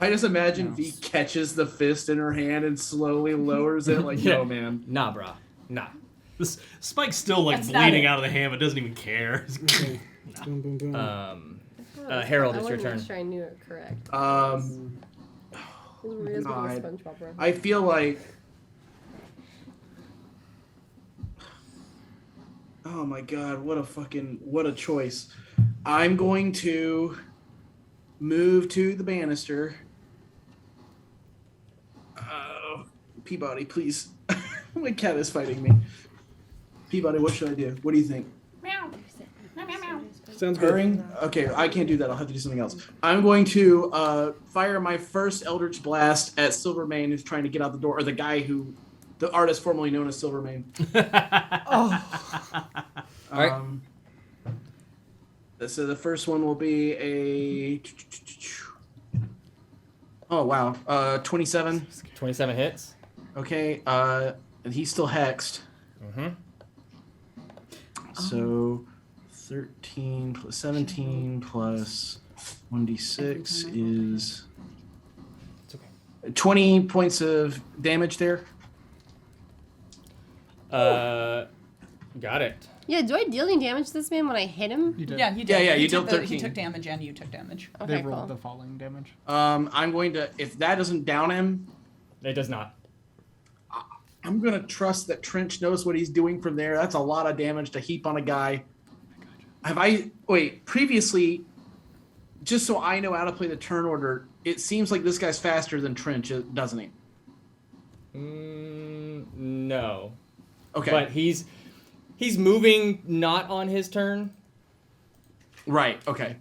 I just imagine V catches the fist in her hand and slowly lowers it like, Yeah. no, man. Nah, brah. Nah. This Spike's still like That's not bleeding it. out of the hand, but doesn't even care. Okay. Boom, boom, boom. Harold, I it's your wanted to turn. make sure I knew it correct. This is weird as being a God. SpongeBob, bro. I feel like... Oh my god, what a choice. I'm going to move to the banister. Peabody, please. My cat is fighting me. Peabody, what should I do? What do you think? Meow. Meow, meow, meow. Sounds good. Purring? Okay, I can't do that. I'll have to do something else. I'm going to fire my first Eldritch Blast at Silvermane, who's trying to get out the door, or the guy who, the artist formerly known as Silvermane. All right. So the first one will be a. Oh wow, 27. 27 hits. Okay, and he's still hexed. Mm-hmm. So 13 plus 17 plus 1d6 is It's okay. 20 points of damage there. Got it. Yeah, do I deal any damage to this man when I hit him? You did. Yeah, you did. Yeah, He you took dealt He 13. took damage and you took damage. Okay, They rolled cool. the falling damage. I'm going to, if that doesn't down him, It does not. I'm going to trust that Trench knows what he's doing from there. That's a lot of damage to heap on a guy. Previously, just so I know how to play the turn order, it seems like this guy's faster than Trench, doesn't he? No. Okay. But he's moving not on his turn. Right, okay.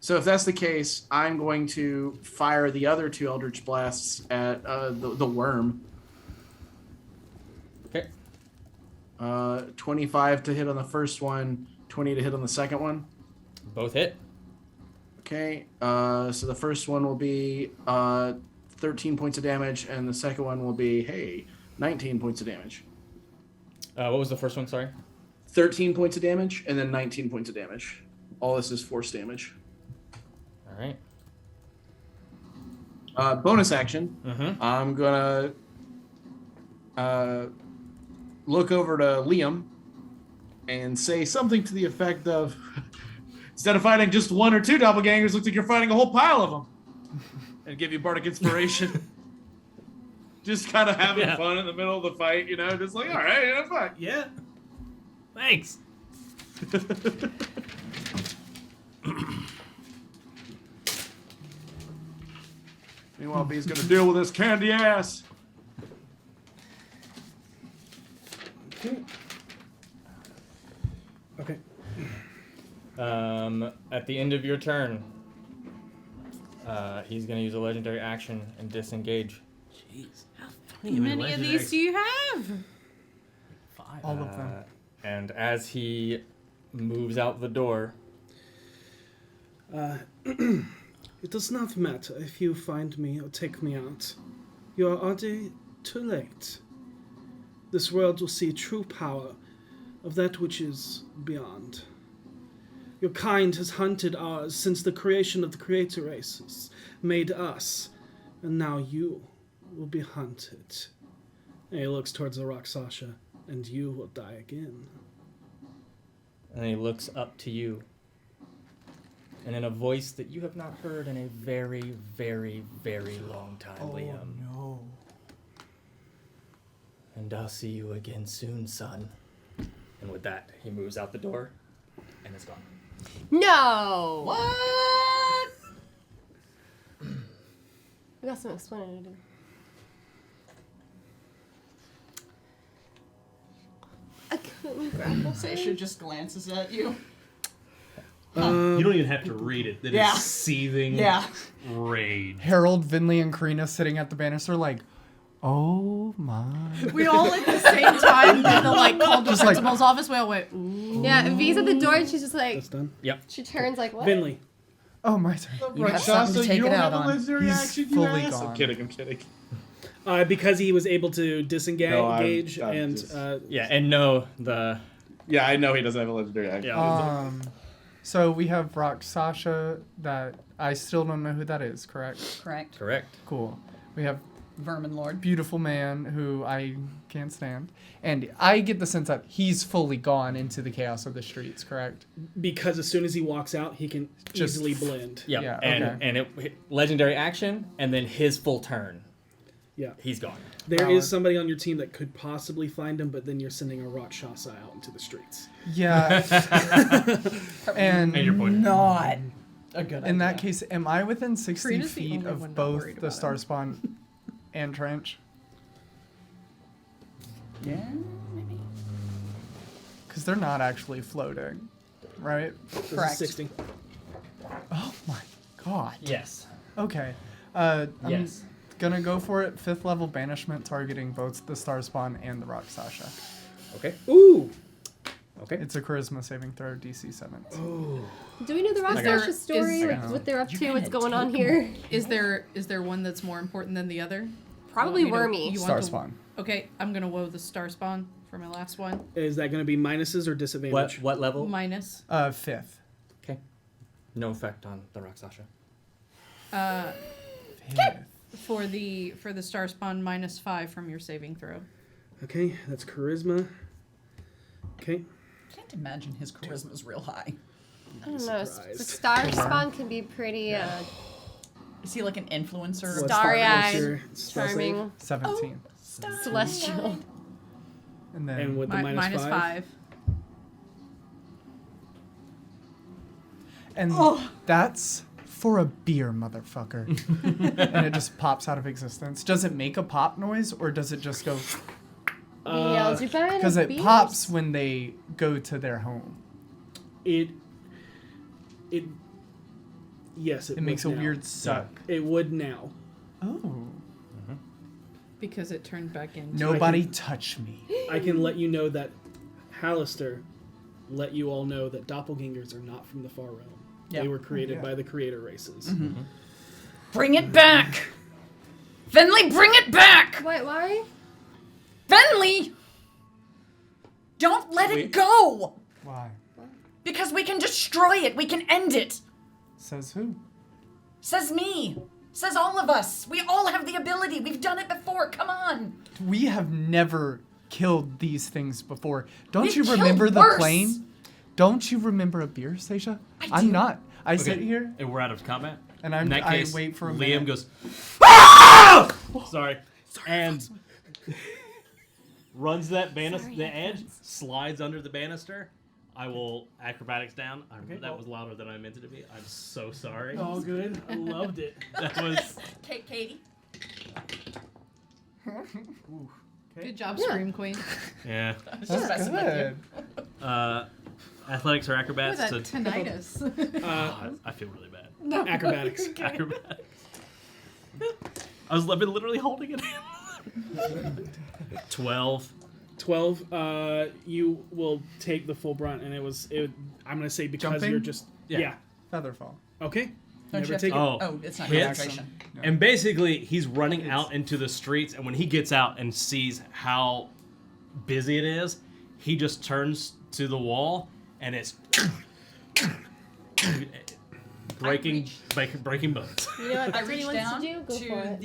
So if that's the case, I'm going to fire the other two Eldritch Blasts at the worm. Okay. 25 to hit on the first one, 20 to hit on the second one. Both hit. Okay, so the first one will be 13 points of damage, and the second one will be, 19 points of damage. What was the first one? Sorry. 13 points of damage, and then 19 points of damage. All this is force damage. All right. Bonus action. Mm-hmm. I'm gonna look over to Liam and say something to the effect of, instead of fighting just one or two doppelgangers, looks like you're fighting a whole pile of them. And give you bardic inspiration. Just kind of having fun in the middle of the fight, just like, all right, fine. Yeah. Thanks. Meanwhile, B's gonna deal with this candy ass. Okay. At the end of your turn, he's gonna use a legendary action and disengage. Jeez. How many of these do you have? All of them. And as he moves out the door, It does not matter if you find me or take me out. You are already too late. This world will see true power of that which is beyond. Your kind has hunted ours since the creation of the creator races, made us, and now you will be hunted. And he looks towards the rock, Saesha, and you will die again. and he looks up to you. And in a voice that you have not heard in a very, very, very long time, Liam. No. And I'll see you again soon, son. And with that, he moves out the door and is gone. No! What? We got some explaining to do. I couldn't grapple. Saesha just glances at you. You don't even have to read it. That Yeah. is seething rage. Harold, Venlee, and Karina sitting at the banister like, oh my. We all at the same time did the called the Just like- principal's office. We all went, ooh. Yeah, V's at the door and she's just like, That's done. Yep. she turns like, what? Venlee. Oh, my turn. You have something to take it out on. He's fully gone. I'm kidding. Because he was able to disengage No, I'm and just- Yeah, and no, the... Yeah, I know he doesn't have a legendary action. Yeah. So we have Rock Saesha that I still don't know who that is, correct? Correct. Correct. Cool. We have Vermin Lord. beautiful man who I can't stand. And I get the sense that he's fully gone into the chaos of the streets, correct? because as soon as he walks out, he can Just easily blend. Yep. Yeah, and okay. and legendary action, and then his full turn. Yeah. He's gone. There Valid. is somebody on your team that could possibly find him, but then you're sending a Rakshasa out into the streets. Yeah. and And your point. Not a good idea. in that case, am I within 60 Karina's the feet only one of not both worried the about him. Starspawn and Trench? Yeah, maybe. Because they're not actually floating, right? This is Correct. 60. Oh my god. Yes. Okay. I'm Yes. gonna go for it. 5th level banishment targeting both the Star Spawn and the Rock Sasha. Okay. Ooh! Okay. It's a charisma saving throw, DC 7. Do we know the Is there- Rocksasha story? is- What they're up You to? What's kinda going on take here? Is there one that's more important than the other? Probably You want me Wormy. to- you want Star to- Spawn. Okay, I'm gonna woe the star spawn for my last one. Is that going to be minuses or disadvantage? What level? Minus. 5th. Okay. No effect on the Rakshasa. 5th. For the star spawn, -5 from your saving throw. Okay, that's charisma. Okay. Can't imagine his charisma's real high. I don't know. Surprised. The Star Spawn can be pretty Is he like an influencer? What's starry-eyed, your spell save? charming, 17. celestial. And then And with the minus -5. 5. And that's for a beer, motherfucker. And it just pops out of existence. Does it make a pop noise or does it just go? Because it pops when they go to their home. Yes, It makes a would now. weird suck. It would now. Oh. Because it turned back into. Nobody touch me. I can let you know that Hallister let you all know that doppelgangers are not from the far realm. Yeah. They were created Yeah. by the creator races. Bring it back! Venlee, bring it back! Wait, why? Venlee! Don't let it go! Why? Because we can destroy it. We can end it. Says who? Says me. Says all of us. We all have the ability. We've done it before. Come on. We have never killed these things before. Don't We've you killed remember the worse. plane? Don't you remember a beer, Saesha? I'm do. not. I Okay, sit here and we're out of combat. and In that I case, wait for a Liam minute. goes. Sorry. And runs that banister, the edge, slides under the banister. I will acrobatics down. That was louder than I meant it to be. I'm so sorry. All good. I loved it. That was. Katie. Good job, Scream Queen. Yeah. Just messing with you. Athletics or acrobats? With that tinnitus. I feel really bad. No. Acrobatics. Acrobatics. I've been literally holding it in. 12. 12. You will take the full brunt, and I'm gonna say because Jumping? you're just Yeah. Featherfall. Okay. Don't Never you have take to- it. Oh, it's not Hits. concentration. And basically, he's running out into the streets, and when he gets out and sees how busy it is, he just turns to the wall, and it's breaking bones. You know what I Tiffany reached wants down to do? Go for it.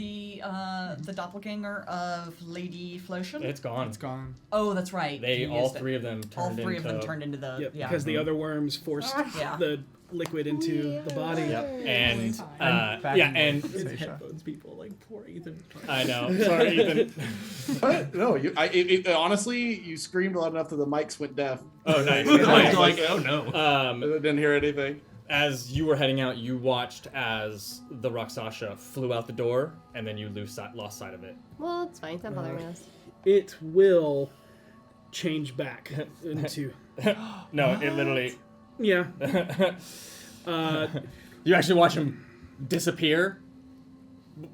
the doppelganger of Lady Flotion. It's gone. It's gone. Oh, that's right. They he all used it. three of them All turned three into. of them turned into the Yep, yeah. because the other worms forced Yeah. the liquid into the body. Yep. And Back yeah, in and Saesha. Headphones, people, like poor Ethan. I know. Sorry, Ethan. What? No, honestly, you screamed loud enough that the mics went deaf. Oh, nice. I was Nice. like, oh no. I didn't hear anything. As you were heading out, you watched as the Rakshasa flew out the door, and then you lost sight of it. Well, it's fine. It's not bothering us. It will change back into. No, it literally. Yeah. You actually watch him disappear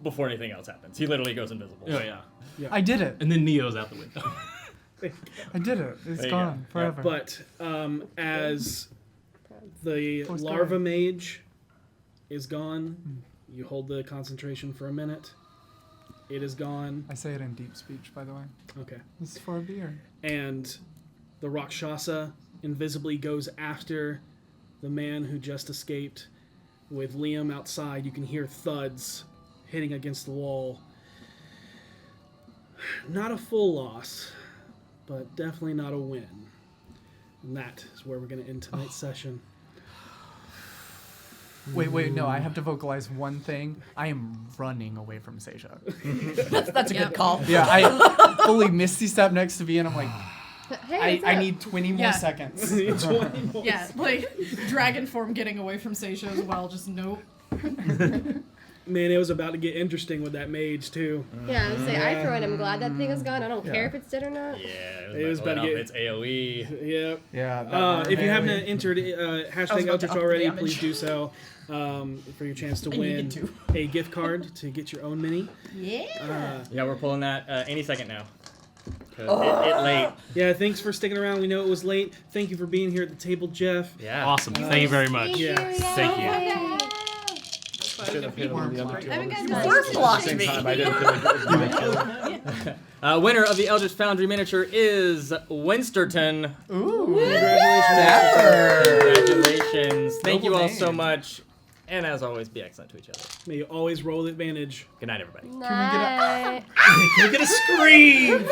before anything else happens. He literally goes invisible. Oh yeah. I did it. And then Neo's out the window. I did it. It's There you gone go. forever. But as the What's larva going? mage is gone, you hold the concentration for a minute. It is gone. I say it in deep speech, by the way. Okay. This is for a beer. And the Rakshasa invisibly goes after the man who just escaped. With Liam outside, you can hear thuds hitting against the wall. Not a full loss, but definitely not a win. And that is where we're going to end tonight's session. Wait, no, I have to vocalize one thing. I am running away from Saesha. That's a good call. Yeah, I fully misty step next to V, and I'm like, Hey, I need 20 more Yeah. seconds. Yeah, like dragon form getting away from Saesha as well. Just nope. Man, it was about to get interesting with that mage too. Yeah, I was saying, I throw it. I'm glad that thing is gone. I don't care Yeah. if it's dead or not. Yeah, It was about to get. It's AOE. Yep. Yeah. that If you haven't AoE. entered hashtag about to Eldritch up the already, damage. please do so for your chance to I win needed to. a gift card to get your own mini. Yeah. Yeah, we're pulling that any second now. 'Cause it late. Yeah, thanks for sticking around. We know it was late. Thank you for being here at the table, Jeff. Yeah. Awesome. Thank you very much. Yeah. Thank you. Should have hit him with the other two. haven't guys You done word this? blocked Same me. time, I didn't feel like it was my kill. Winner of the Eldritch Foundry miniature is Winsterton. Ooh. Congratulations. Thank you all so name. much. And as always, be excellent to each other. May you always roll advantage. Good night, everybody. Night. Can we get a scream?